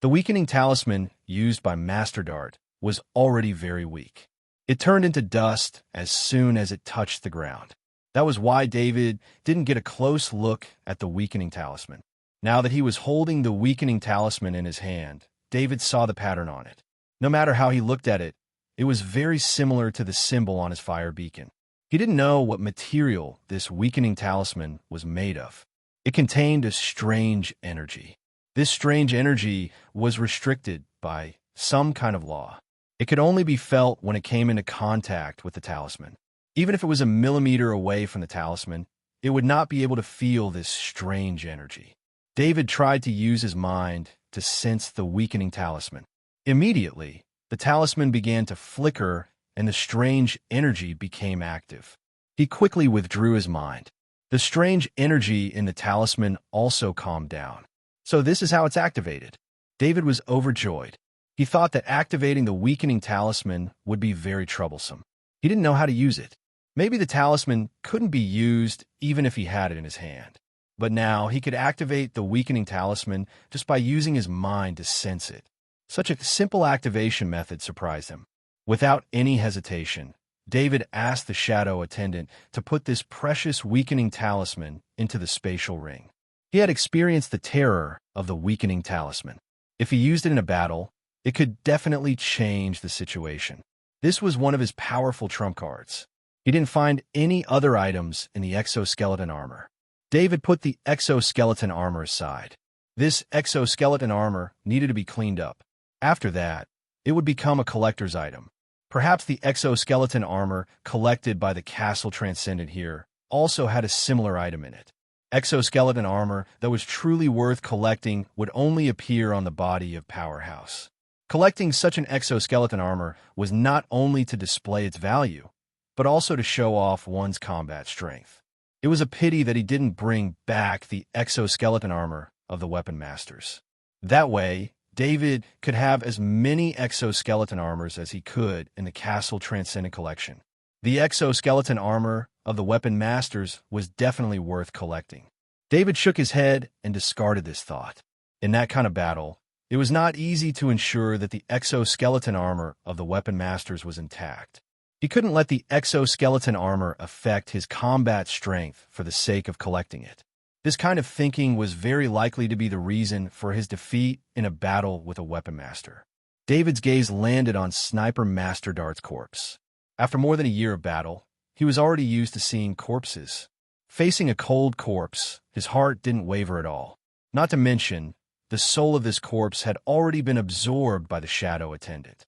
The weakening talisman used by Master Dart was already very weak. It turned into dust as soon as it touched the ground. That was why David didn't get a close look at the weakening talisman. Now that he was holding the weakening talisman in his hand, David saw the pattern on it. No matter how he looked at it, it was very similar to the symbol on his fire beacon. He didn't know what material this weakening talisman was made of. It contained a strange energy. This strange energy was restricted by some kind of law. It could only be felt when it came into contact with the talisman. Even if it was a millimeter away from the talisman, it would not be able to feel this strange energy. David tried to use his mind to sense the weakening talisman. Immediately, the talisman began to flicker and the strange energy became active. He quickly withdrew his mind. The strange energy in the talisman also calmed down. So this is how it's activated. David was overjoyed. He thought that activating the weakening talisman would be very troublesome. He didn't know how to use it. Maybe the talisman couldn't be used even if he had it in his hand. But now he could activate the weakening talisman just by using his mind to sense it. Such a simple activation method surprised him. Without any hesitation, David asked the shadow attendant to put this precious weakening talisman into the spatial ring. He had experienced the terror of the weakening talisman. If he used it in a battle, it could definitely change the situation. This was one of his powerful trump cards. He didn't find any other items in the exoskeleton armor. David put the exoskeleton armor aside. This exoskeleton armor needed to be cleaned up. After that, it would become a collector's item. Perhaps the exoskeleton armor collected by the Castle Transcendent here also had a similar item in it. Exoskeleton armor that was truly worth collecting would only appear on the body of Powerhouse. Collecting such an exoskeleton armor was not only to display its value, but also to show off one's combat strength. It was a pity that he didn't bring back the exoskeleton armor of the Weapon Masters. That way, David could have as many exoskeleton armors as he could in the Castle Transcendent collection. The exoskeleton armor of the Weapon Masters was definitely worth collecting. David shook his head and discarded this thought. In that kind of battle, it was not easy to ensure that the exoskeleton armor of the Weapon Masters was intact. He couldn't let the exoskeleton armor affect his combat strength for the sake of collecting it. This kind of thinking was very likely to be the reason for his defeat in a battle with a Weapon Master. David's gaze landed on Sniper Master Dart's corpse. After more than a year of battle, he was already used to seeing corpses. Facing a cold corpse, his heart didn't waver at all. Not to mention, the soul of this corpse had already been absorbed by the shadow attendant.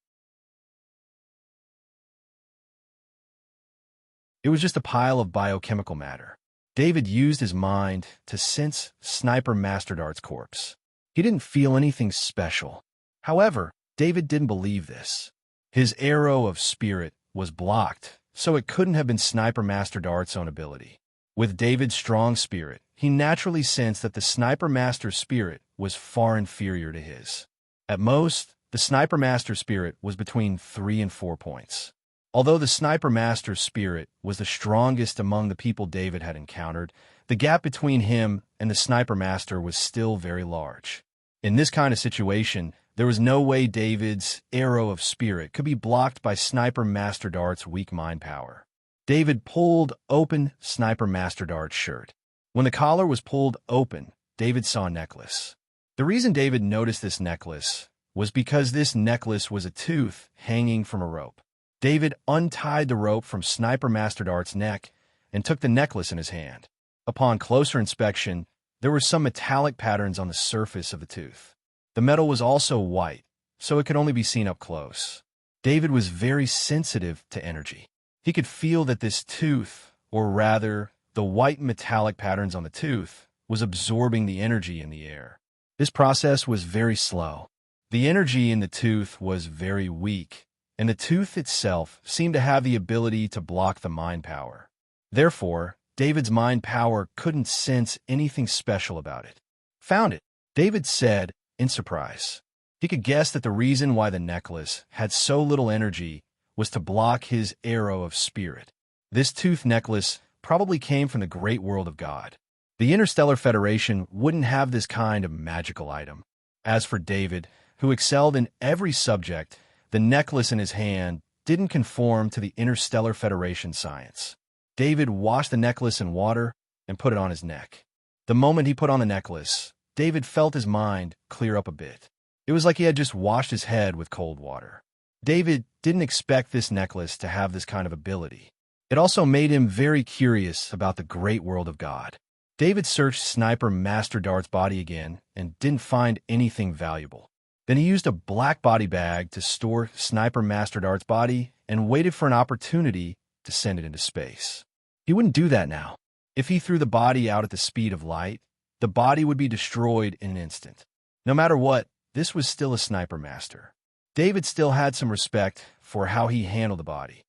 It was just a pile of biochemical matter. David used his mind to sense Sniper Master Dart's corpse. He didn't feel anything special. However, David didn't believe this. His arrow of spirit was blocked, so it couldn't have been Sniper Master Dart's own ability. With David's strong spirit, he naturally sensed that the Sniper Master's spirit was far inferior to his. At most, the Sniper Master's spirit was between 3 and 4 points. Although the Sniper Master's spirit was the strongest among the people David had encountered, the gap between him and the Sniper Master was still very large. In this kind of situation, there was no way David's arrow of spirit could be blocked by Sniper Master Dart's weak mind power. David pulled open Sniper Master Dart's shirt. When the collar was pulled open, David saw a necklace. The reason David noticed this necklace was because this necklace was a tooth hanging from a rope. David untied the rope from Sniper Master Dart's neck and took the necklace in his hand. Upon closer inspection, there were some metallic patterns on the surface of the tooth. The metal was also white, so it could only be seen up close. David was very sensitive to energy. He could feel that this tooth, or rather, the white metallic patterns on the tooth, was absorbing the energy in the air. This process was very slow. The energy in the tooth was very weak, and the tooth itself seemed to have the ability to block the mind power. Therefore, David's mind power couldn't sense anything special about it. "Found it," David said in surprise. He could guess that the reason why the necklace had so little energy was to block his arrow of spirit. This tooth necklace probably came from the great world of God. The Interstellar Federation wouldn't have this kind of magical item. As for David, who excelled in every subject, the necklace in his hand didn't conform to the Interstellar Federation science. David washed the necklace in water and put it on his neck. The moment he put on the necklace, David felt his mind clear up a bit. It was like he had just washed his head with cold water. David didn't expect this necklace to have this kind of ability. It also made him very curious about the great world of God. David searched Sniper Master Dart's body again and didn't find anything valuable. Then he used a black body bag to store Sniper Master Dart's body and waited for an opportunity to send it into space. He wouldn't do that now. If he threw the body out at the speed of light, the body would be destroyed in an instant. No matter what, this was still a Sniper Master. David still had some respect for how he handled the body.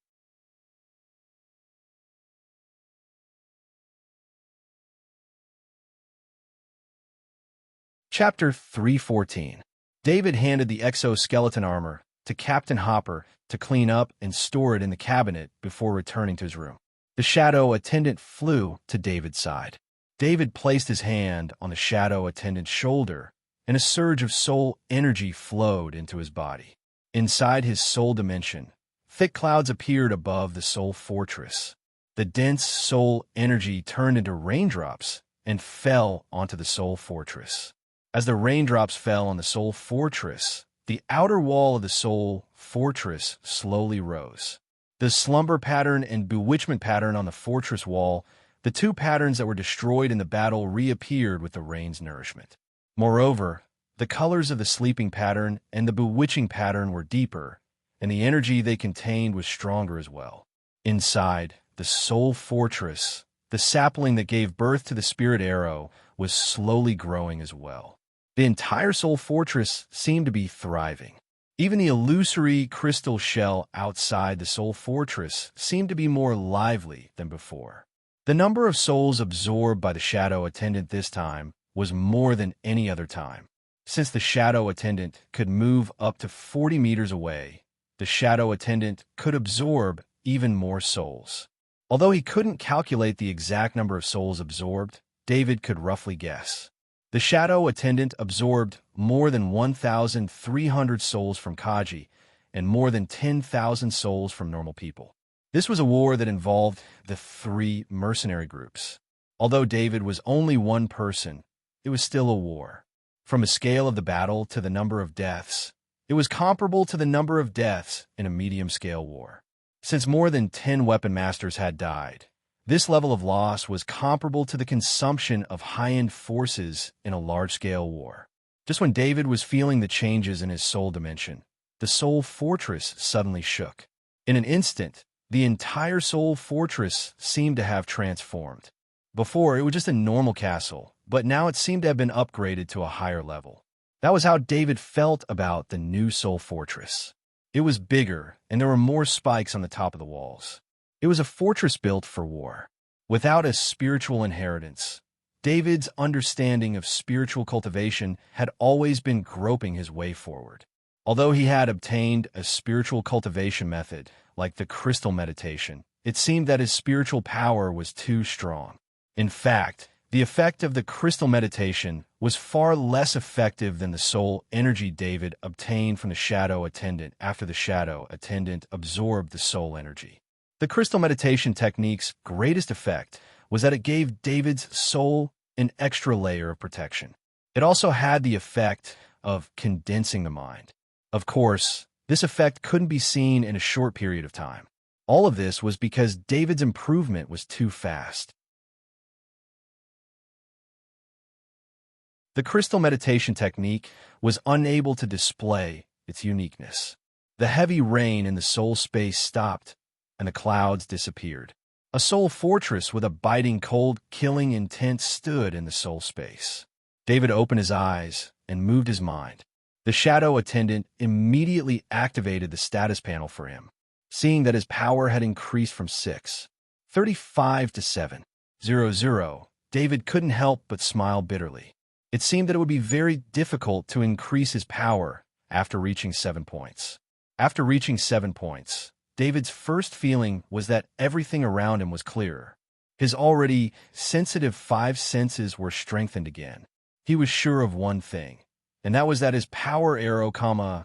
Chapter 314. David handed the exoskeleton armor to Captain Hopper to clean up and store it in the cabinet before returning to his room. The shadow attendant flew to David's side. David placed his hand on the shadow attendant's shoulder, and a surge of soul energy flowed into his body. Inside his soul dimension, thick clouds appeared above the soul fortress. The dense soul energy turned into raindrops and fell onto the soul fortress. As the raindrops fell on the soul fortress, the outer wall of the soul fortress slowly rose. The slumber pattern and bewitchment pattern on the fortress wall, the two patterns that were destroyed in the battle, reappeared with the rain's nourishment. Moreover, the colors of the sleeping pattern and the bewitching pattern were deeper, and the energy they contained was stronger as well. Inside the soul fortress, the sapling that gave birth to the spirit arrow was slowly growing as well. The entire soul fortress seemed to be thriving. Even the illusory crystal shell outside the soul fortress seemed to be more lively than before. The number of souls absorbed by the shadow attendant this time was more than any other time. Since the shadow attendant could move up to 40 meters away, the shadow attendant could absorb even more souls. Although he couldn't calculate the exact number of souls absorbed, David could roughly guess. The shadow attendant absorbed more than 1,300 souls from Kaji and more than 10,000 souls from normal people. This was a war that involved the three mercenary groups. Although David was only one person, it was still a war. From a scale of the battle to the number of deaths, it was comparable to the number of deaths in a medium-scale war. Since more than 10 weapon masters had died, this level of loss was comparable to the consumption of high-end forces in a large-scale war. Just when David was feeling the changes in his soul dimension, the soul fortress suddenly shook. In an instant, the entire soul fortress seemed to have transformed. Before, it was just a normal castle, but now it seemed to have been upgraded to a higher level. That was how David felt about the new soul fortress. It was bigger, and there were more spikes on the top of the walls. It was a fortress built for war. Without a spiritual inheritance, David's understanding of spiritual cultivation had always been groping his way forward. Although he had obtained a spiritual cultivation method like the crystal meditation, it seemed that his spiritual power was too strong. In fact, the effect of the crystal meditation was far less effective than the soul energy David obtained from the shadow attendant after the shadow attendant absorbed the soul energy. The crystal meditation technique's greatest effect was that it gave David's soul an extra layer of protection. It also had the effect of condensing the mind. Of course, this effect couldn't be seen in a short period of time. All of this was because David's improvement was too fast. The crystal meditation technique was unable to display its uniqueness. The heavy rain in the soul space stopped, and the clouds disappeared. A soul fortress with a biting, cold, killing intent stood in the soul space. David opened his eyes and moved his mind. The shadow attendant immediately activated the status panel for him, seeing that his power had increased from 635 to 700. David couldn't help but smile bitterly. It seemed that it would be very difficult to increase his power after reaching 7 points. After reaching 7 points, David's first feeling was that everything around him was clearer. His already sensitive 5 senses were strengthened again. He was sure of one thing, and that was that his power arrow,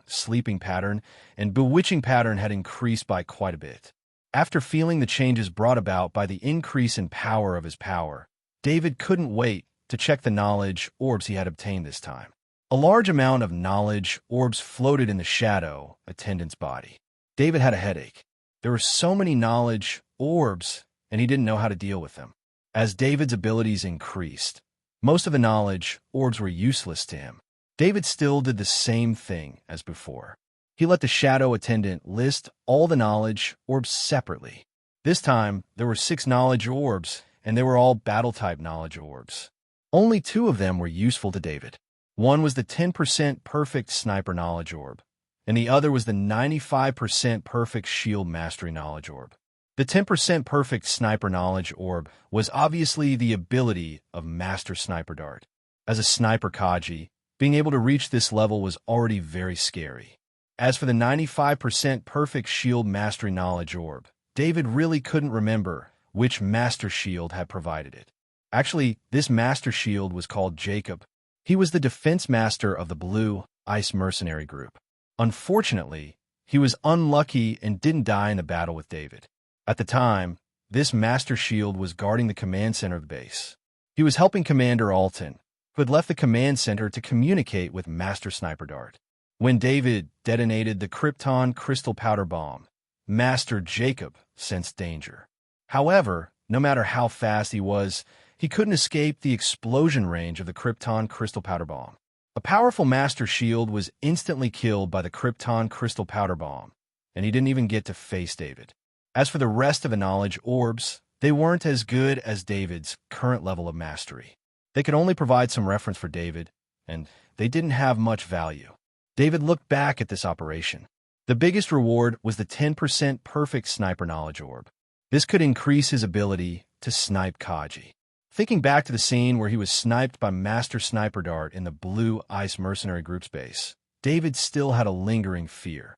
sleeping pattern, and bewitching pattern had increased by quite a bit. After feeling the changes brought about by the increase in power of his power, David couldn't wait to check the knowledge orbs he had obtained this time. A large amount of knowledge orbs floated in the shadow attendant's body. David had a headache. There were so many knowledge orbs, and he didn't know how to deal with them. As David's abilities increased, most of the knowledge orbs were useless to him. David still did the same thing as before. He let the shadow attendant list all the knowledge orbs separately. This time, there were 6 knowledge orbs, and they were all battle-type knowledge orbs. Only 2 of them were useful to David. One was the 10% perfect sniper knowledge orb, and the other was the 95% perfect shield mastery knowledge orb. The 10% perfect sniper knowledge orb was obviously the ability of Master Sniper Dart. As a sniper Kaji, being able to reach this level was already very scary. As for the 95% perfect shield mastery knowledge orb, David really couldn't remember which Master Shield had provided it. Actually, this Master Shield was called Jacob. He was the defense master of the Blue Ice Mercenary Group. Unfortunately, he was unlucky and didn't die in the battle with David. At the time, this Master Shield was guarding the command center of the base. He was helping Commander Alton, who had left the command center to communicate with Master Sniper Dart. When David detonated the Krypton crystal powder bomb, Master Jacob sensed danger. However, no matter how fast he couldn't escape the explosion range of the Krypton crystal powder bomb. A powerful Master Shield was instantly killed by the Krypton crystal powder bomb, and he didn't even get to face David. As for the rest of the knowledge orbs, they weren't as good as David's current level of mastery. They could only provide some reference for David, and they didn't have much value. David looked back at this operation. The biggest reward was the 10% perfect sniper knowledge orb. This could increase his ability to snipe Kaji. Thinking back to the scene where he was sniped by Master Sniper Dart in the Blue Ice Mercenary Group's base, David still had a lingering fear.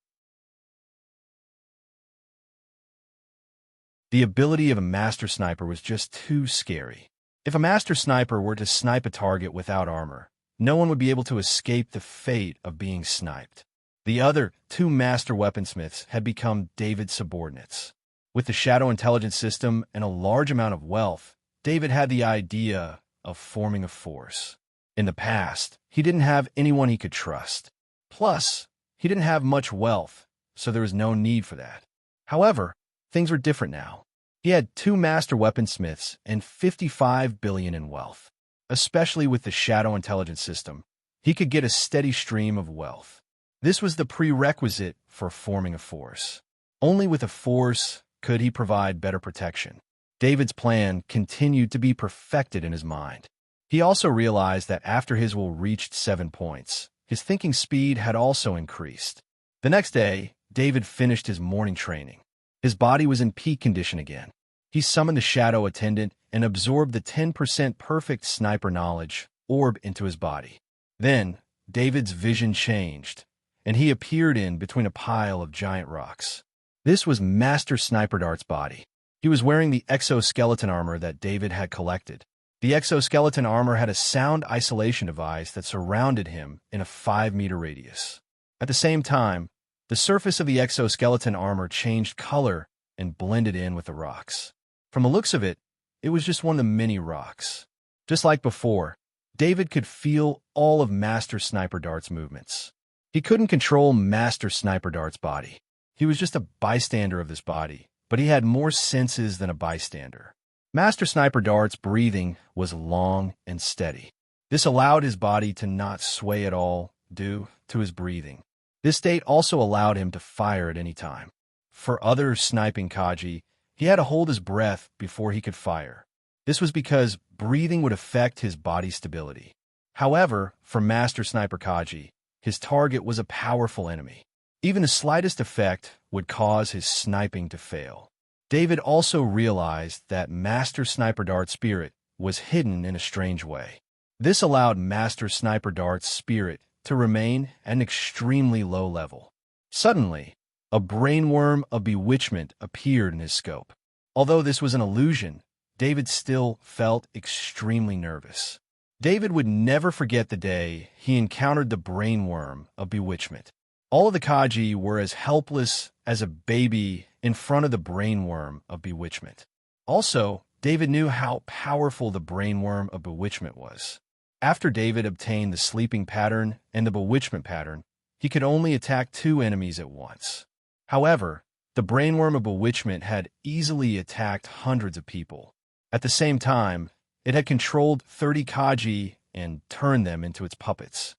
The ability of a Master Sniper was just too scary. If a Master Sniper were to snipe a target without armor, no one would be able to escape the fate of being sniped. The other 2 Master Weaponsmiths had become David's subordinates. With the Shadow Intelligence System and a large amount of wealth, David had the idea of forming a force. In the past, he didn't have anyone he could trust. Plus, he didn't have much wealth, so there was no need for that. However, things were different now. He had 2 Master Weaponsmiths and 55 billion in wealth. Especially with the Shadow Intelligence System, he could get a steady stream of wealth. This was the prerequisite for forming a force. Only with a force could he provide better protection. David's plan continued to be perfected in his mind. He also realized that after his will reached 7 points, his thinking speed had also increased. The next day, David finished his morning training. His body was in peak condition again. He summoned the Shadow Attendant and absorbed the 10% perfect sniper knowledge orb into his body. Then, David's vision changed, and he appeared in between a pile of giant rocks. This was Master Sniper Dart's body. He was wearing the exoskeleton armor that David had collected. The exoskeleton armor had a sound isolation device that surrounded him in a 5-meter radius. At the same time, the surface of the exoskeleton armor changed color and blended in with the rocks. From the looks of it, it was just one of the many rocks. Just like before, David could feel all of Master Sniper Dart's movements. He couldn't control Master Sniper Dart's body. He was just a bystander of this body, but he had more senses than a bystander. Master Sniper Dart's breathing was long and steady. This allowed his body to not sway at all due to his breathing. This state also allowed him to fire at any time. For other sniping Kaji, he had to hold his breath before he could fire. This was because breathing would affect his body's stability. However, for Master Sniper Kaji, his target was a powerful enemy. Even the slightest effect would cause his sniping to fail. David also realized that Master Sniper Dart's spirit was hidden in a strange way. This allowed Master Sniper Dart's spirit to remain at an extremely low level. Suddenly, a brainworm of bewitchment appeared in his scope. Although this was an illusion, David still felt extremely nervous. David would never forget the day he encountered the brainworm of bewitchment. All of the Kaji were as helpless as a baby in front of the brainworm of bewitchment. Also, David knew how powerful the brainworm of bewitchment was. After David obtained the sleeping pattern and the bewitchment pattern, he could only attack 2 enemies at once. However, the brainworm of bewitchment had easily attacked hundreds of people. At the same time, it had controlled 30 Kaji and turned them into its puppets.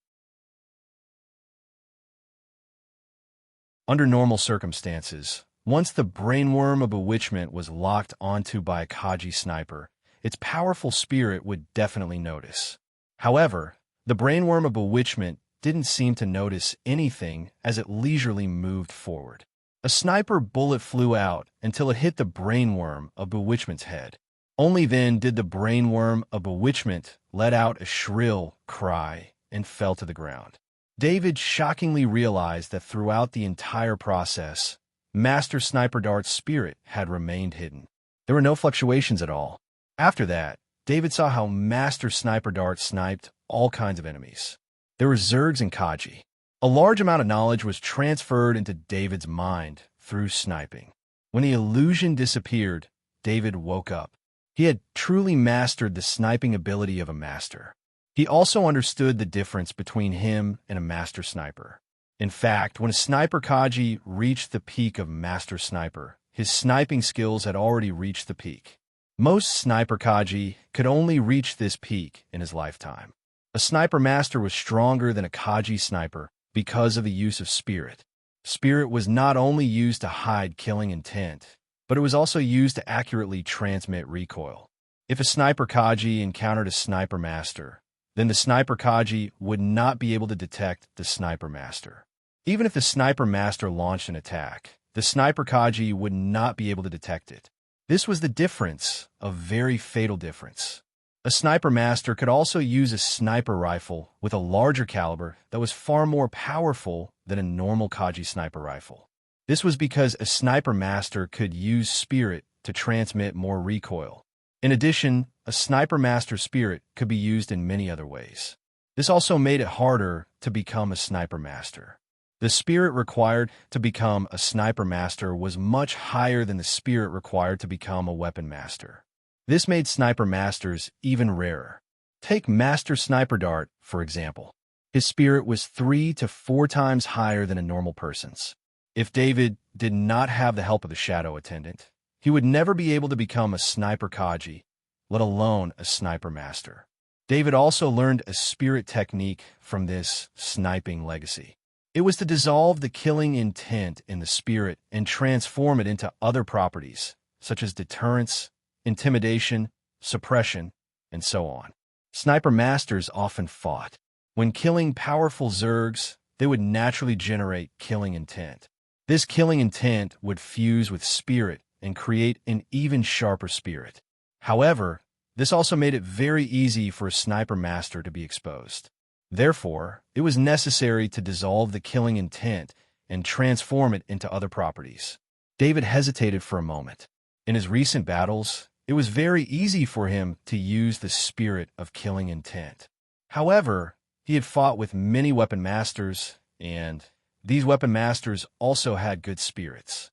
Under normal circumstances, once the brainworm of bewitchment was locked onto by a Kaji sniper, its powerful spirit would definitely notice. However, the brainworm of bewitchment didn't seem to notice anything as it leisurely moved forward. A sniper bullet flew out until it hit the brainworm of bewitchment's head. Only then did the brainworm of bewitchment let out a shrill cry and fell to the ground. David shockingly realized that throughout the entire process, Master Sniper Dart's spirit had remained hidden. There were no fluctuations at all. After that, David saw how Master Sniper Dart sniped all kinds of enemies. There were Zergs and Kaji. A large amount of knowledge was transferred into David's mind through sniping. When the illusion disappeared, David woke up. He had truly mastered the sniping ability of a master. He also understood the difference between him and a master sniper. In fact, when a sniper Kaji reached the peak of master sniper, his sniping skills had already reached the peak. Most sniper Kaji could only reach this peak in his lifetime. A sniper master was stronger than a Kaji sniper because of the use of spirit. Spirit was not only used to hide killing intent, but it was also used to accurately transmit recoil. If a sniper Kaji encountered a sniper master, then the sniper Kaji would not be able to detect the sniper master. Even if the sniper master launched an attack, the sniper Kaji would not be able to detect it. This was the difference, a very fatal difference. A sniper master could also use a sniper rifle with a larger caliber that was far more powerful than a normal Kaji sniper rifle. This was because a sniper master could use spirit to transmit more recoil. In addition, a sniper master spirit could be used in many other ways. This also made it harder to become a sniper master. The spirit required to become a sniper master was much higher than the spirit required to become a weapon master. This made sniper masters even rarer. Take Master Sniper Dart, for example. His spirit was 3 to 4 times higher than a normal person's. If David did not have the help of the Shadow Attendant, he would never be able to become a sniper Kaji, let alone a sniper master. David also learned a spirit technique from this sniping legacy. It was to dissolve the killing intent in the spirit and transform it into other properties, such as deterrence, intimidation, suppression, and so on. Sniper masters often fought. When killing powerful Zergs, they would naturally generate killing intent. This killing intent would fuse with spirit and create an even sharper spirit. However, this also made it very easy for a sniper master to be exposed. Therefore, it was necessary to dissolve the killing intent and transform it into other properties. David hesitated for a moment. In his recent battles, it was very easy for him to use the spirit of killing intent. However, he had fought with many weapon masters, and these weapon masters also had good spirits.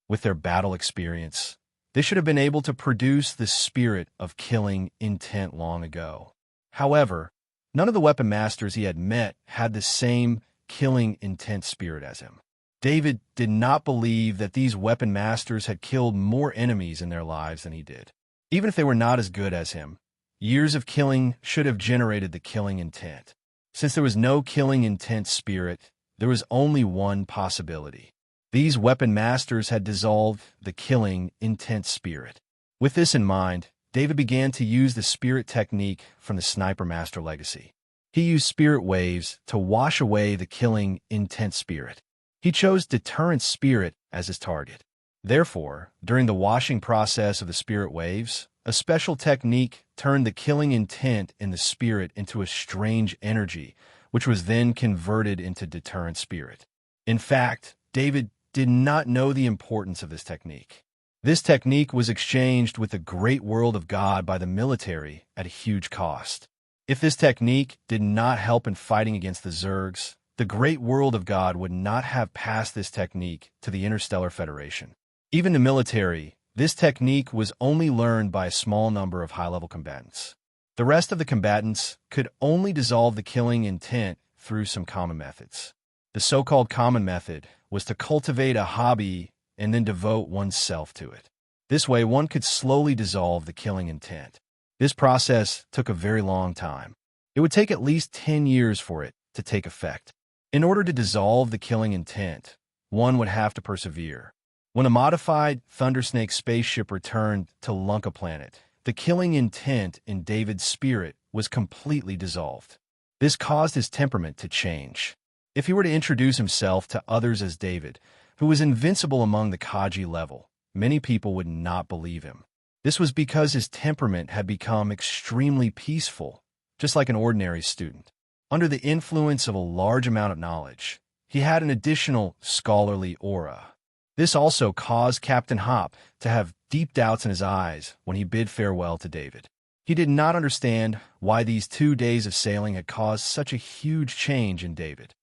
With their battle experience, they should have been able to produce the spirit of killing intent long ago. However, none of the weapon masters he had met had the same killing intent spirit as him. David did not believe that these weapon masters had killed more enemies in their lives than he did. Even if they were not as good as him, years of killing should have generated the killing intent. Since there was no killing intent spirit, there was only one possibility. These weapon masters had dissolved the killing intent spirit. With this in mind, David began to use the spirit technique from the Sniper Master legacy. He used spirit waves to wash away the killing intent spirit. He chose deterrent spirit as his target. Therefore, during the washing process of the spirit waves, a special technique turned the killing intent in the spirit into a strange energy, which was then converted into deterrent spirit. In fact, David did not know the importance of this technique. This technique was exchanged with the great world of God by the military at a huge cost. If this technique did not help in fighting against the Zergs, the great world of God would not have passed this technique to the Interstellar Federation. Even the military, this technique was only learned by a small number of high-level combatants. The rest of the combatants could only dissolve the killing intent through some common methods. The so-called common method was to cultivate a hobby and then devote oneself to it. This way, one could slowly dissolve the killing intent. This process took a very long time. It would take at least 10 years for it to take effect. In order to dissolve the killing intent, one would have to persevere. When a modified Thundersnake spaceship returned to Lunka Planet, the killing intent in David's spirit was completely dissolved. This caused his temperament to change. If he were to introduce himself to others as David, who was invincible among the Kaji level, many people would not believe him. This was because his temperament had become extremely peaceful, just like an ordinary student. Under the influence of a large amount of knowledge, he had an additional scholarly aura. This also caused Captain Hop to have deep doubts in his eyes when he bid farewell to David. He did not understand why these 2 days of sailing had caused such a huge change in David.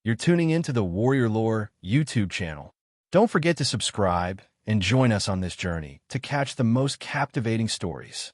You're tuning into the Warrior Lore YouTube channel. Don't forget to subscribe and join us on this journey to catch the most captivating stories.